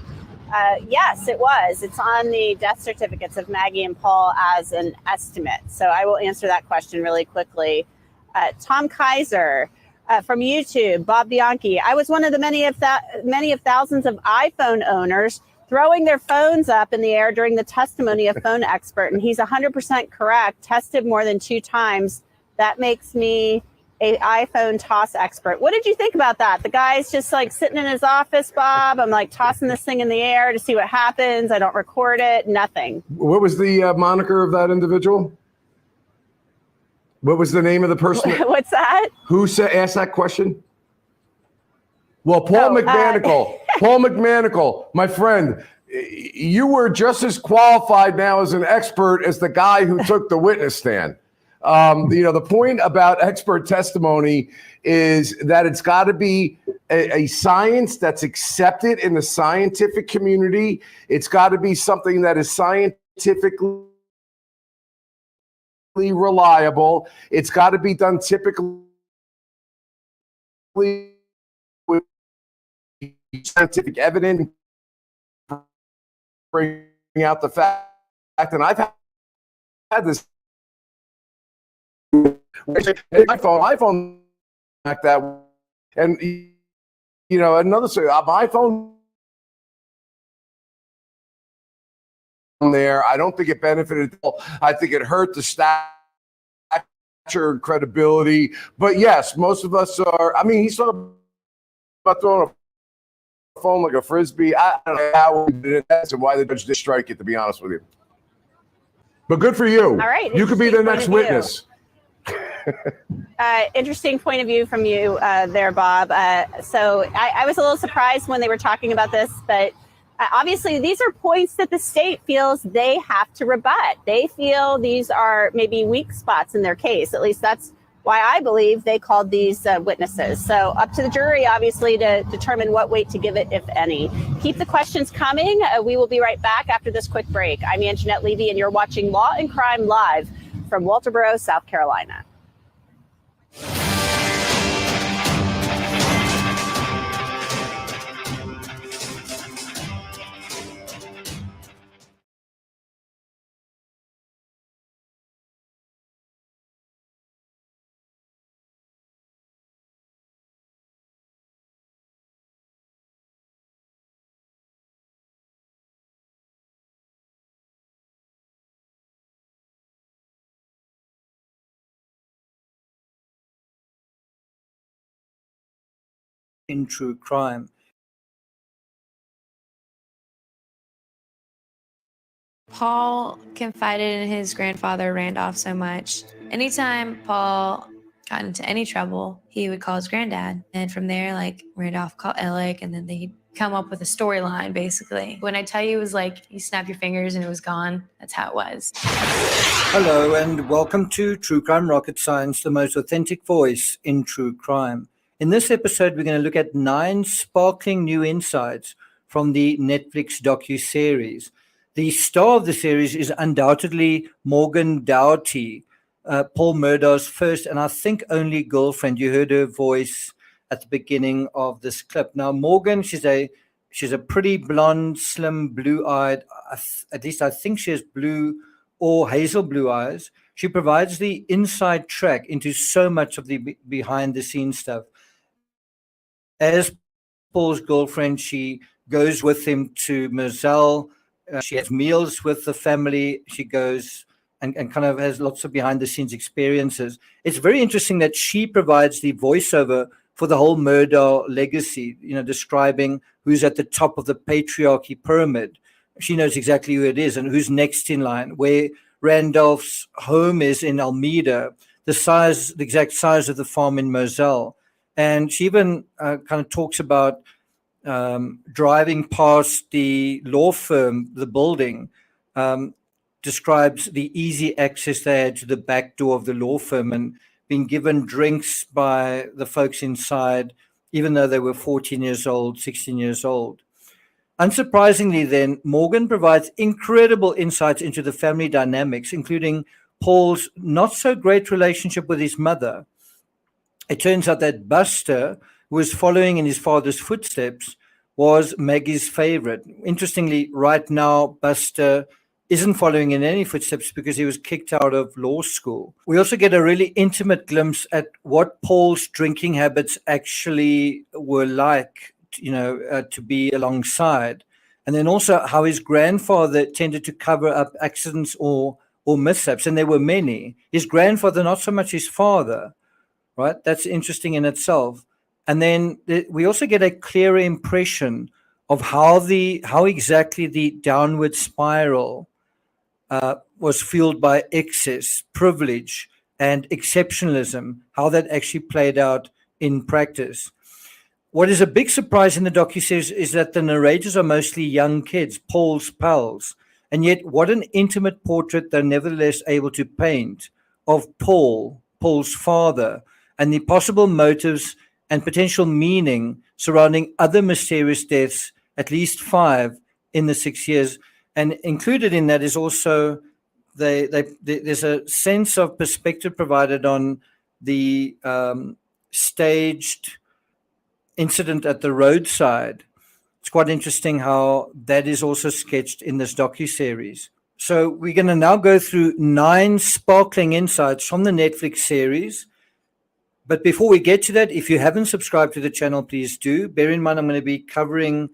Yes, it was. It's on the death certificates of Maggie and Paul as an estimate. So I will answer that question really quickly. Tom Kaiser from YouTube, Bob Bianchi. I was one of the many of thousands of iPhone owners throwing their phones up in the air during the testimony of phone expert, and he's 100% correct. Tested more than 2 times. That makes me a iPhone toss expert. What did you think about that? The guy's just like sitting in his office, Bob. I'm like tossing this thing in the air to see what happens. I don't record it, nothing. What was the moniker of that individual? What was the name of the person? What's that? Who asked that question? Well, Paul McManical. Paul McManical, my friend, you were just as qualified now as an expert as the guy who took the witness stand. The point about expert testimony is that it's got to be a science that's accepted in the scientific community. It's got to be something that is scientifically reliable. It's got to be done typically with scientific evidence, bring out the fact. And I've had this iPhone like that, and another iPhone there. I don't think it benefited at all. I think it hurt the stature and credibility. But yes, most of us are. I mean, he's talking about throwing a phone like a frisbee. I don't know how we did it and why the judge did strike it, to be honest with you. But good for you. All right. You could be the next witness. Interesting point of view from you there, Bob. So I was a little surprised when they were talking about this, but obviously these are points that the state feels they have to rebut. They feel these are maybe weak spots in their case. At least that's why I believe they called these witnesses. So up to the jury, obviously, to determine what weight to give it, if any. Keep the questions coming. We will be right back after this quick break. I'm Anjanette Levy, and you're watching Law and Crime Live from Walterboro, South Carolina. In true crime. Paul confided in his grandfather, Randolph, so much. Anytime Paul got into any trouble, he would call his granddad. And from there, Randolph called Alec, and then they'd come up with a storyline, basically. When I tell you it was like you snap your fingers and it was gone, that's how it was. Hello, and welcome to True Crime Rocket Science, the most authentic voice in true crime. In this episode, we're going to look at 9 sparkling new insights from the Netflix docuseries. The star of the series is undoubtedly Morgan Doughty, Paul Murdaugh's first and I think only girlfriend. You heard her voice at the beginning of this clip. Now, Morgan, she's a pretty blonde, slim, blue-eyed. At least I think she has blue or hazel blue eyes. She provides the inside track into so much of the behind-the-scenes stuff. As Paul's girlfriend, she goes with him to Moselle. She has meals with the family. She goes and kind of has lots of behind-the-scenes experiences. It's very interesting that she provides the voiceover for the whole Murdaugh legacy, describing who's at the top of the patriarchy pyramid. She knows exactly who it is and who's next in line, where Randolph's home is in Almeida, the exact size of the farm in Moselle. And she even kind of talks about driving past the law firm, the building, describes the easy access they had to the back door of the law firm and being given drinks by the folks inside, even though they were 14 years old, 16 years old. Unsurprisingly, then, Morgan provides incredible insights into the family dynamics, including Paul's not so great relationship with his mother. It turns out that Buster, who was following in his father's footsteps, was Maggie's favorite. Interestingly, right now, Buster isn't following in any footsteps because he was kicked out of law school. We also get a really intimate glimpse at what Paul's drinking habits actually were like, to be alongside. And then also how his grandfather tended to cover up accidents or mishaps, and there were many. His grandfather, not so much his father, right? That's interesting in itself. And then we also get a clearer impression of how exactly the downward spiral was fueled by excess, privilege, and exceptionalism, how that actually played out in practice. What is a big surprise in the docuseries is that the narrators are mostly young kids, Paul's pals, and yet what an intimate portrait they're nevertheless able to paint of Paul's father, and the possible motives and potential meaning surrounding other mysterious deaths, at least 5 in the 6 years. And included in that is also there's a sense of perspective provided on the staged incident at the roadside. It's quite interesting how that is also sketched in this docuseries. So we're going to now go through 9 sparkling insights from the Netflix series. But before we get to that, if you haven't subscribed to the channel, please do. Bear in mind, I'm going to be covering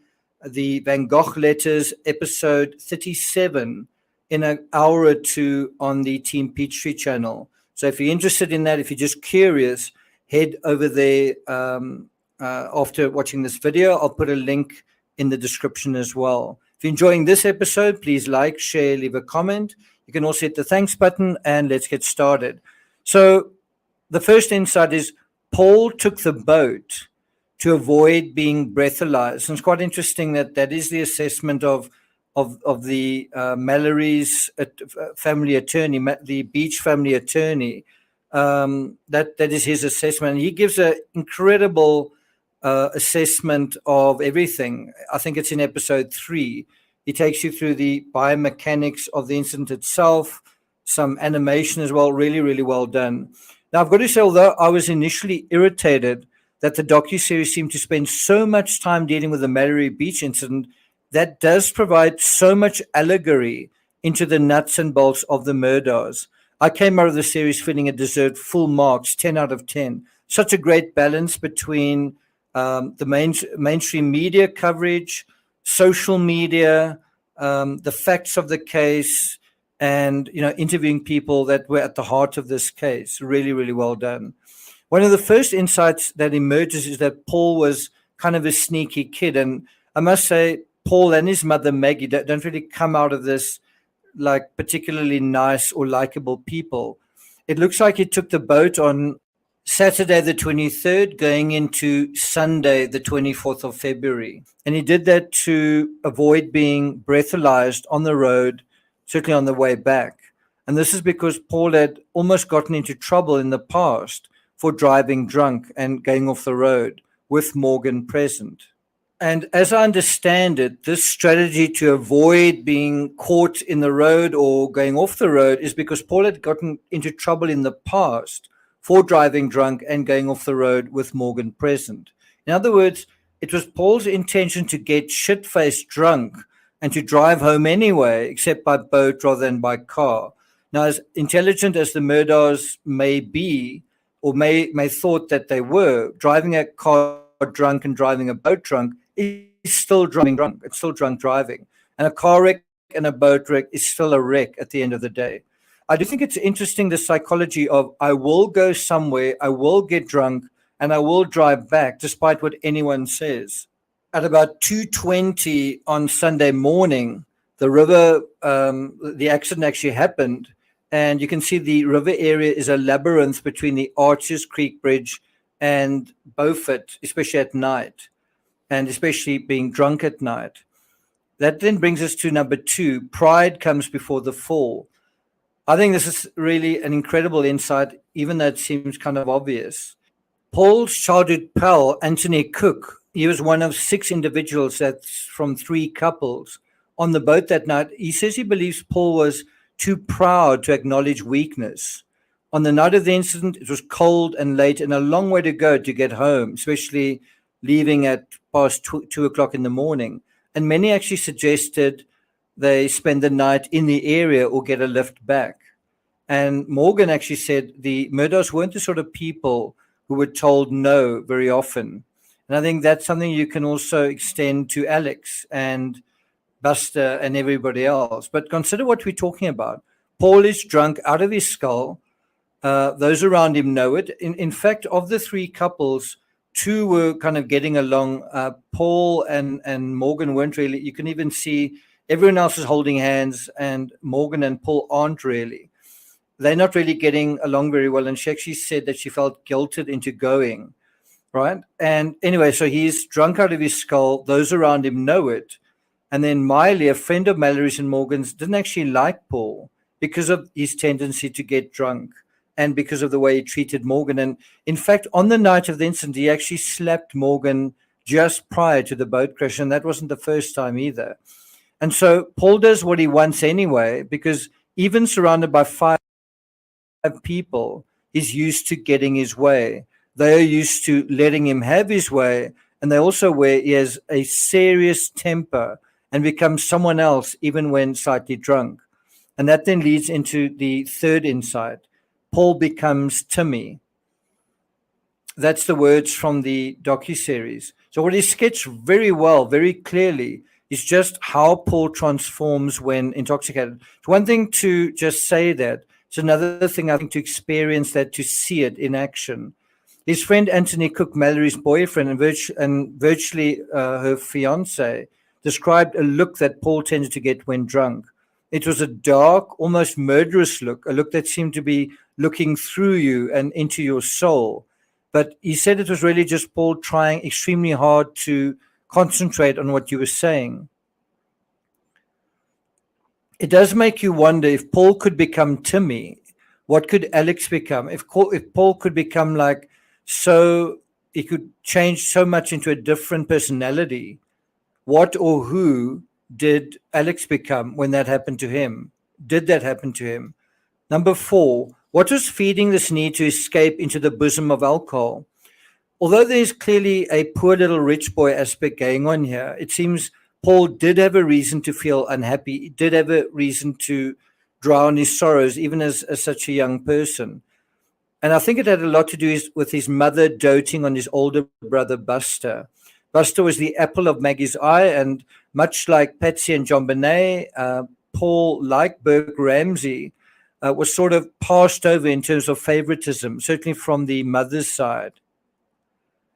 the Van Gogh Letters episode 37 in an hour or two on the Team Peachtree channel. So if you're interested in that, if you're just curious, head over there after watching this video. I'll put a link in the description as well. If you're enjoying this episode, please like, share, leave a comment. You can also hit the thanks button, and let's get started. So the first insight is Paul took the boat to avoid being breathalyzed. And it's quite interesting that is the assessment of the Mallory's family attorney, the Beach family attorney. That is his assessment. He gives an incredible assessment of everything. I think it's in episode 3. He takes you through the biomechanics of the incident itself, some animation as well. Really, really well done. Now, I've got to say, although I was initially irritated that the docuseries seemed to spend so much time dealing with the Mallory Beach incident, that does provide so much allegory into the nuts and bolts of the Murdaughs. I came out of the series feeling it deserved full marks, 10 out of 10. Such a great balance between the mainstream media coverage, social media, the facts of the case, and interviewing people that were at the heart of this case. Really, really well done. One of the first insights that emerges is that Paul was kind of a sneaky kid. And I must say, Paul and his mother, Maggie, don't really come out of this like particularly nice or likable people. It looks like he took the boat on Saturday the 23rd, going into Sunday the 24th of February. And he did that to avoid being breathalyzed on the road, certainly on the way back. And this is because Paul had almost gotten into trouble in the past for driving drunk and going off the road with Morgan present. And as I understand it, this strategy to avoid being caught in the road or going off the road is because Paul had gotten into trouble in the past for driving drunk and going off the road with Morgan present. In other words, it was Paul's intention to get shit-faced drunk and to drive home anyway, except by boat rather than by car. Now, as intelligent as the Murdaughs may be, or may thought that they were, driving a car drunk and driving a boat drunk is still driving drunk. It's still drunk driving. And a car wreck and a boat wreck is still a wreck at the end of the day. I do think it's interesting, the psychology of I will go somewhere, I will get drunk, and I will drive back despite what anyone says. At about 2:20 on Sunday morning, the river, the accident actually happened. And you can see the river area is a labyrinth between the Arches Creek Bridge and Beaufort, especially at night, and especially being drunk at night. That then brings us to number 2. Pride comes before the fall. I think this is really an incredible insight, even though it seems kind of obvious. Paul's childhood pal, Anthony Cook, he was one of 6 individuals that's from 3 couples on the boat that night. He says he believes Paul was too proud to acknowledge weakness. On the night of the incident, it was cold and late and a long way to go to get home, especially leaving at past 2 o'clock in the morning. And many actually suggested they spend the night in the area or get a lift back. And Morgan actually said the Murdaughs weren't the sort of people who were told no very often. And I think that's something you can also extend to Alex and Buster and everybody else. But consider what we're talking about. Paul is drunk out of his skull. Those around him know it. In fact, of the three couples, two were kind of getting along. Paul and Morgan weren't really. You can even see everyone else is holding hands, and Morgan and Paul aren't really. They're not really getting along very well. And she actually said that she felt guilted into going, right? And anyway, so he's drunk out of his skull. Those around him know it. And then Miley, a friend of Mallory's and Morgan's, didn't actually like Paul because of his tendency to get drunk and because of the way he treated Morgan. And in fact, on the night of the incident, he actually slapped Morgan just prior to the boat crash. And that wasn't the first time either. And so Paul does what he wants anyway, because even surrounded by five people, he's used to getting his way. They are used to letting him have his way. And they also where he has a serious temper and becomes someone else even when slightly drunk. And that then leads into the third insight. Paul becomes Timmy. That's the words from the docuseries. So what is sketched very well, very clearly, is just how Paul transforms when intoxicated. It's one thing to just say that. It's another thing, I think, to experience that, to see it in action. His friend Anthony Cook, Mallory's boyfriend and virtually her fiance, described a look that Paul tended to get when drunk. It was a dark, almost murderous look, a look that seemed to be looking through you and into your soul. But he said it was really just Paul trying extremely hard to concentrate on what you were saying. It does make you wonder if Paul could become Timmy, what could Alex become? If Paul could become like so, he could change so much into a different personality. What or who did Alex become when that happened to him? Did that happen to him? Number 4, what was feeding this need to escape into the bosom of alcohol? Although there's clearly a poor little rich boy aspect going on here, it seems Paul did have a reason to feel unhappy. He did have a reason to drown his sorrows, even as such a young person. And I think it had a lot to do with his mother doting on his older brother, Buster. Buster was the apple of Maggie's eye, and much like Patsy and John Bonet, Paul, like Burke Ramsey, was sort of passed over in terms of favoritism, certainly from the mother's side.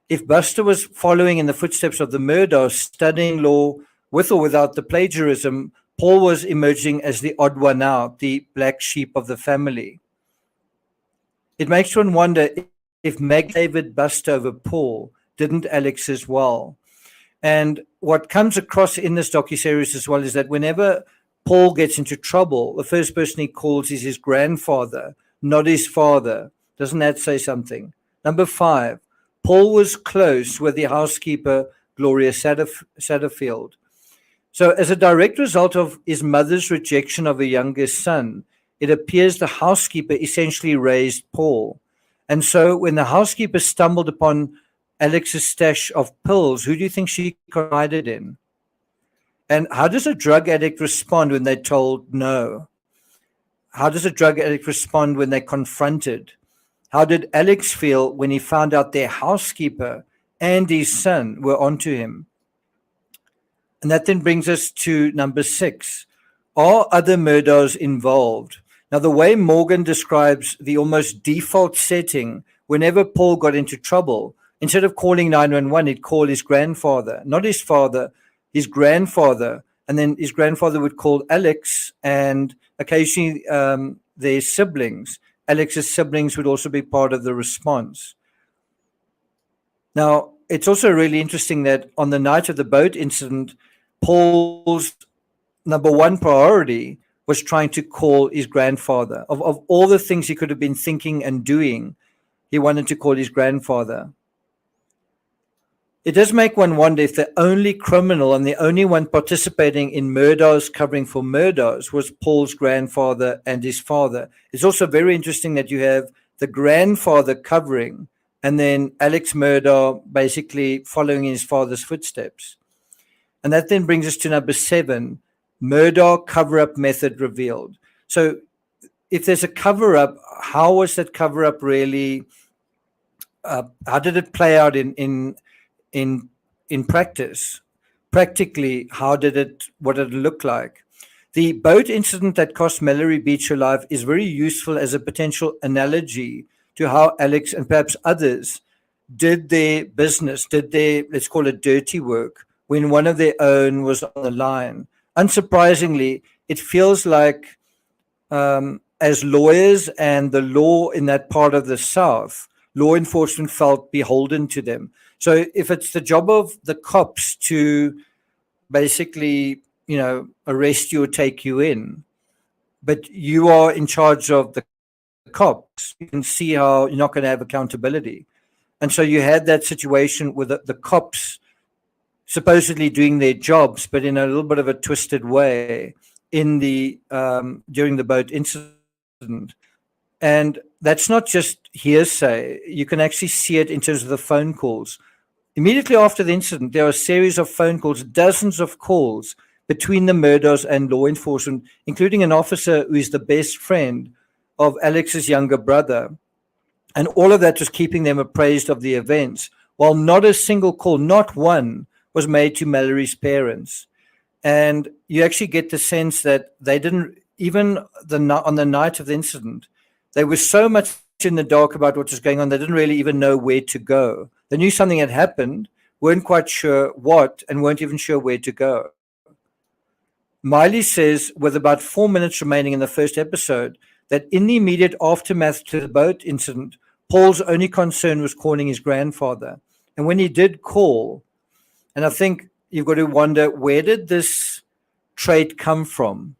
If Buster was following in the footsteps of the Murdaughs, studying law with or without the plagiarism, Paul was emerging as the odd one out, the black sheep of the family. It makes one wonder if Meg favored Buster over Paul, didn't Alex as well? And what comes across in this docuseries as well is that whenever Paul gets into trouble, the first person he calls is his grandfather, not his father. Doesn't that say something? Number 5, Paul was close with the housekeeper, Gloria Satterfield. So as a direct result of his mother's rejection of a younger son, it appears the housekeeper essentially raised Paul. And so when the housekeeper stumbled upon Alex's stash of pills, who do you think she confided in? And how does a drug addict respond when they're told no? How does a drug addict respond when they're confronted? How did Alex feel when he found out their housekeeper and his son were onto him? And that then brings us to number 6. Are other Murdaughs involved? Now, the way Morgan describes the almost default setting, whenever Paul got into trouble, instead of calling 911, he'd call his grandfather, not his father, his grandfather. And then his grandfather would call Alex and occasionally their siblings. Alex's siblings would also be part of the response. Now, it's also really interesting that on the night of the boat incident, Paul's number 1 priority was trying to call his grandfather. Of all the things he could have been thinking and doing, he wanted to call his grandfather. It does make one wonder if the only criminal and the only one participating in Murdaugh's covering for Murdaugh's was Paul's grandfather and his father. It's also very interesting that you have the grandfather covering and then Alex Murdaugh basically following in his father's footsteps. And that then brings us to number 7, Murdaugh cover-up method revealed. So if there's a cover-up, how was that cover-up really, how did it play out in practice? Practically, what did it look like? The boat incident that cost Mallory Beach her life is very useful as a potential analogy to how Alex and perhaps others did their business, did their, let's call it dirty work, when one of their own was on the line. Unsurprisingly, it feels like as lawyers and the law in that part of the South, law enforcement felt beholden to them. So if it's the job of the cops to basically, arrest you or take you in, but you are in charge of the cops, you can see how you're not going to have accountability. And so you had that situation with the cops supposedly doing their jobs, but in a little bit of a twisted way in the during the boat incident. And that's not just hearsay. You can actually see it in terms of the phone calls. Immediately after the incident, there are a series of phone calls, dozens of calls between the Murdaughs and law enforcement, including an officer who is the best friend of Alex's younger brother. And all of that was keeping them appraised of the events, while not a single call, not one, was made to Mallory's parents. And you actually get the sense that they didn't, even on the night of the incident, they were so much in the dark about what was going on, they didn't really even know where to go. They knew something had happened, weren't quite sure what, and weren't even sure where to go. Miley says, with about 4 minutes remaining in the first episode, that in the immediate aftermath to the boat incident, Paul's only concern was calling his grandfather. And when he did call, and I think you've got to wonder, where did this trait come from?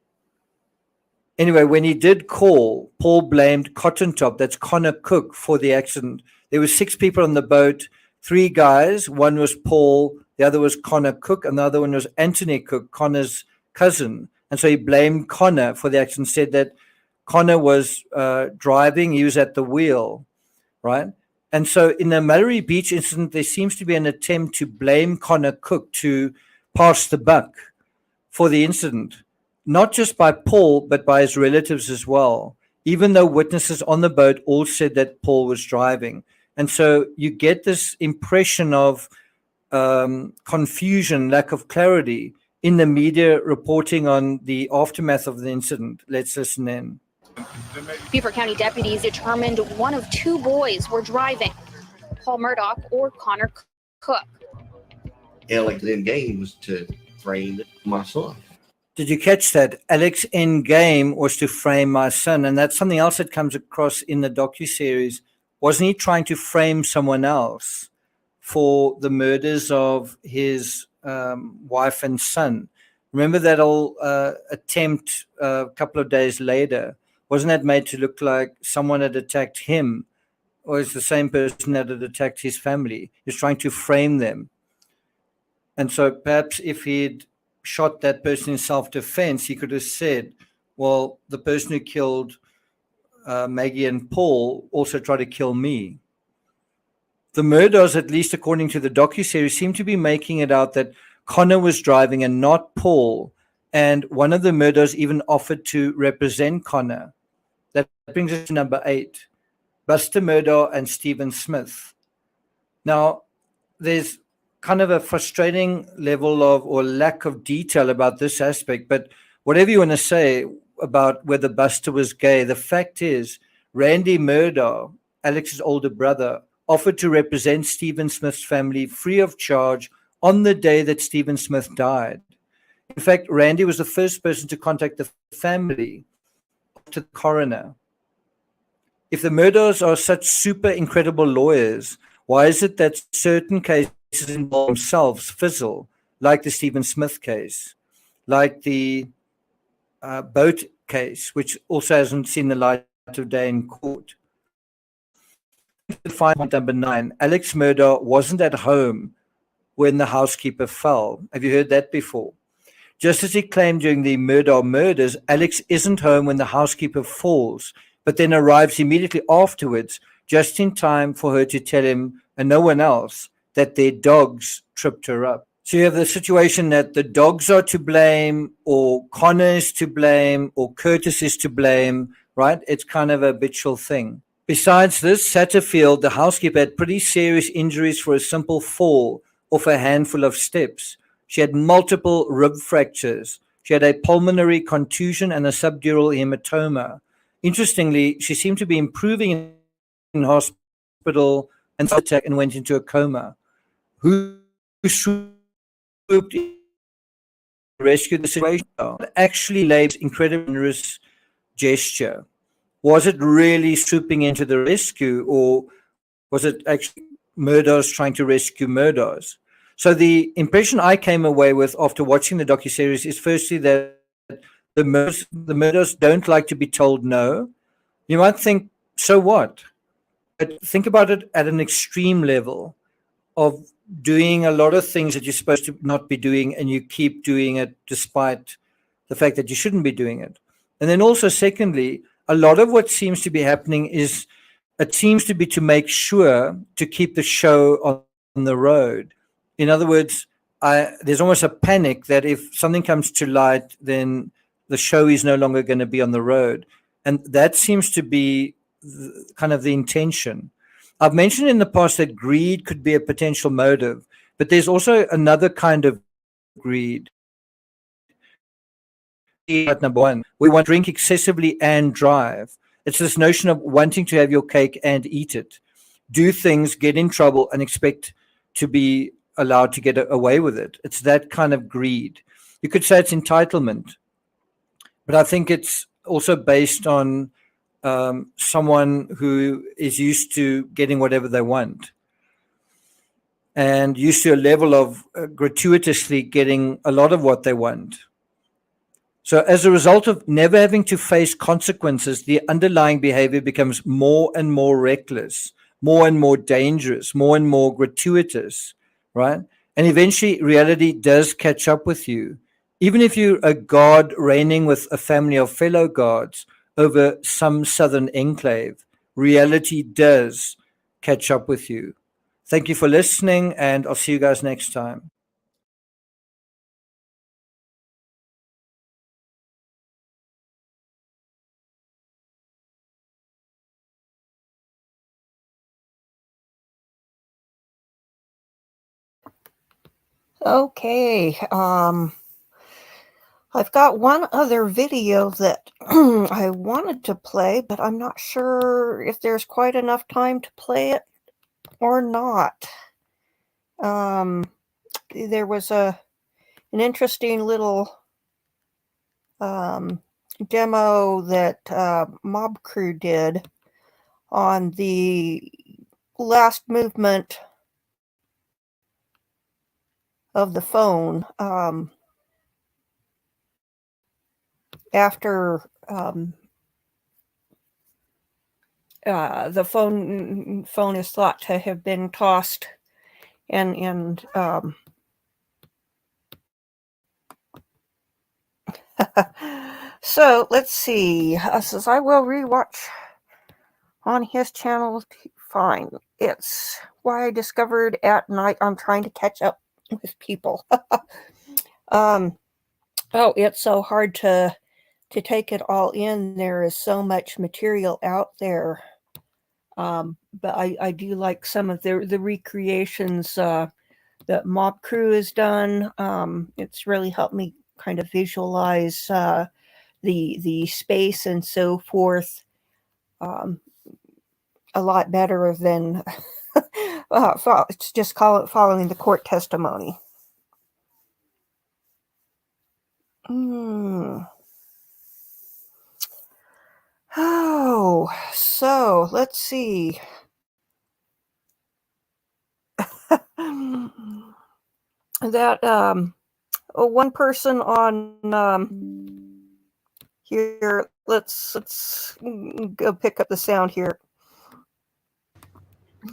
Anyway, when he did call, Paul blamed Cotton Top, that's Connor Cook, for the accident. There were 6 people on the boat, 3 guys. One was Paul, the other was Connor Cook, and the other one was Anthony Cook, Connor's cousin. And so he blamed Connor for the accident, said that Connor was driving, he was at the wheel, right? And so in the Mallory Beach incident, there seems to be an attempt to blame Connor Cook, to pass the buck for the incident, not just by Paul, but by his relatives as well, even though witnesses on the boat all said that Paul was driving. And so you get this impression of confusion, lack of clarity in the media reporting on the aftermath of the incident. Let's listen in. Beaufort County deputies determined one of 2 boys were driving, Paul Murdaugh or Connor Cook. Alex in game was to frame my son. Did you catch that? Alex end game was to frame my son. And that's something else that comes across in the docuseries. Wasn't he trying to frame someone else for the murders of his wife and son? Remember that old attempt a couple of days later? Wasn't that made to look like someone had attacked him, or is the same person that had attacked his family? He's trying to frame them. And so perhaps if he'd shot that person in self-defense, he could have said, well, the person who killed Maggie and Paul also tried to kill me. The Murdaughs, at least according to the docuseries, seem to be making it out that Connor was driving and not Paul. And one of the Murdaughs even offered to represent Connor. That brings us to number 8, Buster Murdaugh and Stephen Smith. Now, there's kind of a frustrating level of or lack of detail about this aspect, but whatever you want to say about whether Buster was gay, the fact is Randy Murdaugh, Alex's older brother, offered to represent Stephen Smith's family free of charge on the day that Stephen Smith died. In fact, Randy was the first person to contact the family to the coroner. If the Murdaughs are such super incredible lawyers, why is it that certain cases involve themselves fizzle, like the Stephen Smith case, like the boat case, which also hasn't seen the light of day in court? Number 9, Alex Murdaugh wasn't at home when the housekeeper fell. Have you heard that before? Just as he claimed during the Murdaugh murders, Alex isn't home when the housekeeper falls, but then arrives immediately afterwards just in time for her to tell him and no one else that their dogs tripped her up. So you have the situation that the dogs are to blame, or Connor is to blame, or Curtis is to blame, right? It's kind of a habitual thing. Besides this, Satterfield, the housekeeper, had pretty serious injuries for a simple fall off a handful of steps. She had multiple rib fractures. She had a pulmonary contusion and a subdural hematoma. Interestingly, she seemed to be improving in hospital and attack and went into a coma. Who swooped in to rescue the situation? Actually laid incredibly generous gesture. Was it really swooping into the rescue, or was it actually Murdaugh's trying to rescue Murdaugh's? So the impression I came away with after watching the docuseries is firstly that the Murdaughs don't like to be told no. You might think, so what? But think about it at an extreme level of doing a lot of things that you're supposed to not be doing, and you keep doing it despite the fact that you shouldn't be doing it. And then also, secondly, a lot of what seems to be happening is it seems to be to make sure to keep the show on the road. In other words, there's almost a panic that if something comes to light, then the show is no longer going to be on the road. And that seems to be kind of the intention. I've mentioned in the past that greed could be a potential motive, but there's also another kind of greed. Number one, we want to drink excessively and drive. It's this notion of wanting to have your cake and eat it. Do things, get in trouble, and expect to be allowed to get away with it. It's that kind of greed. You could say it's entitlement, but I think it's also based on someone who is used to getting whatever they want and used to a level of gratuitously getting a lot of what they want. So as a result of never having to face consequences, the underlying behavior becomes more and more reckless, more and more dangerous, more and more gratuitous, right? And eventually reality does catch up with you. Even if you're a god reigning with a family of fellow gods over some southern enclave, reality does catch up with you. Thank you for listening, and I'll see you guys next time. Okay, I've got one other video that I wanted to play, but I'm not sure if there's quite enough time to play it or not. There was an interesting little demo that Mob Crew did on the last movement of the phone after the phone is thought to have been tossed and so let's see. Says I will rewatch on his channel. Fine. It's why I discovered at night I'm trying to catch up with people. Oh, it's so hard to take it all in. There is so much material out there. But I do like some of the recreations that Mob Crew has done. It's really helped me kind of visualize the space and so forth a lot better than just call it following the court testimony. Oh, so let's see. That one person on here. Let's go pick up the sound here.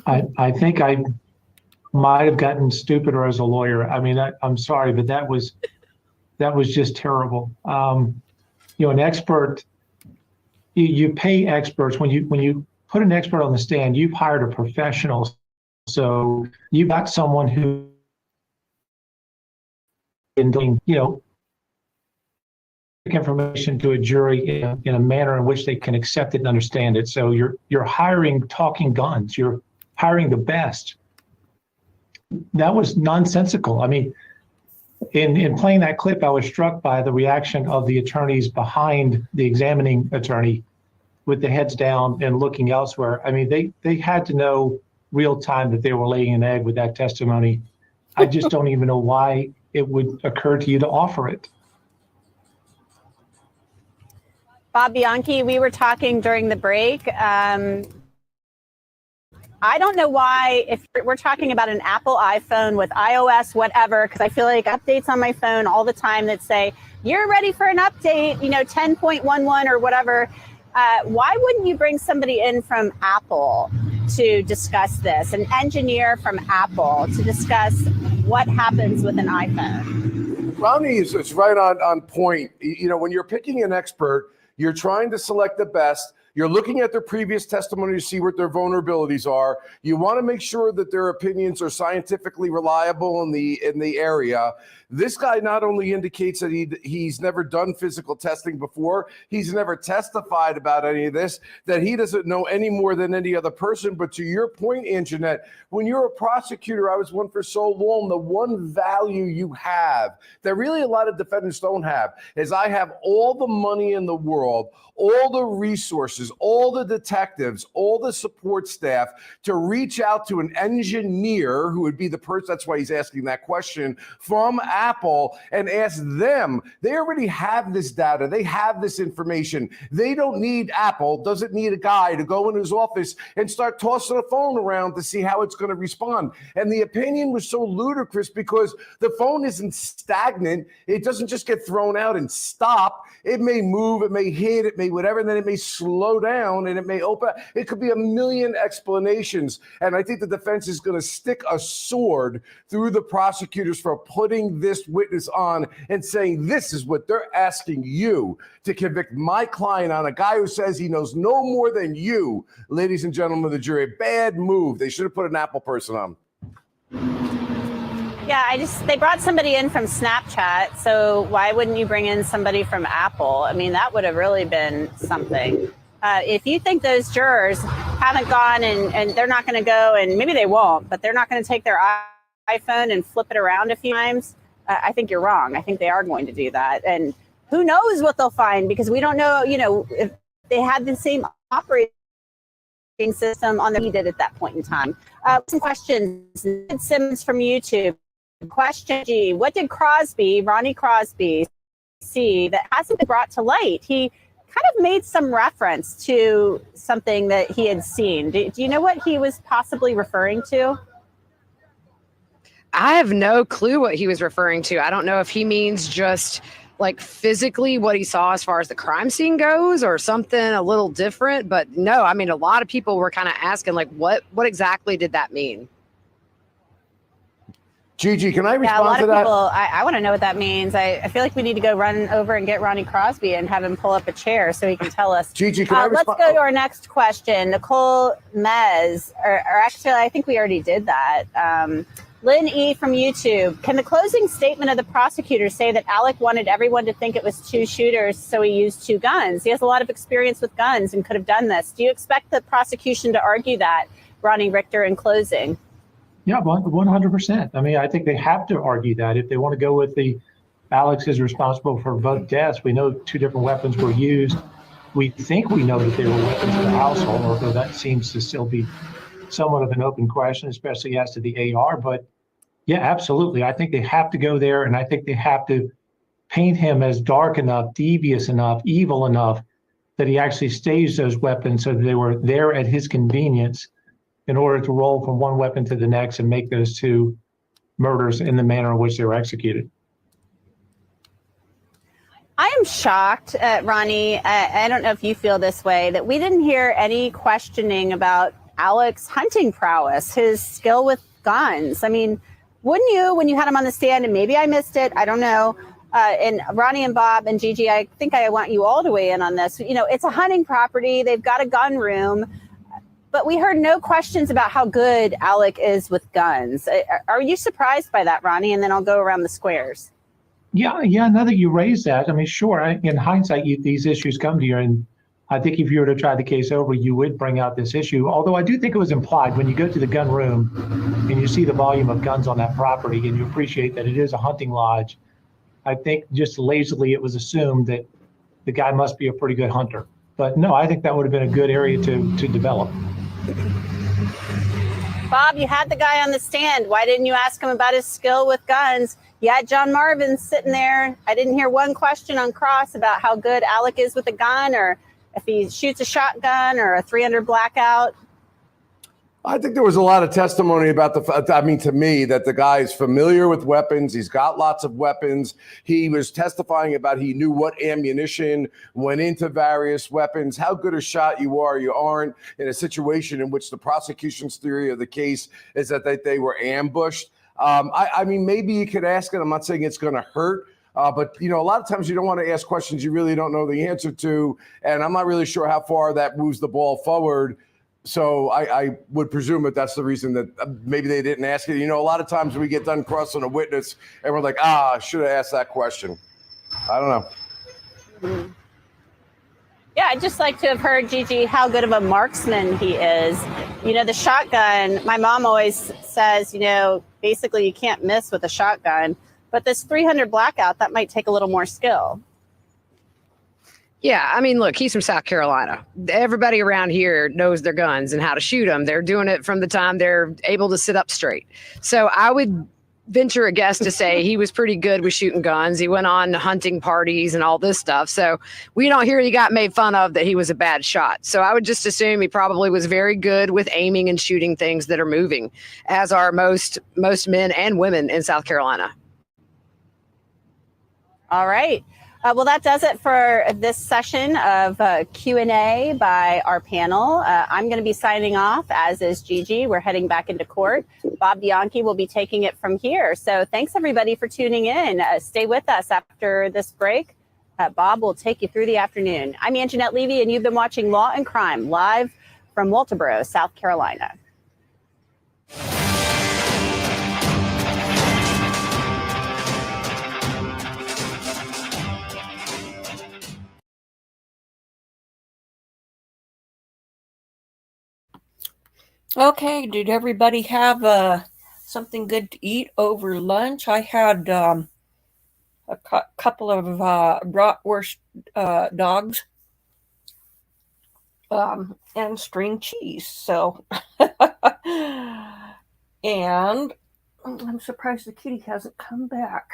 I think I might have gotten stupider as a lawyer. I mean, I'm sorry, but that was just terrible. An expert, you pay experts when you put an expert on the stand. You've hired a professional. So you got someone who, information to a jury in a manner in which they can accept it and understand it. So you're hiring talking guns. You're hiring the best. That was nonsensical. I mean, in playing that clip, I was struck by the reaction of the attorneys behind the examining attorney with the heads down and looking elsewhere. I mean, they had to know real time that they were laying an egg with that testimony. I just don't even know why it would occur to you to offer it. Bob Bianchi, we were talking during the break. I don't know why, if we're talking about an Apple iPhone with iOS, whatever, because I feel like updates on my phone all the time that say, you're ready for an update, 10.11 or whatever. Why wouldn't you bring somebody in from Apple to discuss this, an engineer from Apple to discuss what happens with an iPhone? Ronnie is right on point. When you're picking an expert, you're trying to select the best. You're looking at their previous testimony to see what their vulnerabilities are. You want to make sure that their opinions are scientifically reliable in the area. This guy not only indicates that he's never done physical testing before, he's never testified about any of this, that he doesn't know any more than any other person. But to your point, Anjanette, when you're a prosecutor, I was one for so long, the one value you have that really a lot of defendants don't have is I have all the money in the world, all the resources, all the detectives, all the support staff to reach out to an engineer who would be the person, that's why he's asking that question, from Apple and ask them. They already have this data. They have this information. They don't need, Apple doesn't need a guy to go in his office and start tossing a phone around to see how it's going to respond. And the opinion was so ludicrous because the phone isn't stagnant. It doesn't just get thrown out and stop. It may move, it may hit, it may whatever, and then it may slow down and it may open. It could be a million explanations. And I think the defense is going to stick a sword through the prosecutors for putting this witness on and saying, this is what they're asking you to convict my client on, a guy who says he knows no more than you. Ladies and gentlemen of the jury, bad move. They should have put an Apple person on. Yeah, they brought somebody in from Snapchat, so why wouldn't you bring in somebody from Apple? I mean, that would have really been something. If you think those jurors haven't gone and they're not going to go, and maybe they won't, but they're not going to take their iPhone and flip it around a few times, I think you're wrong. I think they are going to do that. And who knows what they'll find, because we don't know, if they had the same operating system on he did at that point in time. Some questions. Simmons from YouTube. Question G, what did Ronnie Crosby, see that hasn't been brought to light? He kind of made some reference to something that he had seen. Do you know what he was possibly referring to? I have no clue what he was referring to. I don't know if he means just like physically what he saw as far as the crime scene goes or something a little different. But no, I mean, a lot of people were kind of asking, like, what exactly did that mean? Gigi, can I respond a lot to of that? People, I want to know what that means. I feel like we need to go run over and get Ronnie Crosby and have him pull up a chair so he can tell us. Gigi, can I let's go to our next question. Nicole Mez, or actually, I think we already did that. Lynn E. from YouTube. Can the closing statement of the prosecutor say that Alec wanted everyone to think it was two shooters, so he used two guns? He has a lot of experience with guns and could have done this. Do you expect the prosecution to argue that, Ronnie Richter, in closing? Yeah, 100%. I mean, I think they have to argue that if they want to go with the Alex is responsible for both deaths. We know two different weapons were used. We think we know that they were weapons of the household, although that seems to still be somewhat of an open question, especially as to the AR. But yeah, absolutely. I think they have to go there, and I think they have to paint him as dark enough, devious enough, evil enough that he actually staged those weapons so that they were there at his convenience in order to roll from one weapon to the next and make those two murders in the manner in which they were executed. I am shocked, Ronnie, I don't know if you feel this way, that we didn't hear any questioning about Alec's hunting prowess, his skill with guns. I mean, wouldn't you, when you had him on the stand, and maybe I missed it, I don't know, and Ronnie and Bob and Gigi, I think I want you all to weigh in on this. You know, it's a hunting property. They've got a gun room. But we heard no questions about how good Alec is with guns. Are you surprised by that, Ronnie? And then I'll go around the squares. Yeah. Now that you raise that, I mean, sure. In hindsight, these issues come to you, and I think if you were to try the case over, you would bring out this issue. Although I do think it was implied when you go to the gun room and you see the volume of guns on that property, and you appreciate that it is a hunting lodge. I think just lazily it was assumed that the guy must be a pretty good hunter. But no, I think that would have been a good area to develop. Bob, you had the guy on the stand. Why didn't you ask him about his skill with guns? You had John Marvin sitting there. I didn't hear one question on cross about how good Alec is with a gun, or if he shoots a shotgun or a 300 blackout. I think there was a lot of testimony about to me, that the guy is familiar with weapons. He's got lots of weapons. He was testifying about he knew what ammunition went into various weapons, how good a shot you are, you aren't, in a situation in which the prosecution's theory of the case is that they were ambushed. I mean, maybe you could ask it. I'm not saying it's going to hurt. But, a lot of times you don't want to ask questions you really don't know the answer to. And I'm not really sure how far that moves the ball forward. So I would presume that that's the reason that maybe they didn't ask it. A lot of times we get done crossing a witness and we're like, I should have asked that question. I don't know. Mm-hmm. Yeah, I'd just like to have heard, Gigi, how good of a marksman he is. The shotgun, my mom always says, basically you can't miss with a shotgun. But this 300 blackout, that might take a little more skill. Yeah, I mean, look, he's from South Carolina. Everybody around here knows their guns and how to shoot them. They're doing it from the time they're able to sit up straight. So I would venture a guess to say he was pretty good with shooting guns. He went on hunting parties and all this stuff. So we don't hear he got made fun of that he was a bad shot. So I would just assume he probably was very good with aiming and shooting things that are moving, as are most men and women in South Carolina. All right. Well, that does it for this session of Q&A by our panel. I'm going to be signing off, as is Gigi. We're heading back into court. Bob Bianchi will be taking it from here. So thanks, everybody, for tuning in. Stay with us after this break. Bob will take you through the afternoon. I'm Anjanette Levy, and you've been watching Law and Crime live from Walterboro, South Carolina. Okay, did everybody have something good to eat over lunch? I had a couple of bratwurst dogs and string cheese. So, and I'm surprised the kitty hasn't come back.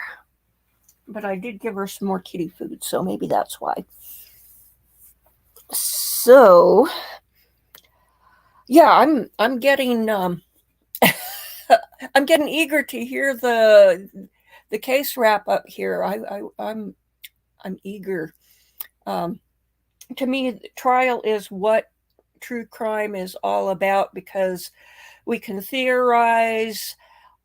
But I did give her some more kitty food, so maybe that's why. So, yeah, I'm getting I'm getting eager to hear the case wrap up here. I'm eager. To me, the trial is what true crime is all about, because we can theorize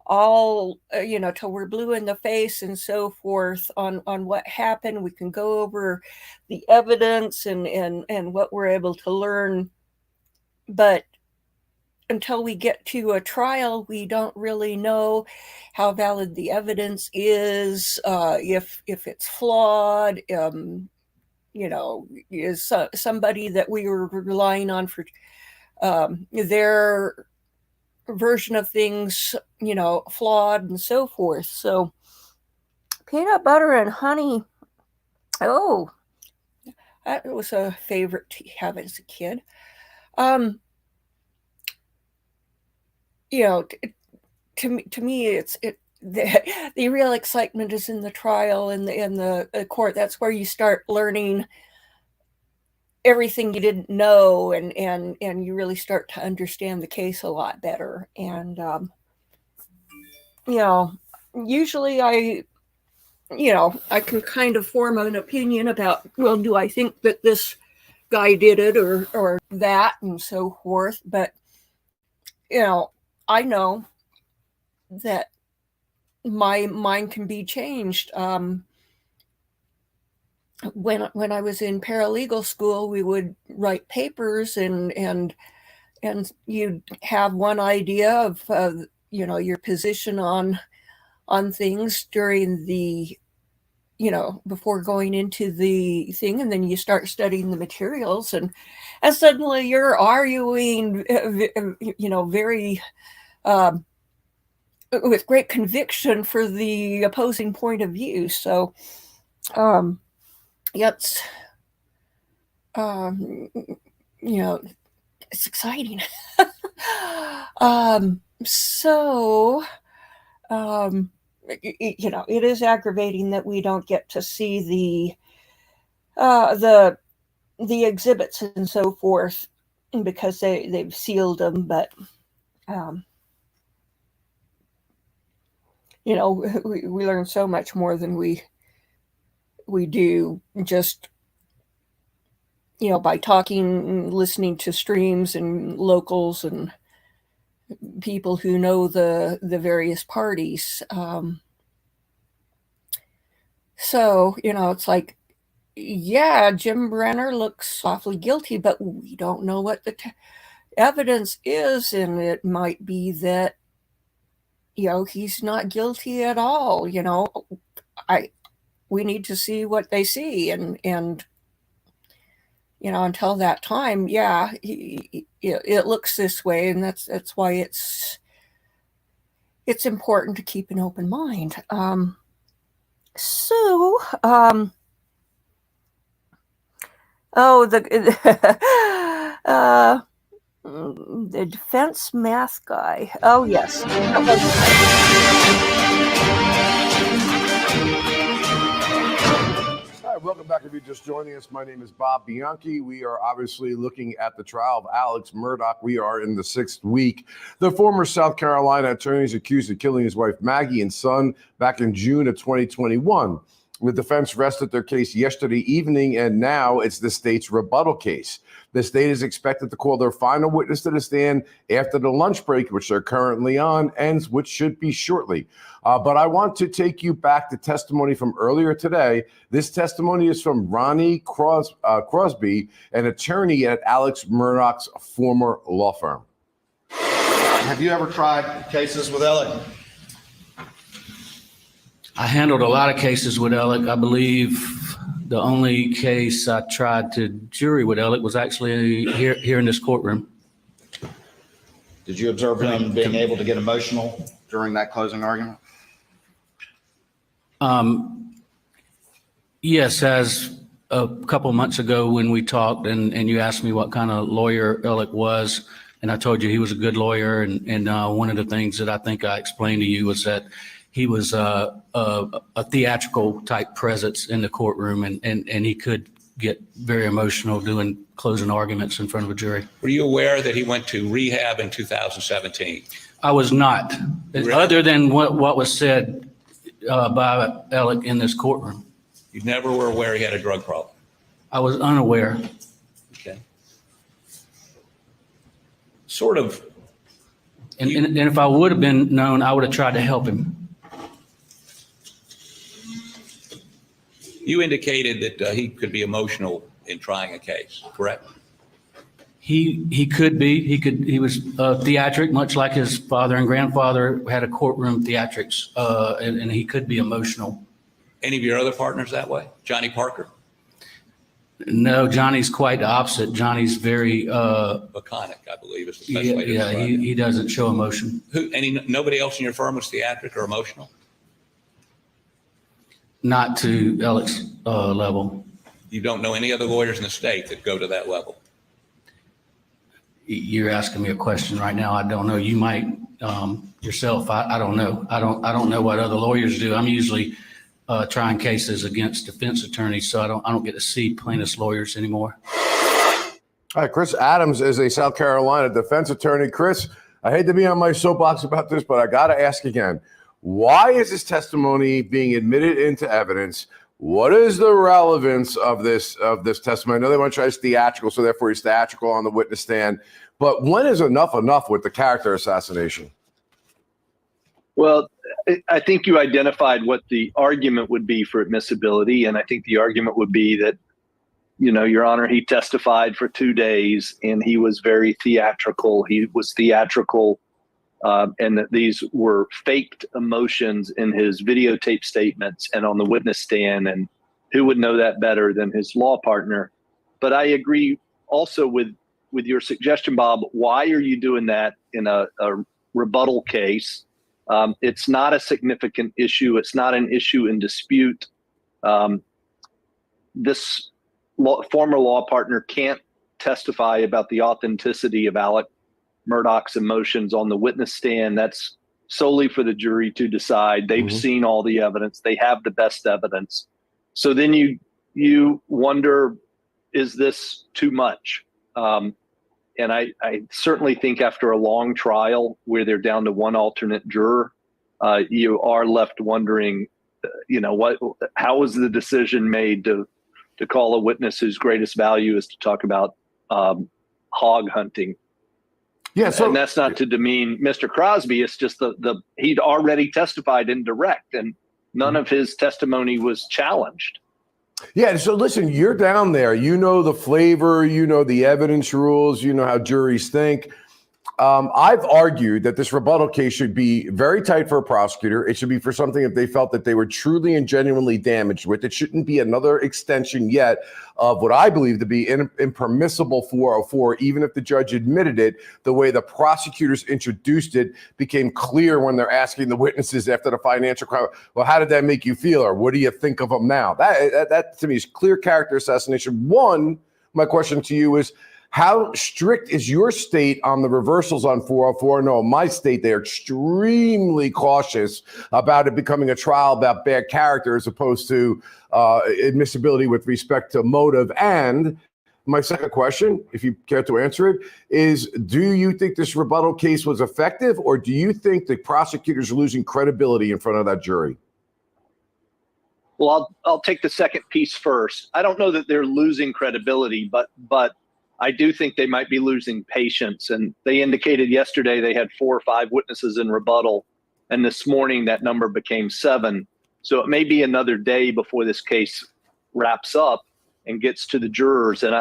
all till we're blue in the face and so forth on what happened. We can go over the evidence and what we're able to learn, but until we get to a trial, we don't really know how valid the evidence is, if it's flawed, is somebody that we were relying on for their version of things, flawed and so forth. So peanut butter and honey, that was a favorite to have as a kid. To me, the real excitement is in the trial and the court. That's where you start learning everything you didn't know, and you really start to understand the case a lot better. And usually I can kind of form an opinion about, well, do I think that this guy did it or that and so forth. But I know that my mind can be changed. When I was in paralegal school, we would write papers, and and you have one idea of your position on things during the before going into the thing, and then you start studying the materials, and suddenly you're arguing very with great conviction for the opposing point of view. So it's it's exciting. So it is aggravating that we don't get to see the exhibits and so forth, because they've sealed them. But we learn so much more than we do just by talking, listening to streams and locals and people who know the various parties. So it's like, yeah, Jim Brenner looks awfully guilty, but we don't know what the evidence is, and it might be that he's not guilty at all. We need to see what they see, and until that time, yeah, it looks this way, and that's why it's important to keep an open mind. The defense math guy. Oh, yes. Hi, welcome back. If you're just joining us, my name is Bob Bianchi. We are obviously looking at the trial of Alex Murdaugh. We are in the 6th week. The former South Carolina attorney is accused of killing his wife Maggie and son back in June of 2021. The defense rested their case yesterday evening, and now it's the state's rebuttal case. The state is expected to call their final witness to the stand after the lunch break, which they're currently on, ends, which should be shortly. But I want to take you back to testimony from earlier today. This testimony is from Ronnie Crosby, an attorney at Alex Murdaugh's former law firm. Have you ever tried cases with Alec? I handled a lot of cases with Alec. I believe the only case I tried to jury with Alec was actually here in this courtroom. Did you observe him being able to get emotional during that closing argument? Yes, as a couple months ago when we talked and you asked me what kind of lawyer Alec was, and I told you he was a good lawyer. And one of the things that I think I explained to you was that he was a theatrical type presence in the courtroom, and he could get very emotional doing closing arguments in front of a jury. Were you aware that he went to rehab in 2017? I was not, Really? other than what was said by Alec in this courtroom. You never were aware he had a drug problem? I was unaware. Okay. Sort of. And if I would have been known, I would have tried to help him. You indicated that he could be emotional in trying a case, correct? He could be. He was theatric, much like his father and grandfather had a courtroom theatrics, and he could be emotional. Any of your other partners that way? Johnny Parker? No, Johnny's quite the opposite. Johnny's very Laconic, I believe, is the best way to describe it. he doesn't show emotion. Nobody else in your firm was theatric or emotional? Not to Alec's level. You don't know any other lawyers in the state that go to that level? You're asking me a question right now. I don't know. You might yourself. I don't know. I don't know what other lawyers do. I'm usually trying cases against defense attorneys, so I don't get to see plaintiffs' lawyers anymore. All right, Chris Adams is a South Carolina defense attorney. Chris, I hate to be on my soapbox about this, but I got to ask again. Why is this testimony being admitted into evidence? What is the relevance of this testimony? I know they want to try to theatrical, so therefore he's theatrical on the witness stand. But when is enough with the character assassination? Well, I think you identified what the argument would be for admissibility, and I think the argument would be that Your Honor, he testified for 2 days and he was very theatrical. He was theatrical, and that these were faked emotions in his videotape statements and on the witness stand. And who would know that better than his law partner? But I agree also with your suggestion, Bob. Why are you doing that in a rebuttal case? It's not a significant issue. It's not an issue in dispute. This former law partner can't testify about the authenticity of Alec Murdaugh's emotions on the witness stand. That's solely for the jury to decide. They've seen all the evidence. They have the best evidence. So then you wonder, is this too much? And I certainly think after a long trial where they're down to one alternate juror, you are left wondering, how was the decision made to call a witness whose greatest value is to talk about hog hunting? Yeah, so, and that's not to demean Mr. Crosby. It's just he'd already testified in direct, and none of his testimony was challenged. Yeah, so listen, you're down there. You know the flavor, you know the evidence rules, you know how juries think. I've argued that this rebuttal case should be very tight for a prosecutor. It should be for something if they felt that they were truly and genuinely damaged with. It shouldn't be another extension yet of what I believe to be impermissible 404, even if the judge admitted it. The way the prosecutors introduced it became clear when they're asking the witnesses after the financial crime, well, how did that make you feel? Or what do you think of them now? That to me is clear character assassination. One, my question to you is, how strict is your state on the reversals on 404? No, in my state, they're extremely cautious about it becoming a trial about bad character as opposed to admissibility with respect to motive. And my second question, if you care to answer it, is do you think this rebuttal case was effective, or do you think the prosecutors are losing credibility in front of that jury? Well, I'll take the second piece first. I don't know that they're losing credibility, but I do think they might be losing patience. And they indicated yesterday they had 4 or 5 witnesses in rebuttal. And this morning that number became 7. So it may be another day before this case wraps up and gets to the jurors. And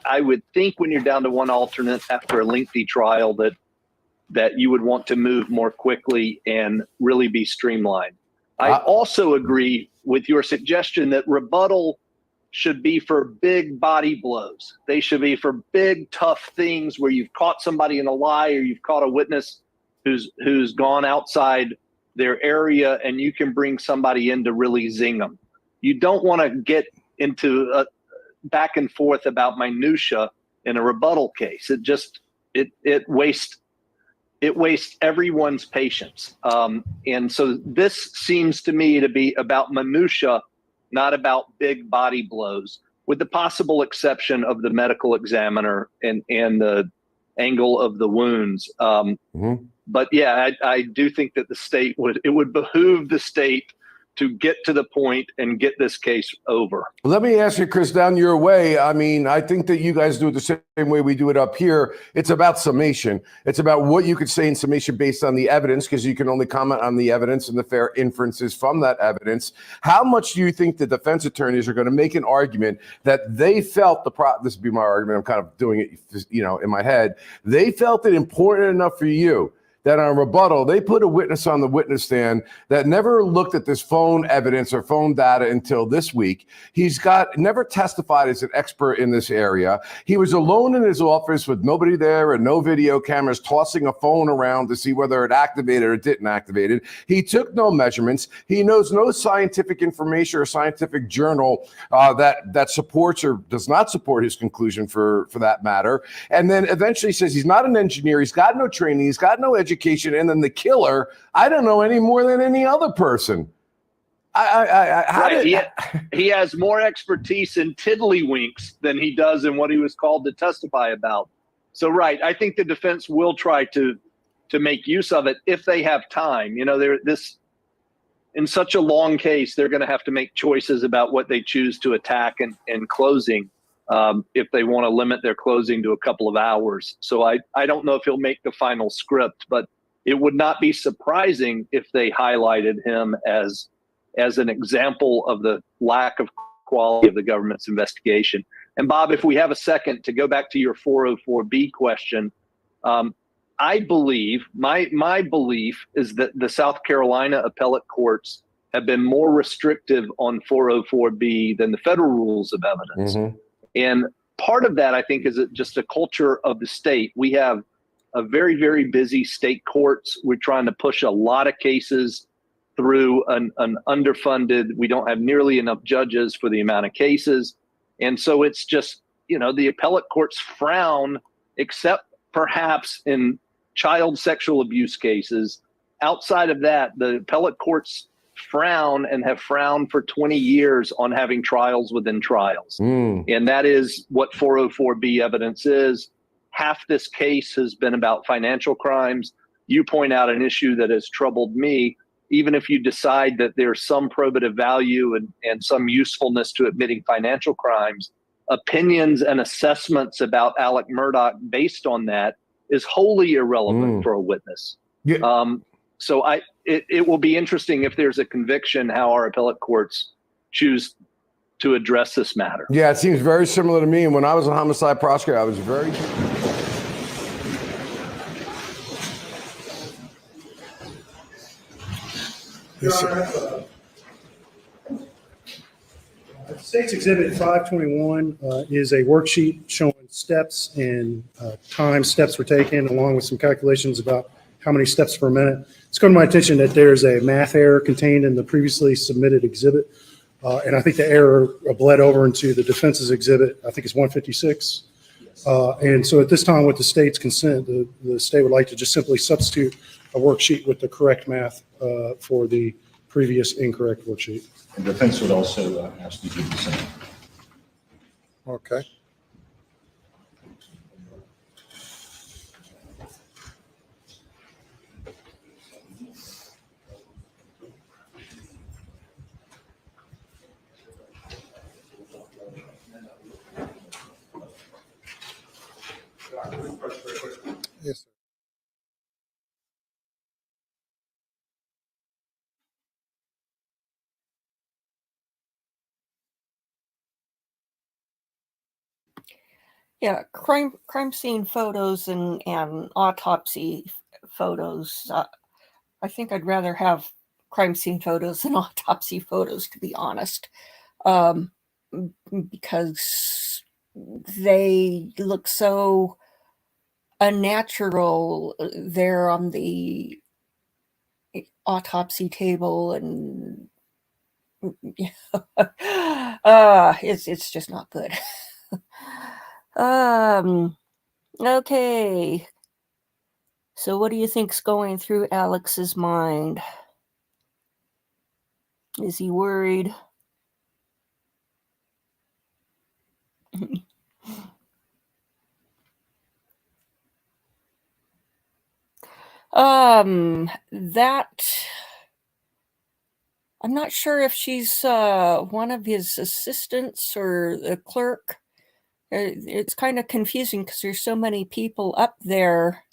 I would think when you're down to one alternate after a lengthy trial that you would want to move more quickly and really be streamlined. I also agree with your suggestion that rebuttal should be for big body blows. They should be for big, tough things where you've caught somebody in a lie or you've caught a witness who's gone outside their area and you can bring somebody in to really zing them. You don't want to get into a back and forth about minutia in a rebuttal case. It wastes everyone's patience. And so this seems to me to be about minutia, not about big body blows, with the possible exception of the medical examiner and the angle of the wounds. But yeah, I do think that it would behoove the state to get to the point and get this case over. Let me ask you, Chris, down your way. I mean, I think that you guys do it the same way we do it up here. It's about summation. It's about what you could say in summation based on the evidence, because you can only comment on the evidence and the fair inferences from that evidence. How much do you think the defense attorneys are going to make an argument that they felt this would be my argument, I'm kind of doing it, in my head. They felt it important enough for you that on rebuttal, they put a witness on the witness stand that never looked at this phone evidence or phone data until this week. He's never testified as an expert in this area. He was alone in his office with nobody there and no video cameras, tossing a phone around to see whether it activated or didn't activate it. He took no measurements. He knows no scientific information or scientific journal that supports or does not support his conclusion for that matter. And then eventually says he's not an engineer. He's got no training. He's got no education. And then the killer, I don't know any more than any other person. He has more expertise in tiddlywinks than he does in what he was called to testify about. So, right, I think the defense will try to make use of it if they have time. In such a long case, they're going to have to make choices about what they choose to attack and closing. If they want to limit their closing to a couple of hours. So I don't know if he'll make the final script, but it would not be surprising if they highlighted him as an example of the lack of quality of the government's investigation. And Bob, if we have a second to go back to your 404B question, I believe, my belief is that the South Carolina appellate courts have been more restrictive on 404B than the federal rules of evidence. Mm-hmm. And part of that, I think, is just a culture of the state. We have a very, very busy state courts. We're trying to push a lot of cases through an underfunded, we don't have nearly enough judges for the amount of cases. And so it's just, the appellate courts frown, except perhaps in child sexual abuse cases. Outside of that, the appellate courts frown and have frowned for 20 years on having trials within trials. And that is what 404B evidence is. Half this case has been about financial crimes. You point out an issue that has troubled me. Even if you decide that there's some probative value and some usefulness to admitting financial crimes, opinions and assessments about Alec Murdaugh based on that is wholly irrelevant for a witness. Yeah. So it will be interesting if there's a conviction, how our appellate courts choose to address this matter. Yeah, it seems very similar to me. And when I was a homicide prosecutor, I was very... Yes, sir. States Exhibit 521 is a worksheet showing steps and time steps were taken, along with some calculations about how many steps per minute. It's come to my attention that there's a math error contained in the previously submitted exhibit, and I think the error bled over into the defense's exhibit. I think it's 156. And so at this time, with the state's consent, the state would like to just simply substitute a worksheet with the correct math for the previous incorrect worksheet. And defense would also ask you to do the same. Okay. Yes, sir. Yeah, crime scene photos and autopsy photos. I think I'd rather have crime scene photos than autopsy photos, to be honest, because they look so unnatural there on the autopsy table, and it's just not good. Okay. So what do you think's going through Alex's mind? Is he worried? That I'm not sure if she's one of his assistants or the clerk. It's kind of confusing because there's so many people up there.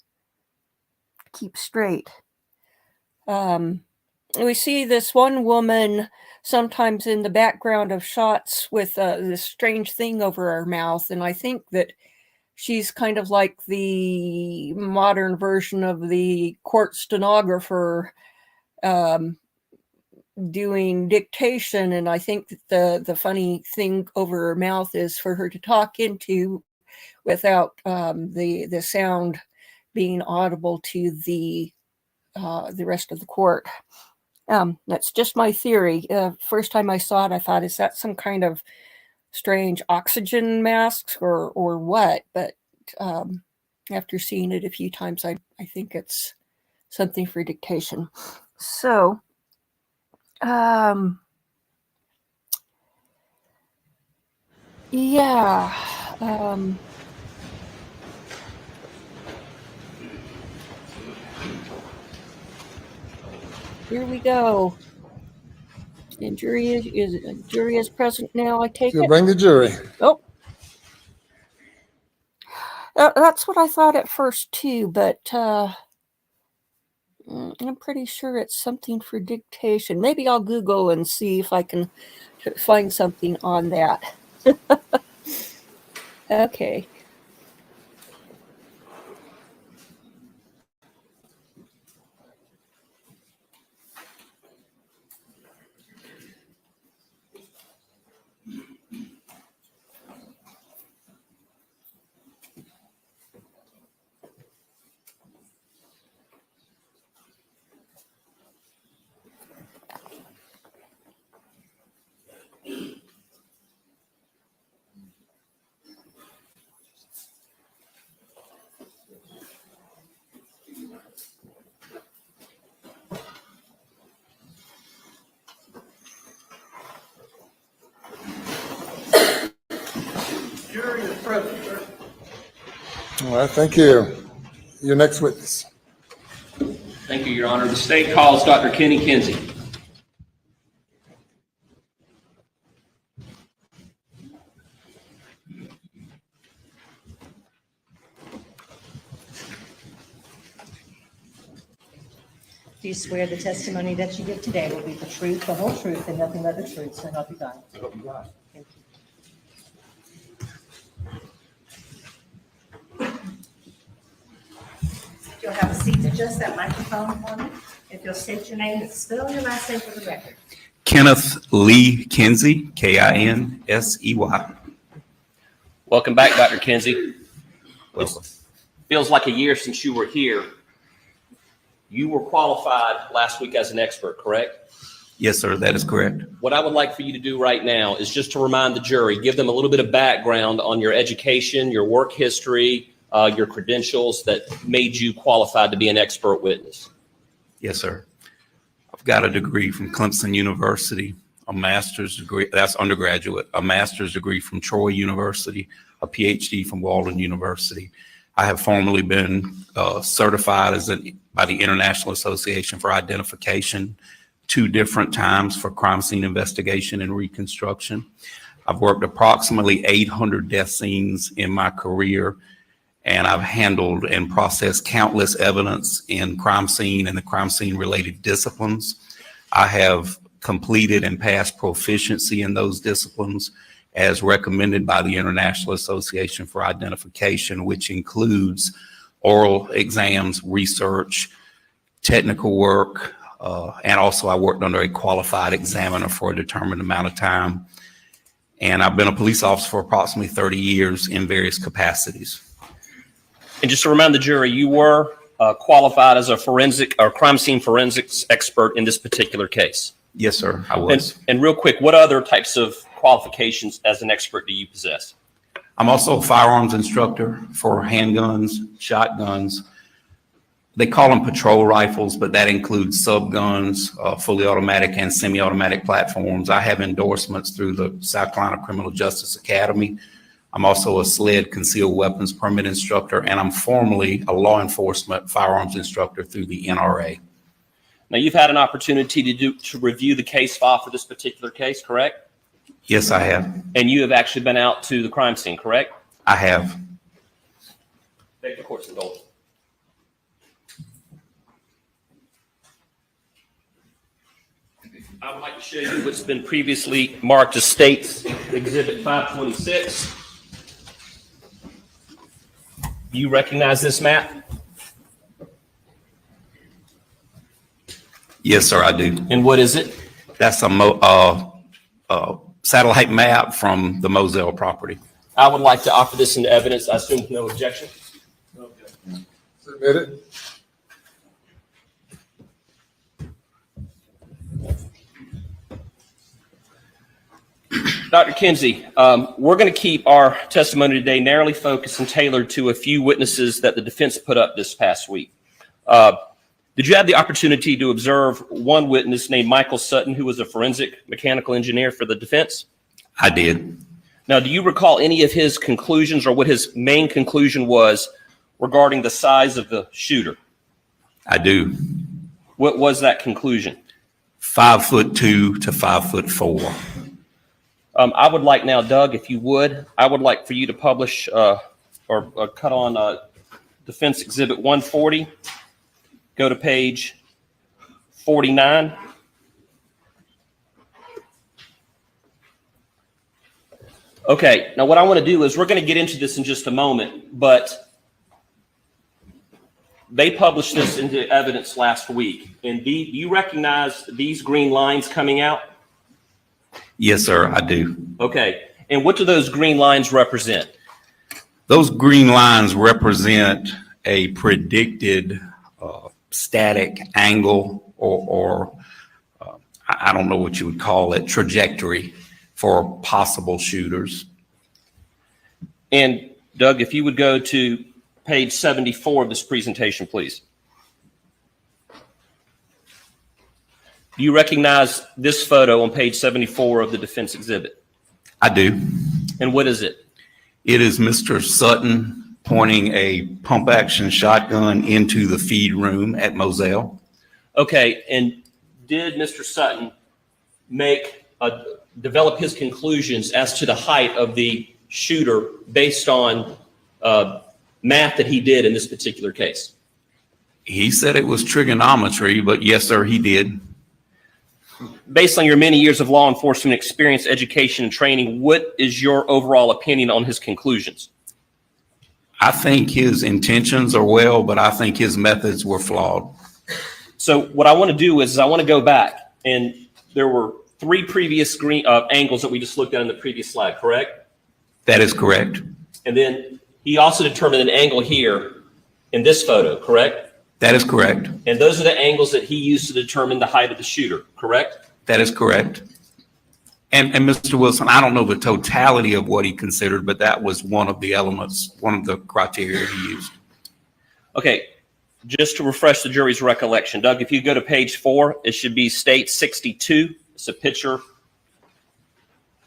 Keep straight. We see this one woman sometimes in the background of shots with this strange thing over her mouth, and I think that she's kind of like the modern version of the court stenographer doing dictation, and I think that the funny thing over her mouth is for her to talk into without the sound being audible to the rest of the court. That's just my theory. First time I saw it, I thought, is that some kind of strange oxygen mask or what? But after seeing it a few times, I think it's something for dictation. So, yeah. Here we go. And jury is present now, I take You'll it? bring the jury. Oh. That's what I thought at first, too, but I'm pretty sure it's something for dictation. Maybe I'll Google and see if I can find something on that. Okay. Jury is present, sir. All right, thank you. Your next witness. Thank you, Your Honor. The state calls Dr. Kenny Kinsey. Do you swear the testimony that you give today will be the truth, the whole truth, and nothing but the truth, so help you God? So help you God. Thank you. If you'll have a seat to adjust that microphone for me. If you'll state your name and spell your last name for the record. Kenneth Lee Kinsey, Kinsey. Welcome back, Dr. Kinsey. It feels like a year since you were here. You were qualified last week as an expert, correct? Yes, sir, that is correct. What I would like for you to do right now is just to remind the jury, give them a little bit of background on your education, your work history, your credentials that made you qualified to be an expert witness. Yes, sir. I've got a degree from Clemson University, a master's degree, that's undergraduate, a master's degree from Troy University, a PhD from Walden University. I have formerly been certified by the International Association for Identification 2 different times for crime scene investigation and reconstruction. I've worked approximately 800 death scenes in my career, and I've handled and processed countless evidence in crime scene and the crime scene related disciplines. I have completed and passed proficiency in those disciplines as recommended by the International Association for Identification, which includes oral exams, research, technical work, and also I worked under a qualified examiner for a determined amount of time. And I've been a police officer for approximately 30 years in various capacities. And just to remind the jury, you were qualified as a forensic or crime scene forensics expert in this particular case. Yes, sir, I was. And real quick, what other types of qualifications as an expert do you possess? I'm also a firearms instructor for handguns, shotguns. They call them patrol rifles, but that includes subguns, fully automatic and semi-automatic platforms. I have endorsements through the South Carolina Criminal Justice Academy. I'm also a SLED concealed weapons permit instructor, and I'm formerly a law enforcement firearms instructor through the NRA. Now, you've had an opportunity to review the case file for this particular case, correct? Yes, I have. And you have actually been out to the crime scene, correct? I have. Beg the court's indulgence. I would like to show you what's been previously marked as States Exhibit 526. Do you recognize this map? Yes, sir, I do. And what is it? That's a satellite map from the Moselle property. I would like to offer this into evidence. I assume no objection. No objection. Submit it. Dr. Kinsey, we're going to keep our testimony today narrowly focused and tailored to a few witnesses that the defense put up this past week. Did you have the opportunity to observe one witness named Michael Sutton, who was a forensic mechanical engineer for the defense? I did. Now, do you recall any of his conclusions or what his main conclusion was regarding the size of the shooter? I do. What was that conclusion? 5'2" to 5'4". I would like now, Doug, if you would, I would like for you to publish or cut on Defense Exhibit 140. Go to page 49. Okay, now what I want to do is we're going to get into this in just a moment, but they published this into evidence last week. And do you recognize these green lines coming out? Yes, sir, I do. Okay, and what do those green lines represent? Those green lines represent a predicted static angle or I don't know what you would call it, trajectory for possible shooters. And Doug, if you would go to page 74 of this presentation, please. Do you recognize this photo on page 74 of the defense exhibit? I do. And what is it? It is Mr. Sutton pointing a pump action shotgun into the feed room at Moselle. Okay, and did Mr. Sutton develop his conclusions as to the height of the shooter based on math that he did in this particular case? He said it was trigonometry, but yes, sir, he did. Based on your many years of law enforcement experience, education, and training, what is your overall opinion on his conclusions? I think his intentions are well, but I think his methods were flawed. So what I want to do is I want to go back, and there were 3 previous angles that we just looked at in the previous slide, correct? That is correct. And then he also determined an angle here in this photo, correct? That is correct. And those are the angles that he used to determine the height of the shooter, correct? That is correct. And Mr. Wilson, I don't know the totality of what he considered, but that was one of the elements, one of the criteria he used. Okay, just to refresh the jury's recollection, Doug, if you go to page 4, it should be State 62. It's a picture.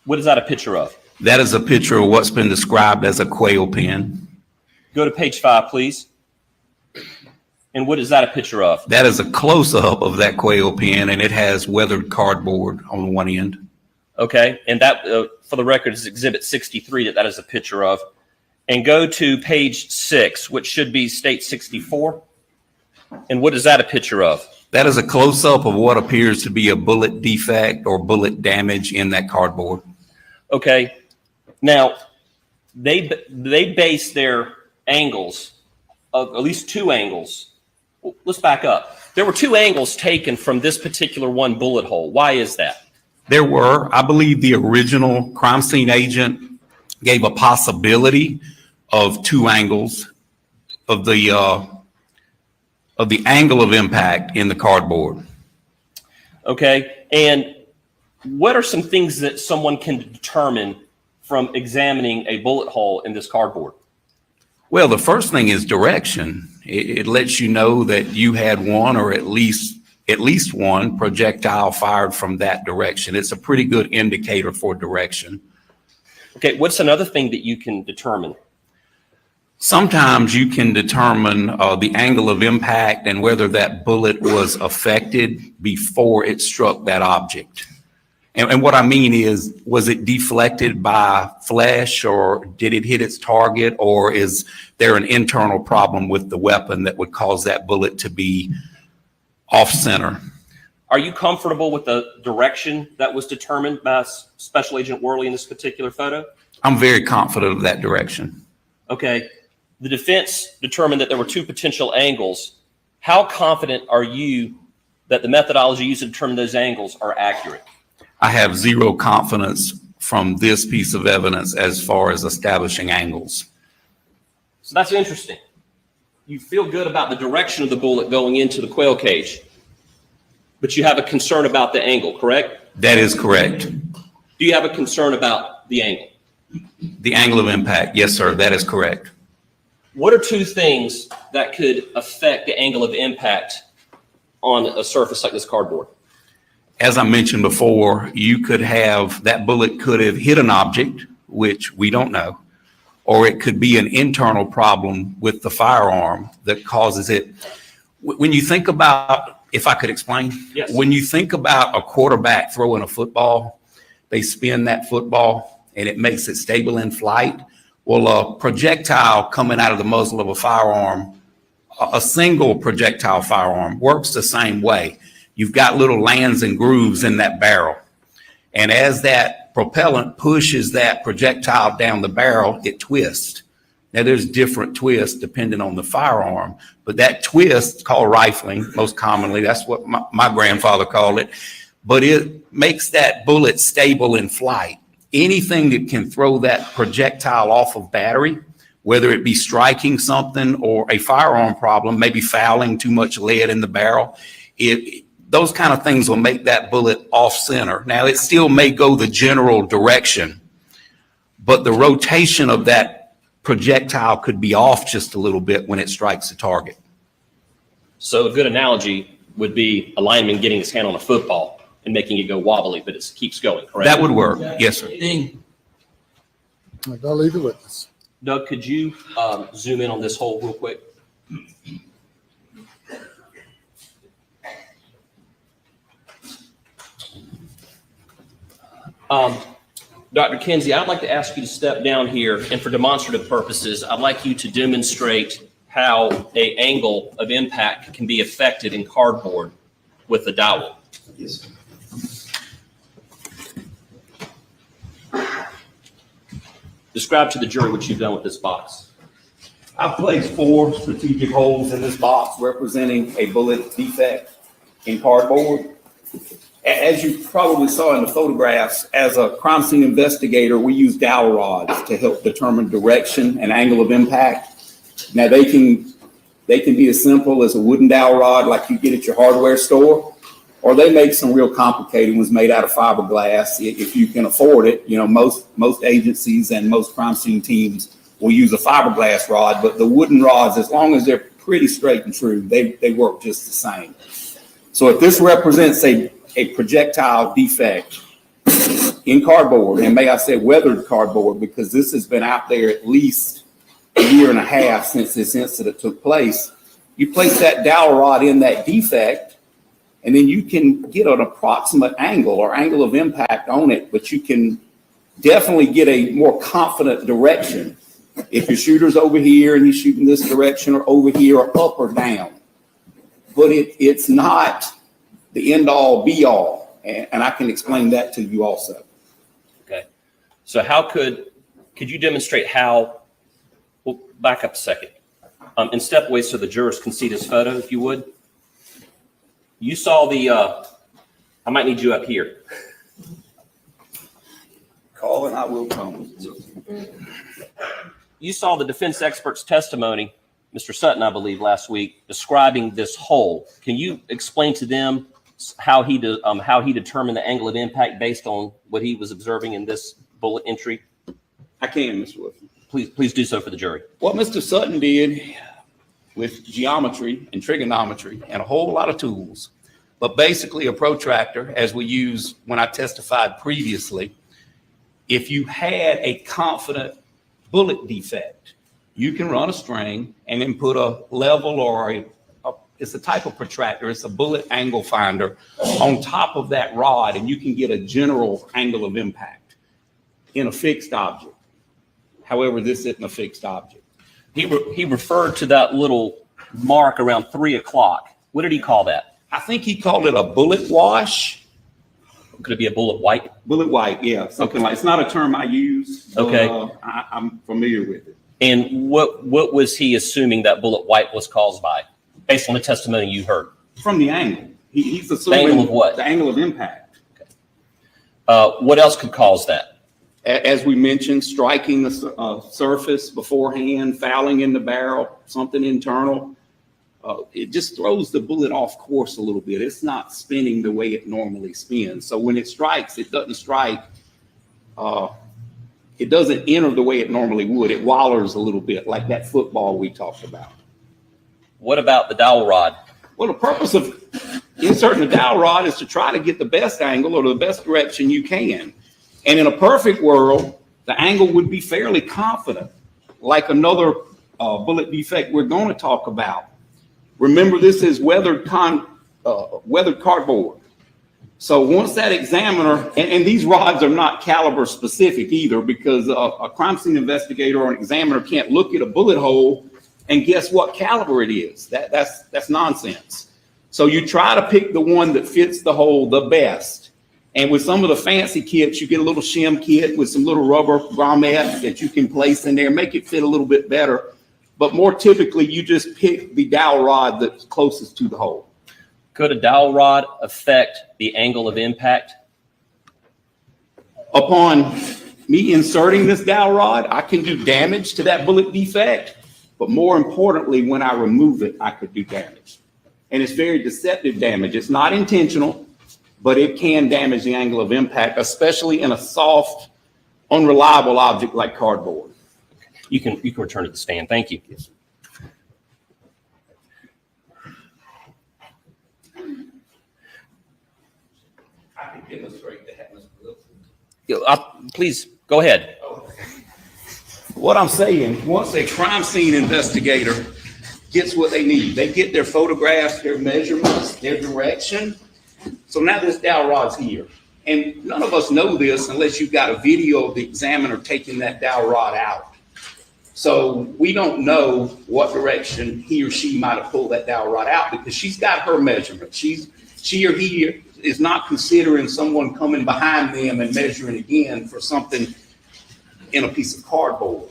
What is that a picture of? That is a picture of what's been described as a quail pen. Go to page 5, please. And what is that a picture of? That is a close-up of that quail pen, and it has weathered cardboard on one end. Okay, and that, for the record, is Exhibit 63 that is a picture of. And go to page 6, which should be State 64. And what is that a picture of? That is a close-up of what appears to be a bullet defect or bullet damage in that cardboard. Okay, now they base their angles of at least 2 angles. Let's back up. There were 2 angles taken from this particular one bullet hole. Why is that? There were, I believe the original crime scene agent gave a possibility of 2 angles of the angle of impact in the cardboard. Okay, and what are some things that someone can determine from examining a bullet hole in this cardboard? Well, the first thing is direction. It lets you know that you had one or at least one projectile fired from that direction. It's a pretty good indicator for direction. Okay, what's another thing that you can determine? Sometimes you can determine the angle of impact and whether that bullet was affected before it struck that object. And what I mean is, was it deflected by flesh, or did it hit its target, or is there an internal problem with the weapon that would cause that bullet to be off center? Are you comfortable with the direction that was determined by Special Agent Worley in this particular photo? I'm very confident of that direction. Okay. The defense determined that there were 2 potential angles. How confident are you that the methodology used to determine those angles are accurate? I have zero confidence from this piece of evidence as far as establishing angles. So that's interesting. You feel good about the direction of the bullet going into the quail cage, but you have a concern about the angle, correct? That is correct. Do you have a concern about the angle? The angle of impact, yes, sir, that is correct. What are 2 things that could affect the angle of impact on a surface like this cardboard? As I mentioned before, you could have, that bullet could have hit an object, which we don't know, or it could be an internal problem with the firearm that causes it. When you think about, if I could explain, yes. When you think about a quarterback throwing a football, they spin that football and it makes it stable in flight. Well, a projectile coming out of the muzzle of a firearm, a single projectile firearm, works the same way. You've got little lands and grooves in that barrel. And as that propellant pushes that projectile down the barrel, it twists. Now, there's different twists depending on the firearm, but that twist, called rifling most commonly, that's what my grandfather called it, but it makes that bullet stable in flight. Anything that can throw that projectile off of battery, whether it be striking something or a firearm problem, maybe fouling too much lead in the barrel, those kind of things will make that bullet off center. Now, it still may go the general direction, but the rotation of that projectile could be off just a little bit when it strikes the target. So a good analogy would be a lineman getting his hand on a football and making it go wobbly, but it keeps going, correct? That would work, yes, sir. I'll leave the witness. Doug, could you zoom in on this hole real quick? Dr. Kinsey, I'd like to ask you to step down here, and for demonstrative purposes, I'd like you to demonstrate how an angle of impact can be affected in cardboard with a dowel. Yes. Describe to the jury what you've done with this box. I've placed 4 strategic holes in this box representing a bullet defect in cardboard. As you probably saw in the photographs, as a crime scene investigator, we use dowel rods to help determine direction and angle of impact. Now, they can be as simple as a wooden dowel rod like you get at your hardware store, or they make some real complicated ones made out of fiberglass. If you can afford it, you know, most agencies and most crime scene teams will use a fiberglass rod, but the wooden rods, as long as they're pretty straight and true, they work just the same. So if this represents a projectile defect in cardboard, and may I say weathered cardboard, because this has been out there at least a year and a half since this incident took place, you place that dowel rod in that defect, and then you can get an approximate angle or angle of impact on it, but you can definitely get a more confident direction. If your shooter's over here and he's shooting this direction, or over here, or up or down. But it's not the end all be all. And I can explain that to you also. Okay. So how could you demonstrate how, well, back up a second. And step away so the jurors can see this photo, if you would. You saw I might need you up here. Call and I will come. You saw the defense expert's testimony, Mr. Sutton, I believe, last week, describing this hole. Can you explain to them how he determined the angle of impact based on what he was observing in this bullet entry? I can, Mr. Wilson. Please do so for the jury. What Mr. Sutton did with geometry and trigonometry and a whole lot of tools, but basically a protractor, as we used when I testified previously, if you had a confident bullet defect, you can run a string and then put a level or it's a type of protractor, it's a bullet angle finder on top of that rod, and you can get a general angle of impact in a fixed object. However, this isn't a fixed object. He referred to that little mark around 3 o'clock. What did he call that? I think he called it a bullet wash. Could it be a bullet wipe? Bullet wipe, yeah, something like. It's not a term I use. Okay. I'm familiar with it. And what was he assuming that bullet wipe was caused by, based on the testimony you heard? From the angle. He's assuming the angle of what? The angle of impact. Okay. What else could cause that? As we mentioned, striking the surface beforehand, fouling in the barrel, something internal. It just throws the bullet off course a little bit. It's not spinning the way it normally spins. So when it strikes, it doesn't strike. It doesn't enter the way it normally would. It wallers a little bit, like that football we talked about. What about the dowel rod? Well, the purpose of inserting the dowel rod is to try to get the best angle or the best direction you can. And in a perfect world, the angle would be fairly confident, like another bullet defect we're going to talk about. Remember, this is weathered cardboard. So once that examiner, and these rods are not caliber specific either, because a crime scene investigator or an examiner can't look at a bullet hole and guess what caliber it is. That's nonsense. So you try to pick the one that fits the hole the best. And with some of the fancy kits, you get a little shim kit with some little rubber grommets that you can place in there, make it fit a little bit better. But more typically, you just pick the dowel rod that's closest to the hole. Could a dowel rod affect the angle of impact? Upon me inserting this dowel rod, I can do damage to that bullet defect. But more importantly, when I remove it, I could do damage. And it's very deceptive damage. It's not intentional, but it can damage the angle of impact, especially in a soft, unreliable object like cardboard. You can return to the stand. Thank you. Yes. I can demonstrate that. Please go ahead. What I'm saying, once a crime scene investigator gets what they need, they get their photographs, their measurements, their direction. So now this dowel rod's here. And none of us know this unless you've got a video of the examiner taking that dowel rod out. So we don't know what direction he or she might have pulled that dowel rod out because she's got her measurement. She or he is not considering someone coming behind them and measuring again for something in a piece of cardboard.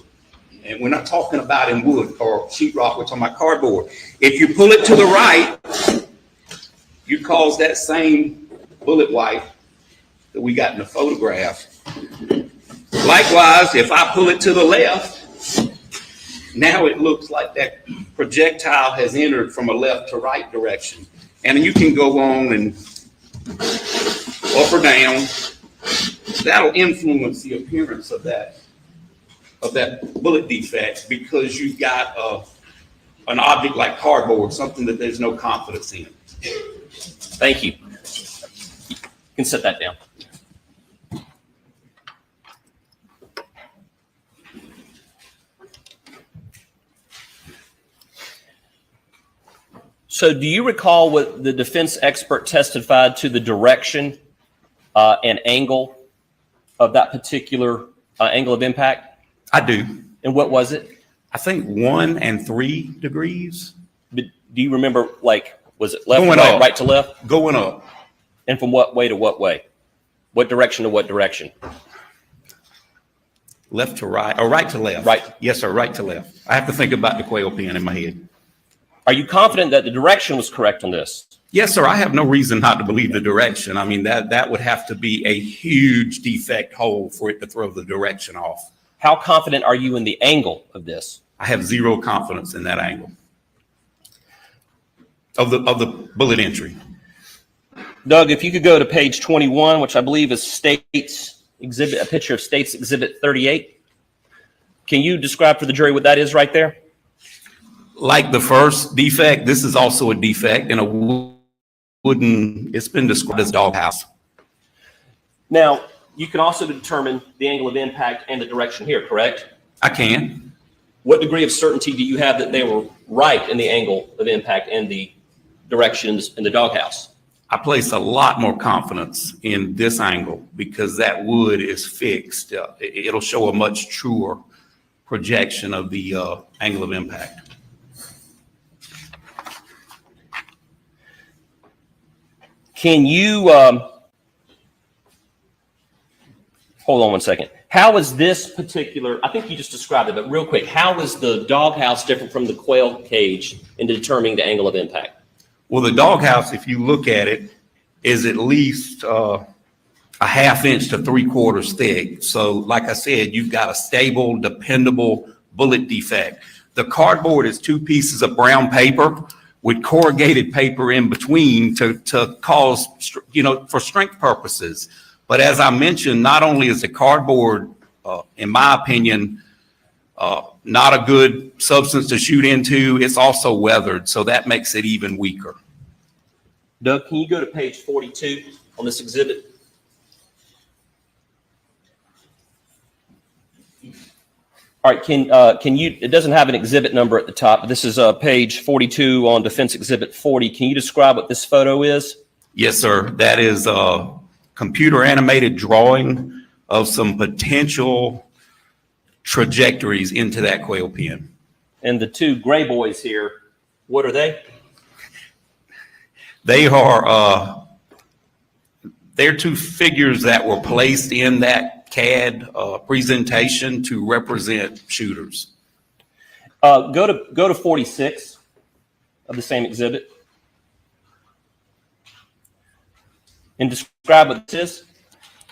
And we're not talking about in wood or sheetrock, we're talking about cardboard. If you pull it to the right, you cause that same bullet wipe that we got in the photograph. Likewise, if I pull it to the left, now it looks like that projectile has entered from a left to right direction. And you can go on and up or down. That'll influence the appearance of that bullet defect because you've got an object like cardboard, something that there's no confidence in. Thank you. You can set that down. So do you recall what the defense expert testified to the direction and angle of that particular angle of impact? I do. And what was it? I think 1 and 3 degrees. But do you remember, like, was it left Going to right, up. right to left? Going up. And from what way to what way? What direction to what direction? Left to right, or right to left. Right. Yes, sir, right to left. I have to think about the quail pen in my head. Are you confident that the direction was correct on this? Yes, sir. I have no reason not to believe the direction. I mean, that would have to be a huge defect hole for it to throw the direction off. How confident are you in the angle of this? I have zero confidence in that angle of the bullet entry. Doug, if you could go to page 21, which I believe is States Exhibit, a picture of States Exhibit 38. Can you describe for the jury what that is right there? Like the first defect, this is also a defect in a wooden, it's been described as doghouse. Now, you can also determine the angle of impact and the direction here, correct? I can. What degree of certainty do you have that they were right in the angle of impact and the direction in the doghouse? I place a lot more confidence in this angle because that wood is fixed. It'll show a much truer projection of the angle of impact. Can you, hold on one second. How is this particular, I think you just described it, but real quick, how is the doghouse different from the quail cage in determining the angle of impact? Well, the doghouse, if you look at it, is at least a ½ inch to 3/4 thick. So like I said, you've got a stable, dependable bullet defect. The cardboard is 2 pieces of brown paper with corrugated paper in between to cause, for strength purposes. But as I mentioned, not only is the cardboard, in my opinion, not a good substance to shoot into, it's also weathered, so that makes it even weaker. Doug, can you go to page 42 on this exhibit? All right, can you, it doesn't have an exhibit number at the top, but this is page 42 on Defense Exhibit 40. Can you describe what this photo is? Yes, sir. That is a computer animated drawing of some potential trajectories into that quail pen. And the 2 gray boys here, what are they? They are They're two figures that were placed in that CAD presentation to represent shooters. Go to 46 of the same exhibit and describe what this is.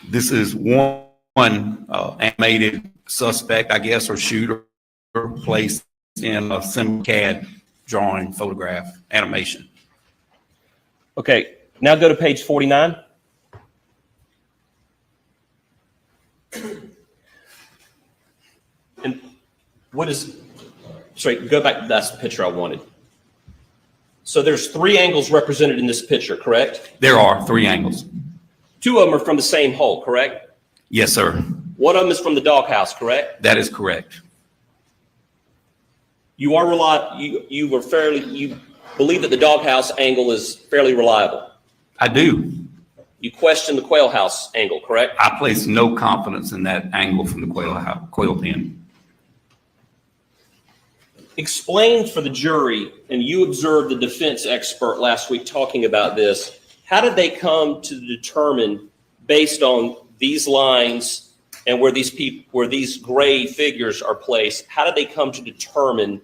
This is one animated suspect, I guess, or shooter placed in a CAD drawing, photograph, animation. Okay, now go to page 49. And what is, sorry, go back, that's the picture I wanted. So there's 3 angles represented in this picture, correct? There are 3 angles. 2 of them are from the same hole, correct? Yes, sir. One of them is from the doghouse, correct? That is correct. You believe that the doghouse angle is fairly reliable? I do. You question the quail house angle, correct? I place no confidence in that angle from the quail pen. Explain for the jury, and you observed the defense expert last week talking about this, how did they come to determine, based on these lines and where these gray figures are placed, how did they come to determine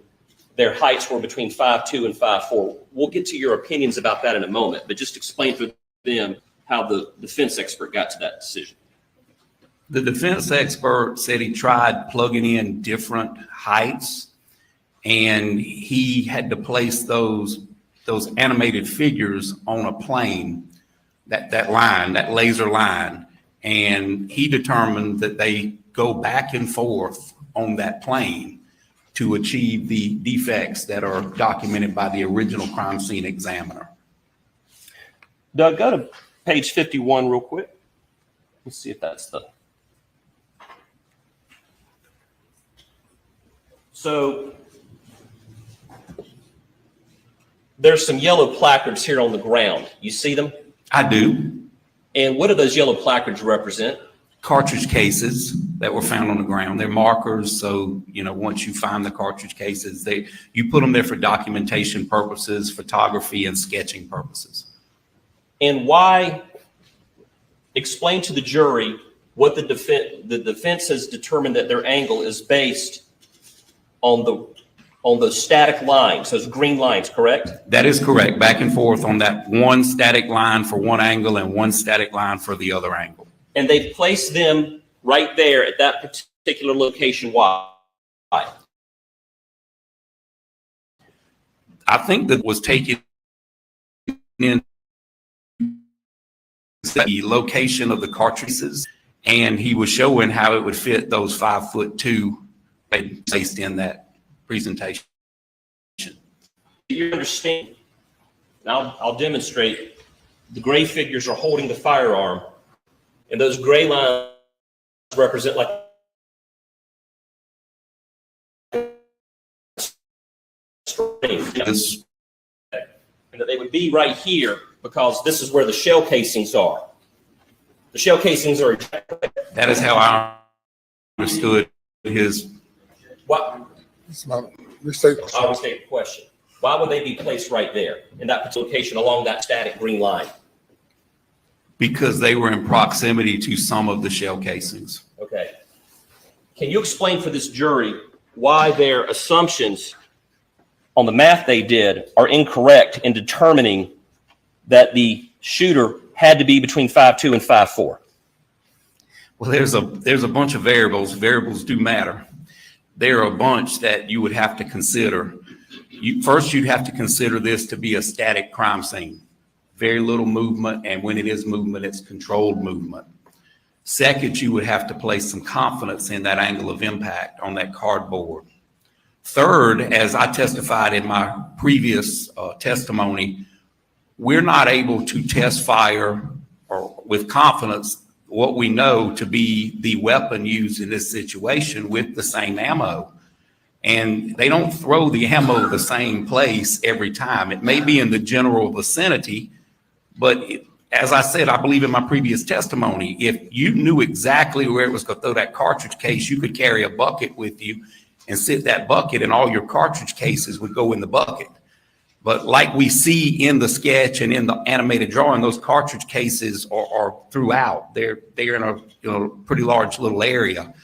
their heights were between 5'2" and 5'4"? We'll get to your opinions about that in a moment, but just explain for them how the defense expert got to that decision. The defense expert said he tried plugging in different heights, and he had to place those animated figures on a plane, that line, that laser line, and he determined that they go back and forth on that plane to achieve the defects that are documented by the original crime scene examiner. Doug, go to page 51 real quick. Let's see if that's the... So there's some yellow placards here on the ground. You see them? I do. And what do those yellow placards represent? Cartridge cases that were found on the ground. They're markers, so once you find the cartridge cases, you put them there for documentation purposes, photography, and sketching purposes. And why? Explain to the jury what the defense has determined that their angle is based on those static lines, those green lines, correct? That is correct. Back and forth on that one static line for one angle and one static line for the other angle. And they've placed them right there at that particular location. Why? I think that was taken in the location of the cartridges, and he was showing how it would fit those 5'2" placed in that presentation. You understand? Now I'll demonstrate. The gray figures are holding the firearm, and those gray lines represent like This, and that they would be right here because this is where the shell casings are. The shell casings are. that is how I understood his. What? I'll restate the question. Why would they be placed right there in that particular location along that static green line? Because they were in proximity to some of the shell casings. Okay. Can you explain for this jury why their assumptions on the math they did are incorrect in determining that the shooter had to be between 5'2" and 5'4"? Well, there's a bunch of variables. Variables do matter. There are a bunch that you would have to consider. First, you'd have to consider this to be a static crime scene. Very little movement, and when it is movement, it's controlled movement. Second, you would have to place some confidence in that angle of impact on that cardboard. Third, as I testified in my previous testimony, we're not able to test fire or with confidence what we know to be the weapon used in this situation with the same ammo. And they don't throw the ammo the same place every time. It may be in the general vicinity, but as I said, I believe in my previous testimony, if you knew exactly where it was going to throw that cartridge case, you could carry a bucket with you and sit that bucket and all your cartridge cases would go in the bucket. But like we see in the sketch and in the animated drawing, those cartridge cases are throughout. They're in a pretty large little area.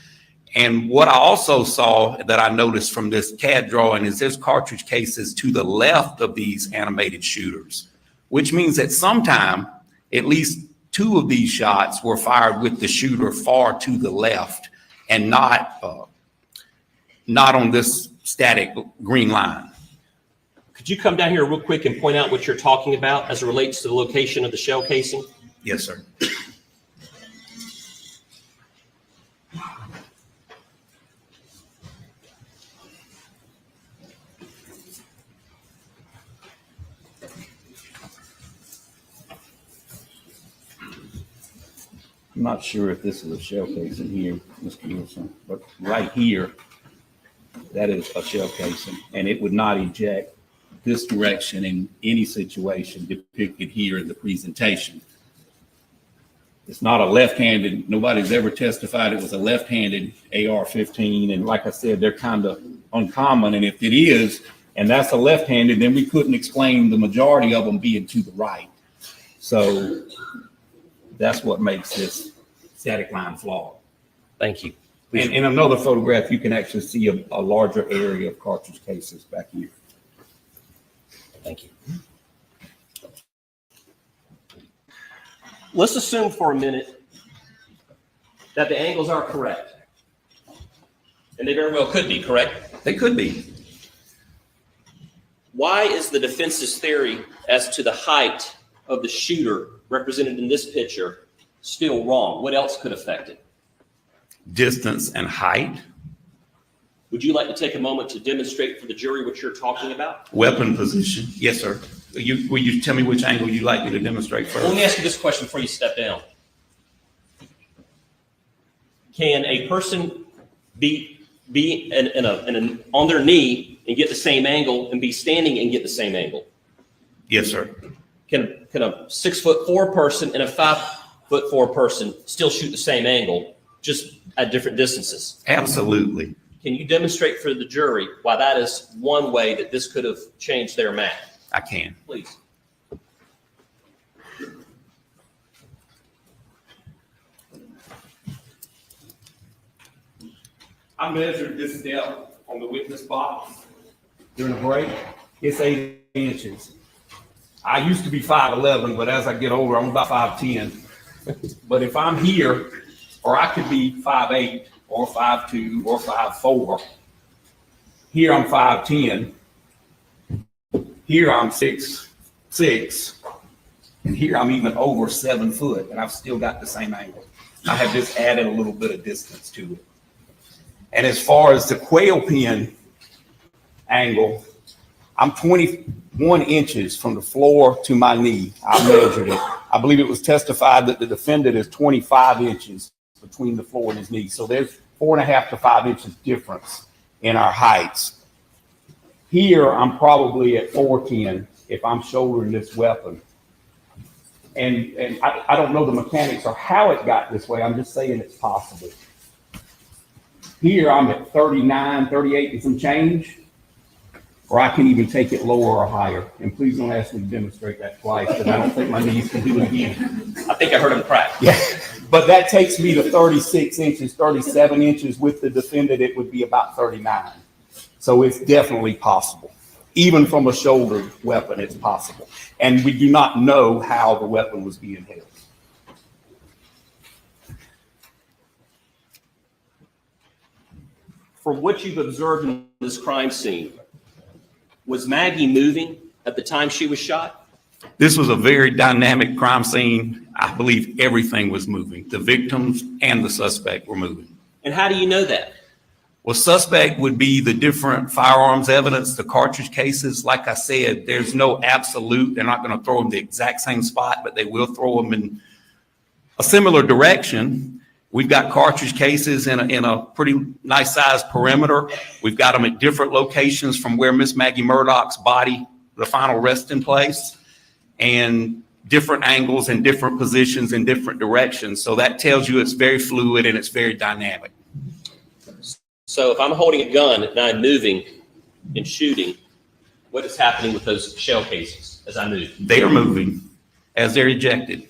And what I also saw that I noticed from this CAD drawing is there's cartridge cases to the left of these animated shooters, which means that sometime at least 2 of these shots were fired with the shooter far to the left and not on this static green line. Could you come down here real quick and point out what you're talking about as it relates to the location of the shell casing? Yes, sir. I'm not sure if this is a shell casing here, Mr. Wilson, but right here, that is a shell casing, and it would not eject this direction in any situation depicted here in the presentation. It's not a left-handed, nobody's ever testified it was a left-handed AR-15, and like I said, they're kind of uncommon, and if it is, and that's a left-handed, then we couldn't explain the majority of them being to the right. So that's what makes this static line flawed. Thank you. And in another photograph, you can actually see a larger area of cartridge cases back here. Thank you. Let's assume for a minute that the angles are correct. And they very well could be, correct? They could be. Why is the defense's theory as to the height of the shooter represented in this picture still wrong? What else could affect it? Distance and height. Would you like to take a moment to demonstrate for the jury what you're talking about? Weapon position. Yes, sir. Will you tell me which angle you'd like me to demonstrate first? Let me ask you this question before you step down. Can a person be on their knee and get the same angle and be standing and get the same angle? Yes, sir. Can a 6'4" person and a 5'4" person still shoot the same angle, just at different distances? Absolutely. Can you demonstrate for the jury why that is one way that this could have changed their math? I can. Please. I measured this depth on the witness box during a break. It's 8 inches. I used to be 5'11", but as I get older, I'm about 5'10". But if I'm here, or I could be 5'8", or 5'2", or 5'4". Here I'm 5'10". Here I'm 6'6", and here I'm even over 7 foot, and I've still got the same angle. I have just added a little bit of distance to it. And as far as the quail pin angle, I'm 21 inches from the floor to my knee. I measured it. I believe it was testified that the defendant is 25 inches between the floor and his knee. So there's 4.5 to 5 inches difference in our heights. Here, I'm probably at 4'10" if I'm shouldering this weapon. And I don't know the mechanics or how it got this way. I'm just saying it's possible. Here, I'm at 39, 38 and some change, or I can even take it lower or higher. And please don't ask me to demonstrate that twice, because I don't think my knees can do it again. I think I heard him crack. Yeah, but that takes me to 36 inches, 37 inches. With the defendant, it would be about 39. So it's definitely possible. Even from a shoulder weapon, it's possible. And we do not know how the weapon was being held. From what you've observed in this crime scene, was Maggie moving at the time she was shot? This was a very dynamic crime scene. I believe everything was moving. The victims and the suspect were moving. And how do you know that? Well, suspect would be the different firearms evidence, the cartridge cases. Like I said, there's no absolute. They're not going to throw them the exact same spot, but they will throw them in a similar direction. We've got cartridge cases in a pretty nice sized perimeter. We've got them at different locations from where Miss Maggie Murdaugh's body, the final resting place, and different angles and different positions in different directions. So that tells you it's very fluid and it's very dynamic. So if I'm holding a gun and I'm moving and shooting, what is happening with those shell casings as I move? They are moving as they're ejected.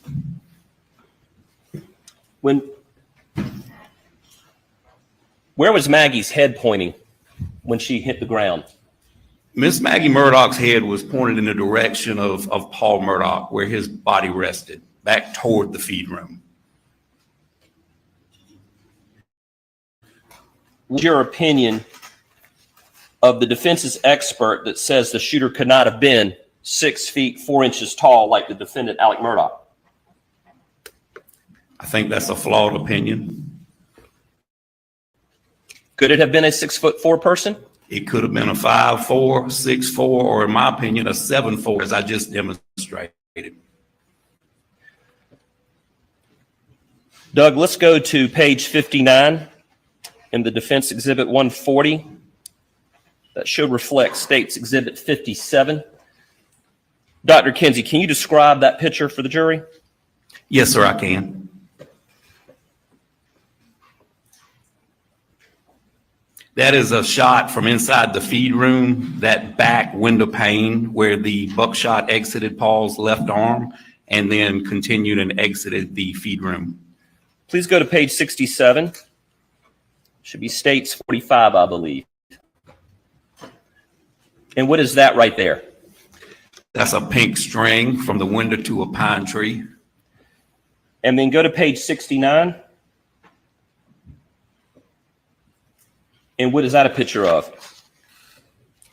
Where was Maggie's head pointing when she hit the ground? Miss Maggie Murdaugh's head was pointed in the direction of Paul Murdaugh, where his body rested, back toward the feed room. What's your opinion of the defense's expert that says the shooter could not have been 6 feet 4 inches tall like the defendant, Alec Murdaugh? I think that's a flawed opinion. Could it have been a 6'4" person? It could have been a 5'4", 6'4", or in my opinion, a 7'4", as I just demonstrated. Doug, let's go to page 59 in the Defense Exhibit 140. That should reflect States Exhibit 57. Dr. Kinsey, can you describe that picture for the jury? Yes, sir, I can. That is a shot from inside the feed room, that back window pane where the buckshot exited Paul's left arm and then continued and exited the feed room. Please go to page 67. Should be States 45, I believe. And what is that right there? That's a pink string from the window to a pine tree. And then go to page 69. And what is that a picture of?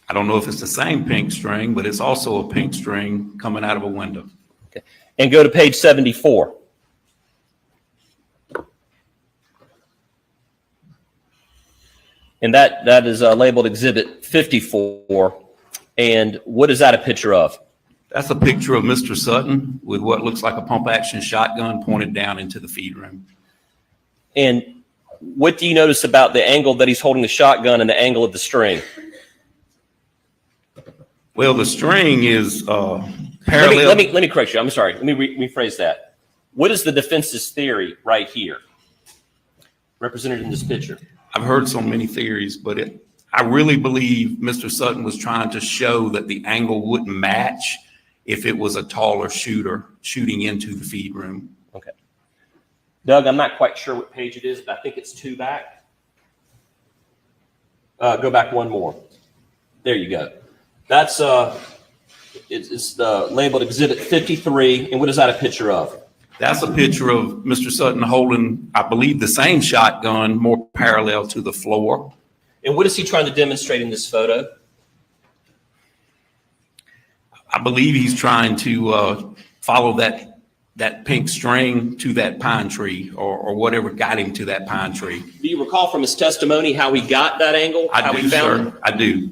I don't know if it's the same pink string, but it's also a pink string coming out of a window. Okay. And go to page 74. And that is labeled Exhibit 54. And what is that a picture of? That's a picture of Mr. Sutton with what looks like a pump-action shotgun pointed down into the feed room. And what do you notice about the angle that he's holding the shotgun and the angle of the string? Well, the string is parallel. Let me correct you. I'm sorry. Let me rephrase that. What is the defense's theory right here, represented in this picture? I've heard so many theories, but I really believe Mr. Sutton was trying to show that the angle wouldn't match if it was a taller shooter shooting into the feed room. Okay. Doug, I'm not quite sure what page it is, but I think it's 2 back. Go back one more. There you go. That's it's labeled Exhibit 53. And what is that a picture of? That's a picture of Mr. Sutton holding, I believe, the same shotgun, more parallel to the floor. And what is he trying to demonstrate in this photo? I believe he's trying to follow that pink string to that pine tree or whatever got him to that pine tree. Do you recall from his testimony how he got that angle? I do, sir. I do.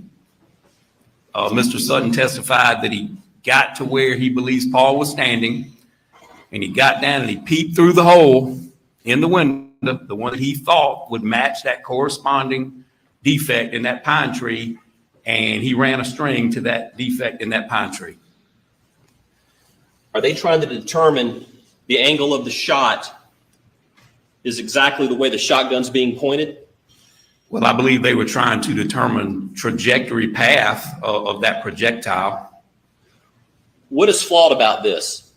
Mr. Sutton testified that he got to where he believes Paul was standing, and he got down and he peeped through the hole in the window, the one that he thought would match that corresponding defect in that pine tree, and he ran a string to that defect in that pine tree. Are they trying to determine the angle of the shot is exactly the way the shotgun's being pointed? Well, I believe they were trying to determine trajectory path of that projectile. What is flawed about this?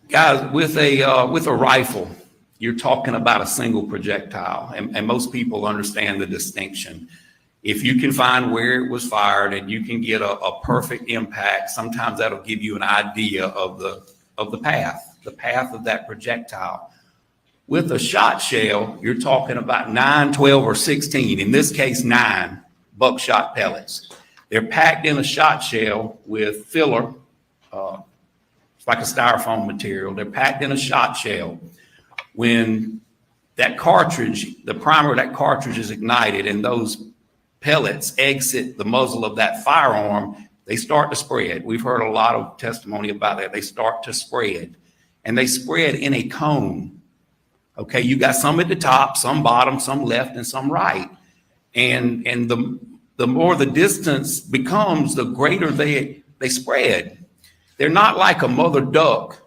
Guys, with a rifle, you're talking about a single projectile, and most people understand the distinction. If you can find where it was fired and you can get a perfect impact, sometimes that'll give you an idea of the path of that projectile. With a shot shell, you're talking about 9, 12, or 16, in this case, 9 buckshot pellets. They're packed in a shot shell with filler. It's like a styrofoam material. They're packed in a shot shell. When that cartridge, the primer of that cartridge is ignited and those pellets exit the muzzle of that firearm, they start to spread. We've heard a lot of testimony about that. They start to spread, and they spread in a cone. Okay, you got some at the top, some bottom, some left, and some right. And the more the distance becomes, the greater they spread. They're not like a mother duck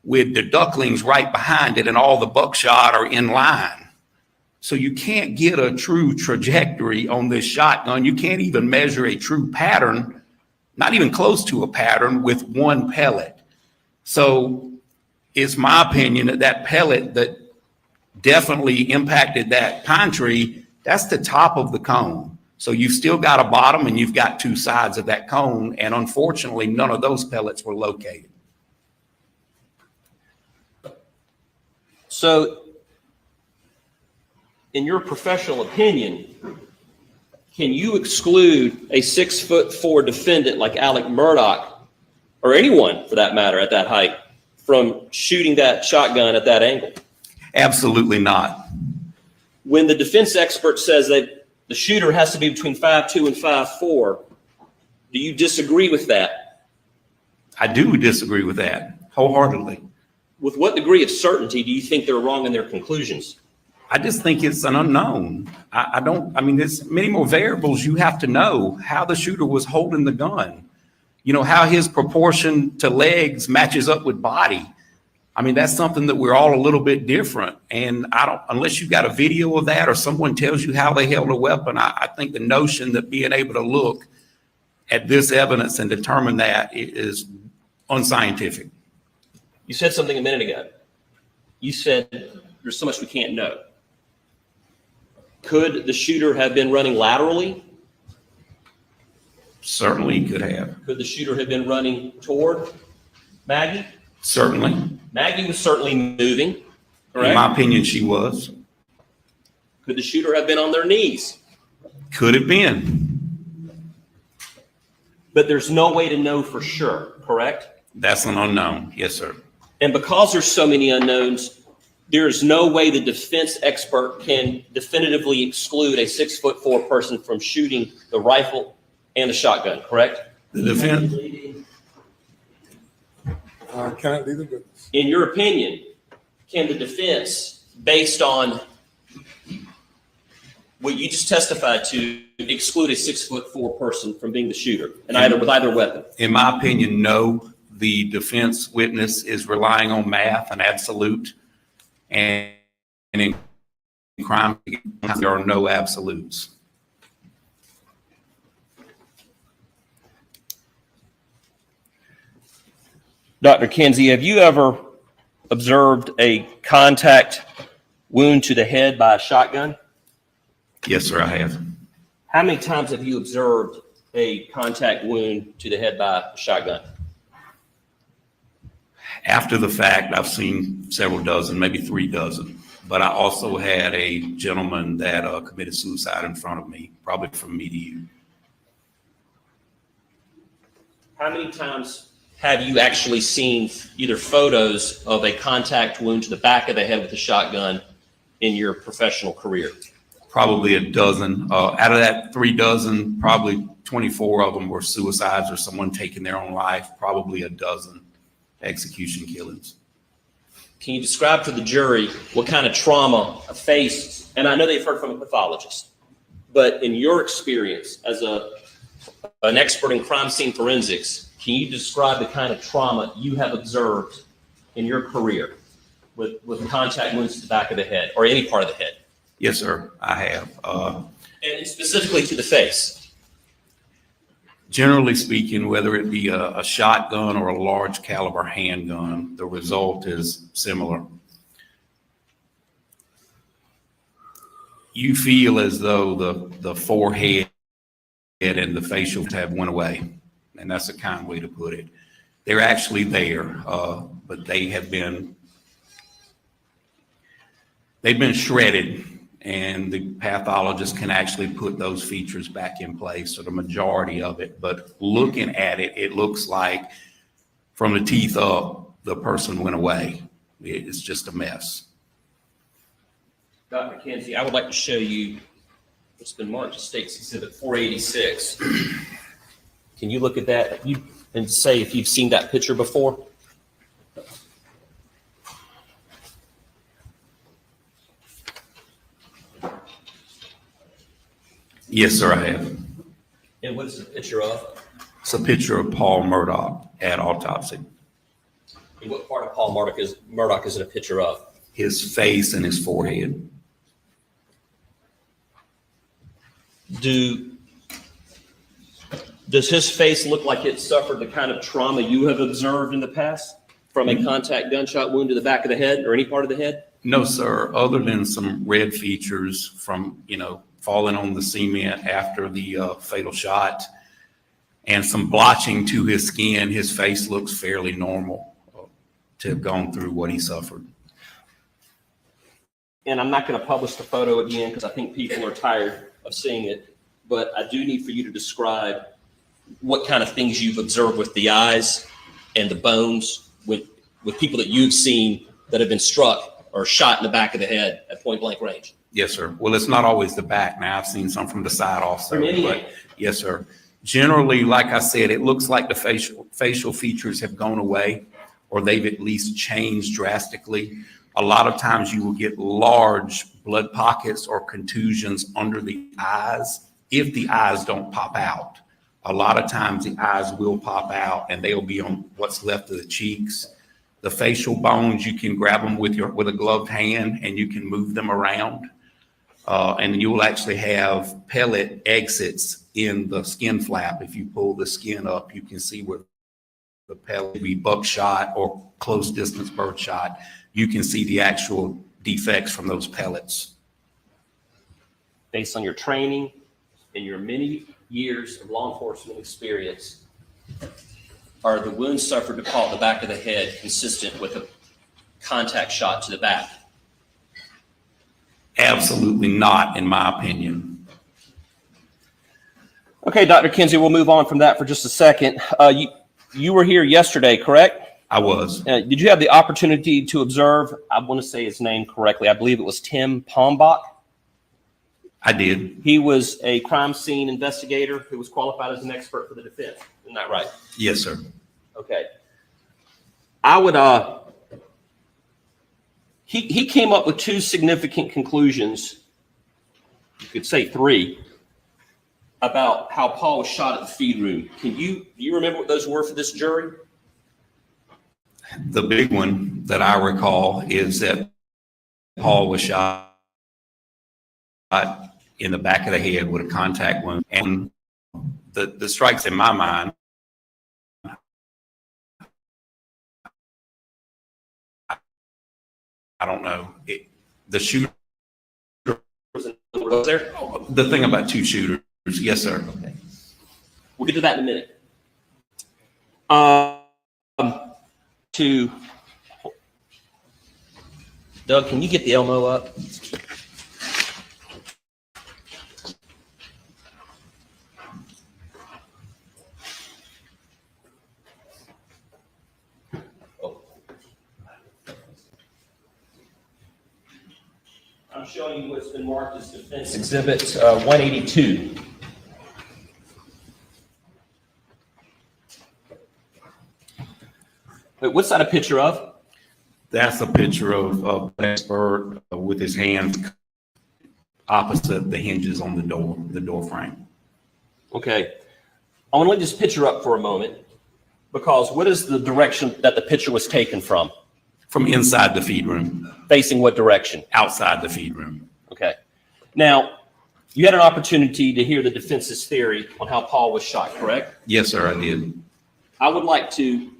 with the ducklings right behind it and all the buckshot are in line. So you can't get a true trajectory on this shotgun. You can't even measure a true pattern, not even close to a pattern, with one pellet. So it's my opinion that that pellet that definitely impacted that pine tree, that's the top of the cone. So you've still got a bottom and you've got two sides of that cone. And unfortunately, none of those pellets were located. So in your professional opinion, can you exclude a 6'4" defendant like Alec Murdaugh, or anyone for that matter at that height, from shooting that shotgun at that angle? Absolutely not. When the defense expert says that the shooter has to be between 5'2" and 5'4", do you disagree with that? I do disagree with that wholeheartedly. With what degree of certainty do you think they're wrong in their conclusions? I just think it's an unknown. I mean, there's many more variables you have to know. How the shooter was holding the gun, you know, how his proportion to legs matches up with body. I mean, that's something that we're all a little bit different. And unless you've got a video of that or someone tells you how they held a weapon, I think the notion that being able to look at this evidence and determine that is unscientific. You said something a minute ago. You said there's so much we can't know. Could the shooter have been running laterally? Certainly he could have. Could the shooter have been running toward Maggie? Certainly. Maggie was certainly moving, correct? In my opinion, she was. Could the shooter have been on their knees? Could have been. But there's no way to know for sure, correct? That's an unknown. Yes, sir. And because there's so many unknowns, there's no way the defense expert can definitively exclude a 6'4" person from shooting the rifle and the shotgun, correct? The defense. I can't leave the witness. In your opinion, can the defense, based on what you just testified to, exclude a 6'4" person from being the shooter, and with either weapon? In my opinion, no. The defense witness is relying on math and absolute, and in crime there are no absolutes. Dr. Kinsey, have you ever observed a contact wound to the head by a shotgun? Yes, sir, I have. How many times have you observed a contact wound to the head by a shotgun? After the fact, I've seen several dozen, maybe 3 dozen. But I also had a gentleman that committed suicide in front of me, probably from me to you. How many times have you actually seen either photos of a contact wound to the back of the head with a shotgun in your professional career? Probably a dozen. Out of that 3 dozen, probably 24 of them were suicides or someone taking their own life, probably a dozen execution killings. Can you describe to the jury what kind of trauma faced, and I know they've heard from a pathologist, but in your experience as an expert in crime scene forensics, can you describe the kind of trauma you have observed in your career with contact wounds to the back of the head or any part of the head? Yes, sir, I have. And specifically to the face? Generally speaking, whether it be a shotgun or a large caliber handgun, the result is similar. You feel as though the forehead and the facial have went away, and that's a kind way to put it. They're actually there, but they've been shredded. And the pathologist can actually put those features back in place, or the majority of it. But looking at it, it looks like from the teeth up, the person went away. It's just a mess. Dr. Kinsey, I would like to show you what's been marked as States Exhibit 486. Can you look at that and say if you've seen that picture before? Yes, sir, I have. And what is the picture of? It's a picture of Paul Murdaugh at autopsy. And what part of Paul Murdaugh is it a picture of? His face and his forehead. Does his face look like it suffered the kind of trauma you have observed in the past from a contact gunshot wound to the back of the head or any part of the head? No, sir, other than some red features from, falling on the cement after the fatal shot and some blotching to his skin, his face looks fairly normal to have gone through what he suffered. And I'm not going to publish the photo again because I think people are tired of seeing it, but I do need for you to describe what kind of things you've observed with the eyes and the bones with people that you've seen that have been struck or shot in the back of the head at point blank range. Yes, sir. Well, it's not always the back. Now, I've seen some from the side also. From any But yes, sir. Generally, like I said, it looks like the facial features have gone away or they've at least changed drastically. A lot of times you will get large blood pockets or contusions under the eyes if the eyes don't pop out. A lot of times the eyes will pop out and they'll be on what's left of the cheeks. The facial bones, you can grab them with a gloved hand and you can move them around. And you will actually have pellet exits in the skin flap. If you pull the skin up, you can see where the pellet be buckshot or close distance birdshot. You can see the actual defects from those pellets. Based on your training and your many years of law enforcement experience, are the wounds suffered to Paul at the back of the head consistent with a contact shot to the back? Absolutely not, in my opinion. Okay, Dr. Kinsey, we'll move on from that for just a second. You were here yesterday, correct? I was. Did you have the opportunity to observe, I want to say his name correctly, I believe it was Tim Pombach? I did. He was a crime scene investigator who was qualified as an expert for the defense. Isn't that right? Yes, sir. Okay. I would, he came up with two significant conclusions, you could say three, about how Paul was shot at the feed room. Do you remember what those were for this jury? The big one that I recall is that Paul was shot in the back of the head with a contact wound. And the strikes in my mind, I don't know. The shooter, Was there? the thing about two shooters, yes, sir. Okay. We'll get to that in a minute. Doug, can you get the Elmo up? I'm showing you what's been marked as Defense Exhibit 182. Wait, what's that a picture of? That's a picture of an expert with his hands opposite the hinges on the door frame. Okay. I want to let this picture up for a moment because what is the direction that the picture was taken from? From inside the feed room. Facing what direction? Outside the feed room. Okay. Now, you had an opportunity to hear the defense's theory on how Paul was shot, correct? Yes, sir, I did. I would like to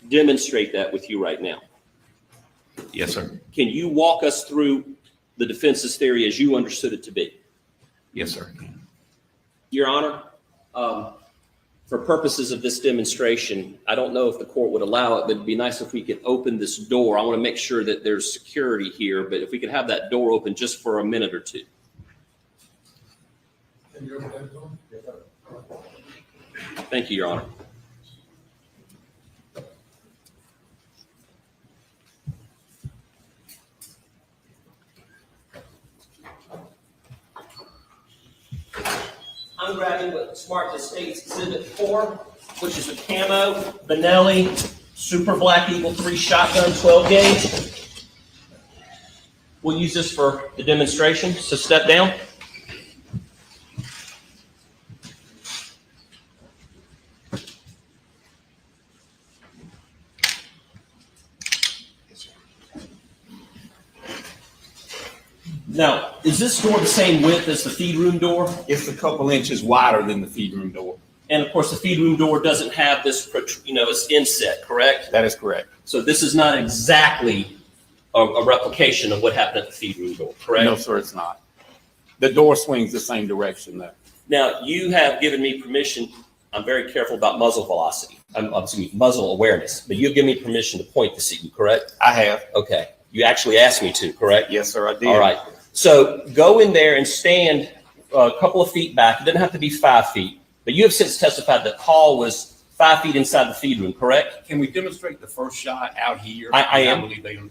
demonstrate that with you right now. Yes, sir. Can you walk us through the defense's theory as you understood it to be? Yes, sir. Your Honor, for purposes of this demonstration, I don't know if the court would allow it, but it'd be nice if we could open this door. I want to make sure that there's security here, but if we could have that door open just for a minute or two. Thank you, Your Honor. I'm grabbing what's marked as States Exhibit 4, which is a camo Benelli Super Black Eagle 3 shotgun 12 gauge. We'll use this for the demonstration, so step down. Now, is this door the same width as the feed room door? It's a couple inches wider than the feed room door. And of course, the feed room door doesn't have this, it's inset, correct? That is correct. So this is not exactly a replication of what happened at the feed room door, correct? No, sir, it's not. The door swings the same direction there. Now, you have given me permission. I'm very careful about muzzle velocity. Muzzle awareness, but you've given me permission to point this at you, correct? I have. Okay. You actually asked me to, correct? Yes, sir, I did. All right. So go in there and stand a couple of feet back. It doesn't have to be 5 feet, but you have since testified that Paul was 5 feet inside the feed room, correct? Can we demonstrate the first shot out here? I am. believe they. All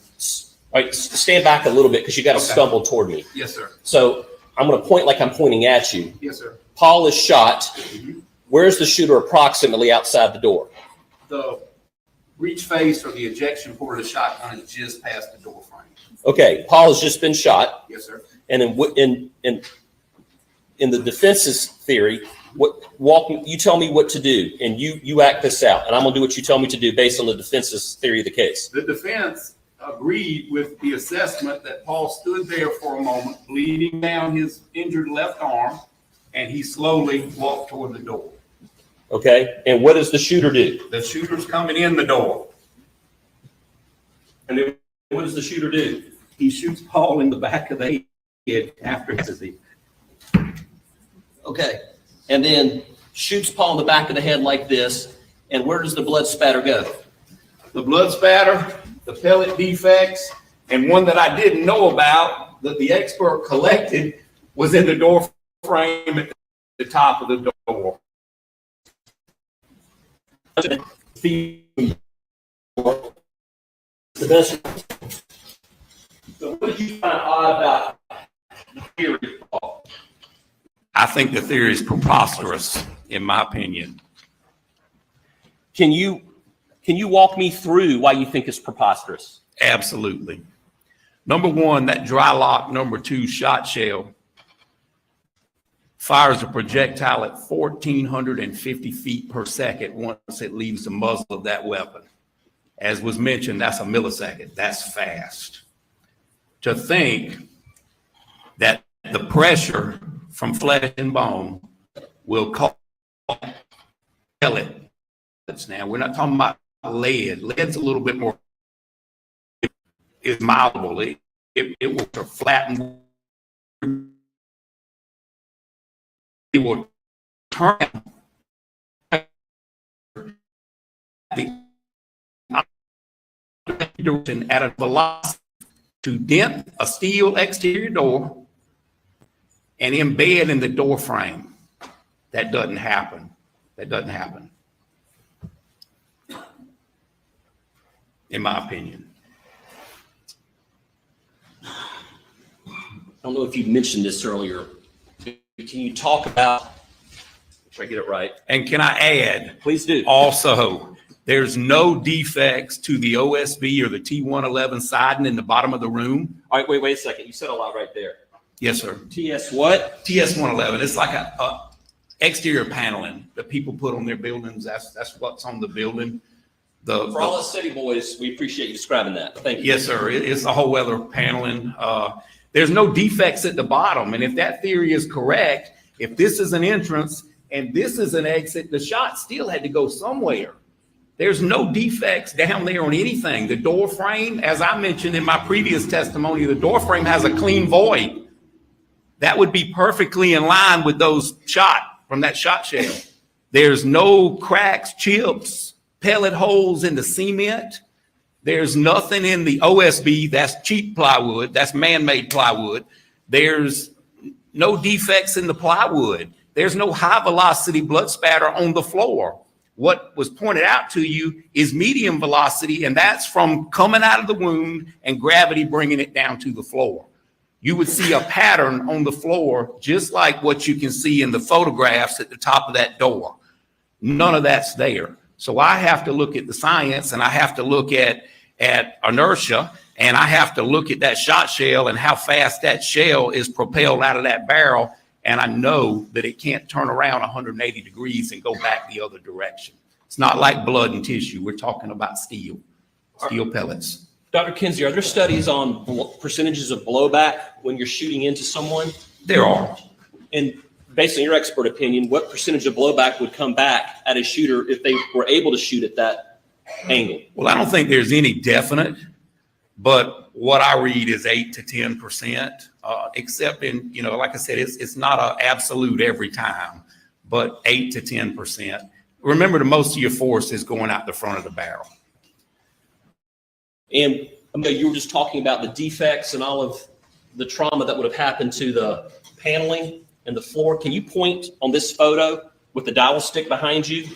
right, stand back a little bit because you got to stumble toward me. Yes, sir. So I'm going to point like I'm pointing at you. Yes, sir. Paul is shot. Where's the shooter approximately outside the door? The reach face or the ejection port of the shotgun is just past the door frame. Okay, Paul has just been shot. Yes, sir. And in the defense's theory, you tell me what to do, and you act this out, and I'm gonna do what you tell me to do based on the defense's theory of the case. The defense agreed with the assessment that Paul stood there for a moment, bleeding down his injured left arm, and he slowly walked toward the door. Okay, and what does the shooter do? The shooter's coming in the door. And then what does the shooter do? He shoots Paul in the back of the head after his knee. Okay, and then shoots Paul in the back of the head like this, and where does the blood spatter go? The blood spatter, the pellet defects, and one that I didn't know about that the expert collected was in the door frame at the top of the door. The best. So what did you find odd about the theory, Paul? I think the theory is preposterous, in my opinion. Can you walk me through why you think it's preposterous? Absolutely. Number one, that dry lock number 2 shot shell fires a projectile at 1,450 feet per second once it leaves the muzzle of that weapon. As was mentioned, that's a millisecond. That's fast. To think that the pressure from flesh and bone will cause pellet. Now, we're not talking about lead. Lead's a little bit more, it's malleable. It will flatten. It will turn at a velocity to dent a steel exterior door and embed in the door frame. That doesn't happen. That doesn't happen, in my opinion. I don't know if you mentioned this earlier. Can you talk about, make sure I get it right. And can I add? Please do. Also, there's no defects to the OSB or the T111 siding in the bottom of the room. All right, wait a second. You said a lot right there. Yes, sir. TS what? TS111. It's like a exterior paneling that people put on their buildings. That's what's on the building. For all us city boys, we appreciate you describing that. Thank you. Yes, sir. It's a whole other paneling. There's no defects at the bottom. And if that theory is correct, if this is an entrance and this is an exit, the shot still had to go somewhere. There's no defects down there on anything. The door frame, as I mentioned in my previous testimony, the door frame has a clean void. That would be perfectly in line with those shot from that shot shell. There's no cracks, chips, pellet holes in the cement. There's nothing in the OSB. That's cheap plywood. That's man-made plywood. There's no defects in the plywood. There's no high velocity blood spatter on the floor. What was pointed out to you is medium velocity, and that's from coming out of the wound and gravity bringing it down to the floor. You would see a pattern on the floor, just like what you can see in the photographs at the top of that door. None of that's there. So I have to look at the science, and I have to look at inertia, and I have to look at that shot shell and how fast that shell is propelled out of that barrel. And I know that it can't turn around 180 degrees and go back the other direction. It's not like blood and tissue. We're talking about steel pellets. Dr. Kinsey, are there studies on percentages of blowback when you're shooting into someone? There are. And based on your expert opinion, what percentage of blowback would come back at a shooter if they were able to shoot at that angle? Well, I don't think there's any definite, but what I read is 8 to 10%, except in, like I said, it's not an absolute every time, but 8 to 10%. Remember, the most of your force is going out the front of the barrel. And you were just talking about the defects and all of the trauma that would have happened to the paneling and the floor. Can you point on this photo with the dowel stick behind you?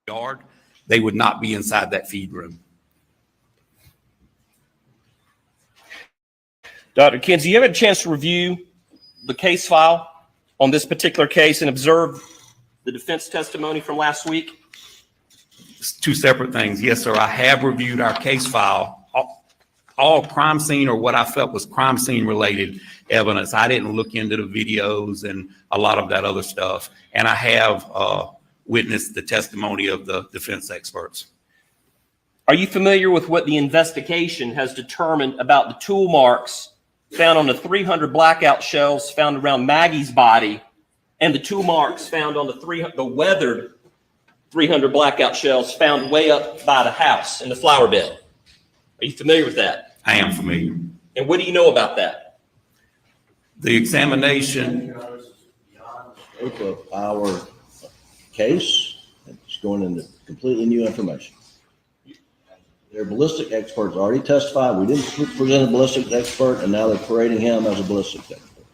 Yard, they would not be inside that feed room. Dr. Kinsey, you have a chance to review the case file on this particular case and observe the defense testimony from last week? It's two separate things. Yes, sir. I have reviewed our case file. All crime scene, or what I felt was crime scene related evidence. I didn't look into the videos and a lot of that other stuff. And I have witnessed the testimony of the defense experts. Are you familiar with what the investigation has determined about the tool marks found on the 300 blackout shells found around Maggie's body and the tool marks found on the weathered 300 blackout shells found way up by the house in the flower bed. Are you familiar with that? I am familiar. And what do you know about that? The examination, Scope of our case, it's going into completely new information. Their ballistic experts already testified. We didn't present a ballistic expert, and now they're parading him as a ballistic expert.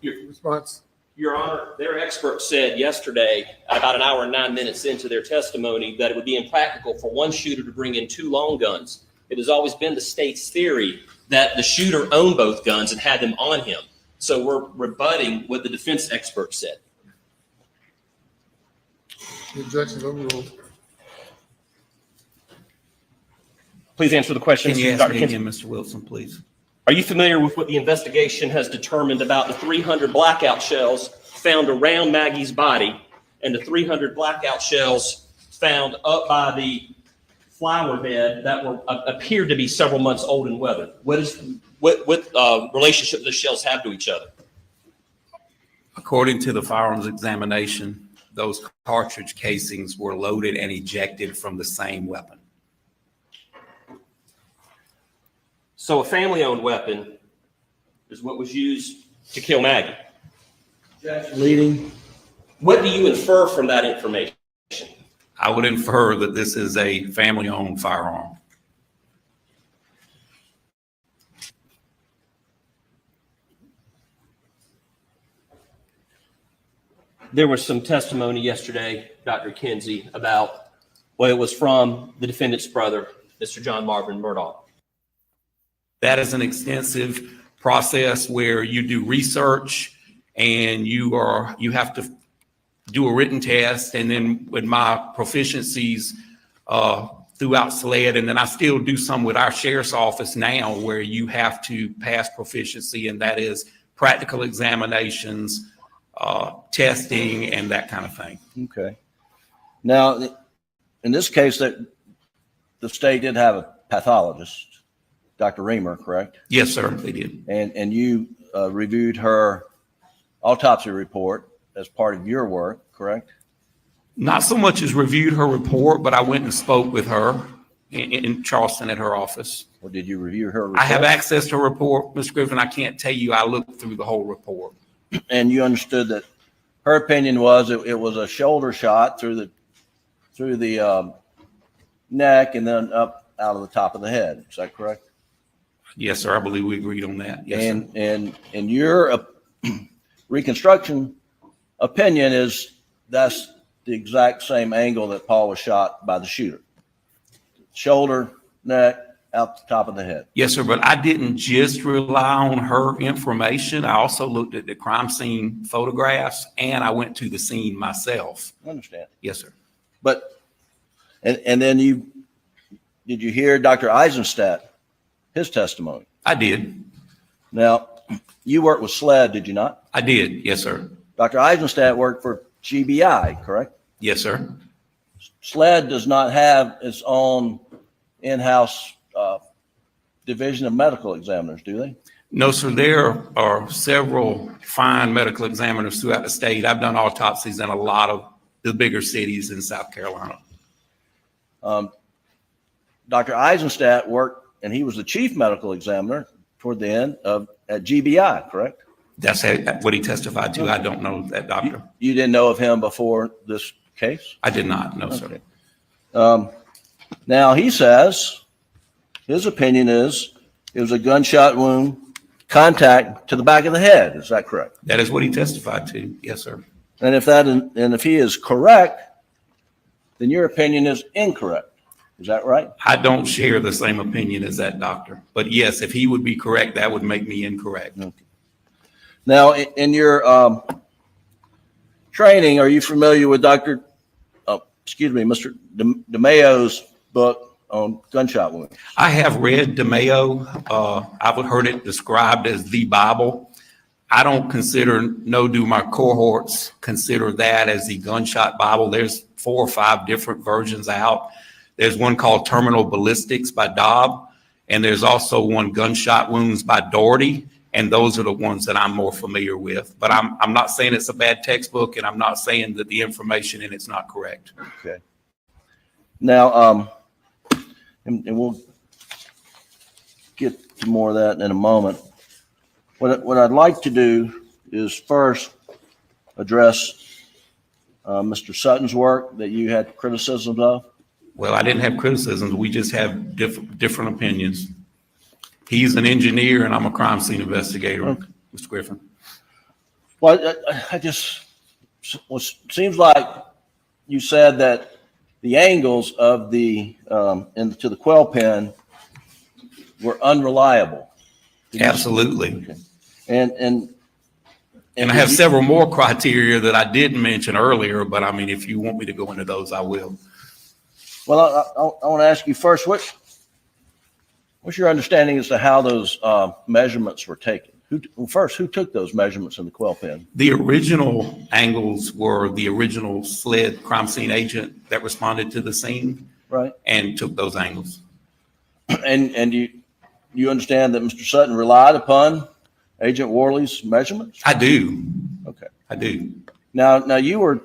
Response. Your Honor, their expert said yesterday, about an hour and 9 minutes into their testimony, that it would be impractical for one shooter to bring in two long guns. It has always been the state's theory that the shooter owned both guns and had them on him. So we're rebutting what the defense expert said. The objection is overruled. Please answer the question. can you ask Dr. me Kinsey. again, Mr. Wilson, please? Are you familiar with what the investigation has determined about the 300 blackout shells found around Maggie's body and the 300 blackout shells found up by the flower bed that were appeared to be several months old and weathered? What relationship do the shells have to each other? According to the firearms examination, those cartridge casings were loaded and ejected from the same weapon. So a family-owned weapon is what was used to kill Maggie. Leading. What do you infer from that information? I would infer that this is a family-owned firearm. There was some testimony yesterday, Dr. Kinsey, about, well, it was from the defendant's brother, Mr. John Marvin Murdaugh. That is an extensive process where you do research and you have to do a written test. And then with my proficiencies throughout SLED, and then I still do some with our sheriff's office now where you have to pass proficiency, and that is practical examinations, testing, and that kind of thing. Okay. Now, in this case, that the state did have a pathologist, Dr. Reamer, correct? Yes, sir, they did. And you reviewed her autopsy report as part of your work, correct? Not so much as reviewed her report, but I went and spoke with her in Charleston at her office. Or did you review her report? I have access to her report, Mr. Griffin. I can't tell you. I looked through the whole report. And you understood that her opinion was it was a shoulder shot through the neck and then up out of the top of the head. Is that correct? Yes, sir. I believe we agreed on that. Yes, sir. And your reconstruction opinion is that's the exact same angle that Paul was shot by the shooter. Shoulder, neck, out the top of the head. Yes, sir. But I didn't just rely on her information. I also looked at the crime scene photographs and I went to the scene myself. I understand. Yes, sir. But, and then did you hear Dr. Eisenstadt, his testimony? I did. Now, you worked with SLED, did you not? I did. Yes, sir. Dr. Eisenstadt worked for GBI, correct? Yes, sir. SLED does not have its own in-house division of medical examiners, do they? No, sir. There are several fine medical examiners throughout the state. I've done autopsies in a lot of the bigger cities in South Carolina. Dr. Eisenstadt worked, and he was the chief medical examiner toward the end at GBI, correct? That's what he testified to. I don't know that doctor. You didn't know of him before this case? I did not. No, sir. Okay. Now he says his opinion is it was a gunshot wound, contact to the back of the head. Is that correct? That is what he testified to. Yes, sir. And if he is correct, then your opinion is incorrect. Is that right? I don't share the same opinion as that doctor. But yes, if he would be correct, that would make me incorrect. Okay. Now, in your training, are you familiar with Mr. DeMayo's book on gunshot wounds? I have read DeMayo. I've heard it described as the Bible. I don't consider, no do my cohorts consider that as the gunshot Bible. There's 4 or 5 different versions out. There's one called Terminal Ballistics by Dobb, and there's also one Gunshot Wounds by Doherty. And those are the ones that I'm more familiar with. But I'm not saying it's a bad textbook, and I'm not saying that the information in it's not correct. Okay. Now, and we'll get to more of that in a moment. What I'd like to do is first address Mr. Sutton's work that you had criticisms of. Well, I didn't have criticisms. We just have different opinions. He's an engineer and I'm a crime scene investigator, Okay. Mr. Griffin. Well, seems like you said that the angles of the into the quail pen were unreliable. Absolutely. Okay. And I have several more criteria that I didn't mention earlier, but I mean, if you want me to go into those, I will. Well, I want to ask you first, what's your understanding as to how those measurements were taken? Who took those measurements in the quail pen? The original angles were the original SLED crime scene agent that responded to the scene. Right. And took those angles. And you understand that Mr. Sutton relied upon Agent Worley's measurements? I do. Okay. I do. Now you were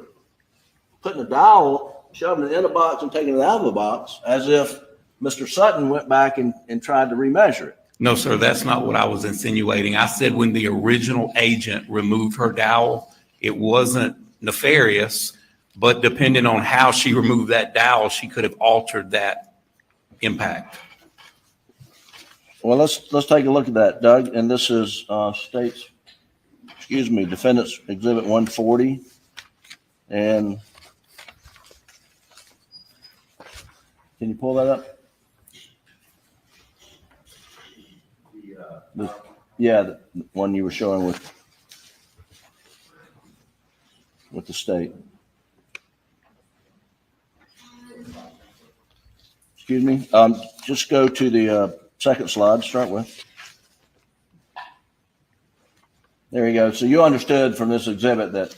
putting a dowel, shoving it in a box and taking it out of the box as if Mr. Sutton went back and tried to remeasure it. No, sir, that's not what I was insinuating. I said when the original agent removed her dowel, it wasn't nefarious, but depending on how she removed that dowel, she could have altered that impact. Well, let's take a look at that, Doug. And this is Defendant's Exhibit 140. And can you pull that up? The one you were showing with the state. Excuse me. Just go to the second slide to start with. There you go. So you understood from this exhibit that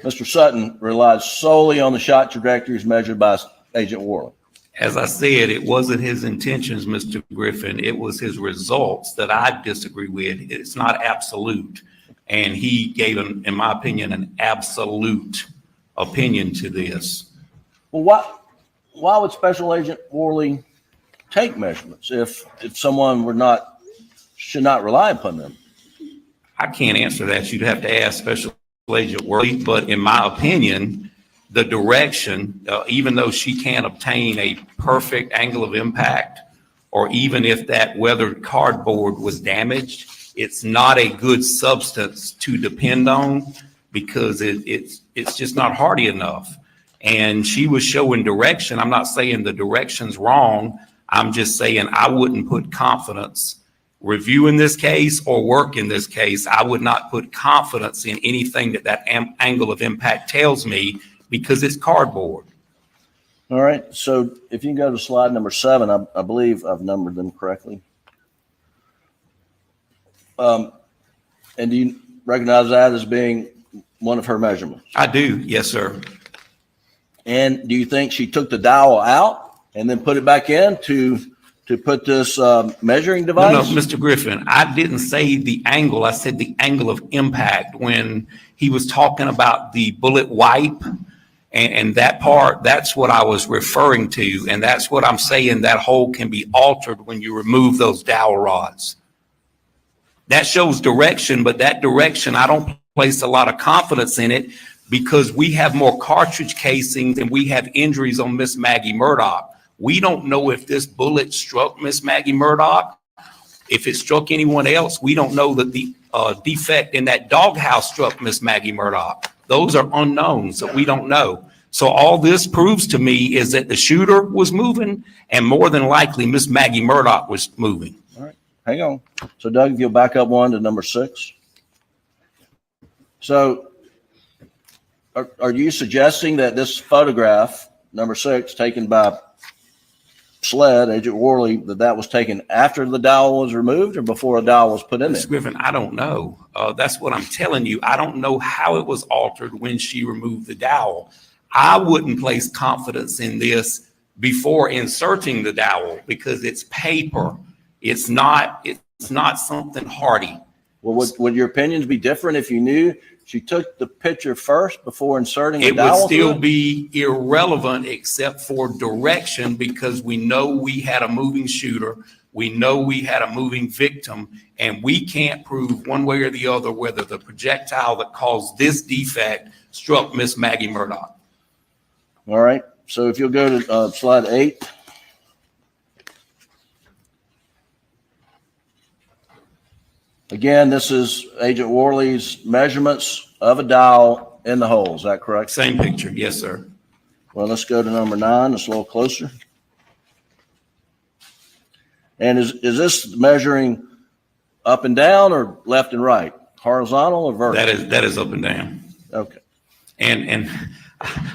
Mr. Sutton relied solely on the shot trajectories measured by Agent Worley. As I said, it wasn't his intentions, Mr. Griffin. It was his results that I disagree with. It's not absolute. And he gave, in my opinion, an absolute opinion to this. Well, why would Special Agent Worley take measurements if someone should not rely upon them? I can't answer that. You'd have to ask Special Agent Worley. But in my opinion, the direction, even though she can't obtain a perfect angle of impact, or even if that weathered cardboard was damaged, it's not a good substance to depend on because it's just not hardy enough. And she was showing direction. I'm not saying the direction's wrong. I'm just saying I wouldn't put confidence reviewing this case or work in this case. I would not put confidence in anything that angle of impact tells me because it's cardboard. All right. So if you can go to slide number 7, I believe I've numbered them correctly. And do you recognize that as being one of her measurements? I do. Yes, sir. And do you think she took the dowel out and then put it back in to put this measuring device? No, Mr. Griffin, I didn't say the angle. I said the angle of impact when he was talking about the bullet wipe and that part. That's what I was referring to. And that's what I'm saying. That hole can be altered when you remove those dowel rods. That shows direction, but that direction, I don't place a lot of confidence in it because we have more cartridge casings and we have injuries on Miss Maggie Murdaugh. We don't know if this bullet struck Miss Maggie Murdaugh. If it struck anyone else, we don't know that the defect in that doghouse struck Miss Maggie Murdaugh. Those are unknown, so we don't know. So all this proves to me is that the shooter was moving and more than likely Miss Maggie Murdaugh was moving. All right, hang on. So Doug, if you'll back up one to number 6. So are you suggesting that this photograph, number 6, taken by SLED, Agent Worley, that was taken after the dowel was removed or before a dowel was put in there? Mr. Griffin, I don't know. That's what I'm telling you. I don't know how it was altered when she removed the dowel. I wouldn't place confidence in this before inserting the dowel because it's paper. It's not It's not something hardy. Well, would your opinions be different if you knew she took the picture first before inserting a It would dowel still through it? be irrelevant except for direction, because we know we had a moving shooter. We know we had a moving victim, and we can't prove one way or the other whether the projectile that caused this defect struck Miss Maggie Murdaugh. All right. So if you'll go to slide 8. Again, this is Agent Worley's measurements of a dowel in the hole. Is that correct? Same picture. Yes, sir. Well, let's go to number 9. It's a little closer. And is this measuring up and down or left and right? Horizontal or vertical? That is up and down. Okay. And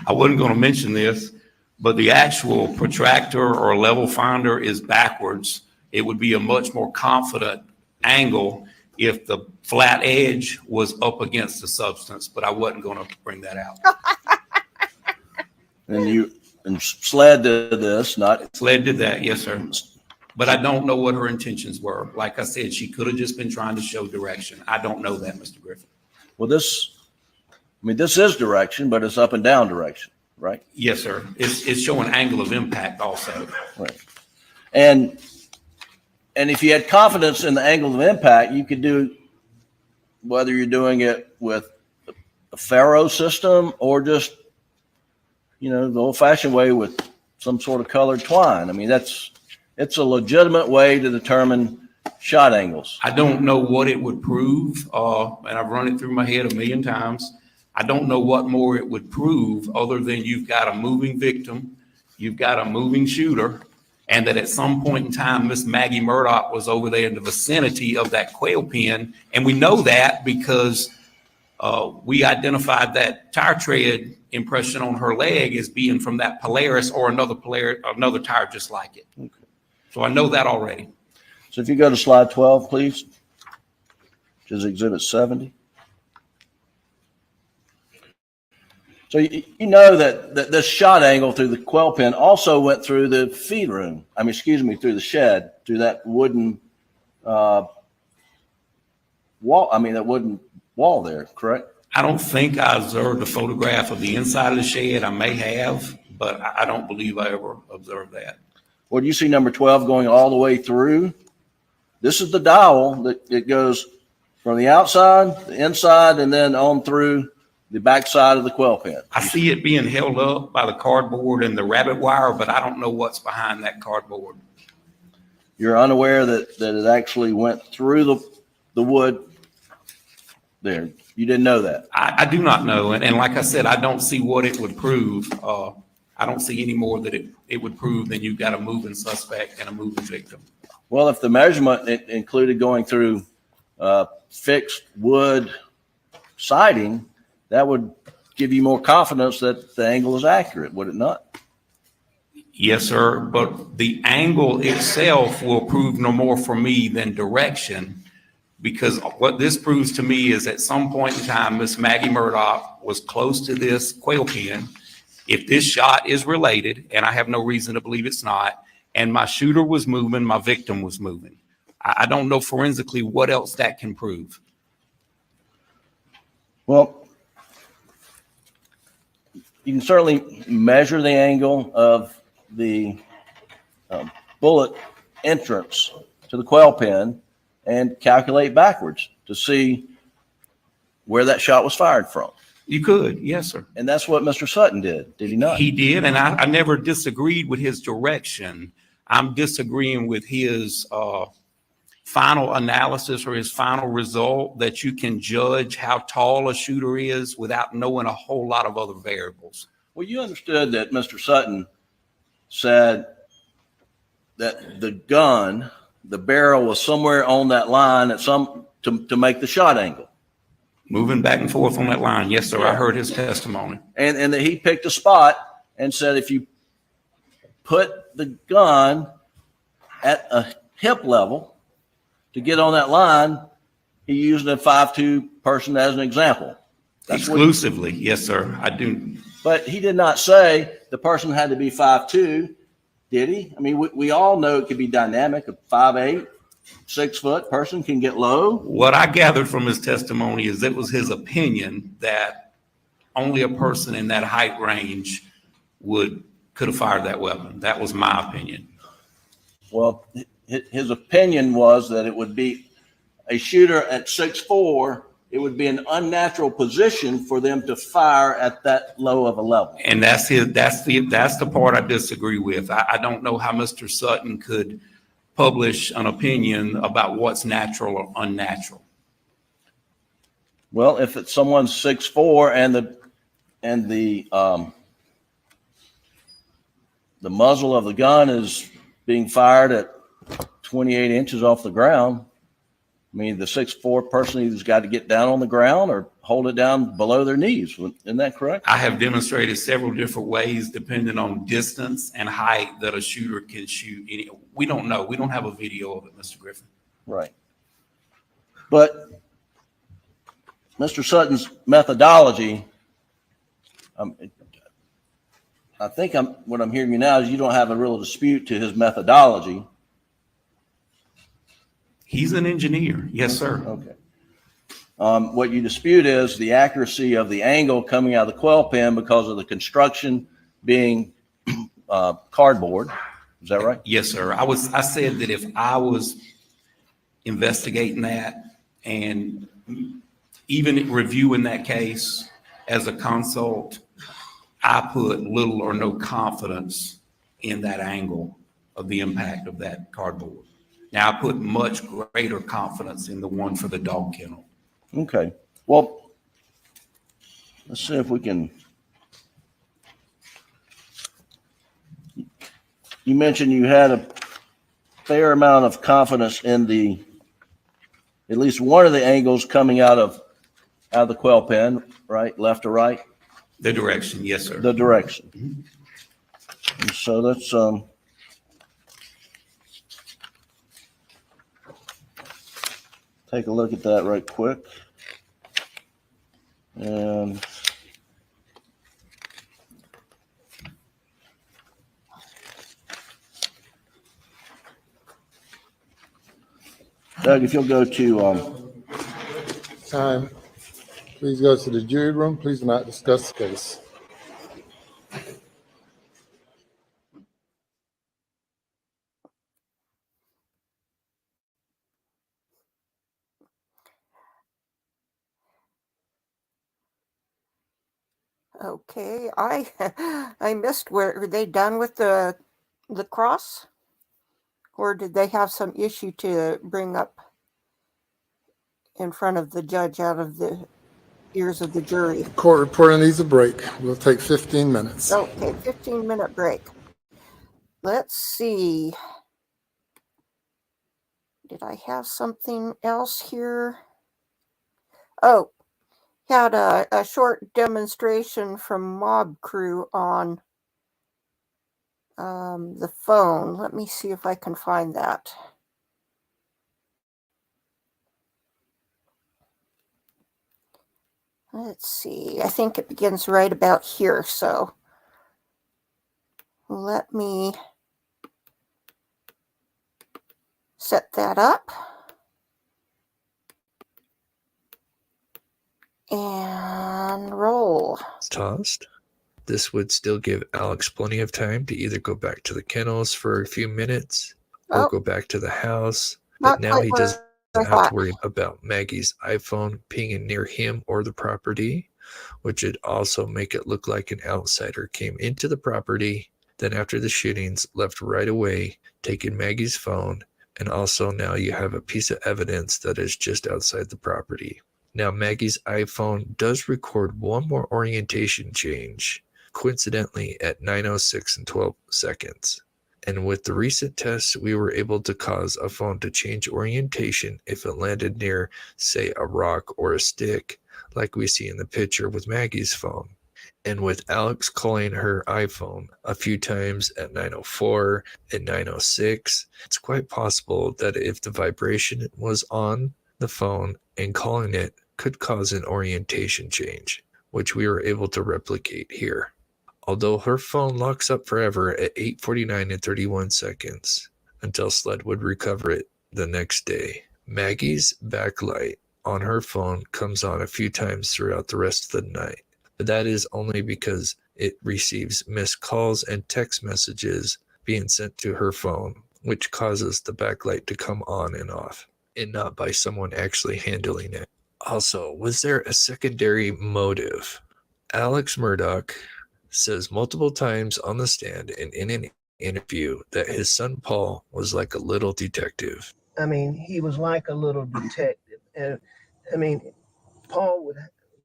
I wasn't going to mention this, but the actual protractor or level finder is backwards. It would be a much more confident angle if the flat edge was up against the substance, but I wasn't going to bring that out. And SLED did this, not SLED did that, yes, sir. But I don't know what her intentions were. Like I said, she could have just been trying to show direction. I don't know that, Mr. Griffin. Well, this is direction, but it's up and down direction, right? Yes, sir. It's showing angle of impact also. Right. And if you had confidence in the angle of impact, you could do, whether you're doing it with a ferro system or just, the old-fashioned way with some sort of colored twine. I mean, it's a legitimate way to determine shot angles. I don't know what it would prove, and I've run it through my head a million times. I don't know what more it would prove other than you've got a moving victim, you've got a moving shooter, and that at some point in time, Miss Maggie Murdaugh was over there in the vicinity of that quail pen. And we know that because we identified that tire tread impression on her leg as being from that Polaris or another tire just like it. Okay. So I know that already. So if you go to slide 12, please, which is exhibit 70. So you know that this shot angle through the quail pen also went through the feed room. Through the shed, through that wooden wall. That wooden wall there, correct? I don't think I observed a photograph of the inside of the shed. I may have, but I don't believe I ever observed that. Well, you see number 12 going all the way through. This is the dowel that it goes from the outside, the inside, and then on through the backside of the quail pen. I see it being held up by the cardboard and the rabbit wire, but I don't know what's behind that cardboard. You're unaware that it actually went through the wood there. You didn't know that. I do not know. And like I said, I don't see what it would prove. I don't see any more that it would prove than you've got a moving suspect and a moving victim. Well, if the measurement included going through fixed wood siding, that would give you more confidence that the angle is accurate, would it not? Yes, sir. But the angle itself will prove no more for me than direction, because what this proves to me is at some point in time, Miss Maggie Murdaugh was close to this quail pen. If this shot is related, and I have no reason to believe it's not, and my shooter was moving, my victim was moving. I don't know forensically what else that can prove. Well, you can certainly measure the angle of the bullet entrance to the quail pen and calculate backwards to see where that shot was fired from. You could, yes, sir. And that's what Mr. Sutton did he not? He did, and I never disagreed with his direction. I'm disagreeing with his final analysis or his final result that you can judge how tall a shooter is without knowing a whole lot of other variables. Well, you understood that Mr. Sutton said that the gun, the barrel was somewhere on that line to make the shot angle. Moving back and forth on that line. Yes, sir. Yeah. I heard his testimony. And that he picked a spot and said if you put the gun at a hip level to get on that line, he used a 5'2" person as an example. That's exclusively. Yes, sir. I do. But he did not say the person had to be 5'2", did he? I mean, we all know it could be dynamic of 5'8". 6-foot person can get low? What I gathered from his testimony is it was his opinion that only a person in that height range could have fired that weapon. That was my opinion. Well, his opinion was that it would be a shooter at 6'4", it would be an unnatural position for them to fire at that low of a level. And that's the part I disagree with. I don't know how Mr. Sutton could publish an opinion about what's natural or unnatural. Well, if it's someone's 6'4" and the muzzle of the gun is being fired at 28 inches off the ground, I mean, the 6'4" person either's got to get down on the ground or hold it down below their knees. Isn't that correct? I have demonstrated several different ways, depending on distance and height, that a shooter can shoot. We don't know. We don't have a video of it, Mr. Griffin. Right. But Mr. Sutton's methodology, I think what I'm hearing you now is you don't have a real dispute to his methodology. He's an engineer. Yes, sir. Okay. What you dispute is the accuracy of the angle coming out of the quail pen because of the construction being cardboard. Is that right? Yes, sir. I said that if I was investigating that and even reviewing that case as a consult, I put little or no confidence in that angle of the impact of that cardboard. Now, I put much greater confidence in the one for the dog kennel. Okay. Well, let's see if we can. You mentioned you had a fair amount of confidence in at least one of the angles coming out of the quail pen, right? Left or right? The direction, yes, sir. The direction. Mm-hmm. And so let's take a look at that right quick. And Doug, if you'll go to Time. Please go to the jury room. Please do not discuss the case. Okay, I missed. Were they done with the cross, or did they have some issue to bring up in front of the judge out of the ears of the jury? Court reporter needs a break. We'll take 15 minutes. Okay, 15-minute break. Let's see. Did I have something else here? Oh, had a short demonstration from Mob Crew on the phone. Let me see if I can find that. Let's see. I think it begins right about here. So let me set that up. And roll. Tossed. This would still give Alex plenty of time to either go back to the kennels for a few minutes or go back to the house. But now he doesn't have to worry about Maggie's iPhone pinging near him or the property, which would also make it look like an outsider came into the property, then after the shootings left right away, taking Maggie's phone, and also now you have a piece of evidence that is just outside the property. Now, Maggie's iPhone does record one more orientation change, coincidentally at 9:06 and 12 seconds. And with the recent tests, we were able to cause a phone to change orientation if it landed near, say, a rock or a stick, like we see in the picture with Maggie's phone. And with Alex calling her iPhone a few times at 9:04 and 9:06, it's quite possible that if the vibration was on the phone and calling it could cause an orientation change, which we were able to replicate here. Although her phone locks up forever at 8:49 and 31 seconds until SLED would recover it the next day. Maggie's backlight on her phone comes on a few times throughout the rest of the night, but that is only because it receives missed calls and text messages being sent to her phone, which causes the backlight to come on and off, and not by someone actually handling it. Also, was there a secondary motive? Alex Murdaugh says multiple times on the stand and in an interview that his son Paul was like a little detective. I mean, he was like a little detective. And I mean, Paul would,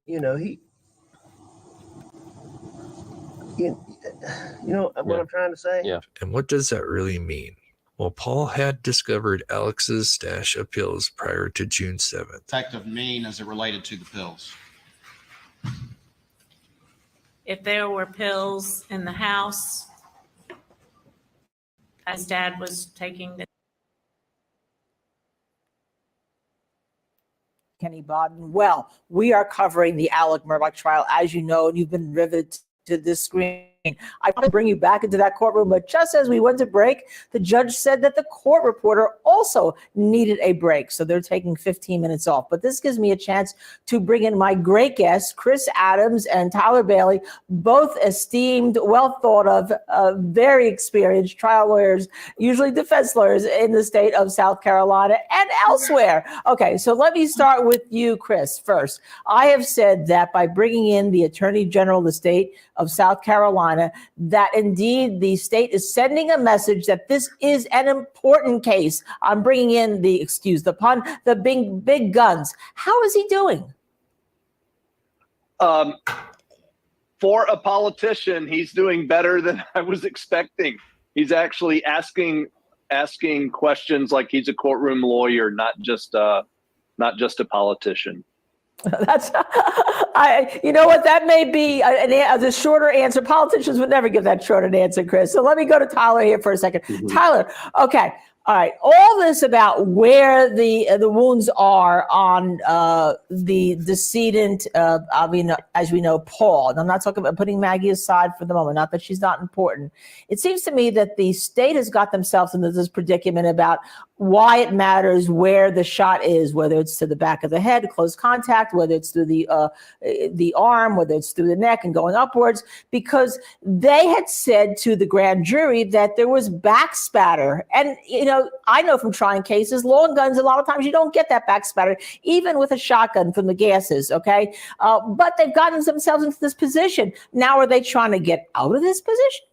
you know, you know what I'm trying to say? Yeah. And what does that really mean? Well, Paul had discovered Alex's stash of pills prior to June 7th. Detective mean as it related to the pills? If there were pills in the house, as Dad was taking the Kenny Bodden. Well, we are covering the Alec Murdaugh trial, as you know, and you've been riveted to this screen. I want to bring you back into that courtroom, but just as we went to break, the judge said that the court reporter also needed a break, so they're taking 15 minutes off. But this gives me a chance to bring in my great guests, Chris Adams and Tyler Bailey, both esteemed, well thought of, very experienced trial lawyers, usually defense lawyers in the state of South Carolina and elsewhere. Okay, so let me start with you, Chris, first. I have said that by bringing in the Attorney General of the state of South Carolina, that indeed the state is sending a message that this is an important case. I'm bringing in the, excuse the pun, the big guns. How is he doing? For a politician, he's doing better than I was expecting. He's actually asking questions like he's a courtroom lawyer, not just a politician. That's, you know what, that may be a shorter answer. Politicians would never give that short an answer, Chris. So let me go to Tyler here for a second. Mm-hmm. Tyler, okay. All right, all this about where the wounds are on the decedent, I mean, as we know, Paul. And I'm not talking about putting Maggie aside for the moment, not that she's not important. It seems to me that the state has got themselves into this predicament about why it matters where the shot is, whether it's to the back of the head, close contact, whether it's through the arm, whether it's through the neck and going upwards, because they had said to the grand jury that there was back spatter. And, you know, I know from trying cases, long guns, a lot of times you don't get that back spatter, even with a shotgun from the gases, okay? But they've gotten themselves into this position. Now are they trying to get out of this position?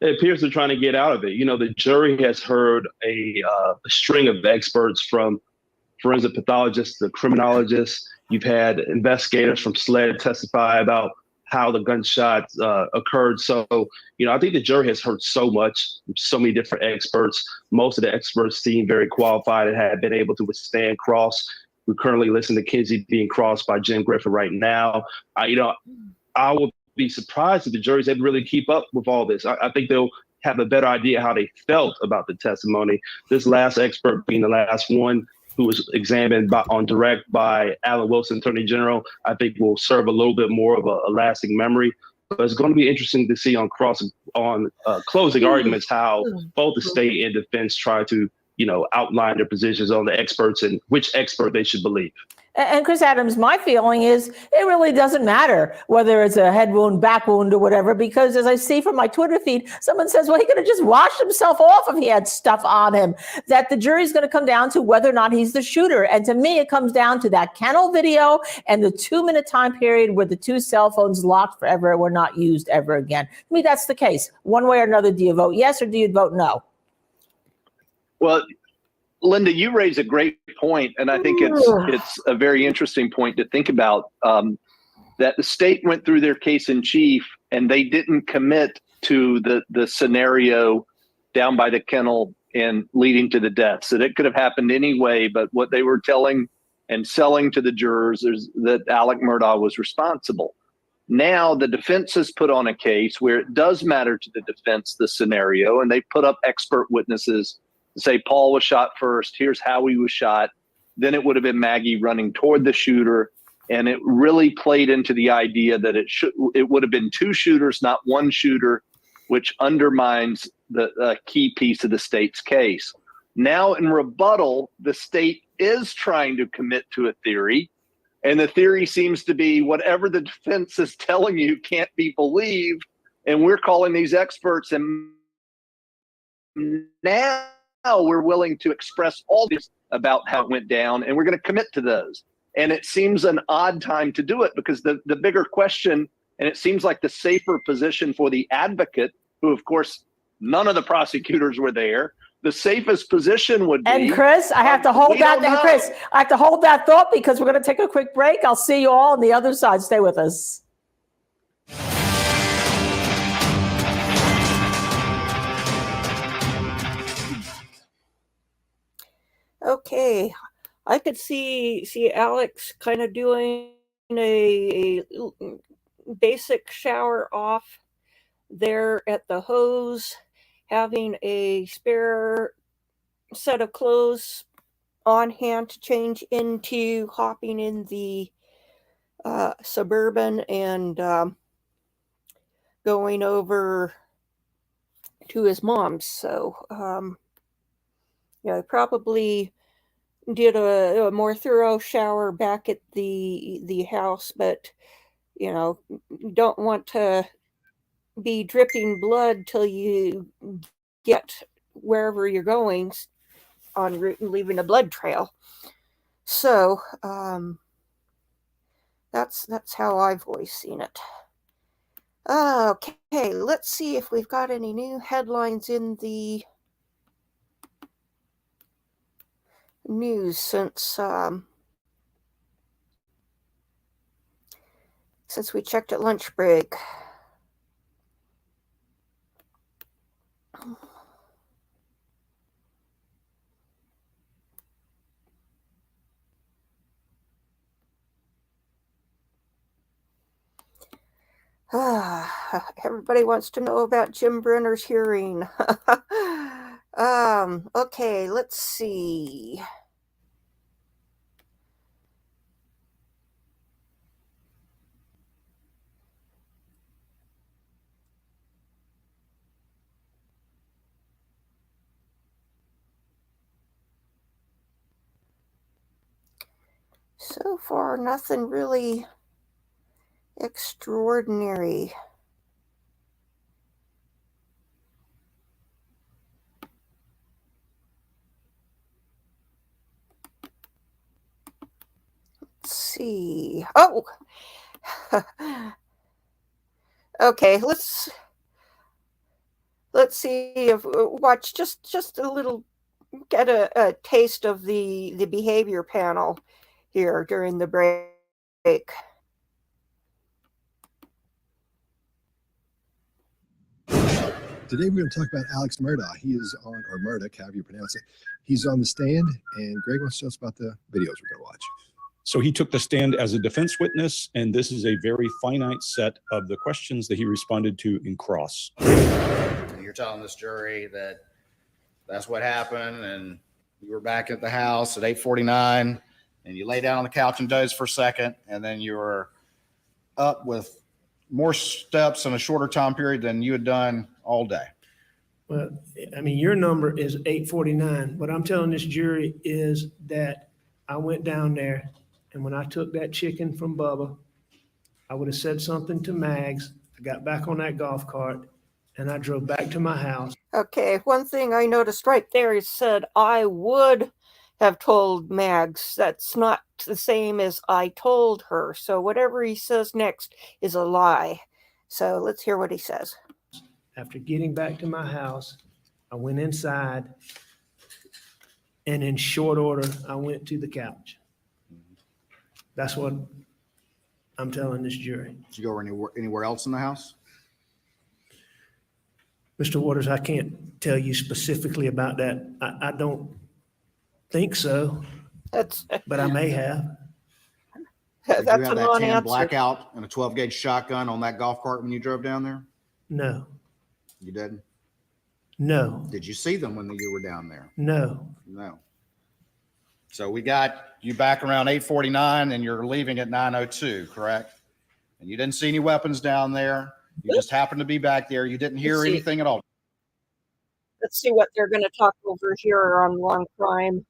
It appears they're trying to get out of it. You know, the jury has heard a string of experts from forensic pathologists to criminologists. You've had investigators from SLED testify about how the gunshots occurred. So, you know, I think the jury has heard so much, so many different experts. Most of the experts seem very qualified and have been able to withstand cross. We're currently listening to Kinsey being crossed by Jim Griffin right now. You know, I will be surprised if the jury's able to really keep up with all this. I think they'll have a better idea how they felt about the testimony. This last expert being the last one who was examined on direct by Alan Wilson, Attorney General, I think will serve a little bit more of a lasting memory. But it's going to be interesting to see on closing arguments how both the state and defense try to, you know, outline their positions on the experts and which expert they should believe. And Chris Adams, my feeling is it really doesn't matter whether it's a head wound, back wound, or whatever, because as I see from my Twitter feed, someone says, well, he could have just washed himself off if he had stuff on him, that the jury's going to come down to whether or not he's the shooter. And to me, it comes down to that kennel video and the 2-minute time period where the 2 cell phones locked forever were not used ever again. To me, that's the case. One way or another, do you vote yes or do you vote no? Well, Linda, you raise a great point, and I think it's a very interesting point to think about, that the state went through their case in chief and they didn't commit to the scenario down by the kennel and leading to the death. So that could have happened anyway, but what they were telling and selling to the jurors is that Alec Murdaugh was responsible. Now the defense has put on a case where it does matter to the defense, the scenario, and they put up expert witnesses say Paul was shot first, here's how he was shot. Then it would have been Maggie running toward the shooter. And it really played into the idea that it would have been 2 shooters, not 1 shooter, which undermines the key piece of the state's case. Now in rebuttal, the state is trying to commit to a theory, and the theory seems to be whatever the defense is telling you can't be believed, and we're calling these experts, and now we're willing to express all this about how it went down, and we're going to commit to those. And it seems an odd time to do it, because the bigger question, and it seems like the safer position for the advocate, who of course none of the prosecutors were there, the safest position would be. And Chris, I have to hold that. Chris, I have to hold that thought because we're going to take a quick break. I'll see you all on the other side. Stay with us. Okay, I could see Alex kind of doing a basic shower off there at the hose, having a spare set of clothes on hand to change into, hopping in the Suburban and going over to his mom's. So, probably did a more thorough shower back at the house, but don't want to be dripping blood till you get wherever you're going en route and leaving a blood trail. So that's how I've always seen it. Okay, let's see if we've got any new headlines in the news since we checked at lunch break. Everybody wants to know about Jim Brenner's hearing. Okay, let's see. So far, nothing really extraordinary. Let's see. Oh, okay. Let's see if watch just a little, get a taste of the behavior panel here during the break. Today we're going to talk about Alex Murdaugh. He is on, or Murdaugh, however you pronounce it. He's on the stand, and Greg wants to tell us about the videos we're going to watch. So he took the stand as a defense witness, and this is a very finite set of the questions that he responded to in cross. You're telling this jury that that's what happened, and you were back at the house at 8:49, and you lay down on the couch and doze for a second, and then you were up with more steps in a shorter time period than you had done all day. Well, I mean, your number is 8:49. What I'm telling this jury is that I went down there, and when I took that chicken from Bubba, I would have said something to Mags. I got back on that golf cart, and I drove back to my house. Okay, one thing I noticed right there, he said, I would have told Mags. That's not the same as I told her. So whatever he says next is a lie. So let's hear what he says. After getting back to my house, I went inside, and in short order, I went to the couch. That's what I'm telling this jury. Did you go anywhere else in the house? Mr. Waters, I can't tell you specifically about that. I don't think so, but I may have. Did you have that tan blackout and a 12-gauge shotgun on that golf cart when you drove down there? No. You didn't? No. Did you see them when you were down there? No. No. So we got you back around 8:49 and you're leaving at 9:02, correct? And you didn't see any weapons down there. You just happened to be back there. You didn't hear anything at all. Let's see what they're going to talk over here on one crime.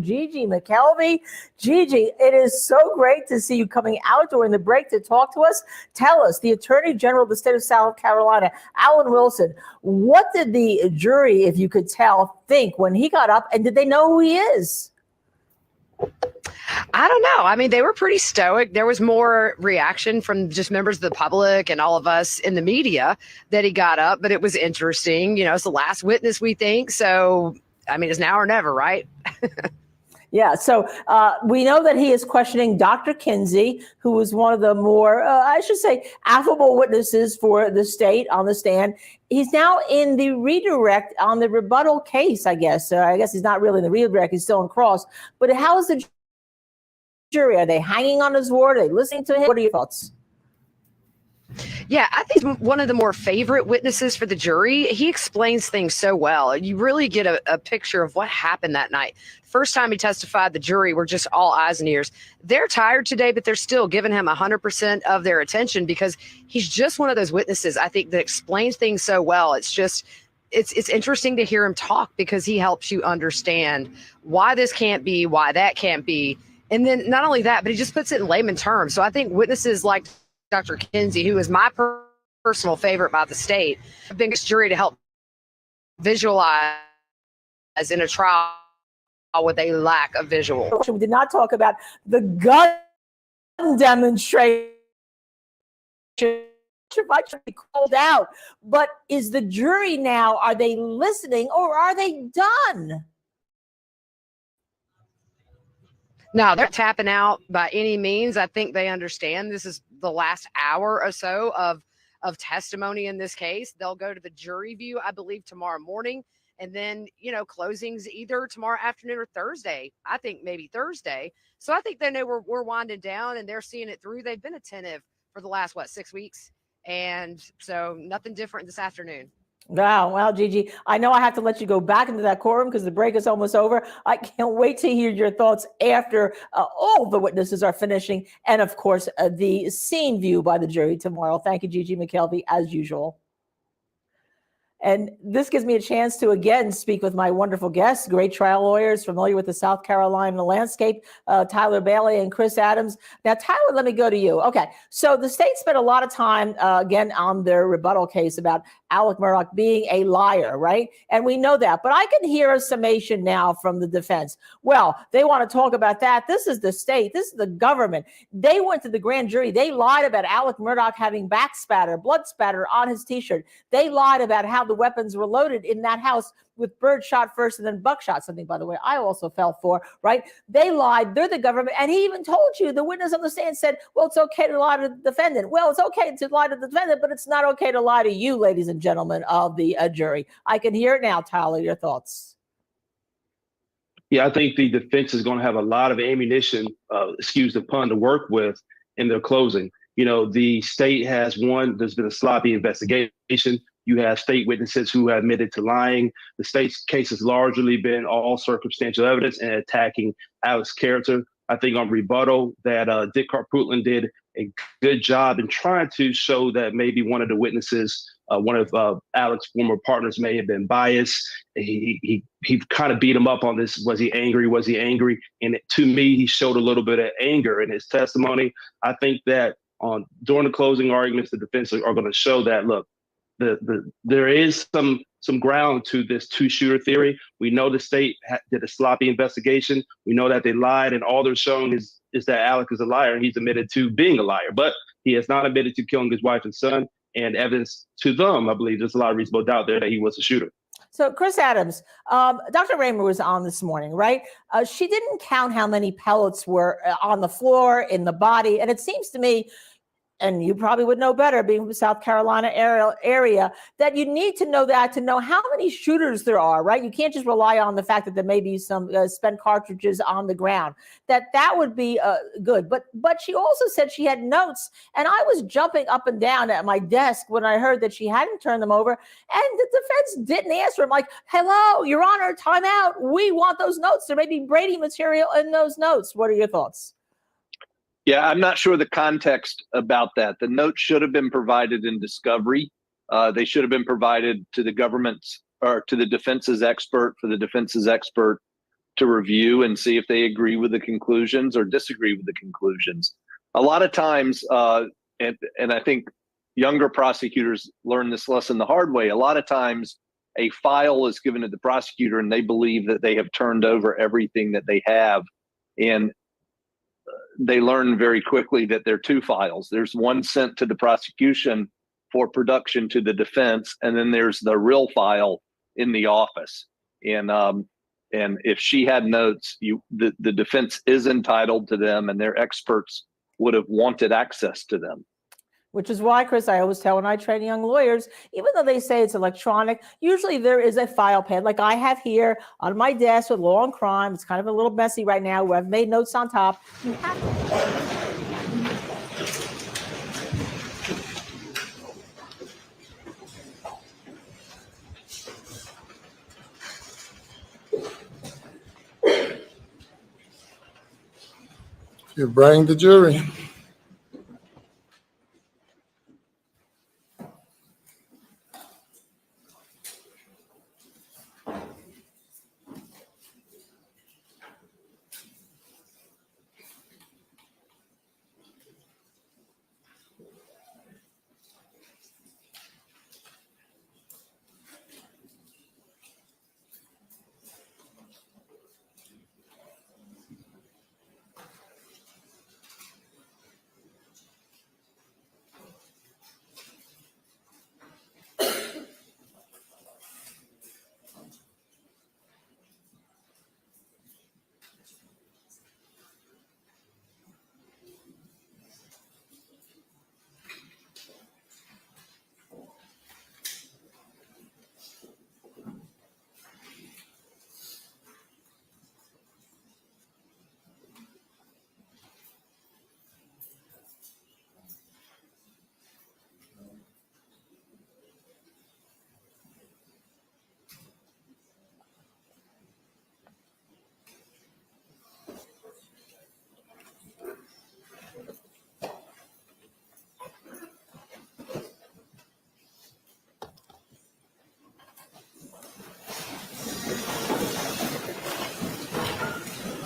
Gigi McKelvey. Gigi, it is so great to see you coming out during the break to talk to us. Tell us, the Attorney General of the state of South Carolina, Alan Wilson, what did the jury, if you could tell, think when he got up, and did they know who he is? I don't know. I mean, they were pretty stoic. There was more reaction from just members of the public and all of us in the media that he got up, but it was interesting. You know, it's the last witness, we think. So, I mean, it's now or never, right? Yeah, so we know that he is questioning Dr. Kinsey, who was one of the more, I should say, affable witnesses for the state on the stand. He's now in the redirect on the rebuttal case, I guess. I guess he's not really in the redirect, he's still in cross. But how is the jury? Are they hanging on his word? Are they listening to him? What are your thoughts? Yeah, I think he's one of the more favorite witnesses for the jury. He explains things so well. You really get a picture of what happened that night. First time he testified, the jury were just all eyes and ears. They're tired today, but they're still giving him 100% of their attention because he's just one of those witnesses, I think, that explains things so well. It's just, it's interesting to hear him talk because he helps you understand why this can't be, why that can't be. And then not only that, but he just puts it in layman terms. So I think witnesses like Dr. Kinsey, who is my personal favorite by the state, have been a jury to help visualize in a trial with a lack of visual. We did not talk about the gun demonstration. I should be called out, but is the jury now, are they listening or are they done? No, they're tapping out by any means. I think they understand this is the last hour or so of testimony in this case. They'll go to the jury view, I believe, tomorrow morning. And then, you know, closings either tomorrow afternoon or Thursday. I think maybe Thursday. So I think they know we're winding down and they're seeing it through. They've been attentive for the last, 6 weeks? And so nothing different this afternoon. Wow, Gigi, I know I have to let you go back into that courtroom because the break is almost over. I can't wait to hear your thoughts after all the witnesses are finishing. And of course, the scene view by the jury tomorrow. Thank you, Gigi McKelvey, as usual. And this gives me a chance to again speak with my wonderful guests, great trial lawyers familiar with the South Carolina landscape, Tyler Bailey and Chris Adams. Now, Tyler, let me go to you. Okay, so the state spent a lot of time, again, on their rebuttal case about Alec Murdaugh being a liar, right? And we know that. But I can hear a summation now from the defense. Well, they want to talk about that. This is the state. This is the government. They went to the grand jury. They lied about Alec Murdaugh having back spatter, blood spatter on his T-shirt. They lied about how the weapons were loaded in that house with birdshot first and then buckshot, something, by the way, I also fell for, right? They lied. They're the government. And he even told you, the witness on the stand said, well, it's okay to lie to the defendant. Well, it's okay to lie to the defendant, but it's not okay to lie to you, ladies and gentlemen of the jury. I can hear it now, Tyler. Your thoughts? Yeah, I think the defense is going to have a lot of ammunition, excuse the pun, to work with in their closing. You know, the state has there's been a sloppy investigation. You have state witnesses who have admitted to lying. The state's case has largely been all circumstantial evidence and attacking Alec's character. I think on rebuttal that Dick Carpootland did a good job in trying to show that maybe one of the witnesses, one of Alec's former partners may have been biased. He kind of beat him up on this. Was he angry? Was he angry? And to me, he showed a little bit of anger in his testimony. I think that during the closing arguments, the defense are going to show that, look, there is some ground to this two-shooter theory. We know the state did a sloppy investigation. We know that they lied, and all they're showing is that Alec is a liar, and he's admitted to being a liar. But he has not admitted to killing his wife and son, and evidence to them, I believe there's a lot of reasonable doubt there that he was a shooter. So, Chris Adams, Dr. Raymer was on this morning, right? She didn't count how many pellets were on the floor, in the body, and it seems to me, and you probably would know better being from the South Carolina area, that you need to know that to know how many shooters there are, right? You can't just rely on the fact that there may be some spent cartridges on the ground. That would be good. But she also said she had notes, and I was jumping up and down at my desk when I heard that she hadn't turned them over, and the defense didn't answer. I'm like, hello, Your Honor, time out. We want those notes. There may be Brady material in those notes. What are your thoughts? Yeah, I'm not sure the context about that. The note should have been provided in discovery. They should have been provided to the government's or to the defense's expert for the defense's expert to review and see if they agree with the conclusions or disagree with the conclusions. A lot of times, and I think younger prosecutors learn this lesson the hard way. A lot of times a file is given to the prosecutor and they believe that they have turned over everything that they have. And they learn very quickly that there are two files. There's one sent to the prosecution for production to the defense, and then there's the real file in the office. And if she had notes, the defense is entitled to them, and their experts would have wanted access to them. Which is why, Chris, I always tell when I train young lawyers, even though they say it's electronic, usually there is a file pad like I have here on my desk with law and crime. It's kind of a little messy right now where I've made notes on top. You have to. You bring the jury.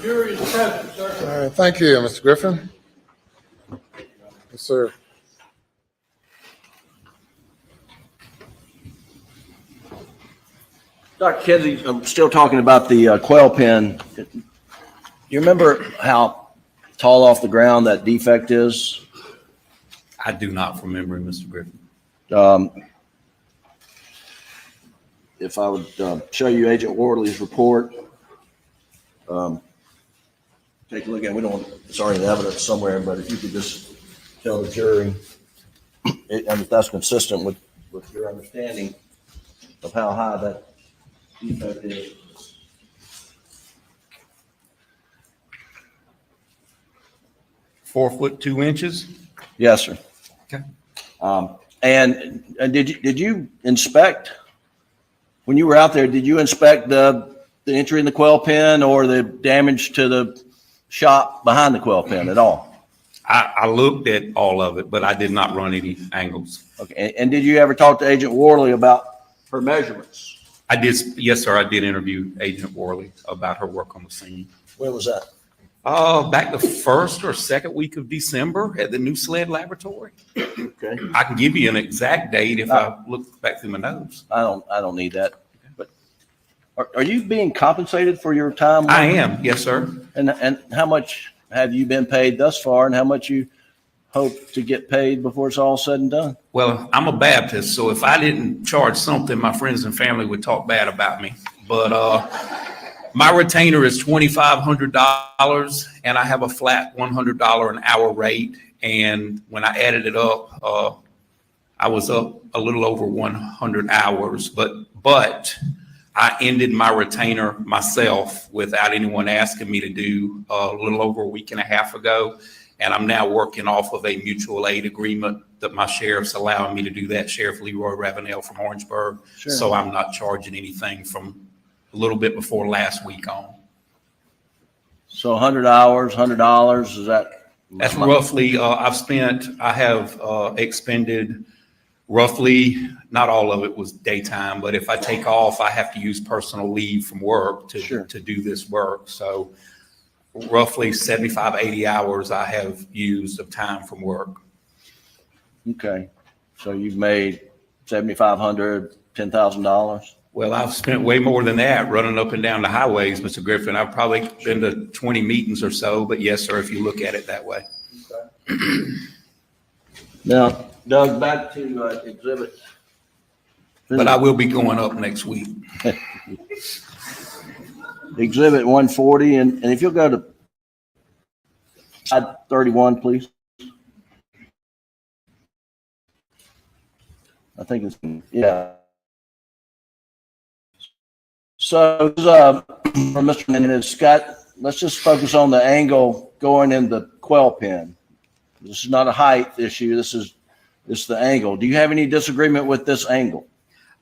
Jury is present, sir. All right, thank you, Mr. Griffin. Yes, sir. Dr. Kinsey, I'm still talking about the quail pen. You remember how tall off the ground that defect is? I do not remember, Mr. Griffin. If I would show you Agent Wardley's report, take a look at it. We don't, it's already in evidence somewhere, but if you could just tell the jury, and if that's consistent with your understanding of how high that defect is. $4'2". Yes, sir. Okay. And did you inspect, when you were out there, did you inspect the entry in the quail pen or the damage to the shop behind the quail pen at all? I looked at all of it, but I did not run any angles. Okay. And did you ever talk to Agent Worley about her measurements? I did. Yes, sir. I did interview Agent Worley about her work on the scene. When was that? Back the first or second week of December at the New Sled Laboratory. Okay. I can give you an exact date if I look back through my notes. I don't need that. But are you being compensated for your time? I am. Yes, sir. And how much have you been paid thus far, and how much you hope to get paid before it's all said and done? Well, I'm a Baptist, so if I didn't charge something, my friends and family would talk bad about me. But my retainer is $2,500, and I have a flat $100 an hour rate. And when I added it up, I was up a little over 100 hours. But I ended my retainer myself without anyone asking me to do a little over a week and a half ago. And I'm now working off of a mutual aid agreement that my sheriff's allowing me to do that, Sheriff Leroy Ravenel from Orangeburg. Sure. So I'm not charging anything from a little bit before last week on. So 100 hours, $100, is that That's roughly, I have expended roughly, not all of it was daytime, but if I take off, I have to use personal leave from work to do this work. So roughly 75, 80 hours I have used of time from work. Okay. So you've made $7,500, $10,000? Well, I've spent way more than that running up and down the highways, Mr. Griffin. I've probably been to 20 meetings or so, but yes, sir, if you look at it that way. Now, Doug, back to exhibit. But I will be going up next week. Exhibit 140, and if you'll go to slide 31, please. I think it's, yeah. So, for Mr. Menendez, Scott, let's just focus on the angle going in the quail pen. This is not a height issue. This is the angle. Do you have any disagreement with this angle?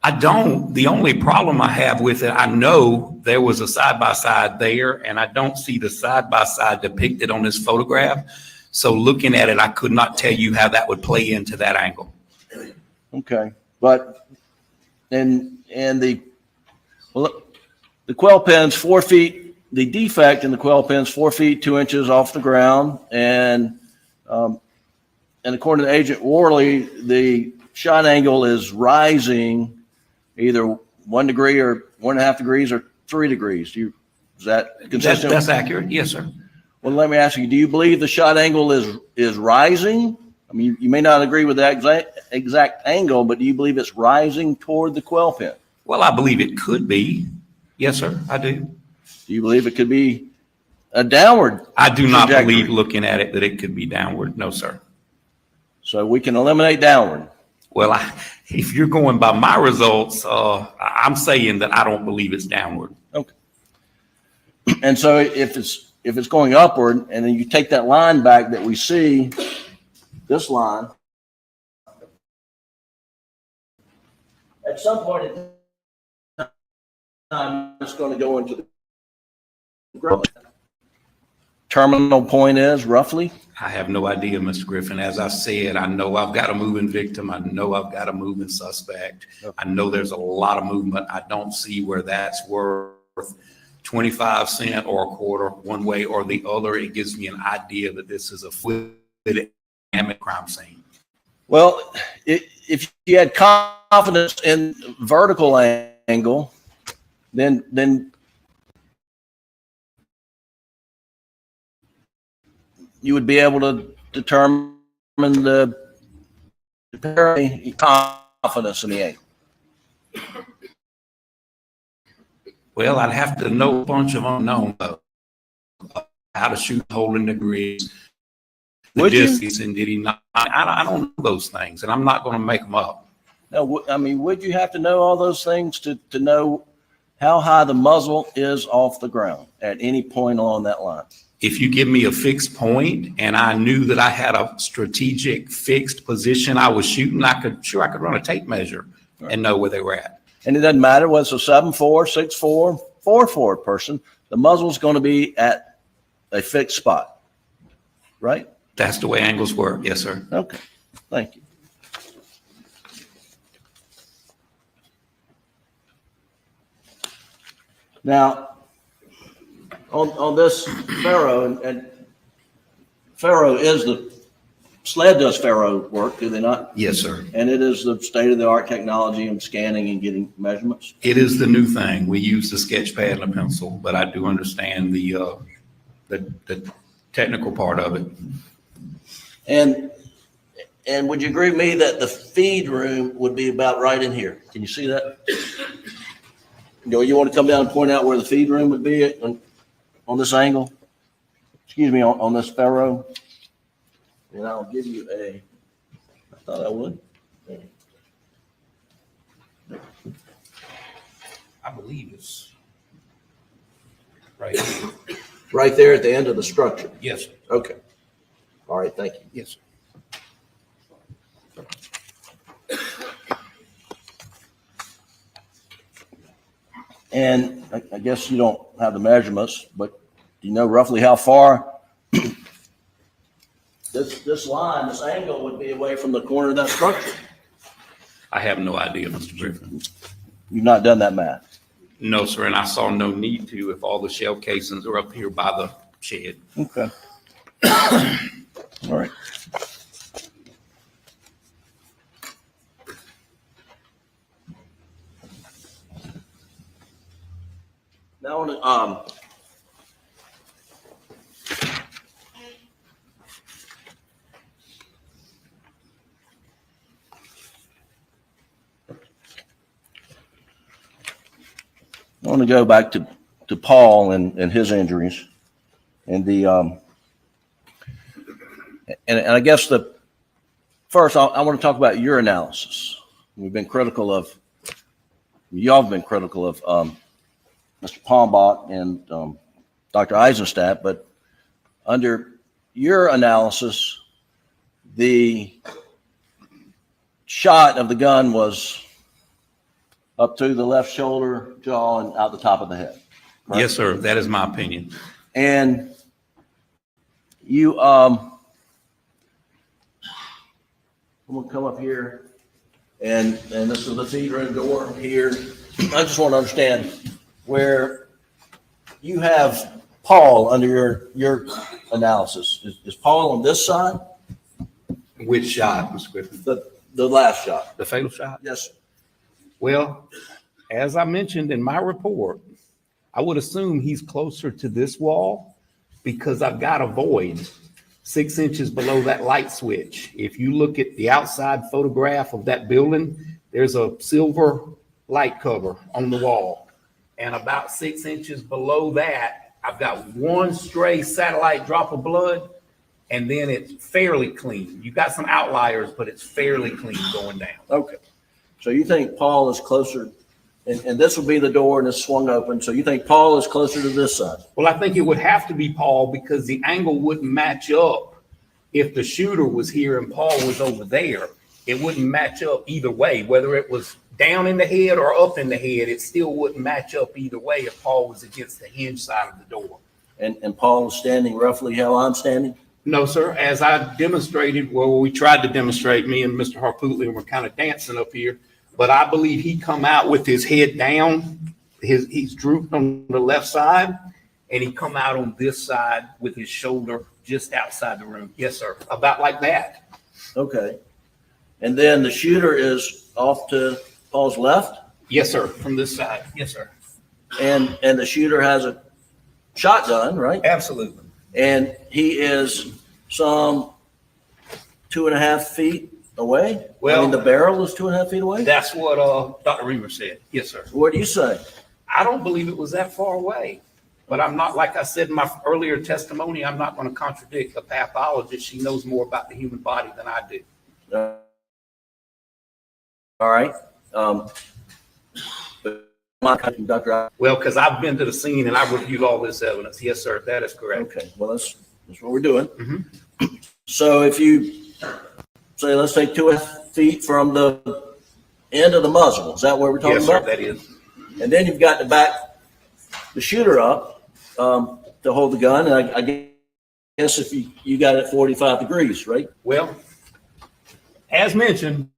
I don't. The only problem I have with it, I know there was a side-by-side there, and I don't see the side-by-side depicted on this photograph. So looking at it, I could not tell you how that would play into that angle. Okay, but the quail pen's 4 feet. The defect in the quail pen's 4 feet 2 inches off the ground, and according to Agent Worley, the shot angle is rising either 1 degree or 1.5 degrees or 3 degrees. Is that consistent? That's accurate. Yes, sir. Well, let me ask you, do you believe the shot angle is rising? I mean, you may not agree with that exact angle, but do you believe it's rising toward the quail pen? Well, I believe it could be. Yes, sir, I do. Do you believe it could be a downward? I do not believe, looking at it, that it could be downward. No, sir. So we can eliminate downward. Well, if you're going by my results, I'm saying that I don't believe it's downward. Okay. And so if it's going upward, and then you take that line back that we see, this line, at some point in time, it's going to go into the ground. Terminal point is roughly? I have no idea, Mr. Griffin. As I said, I know I've got a moving victim. I know I've got a moving suspect. I know there's a lot of movement. I don't see where that's worth 25 cents or a quarter one way or the other. It gives me an idea that this is a fluid dynamic crime scene. Well, if you had confidence in vertical angle, then you would be able to determine the confidence in the angle. Well, I'd have to know a bunch of unknown, though. How to shoot a hole in the grid, the distance, and did he not? I don't know those things, and I'm not going to make them up. No, I mean, would you have to know all those things to know how high the muzzle is off the ground at any point along that line? If you give me a fixed point and I knew that I had a strategic fixed position I was shooting, I could run a tape measure and know where they were at. And it doesn't matter whether it's a 7.4, 6.4, 4.4 person, the muzzle's going to be at a fixed spot, right? That's the way angles work. Yes, sir. Okay, thank you. Now, on this Faro, and Faro is the SLED does Faro work, do they not? Yes, sir. And it is the state-of-the-art technology in scanning and getting measurements. It is the new thing. We use the sketch pad and a pencil, but I do understand the technical part of it. And would you agree with me that the feed room would be about right in here? Can you see that? You want to come down and point out where the feed room would be on this angle? Excuse me, on this Faro? And I'll give you I thought I would. I believe it's right here. Right there at the end of the structure? Yes, sir. Okay. All right, thank you. Yes, sir. And I guess you don't have the measurements, but do you know roughly how far This line, this angle would be away from the corner of that structure. I have no idea, Mr. Griffin. You've not done that math? No, sir, and I saw no need to if all the shell casings are up here by the shed. Okay. All right. Now, I want to go back to Paul and his injuries, and the and I guess first I want to talk about your analysis. We've been critical of, y'all have been critical of Mr. Palmbach and Dr. Eisenstadt, but under your analysis, the shot of the gun was up through the left shoulder, jaw, and out the top of the head. Correct? Yes, sir. That is my opinion. And you, I'm gonna come up here, and this is the feed room door here. I just want to understand where you have Paul under your analysis. Is Paul on this side? Which shot, Mr. Griffin? The last shot. The fatal shot? Yes, sir. Well, as I mentioned in my report, I would assume he's closer to this wall because I've got a void 6 inches below that light switch. If you look at the outside photograph of that building, there's a silver light cover on the wall. And about 6 inches below that, I've got one stray satellite drop of blood, and then it's fairly clean. You've got some outliers, but it's fairly clean going down. Okay. So you think Paul is closer, and this will be the door and it's swung open. So you think Paul is closer to this side? Well, I think it would have to be Paul because the angle wouldn't match up. If the shooter was here and Paul was over there, it wouldn't match up either way. Whether it was down in the head or up in the head, it still wouldn't match up either way if Paul was against the hinge side of the door. And Paul is standing roughly how I'm standing? No, sir. As I demonstrated, well, we tried to demonstrate, me and Mr. Harpootlian were kind of dancing up here, but I believe he come out with his head down. He's drooped on the left side, and he come out on this side with his shoulder just outside the room. Yes, sir. About like that. Okay. And then the shooter is off to Paul's left? Yes, sir. From this side. Yes, sir. And the shooter has a shotgun, right? Absolutely. And he is some 2.5 feet away? Well, I mean, the barrel is 2.5 feet away? That's what Dr. Reamer said. Yes, sir. What do you say? I don't believe it was that far away. But I'm not, like I said in my earlier testimony, I'm not going to contradict a pathologist. She knows more about the human body than I do. All right. Dr. Well, because I've been to the scene and I've reviewed all this evidence. Yes, sir. That is correct. Okay. Well, that's what we're doing. Mm-hmm. So if you say, let's take 2.5 feet from the end of the muzzle, is that what we're talking about? Yes, sir, that is. And then you've got to back the shooter up to hold the gun. And I guess if you got it 45 degrees, right? Well, as mentioned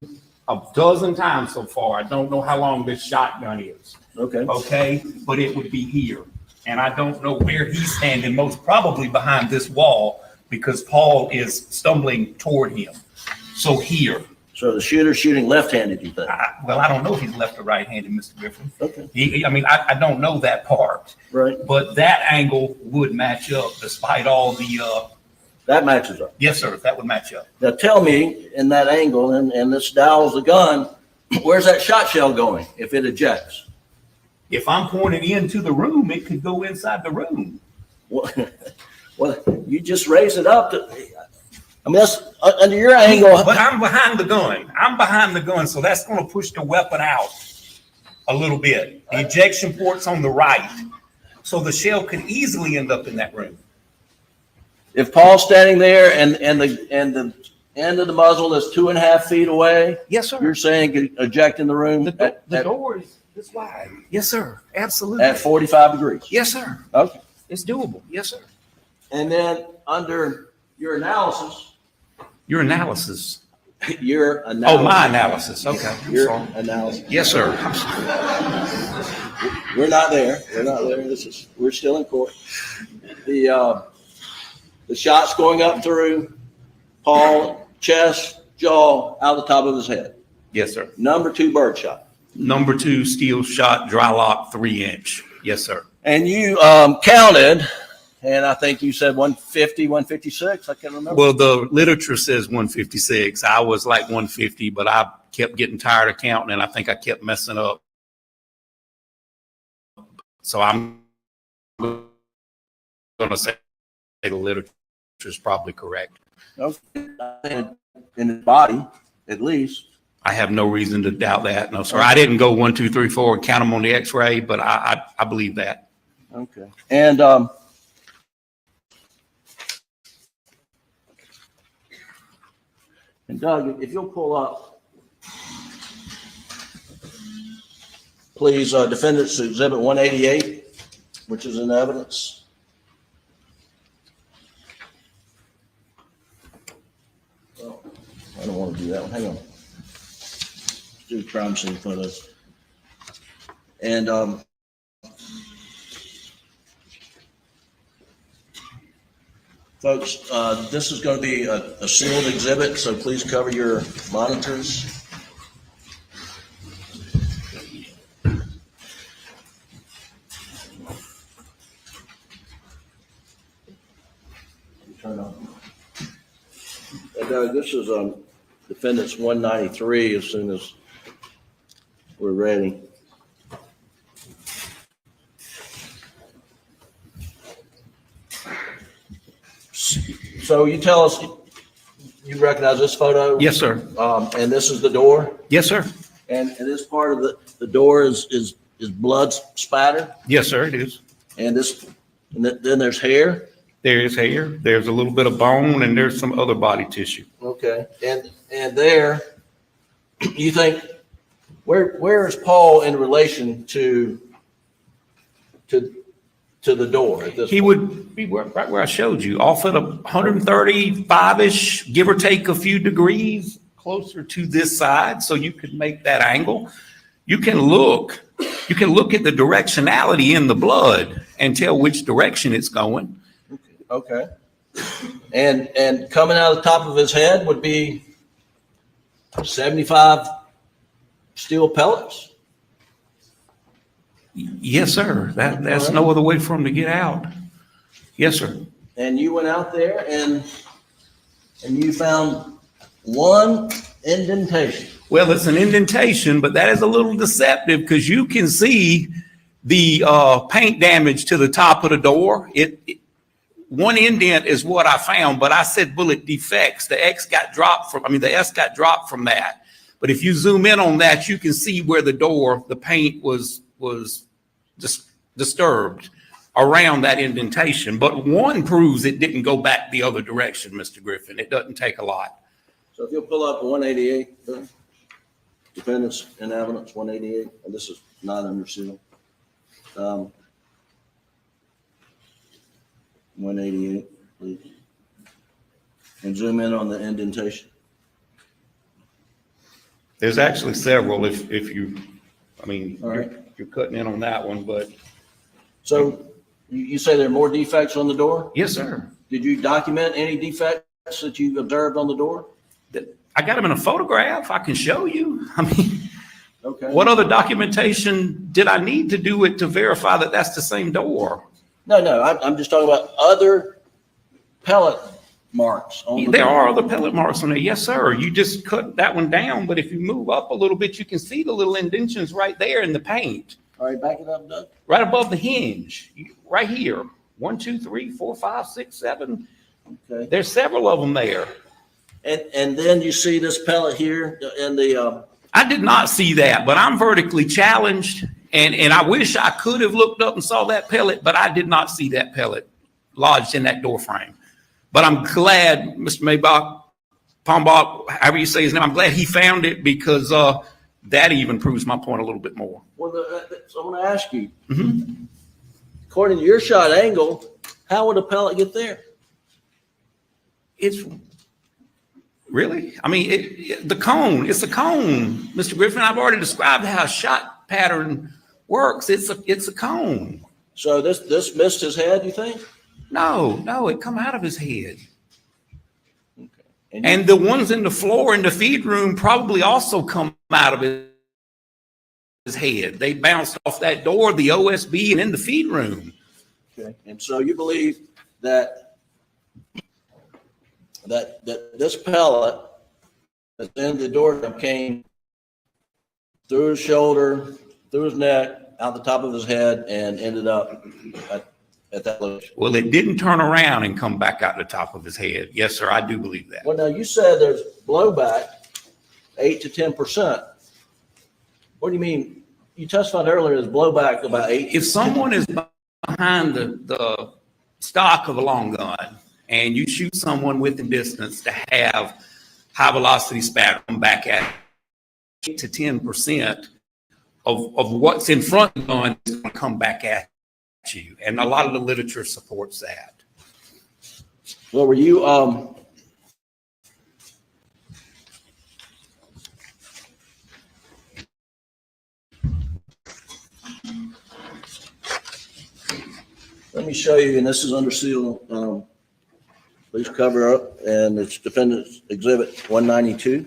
a dozen times so far, I don't know how long this shotgun is. Okay. Okay. But it would be here. And I don't know where he's standing, most probably behind this wall because Paul is stumbling toward him. So here. So the shooter's shooting left-handed, you think? Well, I don't know if he's left or right-handed, Mr. Griffin. Okay. I don't know that part. Right. But that angle would match up despite all the... That matches up. Yes, sir. That would match up. Now tell me, in that angle, and this dials the gun, where's that shot shell going if it ejects? If I'm pointing into the room, it could go inside the room. Well, you just raise it up to... I mean, that's under your angle. But I'm behind the gun. I'm behind the gun, so that's going to push the weapon out a little bit. The ejection port's on the right, so the shell could easily end up in that room. If Paul's standing there and the end of the muzzle is 2.5 feet away, yes, sir. You're saying could eject in the room? The door is this wide. Yes, sir. Absolutely. At 45 degrees? Yes, sir. Okay. It's doable. Yes, sir. And then under your analysis, Your analysis. Your analysis. Oh, my analysis. Okay. I'm Your sorry. analysis. Yes, sir. We're not there. We're not there. We're still in court. The shot's going up through Paul, chest, jaw, out the top of his head. Yes, sir. Number 2 bird shot. Number 2 steel shot, dry lock, 3-inch. Yes, sir. And you counted, and I think you said 150, 156. I can't remember. Well, the literature says 156. I was like 150, but I kept getting tired of counting, and I think I kept messing up. So I'm going to say the literature is probably correct. Okay. In his body, at least. I have no reason to doubt that. No, sir. I didn't go 1, 2, 3, 4 and count them on the X-ray, but I believe that. Okay. And Doug, if you'll pull up, please, Defendant's Exhibit 188, which is in evidence. Oh, I don't want to do that one. Hang on. Let's do crime scene photos. And folks, this is going to be a sealed exhibit, so please cover your monitors. Turn on. And this is Defendant's 193 as soon as we're ready. So you tell us, you recognize this photo? Yes, sir. And this is the door? Yes, sir. And this part of the door is blood spatter? Yes, sir, it is. And then there's hair? There is hair. There's a little bit of bone, and there's some other body tissue. Okay. And there, you think, where is Paul in relation to the door at this He point? would be right where I showed you, off at 135-ish, give or take a few degrees, closer to this side, so you could make that angle. You can look at the directionality in the blood and tell which direction it's going. Okay. And coming out of the top of his head would be 75 steel pellets? Yes, sir. That's no other way for him to get out. Yes, sir. And you went out there and you found one indentation. Well, it's an indentation, but that is a little deceptive because you can see the paint damage to the top of the door. One indent is what I found, but I said bullet defects. The S got dropped from that. But if you zoom in on that, you can see where the paint was disturbed around that indentation. But one proves it didn't go back the other direction, Mr. Griffin. It doesn't take a lot. So if you'll pull up 188, Defendants in evidence 188, and this is not under seal. 188, please. And zoom in on the indentation. There's actually several if you're cutting in on that one, but. So you say there are more defects on the door? Yes, sir. Did you document any defects that you observed on the door? I got them in a photograph. I can show you. Okay. What other documentation did I need to do it to verify that that's the same door? No, I'm just talking about other pellet marks on the There door. are other pellet marks on there. Yes, sir. You just cut that one down, but if you move up a little bit, you can see the little indentions right there in the paint. All right, back it up, Doug. Right above the hinge, right here. 1, 2, 3, 4, 5, 6, 7. Okay. There's several of them there. And then you see this pellet here in the. I did not see that, but I'm vertically challenged, and I wish I could have looked up and saw that pellet, but I did not see that pellet lodged in that door frame. But I'm glad, Mr. Pombach, however you say his name, I'm glad he found it because that even proves my point a little bit more. Well, so I'm going to ask you, according to your shot angle, how would a pellet get there? Really? I mean, the cone, it's a cone, Mr. Griffin. I've already described how a shot pattern works. It's a cone. So this missed his head, you think? No, it come out of his head. Okay. And the ones in the floor in the feed room probably also come out of his head. They bounced off that door, the OSB, and in the feed room. Okay. And so you believe that this pellet that's in the door came through his shoulder, through his neck, out the top of his head, and ended up at that location? Well, it didn't turn around and come back out the top of his head. Yes, sir, I do believe that. Well, now you said there's blowback 8 to 10%. What do you mean? You testified earlier there's blowback about 8. If someone is behind the stock of a long gun and you shoot someone within distance to have high velocity spatter come back at 8 to 10% of what's in front of the gun is going to come back at you. And a lot of the literature supports that. Well, were you, let me show you, and this is under seal. Please cover up, and it's Defendant's Exhibit 192.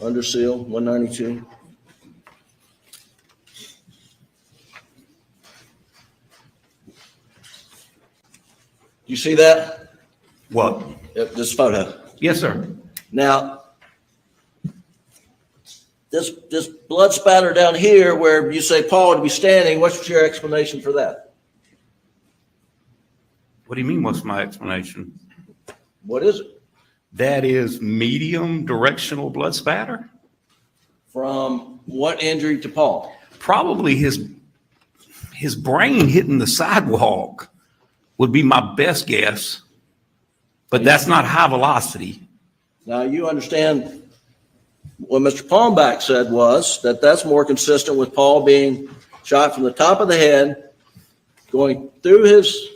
Under seal, 192. You see that? What? This photo. Yes, sir. Now, this blood spatter down here where you say Paul would be standing, what's your explanation for that? What do you mean, what's my explanation? What is it? That is medium directional blood spatter. From what injury to Paul? Probably his brain hitting the sidewalk would be my best guess, but that's not high velocity. Now, you understand what Mr. Palmback said was that that's more consistent with Paul being shot from the top of the head, going through his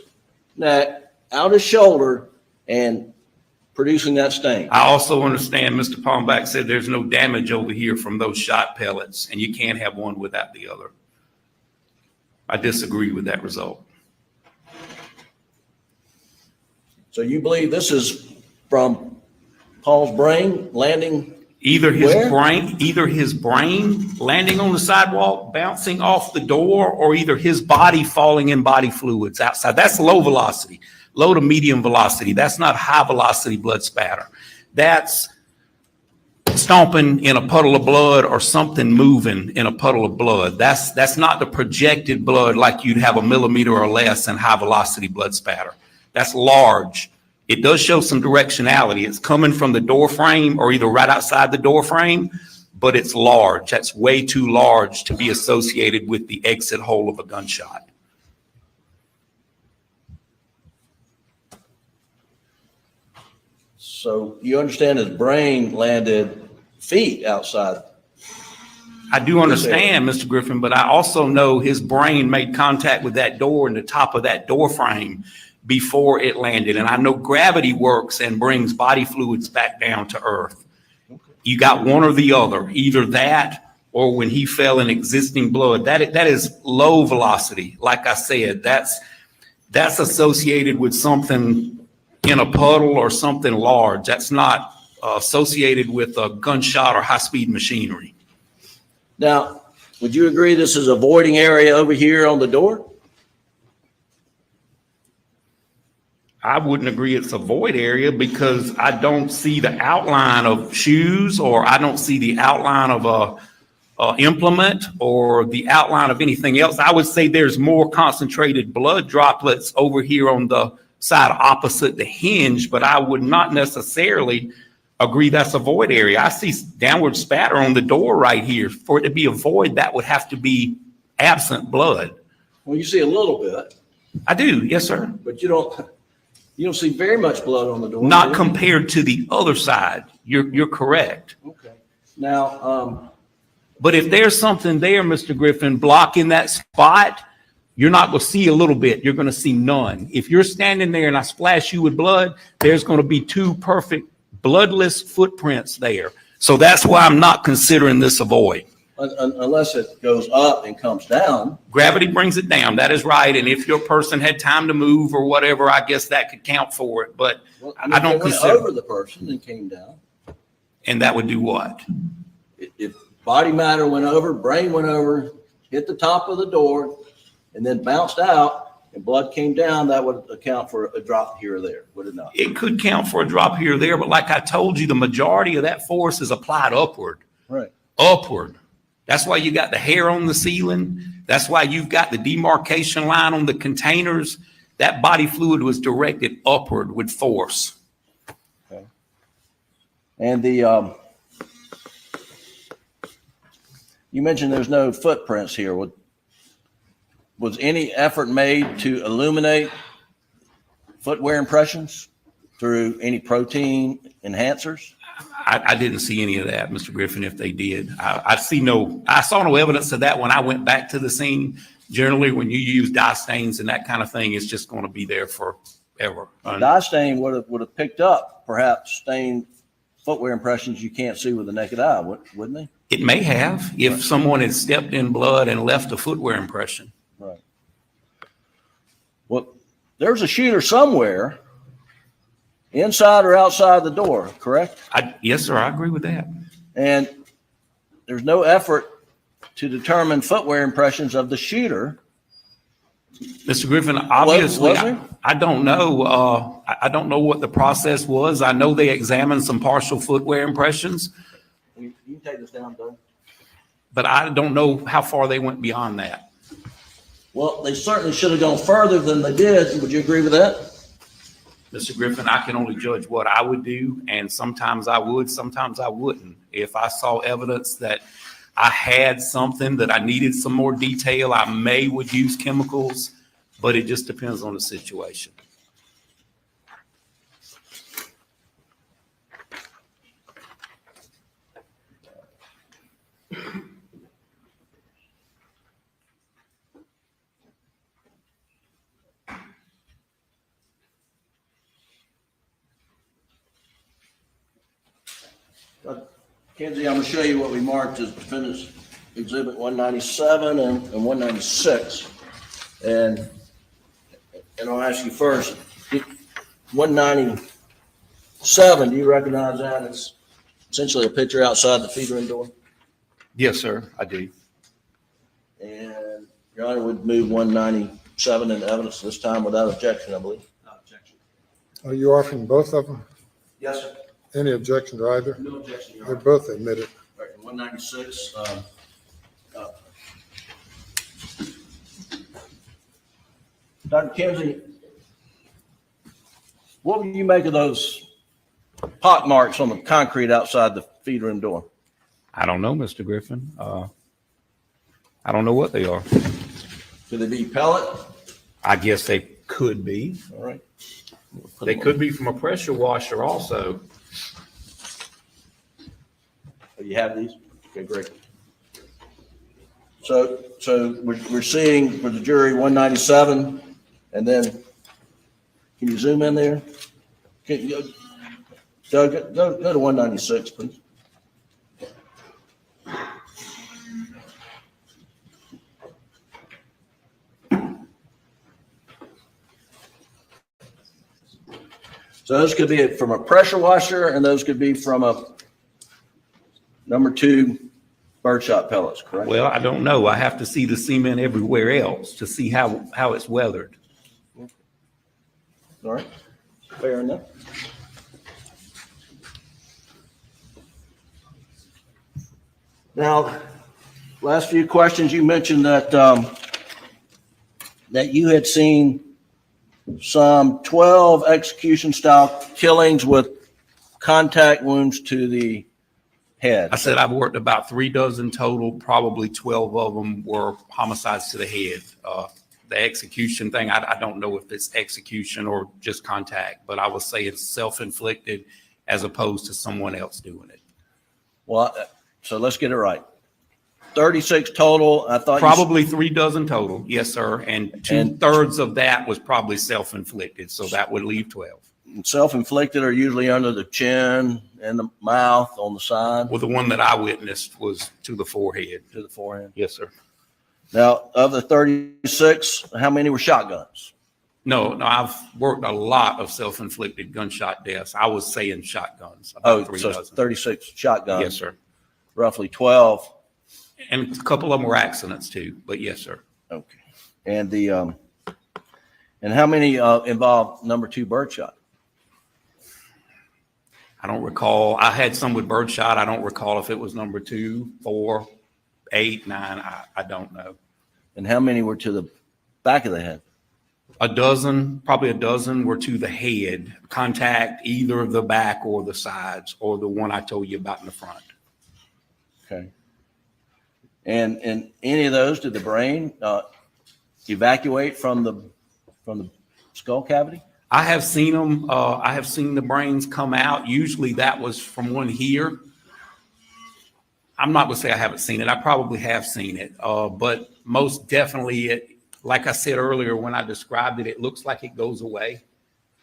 neck, out his shoulder, and producing that stain. I also understand Mr. Palmback said there's no damage over here from those shot pellets, and you can't have one without the other. I disagree with that result. So you believe this is from Paul's brain landing? Either his brain landing on the sidewalk, bouncing off the door, or either his body falling in body fluids outside. That's low velocity, low to medium velocity. That's not high velocity blood spatter. That's stomping in a puddle of blood or something moving in a puddle of blood. That's not the projected blood like you'd have a millimeter or less in high velocity blood spatter. That's large. It does show some directionality. It's coming from the door frame or either right outside the door frame, but it's large. That's way too large to be associated with the exit hole of a gunshot. So you understand his brain landed feet outside? I do understand, Mr. Griffin, but I also know his brain made contact with that door and the top of that door frame before it landed. And I know gravity works and brings body fluids back down to earth. You got one or the other, either that or when he fell in existing blood. That is low velocity. Like I said, that's associated with something in a puddle or something large. That's not associated with a gunshot or high-speed machinery. Now, would you agree this is a voiding area over here on the door? I wouldn't agree it's a void area because I don't see the outline of shoes, or I don't see the outline of a implement or the outline of anything else. I would say there's more concentrated blood droplets over here on the side opposite the hinge, but I would not necessarily agree that's a void area. I see downward spatter on the door right here. For it to be a void, that would have to be absent blood. Well, you see a little bit. I do, yes, sir. But you don't see very much blood on the door. Not compared to the other side. You're correct. Okay. Now, but if there's something there, Mr. Griffin, blocking that spot, You're not going to see a little bit. You're going to see none. If you're standing there and I splash you with blood, there's going to be 2 perfect bloodless footprints there. So that's why I'm not considering this a void. Unless it goes up and comes down. Gravity brings it down. That is right. And if your person had time to move or whatever, I guess that could count for it. But I don't It went consider over the person and came down. And that would do what? If body matter went over, brain went over, hit the top of the door, and then bounced out, and blood came down, that would account for a drop here or there, would it not? It could count for a drop here or there, but like I told you, the majority of that force is applied upward. Right. Upward. That's why you got the hair on the ceiling. That's why you've got the demarcation line on the containers. That body fluid was directed upward with force. Okay. And the you mentioned there's no footprints here. Was any effort made to illuminate footwear impressions through any protein enhancers? I didn't see any of that, Mr. Griffin, if they did. I saw no evidence of that when I went back to the scene. Generally, when you use dye stains and that kind of thing, it's just going to be there forever. Dye stain would have picked up perhaps stained footwear impressions you can't see with the naked eye, wouldn't they? It may have, if someone had stepped in blood and left a footwear impression. Right. Well, there's a shooter somewhere inside or outside the door, correct? Yes, sir. I agree with that. And there's no effort to determine footwear impressions of the shooter. Mr. Griffin, obviously, Was there? I don't know. I don't know what the process was. I know they examined some partial footwear impressions, You can take this down, Doug. but I don't know how far they went beyond that. Well, they certainly should have gone further than they did. Would you agree with that? Mr. Griffin, I can only judge what I would do, and sometimes I would, sometimes I wouldn't. If I saw evidence that I had something that I needed some more detail, I would use chemicals, but it just depends on the situation. Kenzie, I'm going to show you what we marked as Defendant's Exhibit 197 and 196. And I'll ask you first, 197, do you recognize that as essentially a picture outside the feed room door? Yes, sir, I do. And Your Honor would move 197 into evidence this time without objection, I believe. Without objection. Are you offering both of them? Yes, sir. Any objection to either? No objection, Your They're Honor. both admitted. Right, 196. Dr. Kenzie, what would you make of those pock marks on the concrete outside the feed room door? I don't know, Mr. Griffin. I don't know what they are. Could they be pellet? I guess they could be. All right. They could be from a pressure washer also. Oh, you have these? Okay, great. So we're seeing for the jury 197, and then can you zoom in there? Can you, Doug, go to 196, please. So those could be from a pressure washer, and those could be from a number 2 birdshot pellets, correct? Well, I don't know. I have to see the cement everywhere else to see how it's weathered. All right, fair enough. Now, last few questions, you mentioned that that you had seen some 12 execution-style killings with contact wounds to the head. I said I've worked about 3 dozen total. Probably 12 of them were homicides to the head. The execution thing, I don't know if it's execution or just contact, but I would say it's self-inflicted as opposed to someone else doing it. Well, so let's get it right. 36 total. I thought Probably 3 dozen total, yes, sir. And 2/3 of that was probably self-inflicted, so that would leave 12. Self-inflicted are usually under the chin and the mouth on the side. Well, the one that I witnessed was to the forehead. To the forehead. Yes, sir. Now, of the 36, how many were shotguns? No, I've worked a lot of self-inflicted gunshot deaths. I was saying shotguns. Oh, About 3 so dozen. 36 shotguns. Yes, sir. Roughly 12. And a couple of them were accidents too, but yes, sir. Okay. And the and how many involved number 2 birdshot? I don't recall. I had some with birdshot. I don't recall if it was number 2, 4, 8, 9. I don't know. And how many were to the back of the head? A dozen, probably a dozen were to the head, contact either the back or the sides, or the one I told you about in the front. Okay. And any of those, did the brain evacuate from the skull cavity? I have seen them. I have seen the brains come out. Usually that was from one here. I'm not going to say I haven't seen it. I probably have seen it. But most definitely, like I said earlier, when I described it, it looks like it goes away.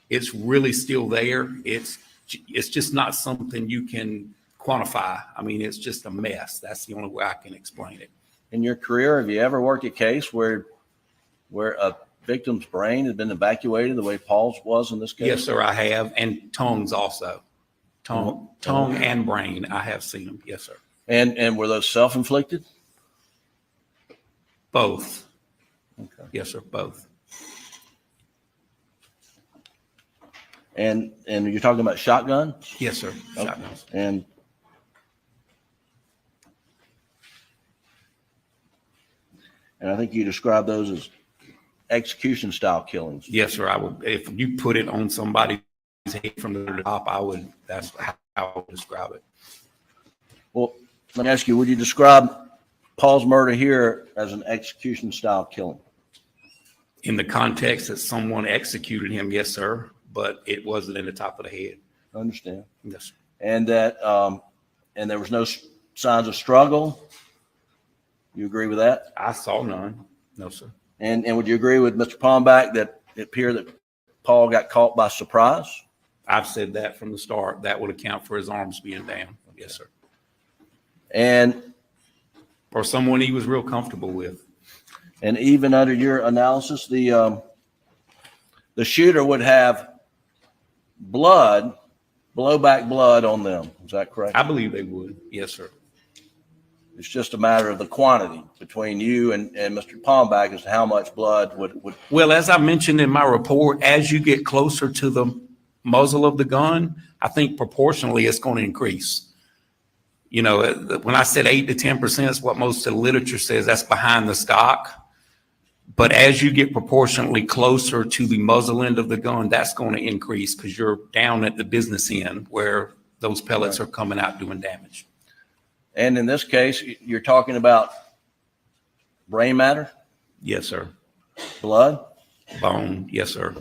It's really still there. It's just not something you can quantify. I mean, it's just a mess. That's the only way I can explain it. In your career, have you ever worked a case where a victim's brain had been evacuated the way Paul's was in this case? Yes, sir, I have. And tongues also. Tongue and brain. I have seen them. Yes, sir. And were those self-inflicted? Both. Okay. Yes, sir, both. And you're talking about shotgun? Yes, sir. Okay. Shotguns. And I think you described those as execution style killings. Yes, sir. I would. If you put it on somebody's head from the top, I would. That's how I would describe it. Well, let me ask you: would you describe Paul's murder here as an execution style killing? In the context that someone executed him, yes, sir. But it wasn't in the top of the head. I understand. Yes, sir. And that, and there was no signs of struggle. You agree with that? I saw none. No, sir. And would you agree with Mr. Palmbach that it appeared that Paul got caught by surprise? I've said that from the start. That would account for his arms being down. Yes, sir. And or someone he was real comfortable with. And even under your analysis, the shooter would have blowback blood on them. Is that correct? I believe they would. Yes, sir. It's just a matter of the quantity between you and Mr. Palmbach as to how much blood would. Well, as I mentioned in my report, as you get closer to the muzzle of the gun, I think proportionally it's going to increase. You know, when I said 8 to 10% is what most of the literature says, that's behind the stock. But as you get proportionately closer to the muzzle end of the gun, that's going to increase because you're down at the business end where those pellets are coming out doing damage. And in this case, you're talking about brain matter? Yes, sir. Blood? Bone? Yes, sir.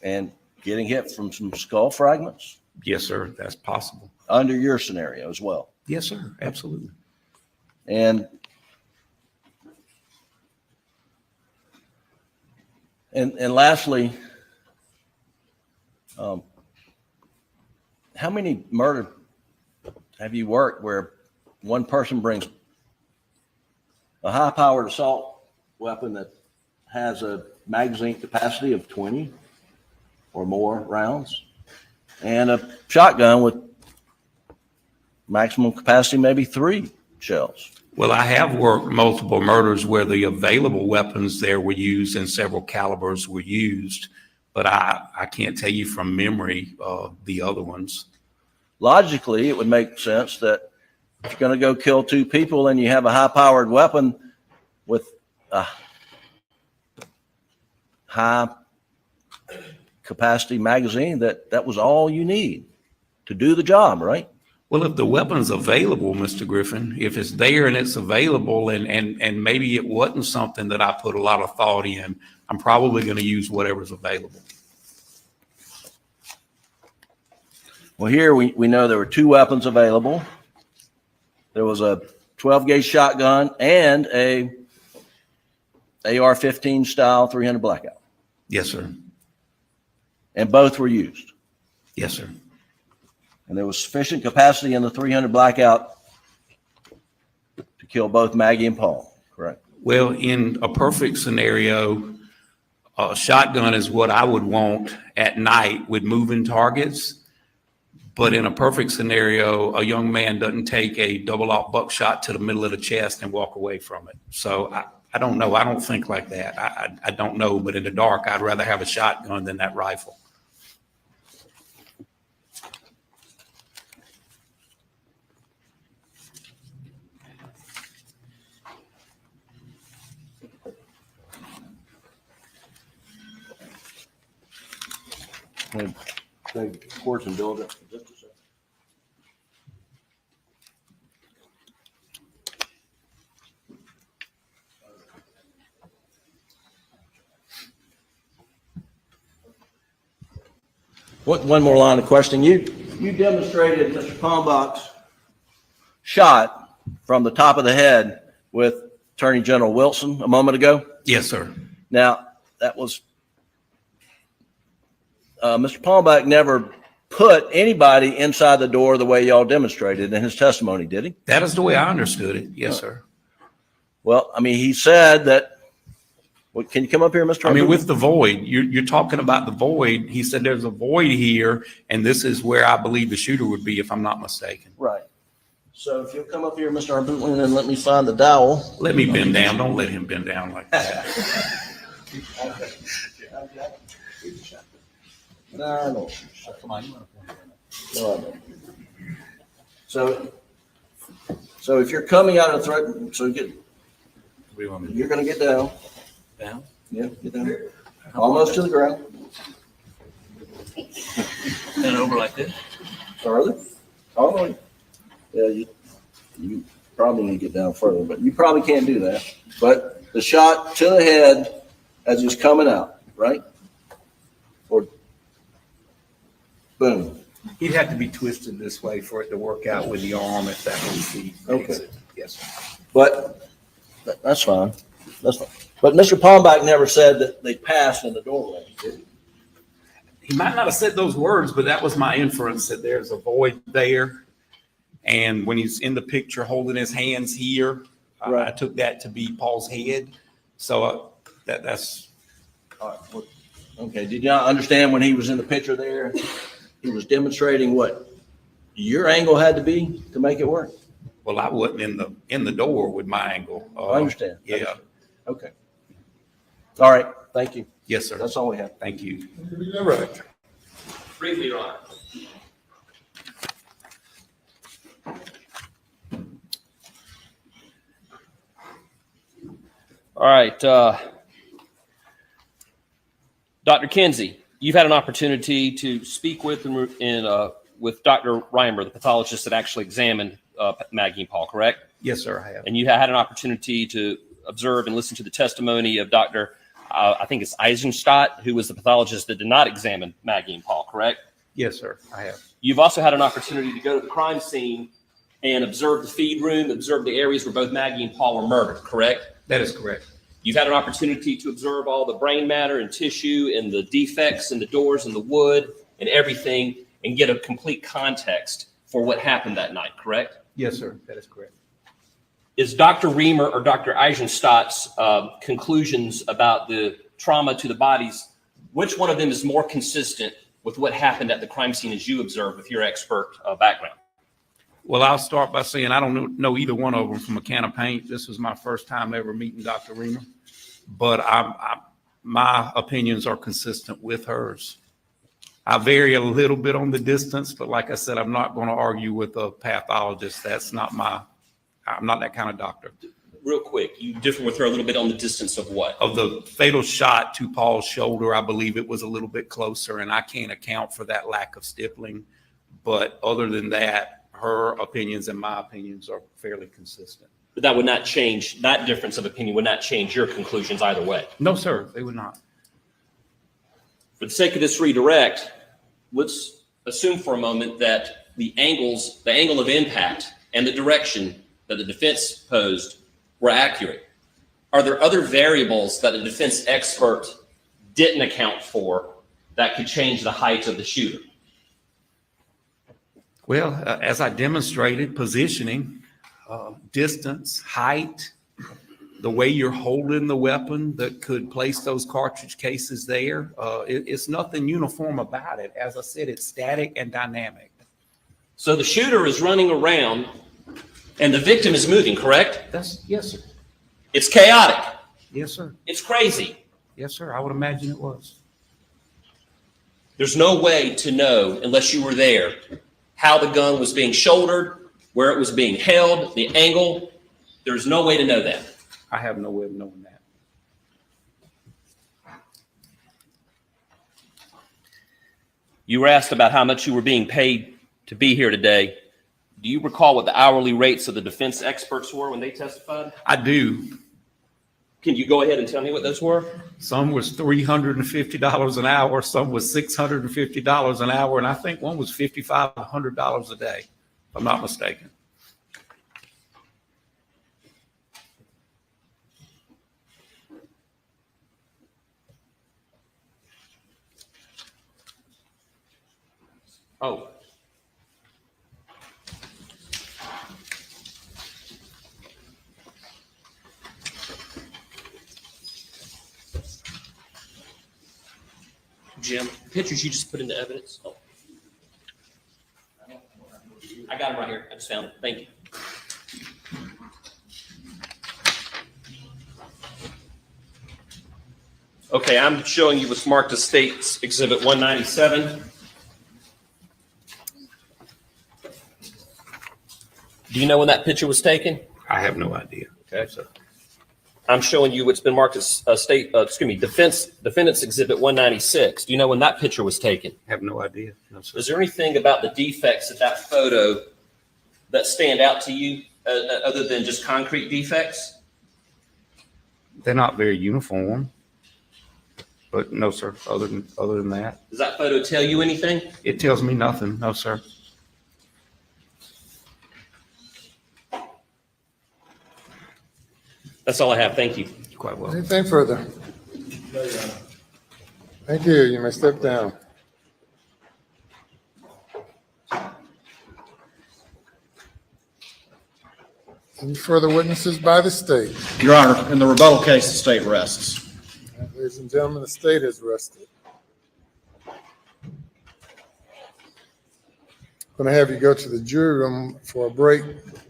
And getting hit from some skull fragments? Yes, sir. That's possible. Under your scenario as well? Yes, sir. Absolutely. And lastly, how many murder have you worked where one person brings a high-powered assault weapon that has a magazine capacity of 20 or more rounds and a shotgun with maximum capacity maybe 3 shells? Well, I have worked multiple murders where the available weapons there were used and several calibers were used, but I can't tell you from memory the other ones. Logically, it would make sense that if you're going to go kill 2 people and you have a high-powered weapon with a high-capacity magazine, that was all you need to do the job, right? Well, if the weapon's available, Mr. Griffin, if it's there and it's available and maybe it wasn't something that I put a lot of thought in, I'm probably going to use whatever's available. Well, here we know there were 2 weapons available. There was a 12 gauge shotgun and a AR-15 style 300 blackout. Yes, sir. And both were used. Yes, sir. And there was sufficient capacity in the 300 blackout to kill both Maggie and Paul, correct? Well, in a perfect scenario, a shotgun is what I would want at night with moving targets. But in a perfect scenario, a young man doesn't take a double-aught buckshot to the middle of the chest and walk away from it. So I don't know. I don't think like that. I don't know. But in the dark, I'd rather have a shotgun than that rifle. Take course and build it. Just a second. One more line of questioning. You demonstrated Mr. Palmbach's shot from the top of the head with Attorney General Wilson a moment ago. Yes, sir. Now, that was Mr. Palmbach never put anybody inside the door the way y'all demonstrated in his testimony, did he? That is the way I understood it. Yes, sir. Well, I mean, he said that. Well, can you come up here, Mr. I mean, with the void, you're talking about the void. He said there's a void here, and this is where I believe the shooter would be, if I'm not mistaken. Right. So if you'll come up here, Mr. Arbutland, and let me find the dowel. Let me bend down. Don't let him bend down like that. No. Come on. No, so if you're coming out of the threat, so you're going to get down. Down? Yeah, get down. Almost to the ground. And over like this? Further. All the way. Yeah, you probably need to get down further, but you probably can't do that. But the shot to the head as he's coming out, right? Or boom. He'd have to be twisted this way for it to work out with the arm if that was the. Okay. Yes, sir. But that's fine. That's fine. But Mr. Palmbach never said that they passed in the doorway, did he? He might not have said those words, but that was my inference, that there's a void there. And when he's in the picture holding his hands here, I took that to be Paul's head. So that's. Okay. Did you not understand when he was in the picture there? He was demonstrating what your angle had to be to make it work. Well, I wasn't in the door with my angle. I understand. Yeah. Okay. All right. Thank you. Yes, sir. That's all we have. Thank you. All right. Briefly, Your Honor. All right. Dr. Kinsey, you've had an opportunity to speak with Dr. Reimer, the pathologist that actually examined Maggie and Paul, correct? Yes, sir, I have. And you had an opportunity to observe and listen to the testimony of Dr. I think it's Eisenstadt, who was the pathologist that did not examine Maggie and Paul, correct? Yes, sir, I have. You've also had an opportunity to go to the crime scene and observe the feed room, observe the areas where both Maggie and Paul were murdered, correct? That is correct. You've had an opportunity to observe all the brain matter and tissue and the defects in the doors and the wood and everything and get a complete context for what happened that night, correct? Yes, sir, that is correct. Is Dr. Reimer or Dr. Eisenstadt's conclusions about the trauma to the bodies, which one of them is more consistent with what happened at the crime scene as you observed with your expert background? Well, I'll start by saying I don't know either one of them from a can of paint. This was my first time ever meeting Dr. Reimer, but my opinions are consistent with hers. I vary a little bit on the distance, but like I said, I'm not going to argue with a pathologist. I'm not that kind of doctor. Real quick, you differ with her a little bit on the distance of what? Of the fatal shot to Paul's shoulder, I believe it was a little bit closer, and I can't account for that lack of stippling. But other than that, her opinions and my opinions are fairly consistent. But that would not change, that difference of opinion would not change your conclusions either way? No, sir, they would not. For the sake of this redirect, let's assume for a moment that the angle of impact and the direction that the defense posed were accurate, are there other variables that the defense expert didn't account for that could change the height of the shooter? Well, as I demonstrated, positioning, distance, height, the way you're holding the weapon that could place those cartridge cases there. It's nothing uniform about it. As I said, it's static and dynamic. So the shooter is running around and the victim is moving, correct? Yes, sir. It's chaotic. Yes, sir. It's crazy. Yes, sir. I would imagine it was. There's no way to know, unless you were there, how the gun was being shouldered, where it was being held, the angle. There's no way to know that. I have no way of knowing that. You were asked about how much you were being paid to be here today. Do you recall what the hourly rates of the defense experts were when they testified? I do. Can you go ahead and tell me what those were? Some was $350 an hour, some was $650 an hour, and I think one was $5,500 a day, if I'm not mistaken. Oh. Jim, pictures you just put into evidence. Oh. I got them right here. I just found it. Thank you. Okay, I'm showing you what's marked as States Exhibit 197. Do you know when that picture was taken? I have no idea. Okay, so I'm showing you what's been marked as Defendant's Exhibit 196. Do you know when that picture was taken? I have no idea. No, sir. Is there anything about the defects of that photo that stand out to you other than just concrete defects? They're not very uniform, but no, sir. Other than that, Does that photo tell you anything? it tells me nothing. No, sir. That's all I have. Thank you. Quite well. Anything further? Thank you. You may step down. Any further witnesses by the state? Your Honor, in the rebuttal case, the state rests. Ladies and gentlemen, the state is rested. I'm going to have you go to the jury room for a break.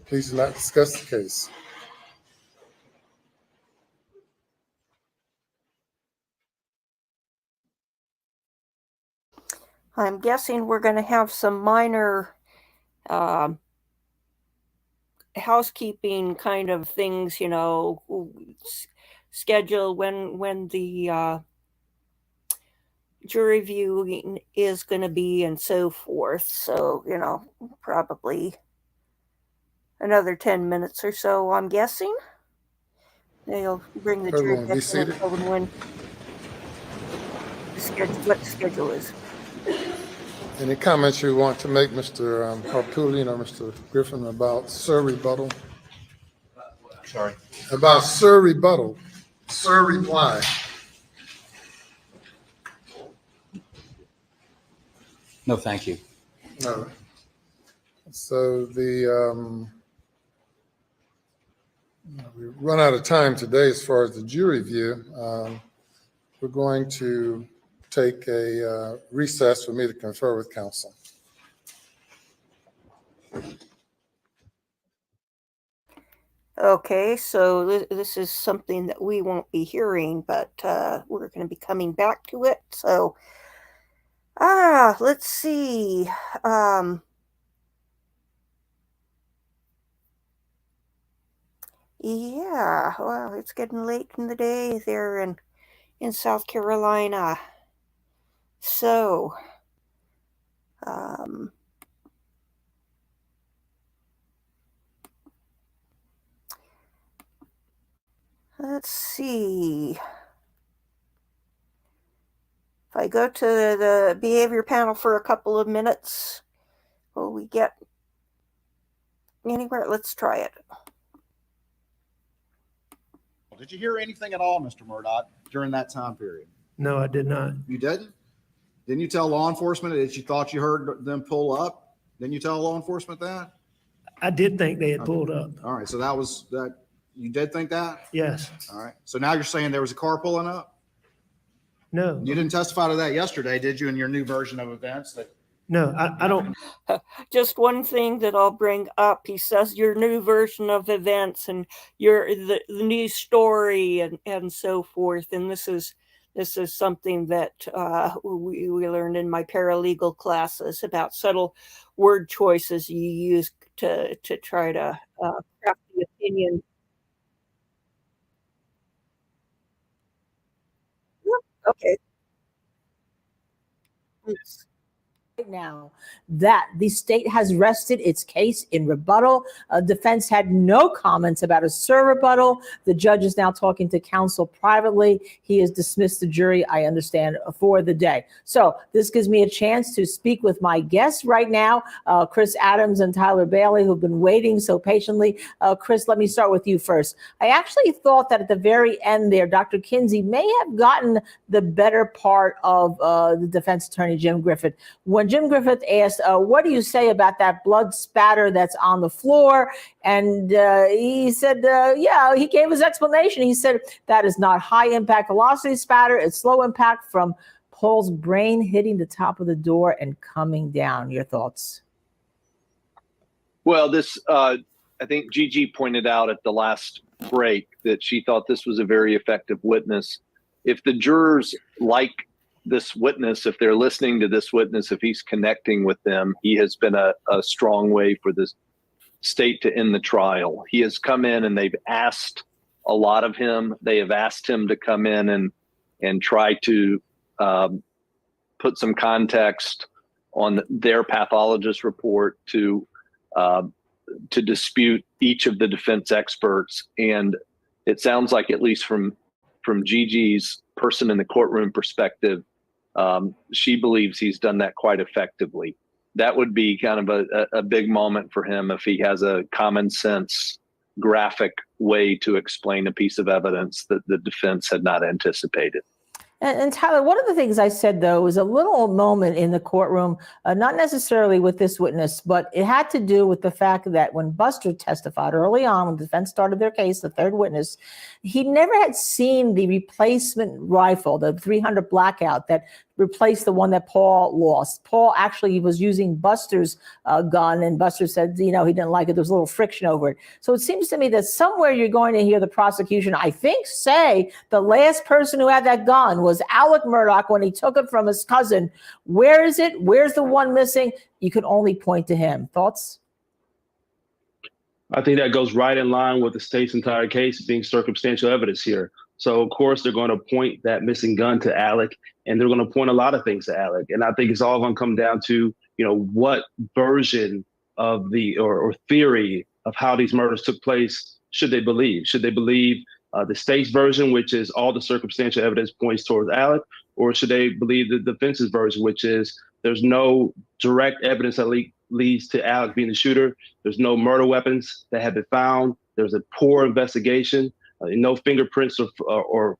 Please do not discuss the case. I'm guessing we're going to have some minor housekeeping kind of things, you know, schedule when the jury viewing is going to be and so forth. So, you know, probably another 10 minutes or so, I'm guessing. They'll bring the jury back in and tell them when what the schedule is. Any comments you want to make, Mr. Harpoolian or Mr. Griffin, about Sir Rebuttal? Sorry. About Sir Rebuttal. Sir Reply. No, thank you. No. So we run out of time today as far as the jury view. We're going to take a recess for me to confer with counsel. Okay, so this is something that we won't be hearing, but we're going to be coming back to it. So, let's see. Yeah, well, it's getting late in the day there in South Carolina. So, let's see. If I go to the behavior panel for a couple of minutes, will we get anywhere? Let's try it. Did you hear anything at all, Mr. Murdaugh, during that time period? No, I did not. You didn't? Didn't you tell law enforcement that you thought you heard them pull up? Didn't you tell law enforcement that? I did think they had pulled up. All right, so that was that. You did think that? Yes. All right. So now you're saying there was a car pulling up? No. You didn't testify to that yesterday, did you, in your new version of events? That No, I don't. Just one thing that I'll bring up. He says your new version of events and the new story and so forth. And this is something that we learned in my paralegal classes about subtle word choices you use to try to craft the opinion. Okay. Right now that the state has rested its case in rebuttal. Defense had no comments about a rebuttal. The judge is now talking to counsel privately. He has dismissed the jury, I understand, for the day. So this gives me a chance to speak with my guests right now, Chris Adams and Tyler Bailey, who've been waiting so patiently. Chris, let me start with you first. I actually thought that at the very end there, Dr. Kinsey may have gotten the better part of the defense attorney, Jim Griffith. When Jim Griffith asked, what do you say about that blood spatter that's on the floor? And he said, yeah, he gave his explanation. He said, that is not high impact velocity spatter. It's slow impact from Paul's brain hitting the top of the door and coming down. Your thoughts? Well, I think Gigi pointed out at the last break that she thought this was a very effective witness. If the jurors like this witness, if they're listening to this witness, if he's connecting with them, he has been a strong way for the state to end the trial. He has come in and they've asked a lot of him. They have asked him to come in and try to put some context on their pathologist report to dispute each of the defense experts. And it sounds like, at least from Gigi's person in the courtroom perspective, she believes he's done that quite effectively. That would be kind of a big moment for him if he has a common sense, graphic way to explain a piece of evidence that the defense had not anticipated. And Tyler, one of the things I said, though, was a little moment in the courtroom, not necessarily with this witness, but it had to do with the fact that when Buster testified early on, when the defense started their case, the third witness, he never had seen the replacement rifle, the .300 Blackout that replaced the one that Paul lost. Paul actually was using Buster's gun, and Buster said, he didn't like it. There was a little friction over it. So it seems to me that somewhere you're going to hear the prosecution, I think, say the last person who had that gun was Alec Murdaugh when he took it from his cousin. Where is it? Where's the one missing? You can only point to him. Thoughts? I think that goes right in line with the state's entire case being circumstantial evidence here. So, of course, they're going to point that missing gun to Alec, and they're going to point a lot of things to Alec. And I think it's all going to come down to, what version of or theory of how these murders took place should they believe? Should they believe the state's version, which is all the circumstantial evidence points towards Alec, or should they believe the defense's version, which is there's no direct evidence that leads to Alec being the shooter. There's no murder weapons that have been found. There's a poor investigation. No fingerprints or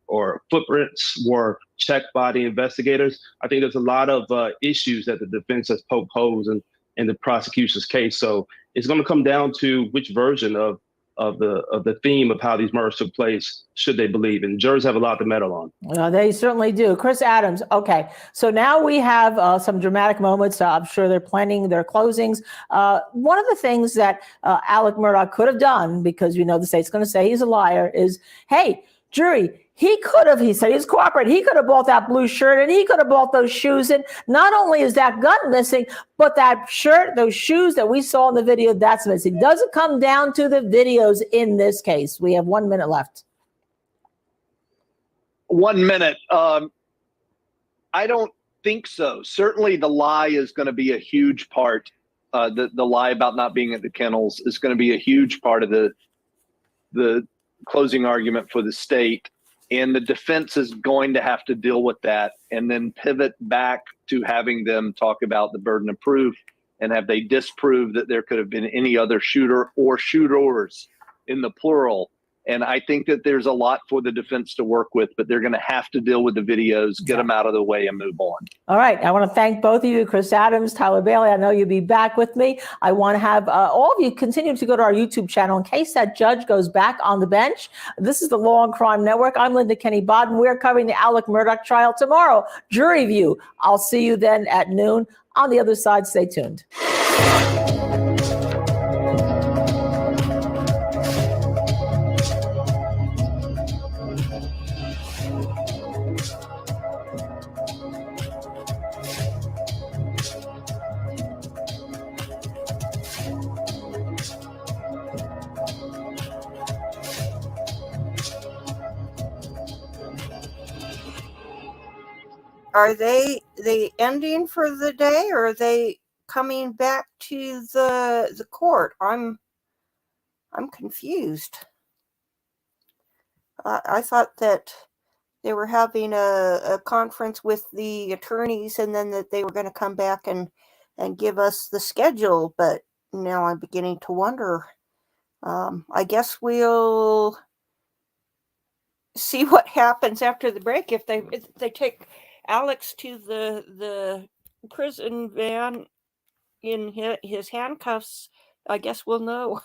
footprints were checked by the investigators. I think there's a lot of issues that the defense has posed in the prosecution's case. So it's going to come down to which version of the theme of how these murders took place should they believe, and jurors have a lot to meddle on. They certainly do. Chris Adams. Okay, so now we have some dramatic moments. I'm sure they're planning their closings. One of the things that Alec Murdaugh could have done, because the state's going to say he's a liar, is, hey, jury, he said he's cooperating. He could have bought that blue shirt and he could have bought those shoes. And not only is that gun missing, but that shirt, those shoes that we saw in the video, that's missing. Does it come down to the videos in this case? We have 1 minute left. 1 minute. I don't think so. Certainly the lie is going to be a huge part. The lie about not being at the kennels is going to be a huge part of the closing argument for the state. And the defense is going to have to deal with that and then pivot back to having them talk about the burden of proof and have they disproved that there could have been any other shooter or shooters in the plural. And I think that there's a lot for the defense to work with, but they're going to have to deal with the videos, get them out of the way, and move on. All right. I want to thank both of you, Chris Adams, Tyler Bailey. I know you'll be back with me. I want to have all of you continue to go to our YouTube channel in case that judge goes back on the bench. This is the Law and Crime Network. I'm Linda Kenny Bodden. We're covering the Murdaugh trial tomorrow. Jury view. I'll see you then at noon. On the other side, stay tuned. Are they ending for the day, or are they coming back to the court? I'm confused. I thought that they were having a conference with the attorneys, and then that they were going to come back and give us the schedule. But now I'm beginning to wonder. I guess we'll see what happens after the break. If they take Alex to the prison van in his handcuffs, I guess we'll know.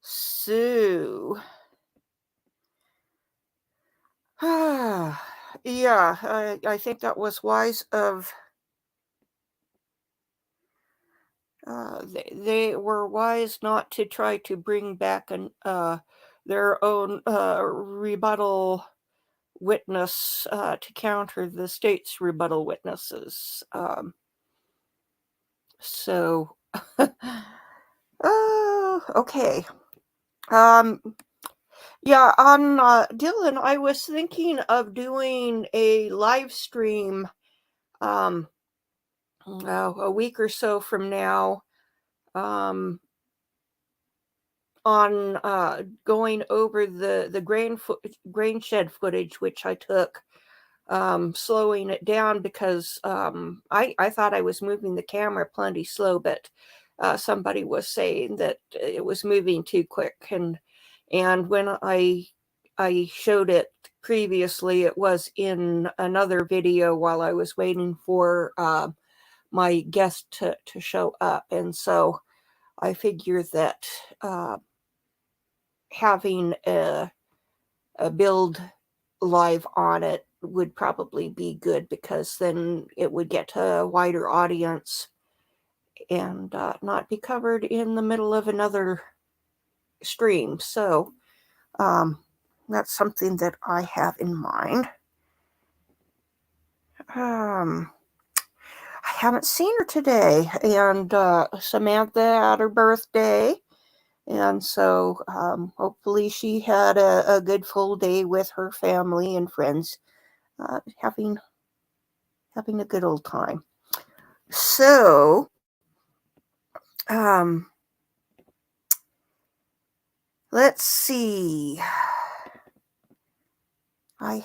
So yeah, I think that was wise of they were wise not to try to bring back their own rebuttal witness to counter the state's rebuttal witnesses. So, okay. Yeah, on Dylan, I was thinking of doing a live stream a week or so from now on going over the grain shed footage, which I took, slowing it down because I thought I was moving the camera plenty slow, but somebody was saying that it was moving too quick, and when I showed it previously, it was in another video while I was waiting for my guest to show up, and so I figured that having a build live on it would probably be good, because then it would get to a wider audience and not be covered in the middle of another stream. So that's something that I have in mind. I haven't seen her today, and Samantha had her birthday, and so hopefully she had a good full day with her family and friends, having a good old time. So let's see. I've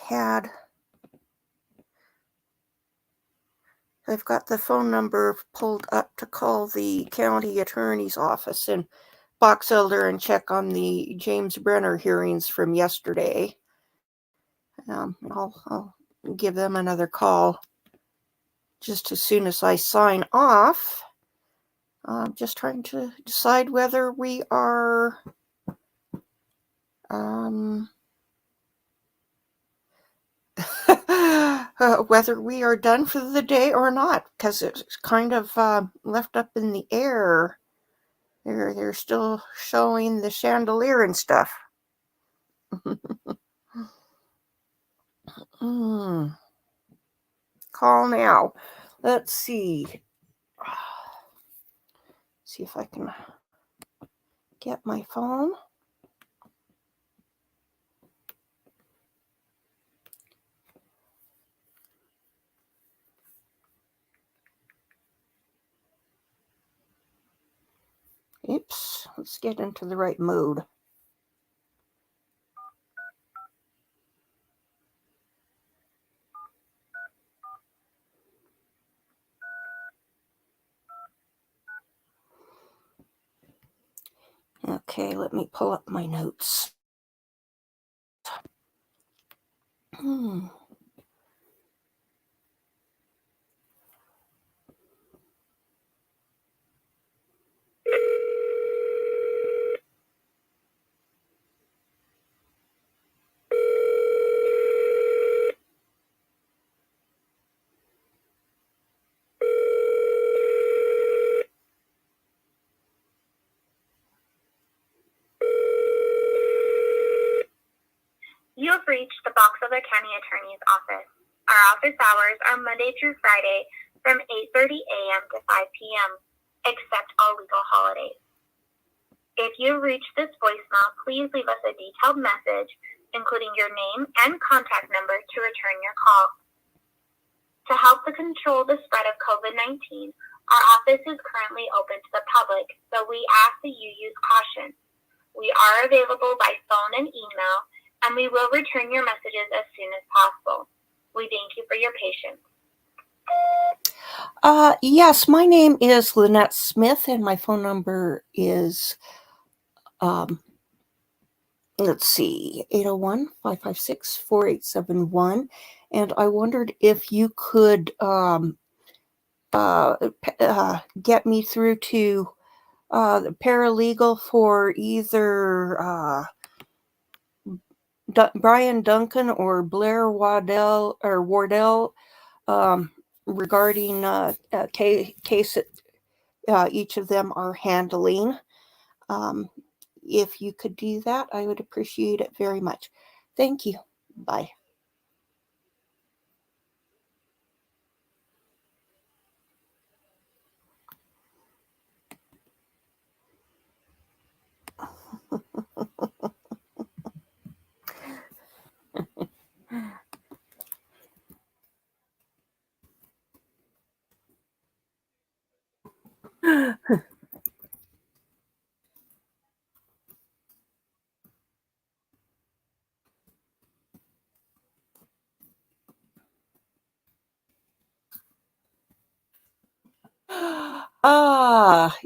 got the phone number pulled up to call the county attorney's office in Box Elder and check on the James Brenner hearings from yesterday. I'll give them another call just as soon as I sign off. I'm just trying to decide whether we are whether we are done for the day or not, because it's kind of left up in the air. They're still showing the chandelier and stuff. Call now. Let's see. See if I can get my phone. Oops, let's get into the right mode. Okay, let me pull up my notes. You have reached the Box Elder County Attorney's Office. Our office hours are Monday through Friday from 8:30 a.m. to 5 p.m., except all legal holidays. If you have reached this voicemail, please leave us a detailed message, including your name and contact number to return your call. To help to control the spread of COVID-19, our office is currently open to the public, so we ask that you use caution. We are available by phone and email, and we will return your messages as soon as possible. We thank you for your patience. Yes, my name is Lynette Smith, and my phone number is, let's see, 801-556-4871. And I wondered if you could get me through to the paralegal for either Brian Duncan or Blair Wardell regarding a case that each of them are handling. If you could do that, I would appreciate it very much. Thank you. Bye.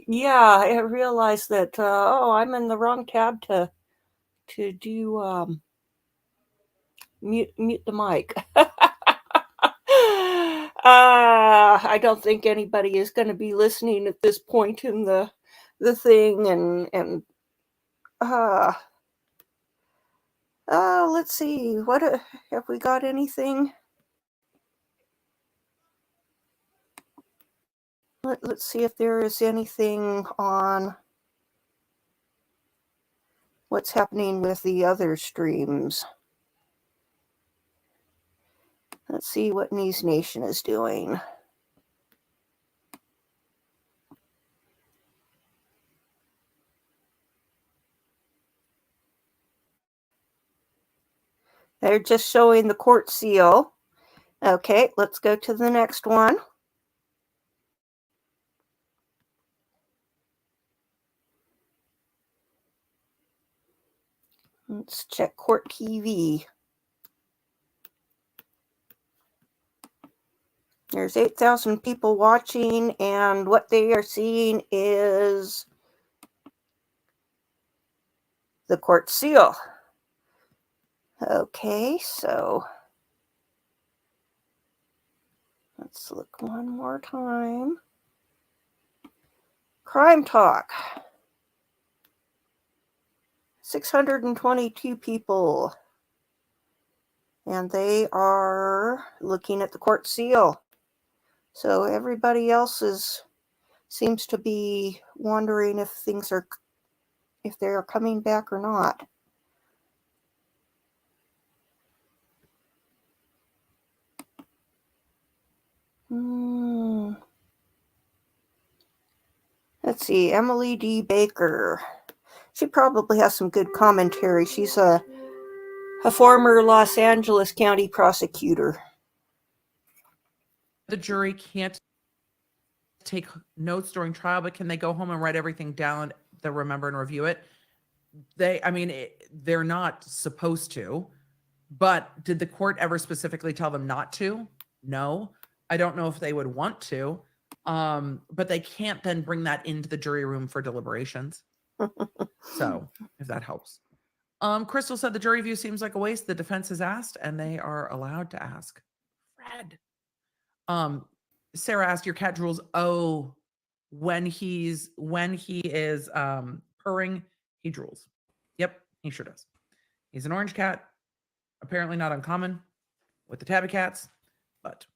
Yeah, I realized that, I'm in the wrong tab to do, mute the mic. I don't think anybody is going to be listening at this point in the thing, and let's see, what have we got anything? Let's see if there is anything on what's happening with the other streams. Let's see what News Nation is doing. They're just showing the court seal. Okay, let's go to the next one. Let's check Court TV. There's 8,000 people watching, and what they are seeing is the court seal. Okay, so let's look one more time. Crime Talk. 622 people. And they are looking at the court seal. So everybody else seems to be wondering if they're coming back or not. Let's see, Emily D. Baker. She probably has some good commentary. She's a former Los Angeles County prosecutor. The jury can't take notes during trial, but can they go home and write everything down, they remember and review it? They're not supposed to, but did the court ever specifically tell them not to? No. I don't know if they would want to, but they can't then bring that into the jury room for deliberations. So if that helps. Crystal said the jury view seems like a waste. The defense has asked and they are allowed to ask. Fred. Sarah asked, your cat drools. Oh, when he is purring, he drools. Yep, he sure does. He's an orange cat. Apparently not uncommon with the tabby cats, but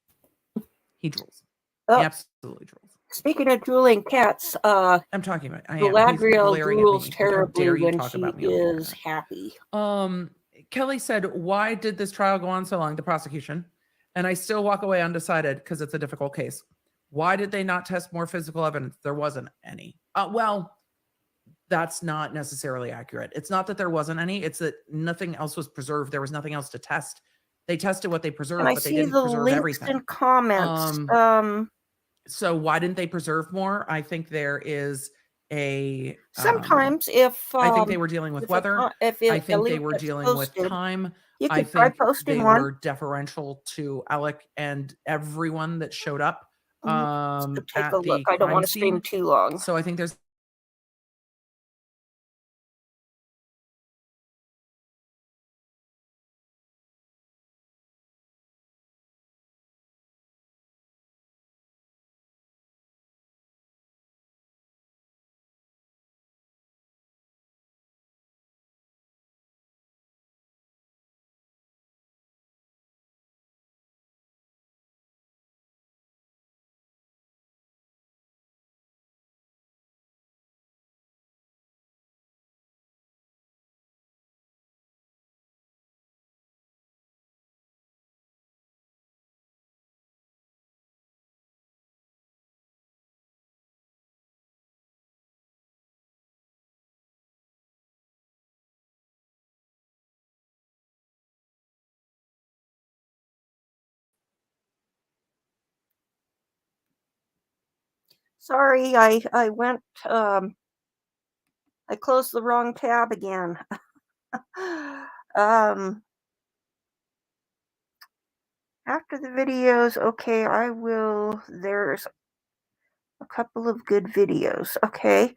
he drools. He absolutely drools. Speaking of drooling cats, I'm talking about Galadriel drools terribly when she is happy. Kelly said, why did this trial go on so long, the prosecution? And I still walk away undecided because it's a difficult case. Why did they not test more physical evidence? There wasn't any. Well, that's not necessarily accurate. It's not that there wasn't any. It's that nothing else was preserved. There was nothing else to test. They tested what they preserved, but they didn't preserve everything. And comments. So why didn't they preserve more? I think there is a sometimes if I think they were dealing with weather. I think they were dealing with time. I think they were deferential to Alec and everyone that showed up. Take a look. I don't want to stream too long. So I think there's Sorry, I went, I closed the wrong tab again. After the videos, okay, there's a couple of good videos, okay.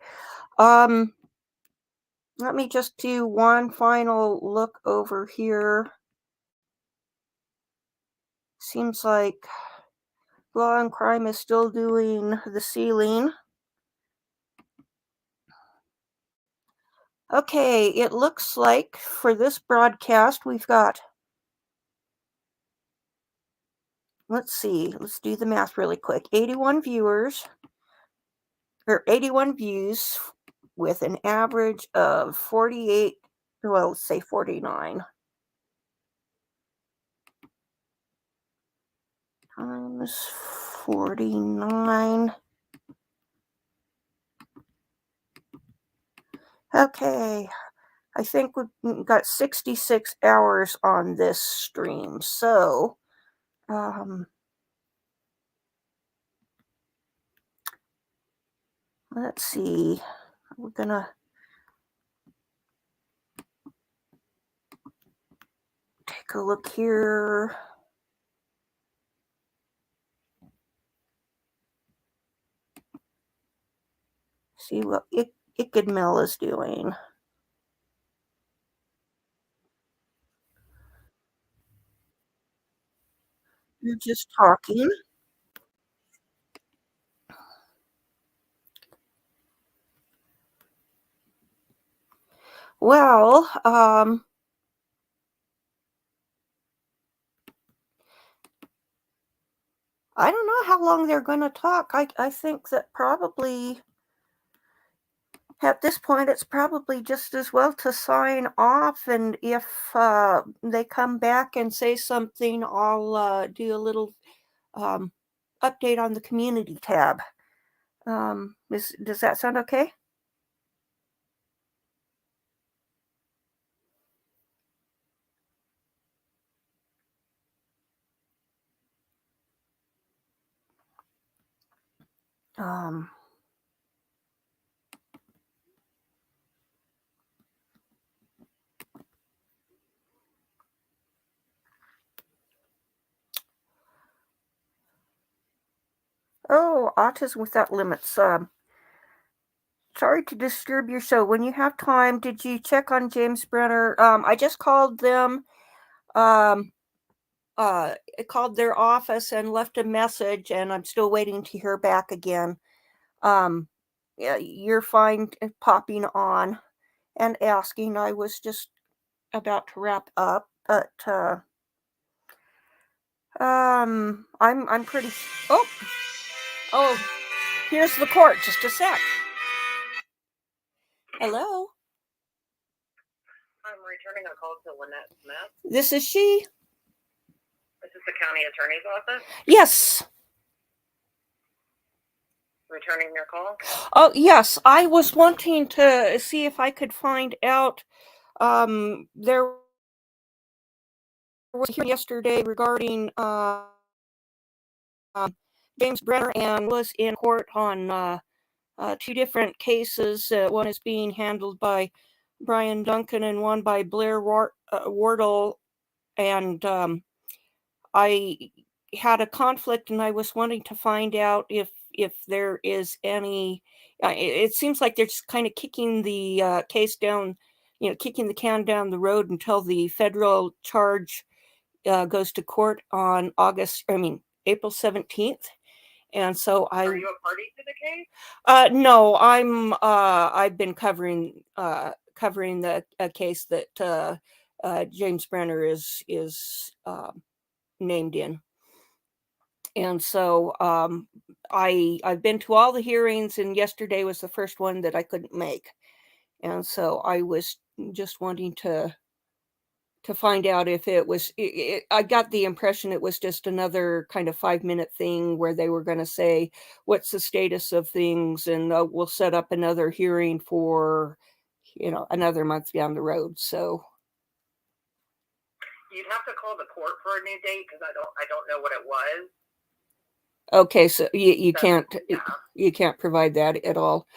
Let me just do one final look over here. Seems like Law and Crime is still doing the ceiling. Okay, it looks like for this broadcast we've got, let's see, let's do the math really quick. 81 viewers, or 81 views with an average of 48, well, let's say 49. Times 49. Okay, I think we've got 66 hours on this stream. So, let's see. We're gonna take a look here. See what Ickadmill is doing. You're just talking. Well, I don't know how long they're going to talk. I think that probably at this point it's probably just as well to sign off, and if they come back and say something, I'll do a little update on the community tab. Does that sound okay? Oh, Autism Without Limits. sorry to disturb your show. When you have time, did you check on James Brenner? I just called them. I called their office and left a message, and I'm still waiting to hear back again. Yeah, you're fine popping on and asking. I was just about to wrap up, but I'm pretty. Oh, here's the court. Just a sec. Hello. I'm returning a call to Lynette Smith. This is she. This is the county attorney's office. Yes. Returning your call. Oh, yes. I was wanting to see if I could find out. There was a hearing yesterday regarding James Brenner, and was in court on two different cases. One is being handled by Brian Duncan and one by Blair Wardle. And I had a conflict, and I was wanting to find out if there is any. It seems like they're just kind of kicking the case down, kicking the can down the road until the federal charge goes to court on April 17th. And so Are you a party to the case? No, I've been covering the case that James Brenner is named in. And so I've been to all the hearings, and yesterday was the first one that I couldn't make. And so I was just wanting to find out if it was, I got the impression it was just another kind of 5-minute thing where they were going to say, what's the status of things? And we'll set up another hearing for, another month down the road. So You'd have to call the court for a new date because I don't know what it was. okay, so you can't provide that at all.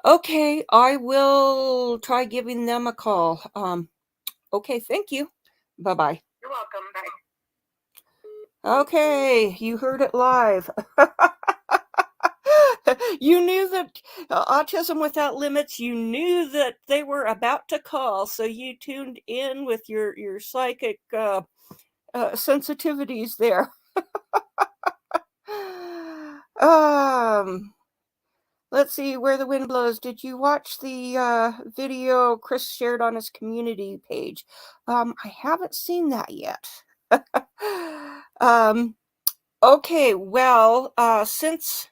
Okay, I will try giving them a call. Okay, thank you. Bye-bye. You're welcome. Bye. Okay, you heard it live. You knew that Autism Without Limits, you knew that they were about to call, so you tuned in with your psychic sensitivities there. Let's see where the wind blows. Did you watch the video Chris shared on his community page? I haven't seen that yet. Okay, well, since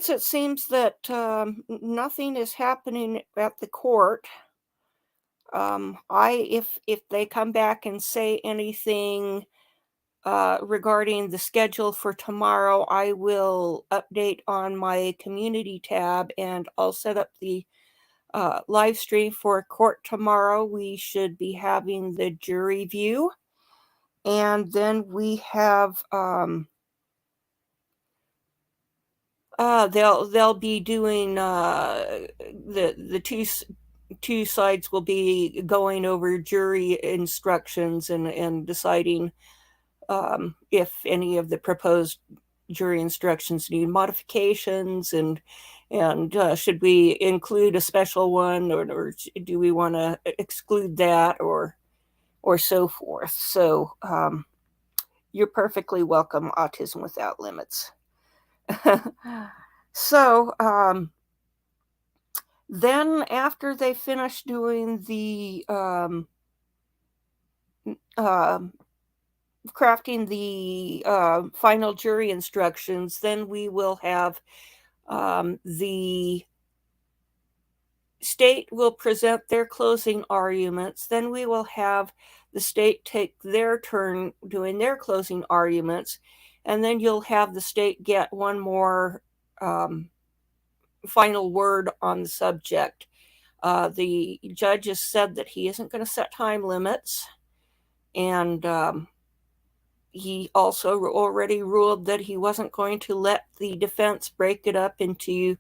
it seems that nothing is happening at the court, if they come back and say anything regarding the schedule for tomorrow, I will update on my community tab, and I'll set up the live stream for court tomorrow. We should be having the jury view, and then we have they'll be doing the two sides will be going over jury instructions and deciding if any of the proposed jury instructions need modifications, and should we include a special one, or do we want to exclude that, or so forth. So you're perfectly welcome, Autism Without Limits. So then after they finish doing the crafting the final jury instructions, then we will have the state will present their closing arguments. Then we will have the state take their turn doing their closing arguments, and then you'll have the state get one more final word on the subject. The judge has said that he isn't going to set time limits, and he also already ruled that he wasn't going to let the defense break it up into,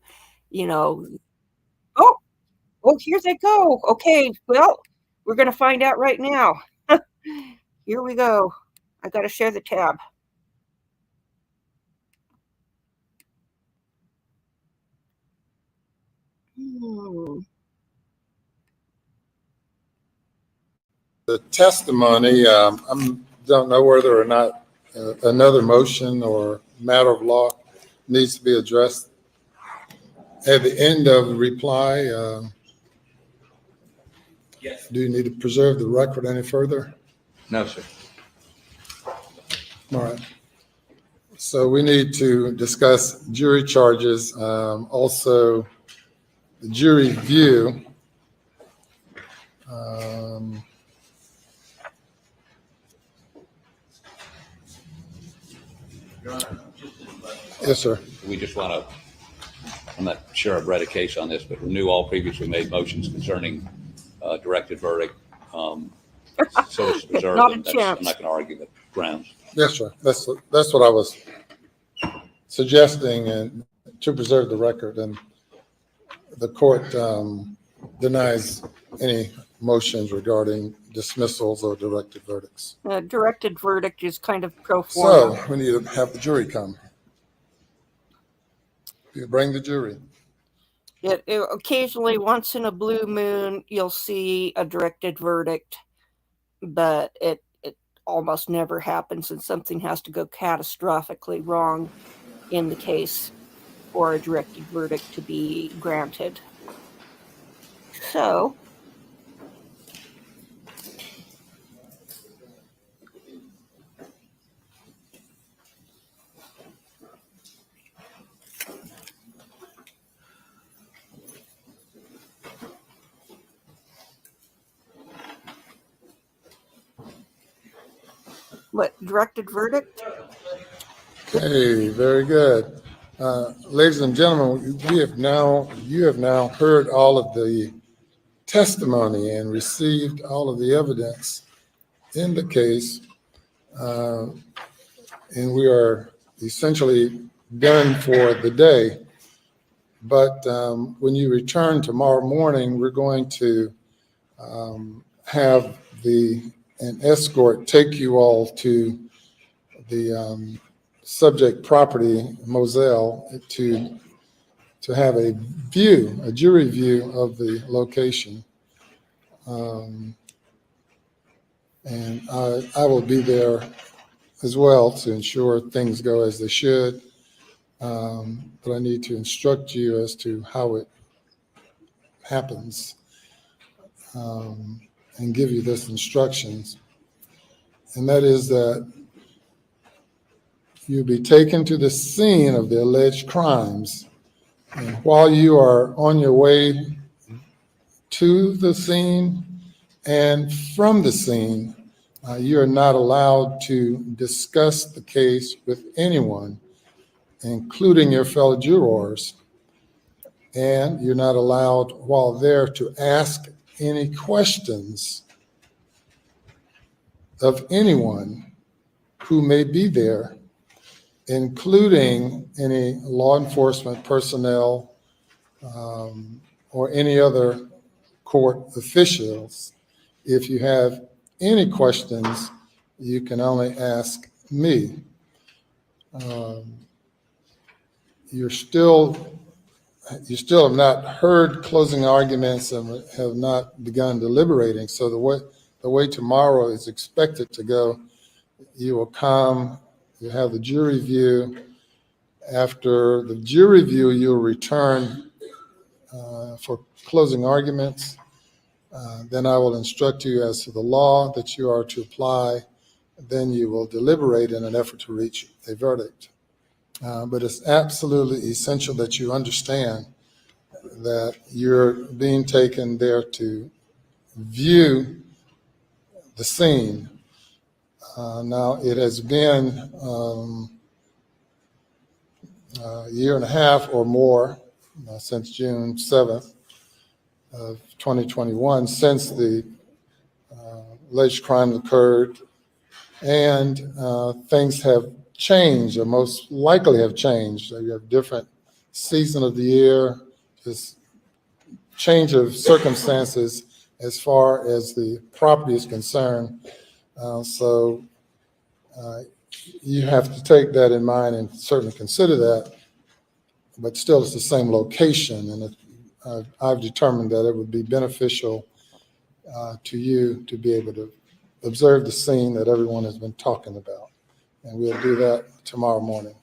oh, here they go. Okay, well, we're going to find out right now. Here we go. I got to share the tab. The testimony, I don't know whether or not another motion or matter of law needs to be addressed. At the end of the reply, Yes. do you need to preserve the record any further? No, sir. All right. So we need to discuss jury charges, also the jury view. Your Honor, Yes, sir. we just want to, I'm not sure I've read a case on this, but renew all previously made motions concerning directed verdict. So it's preserved. Not a And chance. I'm not going to argue the grounds. Yes, sir. That's what I was suggesting, and to preserve the record, and the court denies any motions regarding dismissals or directed verdicts. Directed verdict is kind of pro So forma. we need to have the jury come. You bring the jury. It occasionally, once in a blue moon, you'll see a directed verdict, but it almost never happens, and something has to go catastrophically wrong in the case for a directed verdict to be granted. So, what, directed verdict? Hey, very good. Ladies and gentlemen, you have now heard all of the testimony and received all of the evidence in the case, and we are essentially done for the day. But when you return tomorrow morning, we're going to have an escort take you all to the subject property, Moselle, to have a jury view of the location. And I will be there as well to ensure things go as they should. But I need to instruct you as to how it happens, and give you this instructions. And that is that you'll be taken to the scene of the alleged crimes. And while you are on your way to the scene and from the scene, you are not allowed to discuss the case with anyone, including your fellow jurors. And you're not allowed while there to ask any questions of anyone who may be there, including any law enforcement personnel or any other court officials. If you have any questions, you can only ask me. You still have not heard closing arguments and have not begun deliberating. So the way tomorrow is expected to go, you will come, you have the jury view. After the jury view, you'll return for closing arguments. Then I will instruct you as to the law that you are to apply. Then you will deliberate in an effort to reach a verdict. But it's absolutely essential that you understand that you're being taken there to view the scene. Now, it has been a year and a half or more since June 7th of 2021, since the alleged crime occurred, and things have changed, or most likely have changed. You have different season of the year, just change of circumstances as far as the property is concerned. So you have to take that in mind and certainly consider that, but still it's the same location. And I've determined that it would be beneficial to you to be able to observe the scene that everyone has been talking about. And we'll do that tomorrow morning.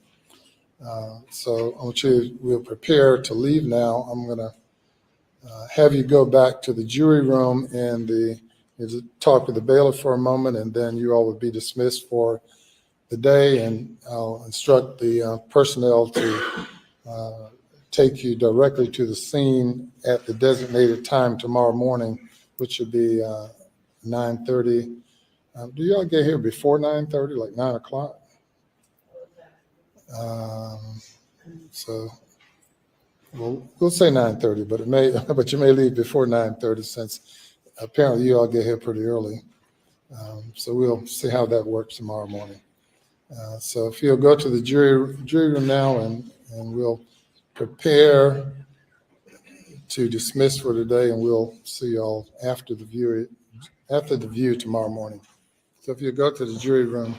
So I want you, we'll prepare to leave now. I'm going to have you go back to the jury room and talk with the bailiff for a moment, and then you all will be dismissed for the day, and I'll instruct the personnel to take you directly to the scene at the designated time tomorrow morning, which should be 9:30. Do y'all get here before 9:30, like 9 o'clock? So we'll say 9:30, but you may leave before 9:30 since apparently you all get here pretty early. So we'll see how that works tomorrow morning. So if you'll go to the jury room now, and we'll prepare to dismiss for today, and we'll see y'all after the view tomorrow morning. So if you go to the jury room.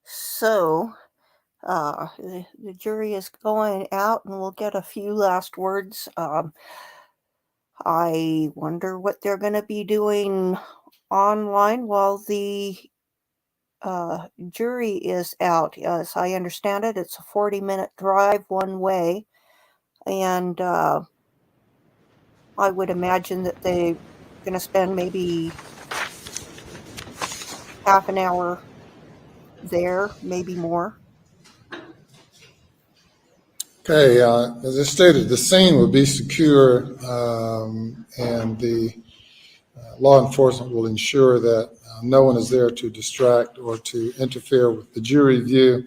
So the jury is going out, and we'll get a few last words. I wonder what they're going to be doing online while the jury is out. As I understand it, it's a 40-minute drive one way, and I would imagine that they're going to spend maybe half an hour there, maybe more. Okay, as I stated, the scene will be secure, and the law enforcement will ensure that no one is there to distract or to interfere with the jury view.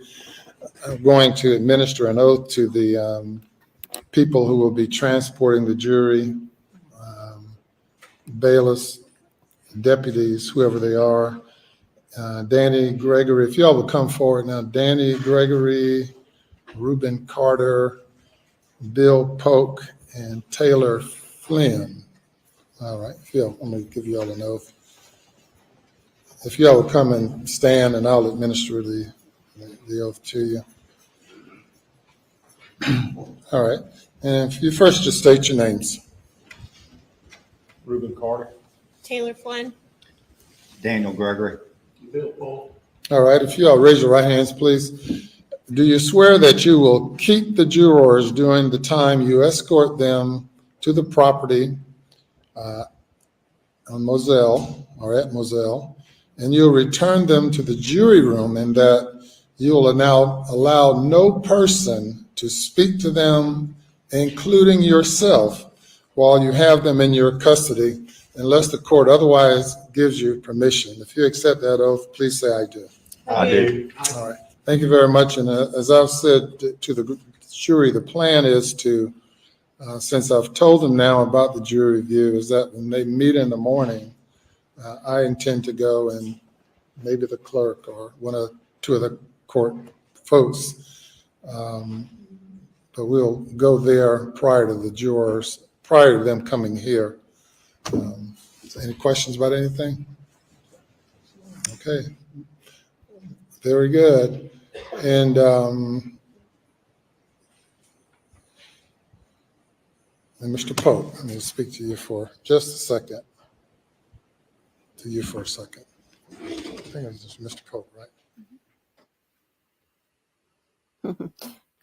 I'm going to administer an oath to the people who will be transporting the jury, bailiffs, deputies, whoever they are. Danny Gregory, if y'all will come forward now. Danny Gregory, Reuben Carter, Bill Polk, and Taylor Flynn. All right, Phil, I'm going to give you all an oath. If y'all will come and stand, and I'll administer the oath to you. All right, and if you first just state your names. Reuben Carter. Taylor Flynn. Daniel Gregory. Bill Polk. All right, if you all raise your right hands, please. Do you swear that you will keep the jurors during the time you escort them to the property on Moselle, or at Moselle, and you'll return them to the jury room, and that you will now allow no person to speak to them, including yourself, while you have them in your custody, unless the court otherwise gives you permission? If you accept that oath, please say I do. I do. All right. Thank you very much. And as I've said to the jury, the plan is to, since I've told them now about the jury review, is that when they meet in the morning, I intend to go, and maybe the clerk or two of the court folks, but we'll go there prior to the jurors, prior to them coming here. Any questions about anything? Okay. Very good. And Mr. Pope, I'm going to speak to you for just a second. To you for a second. I think it's just Mr. Pope, right?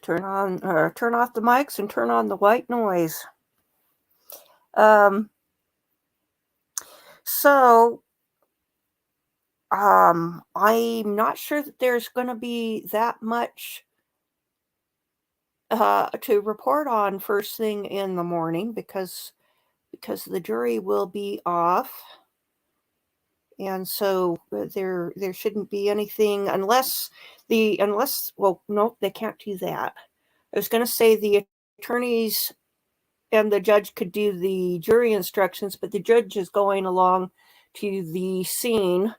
Turn off the mics and turn on the white noise. So I'm not sure that there's going to be that much to report on first thing in the morning because the jury will be off, and so there shouldn't be anything unless well, no, they can't do that. I was going to say the attorneys and the judge could do the jury instructions, but the judge is going along to the scene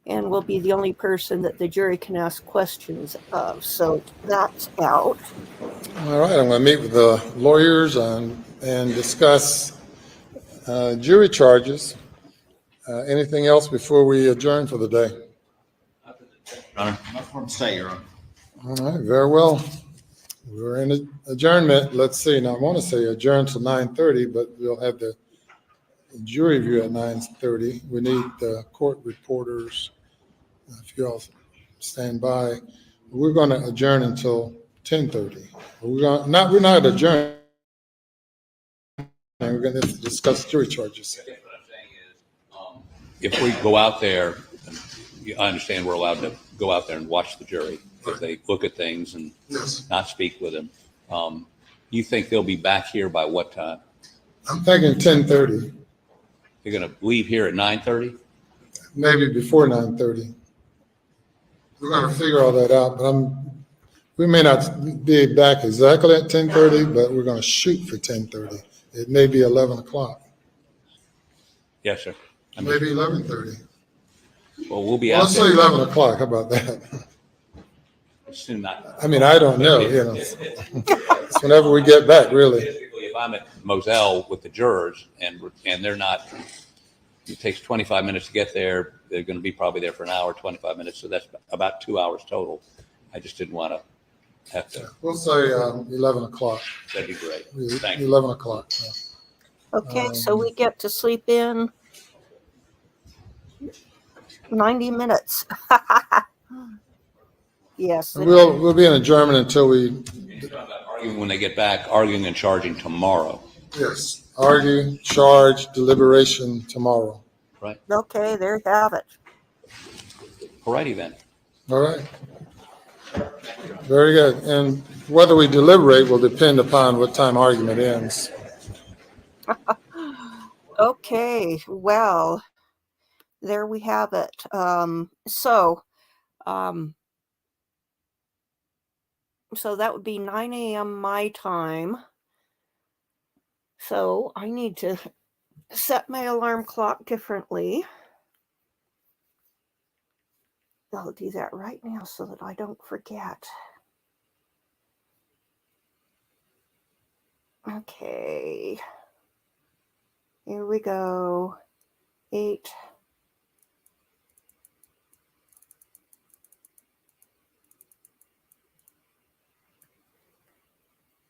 and will be the only person that the jury can ask questions of. So that's out. All right, I'm going to meet with the lawyers and discuss jury charges. Anything else before we adjourn for the day? Not from the state, Your Honor. All right, very well. We're in adjournment. Let's see. Now I want to say adjourn till 9:30, but we'll have the jury view at 9:30. We need the court reporters. If you all stand by, we're going to adjourn until 10:30. We're not adjourning. We're going to discuss jury charges. I guess what I'm saying is, if we go out there, I understand we're allowed to go out there and watch the jury if they look at things and not speak with them. You think they'll be back here by what time? I'm thinking 10:30, They're going to leave here at 9:30? maybe before 9:30. We're going to figure all that out, but we may not be back exactly at 10:30, but we're going to shoot for 10:30. It may be 11 o'clock. Yes, sir. Maybe 11:30. Well, we'll be Well, out let's there. say 11 o'clock. How about that? Soon not. I mean, I don't know, you know. It's whenever we get back, really. Typically, if I'm at Moselle with the jurors and they're not, it takes 25 minutes to get there. They're going to be probably there for an hour, 25 minutes. So that's about 2 hours total. I just didn't want to have to. We'll say 11 o'clock. That'd be great. Thank you. 11 o'clock. Yeah. Okay, so we get to sleep in 90 minutes. Yes. We'll be in adjournment until we. Arguing when they get back, arguing and charging tomorrow. Yes. Argue, charge, deliberation tomorrow. Right. Okay, there you have it. All righty then. All right. Very good. And whether we deliberate will depend upon what time argument ends. Okay, well, there we have it. So that would be 9 a.m. my time. So I need to set my alarm clock differently. I'll do that right now so that I don't forget. Okay. Here we go. 8.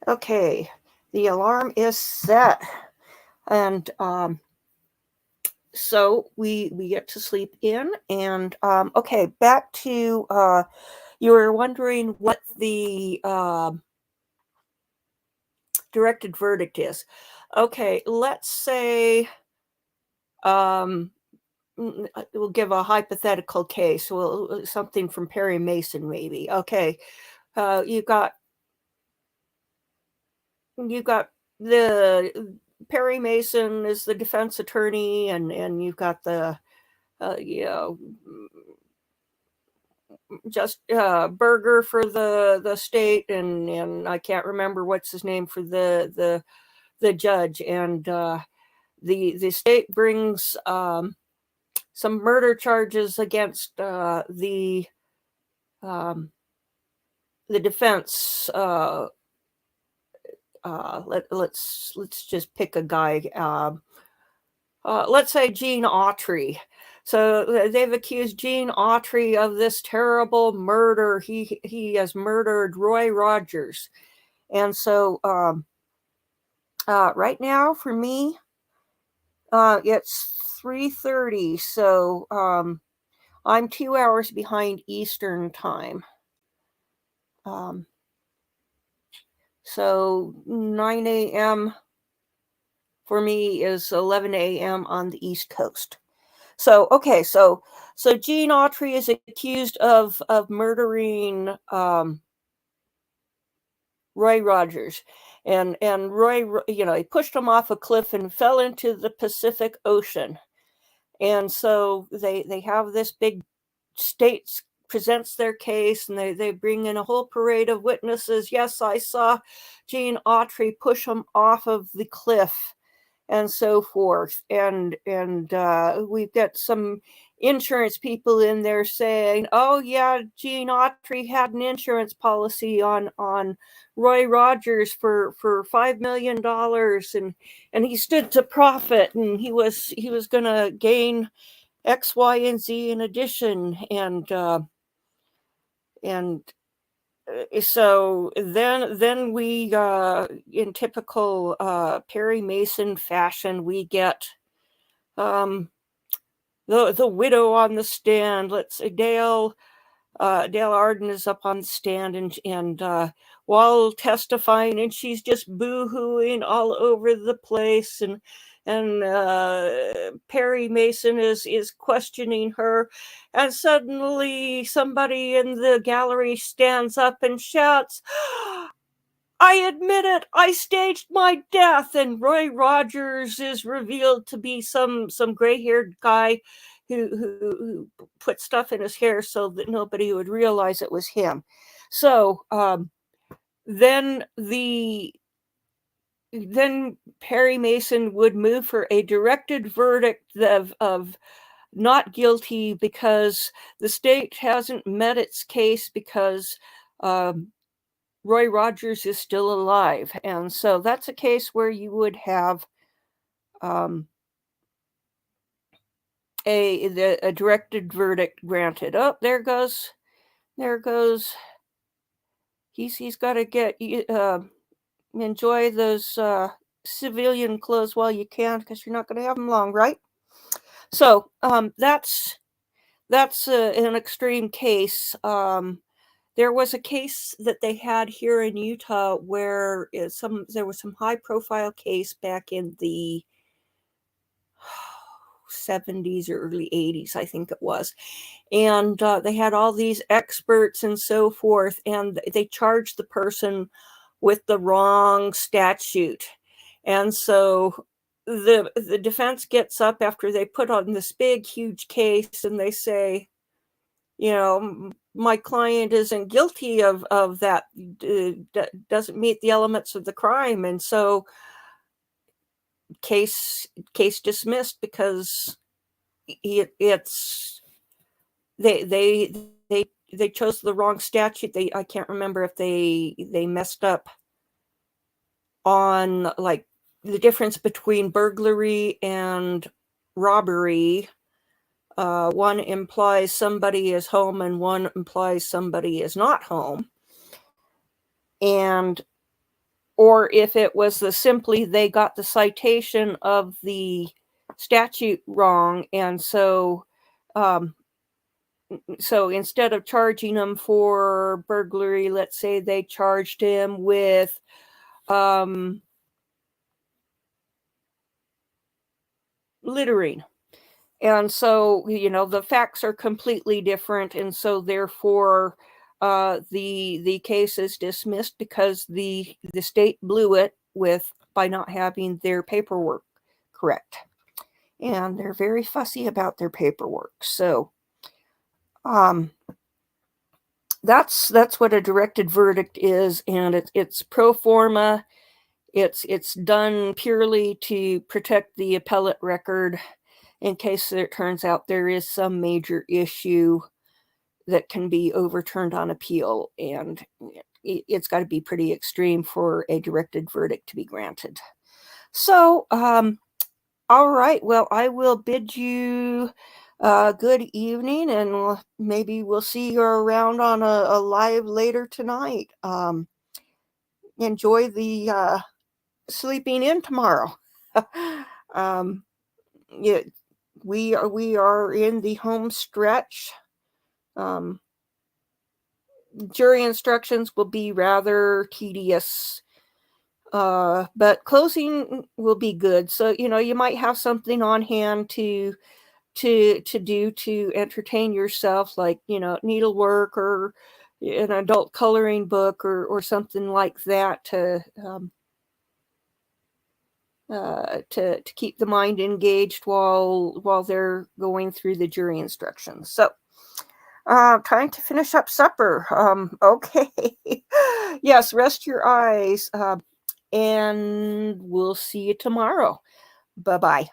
Okay, the alarm is set. And so we get to sleep in. And okay, back to you were wondering what the directed verdict is. Okay, let's say we'll give a hypothetical case. Well, something from Perry Mason, maybe. Okay, you got the Perry Mason is the defense attorney, and you've got the just Berger for the state, and I can't remember what's his name for the judge, and the state brings some murder charges against the defense. Let's just pick a guy. Let's say Gene Autry. So they've accused Gene Autry of this terrible murder. He has murdered Roy Rogers, and so right now for me, it's 3:30. So I'm 2 hours behind Eastern time. So 9 a.m. for me is 11 a.m. on the East Coast. So, okay, so Gene Autry is accused of murdering Roy Rogers. And Roy, he pushed him off a cliff and fell into the Pacific Ocean. And so they have this big state presents their case, and they bring in a whole parade of witnesses. Yes, I saw Gene Autry push him off of the cliff, and so forth. And we've got some insurance people in there saying, oh yeah, Gene Autry had an insurance policy on Roy Rogers for $5 million, and he stood to profit, and he was going to gain X, Y, and Z in addition. And and so then we, in typical Perry Mason fashion, we get the widow on the stand. Let's say Dale Arden is up on the stand, and while testifying, and she's just boo-hooing all over the place, and Perry Mason is questioning her, and suddenly somebody in the gallery stands up and shouts, "I admit it, I staged my death," and Roy Rogers is revealed to be some gray-haired guy who put stuff in his hair so that nobody would realize it was him. So then Perry Mason would move for a directed verdict of not guilty because the state hasn't met its case because Roy Rogers is still alive. And so that's a case where you would have a directed verdict granted. Oh, there goes. He's got to get enjoy those civilian clothes while you can, because you're not going to have them long, right? So that's an extreme case. There was a case that they had here in Utah where there was some high-profile case back in the 70s or early 80s, I think it was. And they had all these experts and so forth, and they charged the person with the wrong statute. And so the defense gets up after they put on this big, huge case, and they say, my client isn't guilty of that, doesn't meet the elements of the crime. And so case dismissed because they chose the wrong statute. I can't remember if they messed up on like the difference between burglary and robbery. One implies somebody is home and one implies somebody is not home. Or if it was simply they got the citation of the statute wrong, and so instead of charging him for burglary, let's say they charged him with littering. And so, the facts are completely different. And so therefore, the case is dismissed because the state blew it by not having their paperwork correct. And they're very fussy about their paperwork. So that's what a directed verdict is, and it's pro forma. It's done purely to protect the appellate record in case it turns out there is some major issue that can be overturned on appeal, and it's got to be pretty extreme for a directed verdict to be granted. So, all right, well, I will bid you good evening, and maybe we'll see you around on a live later tonight. Enjoy the sleeping in tomorrow. Yeah, we are in the home stretch. Jury instructions will be rather tedious, but closing will be good. So you might have something on hand to do to entertain yourself, like needlework or an adult coloring book or something like that to keep the mind engaged while they're going through the jury instructions. So trying to finish up supper. Okay. Yes, rest your eyes. And we'll see you tomorrow. Bye-bye.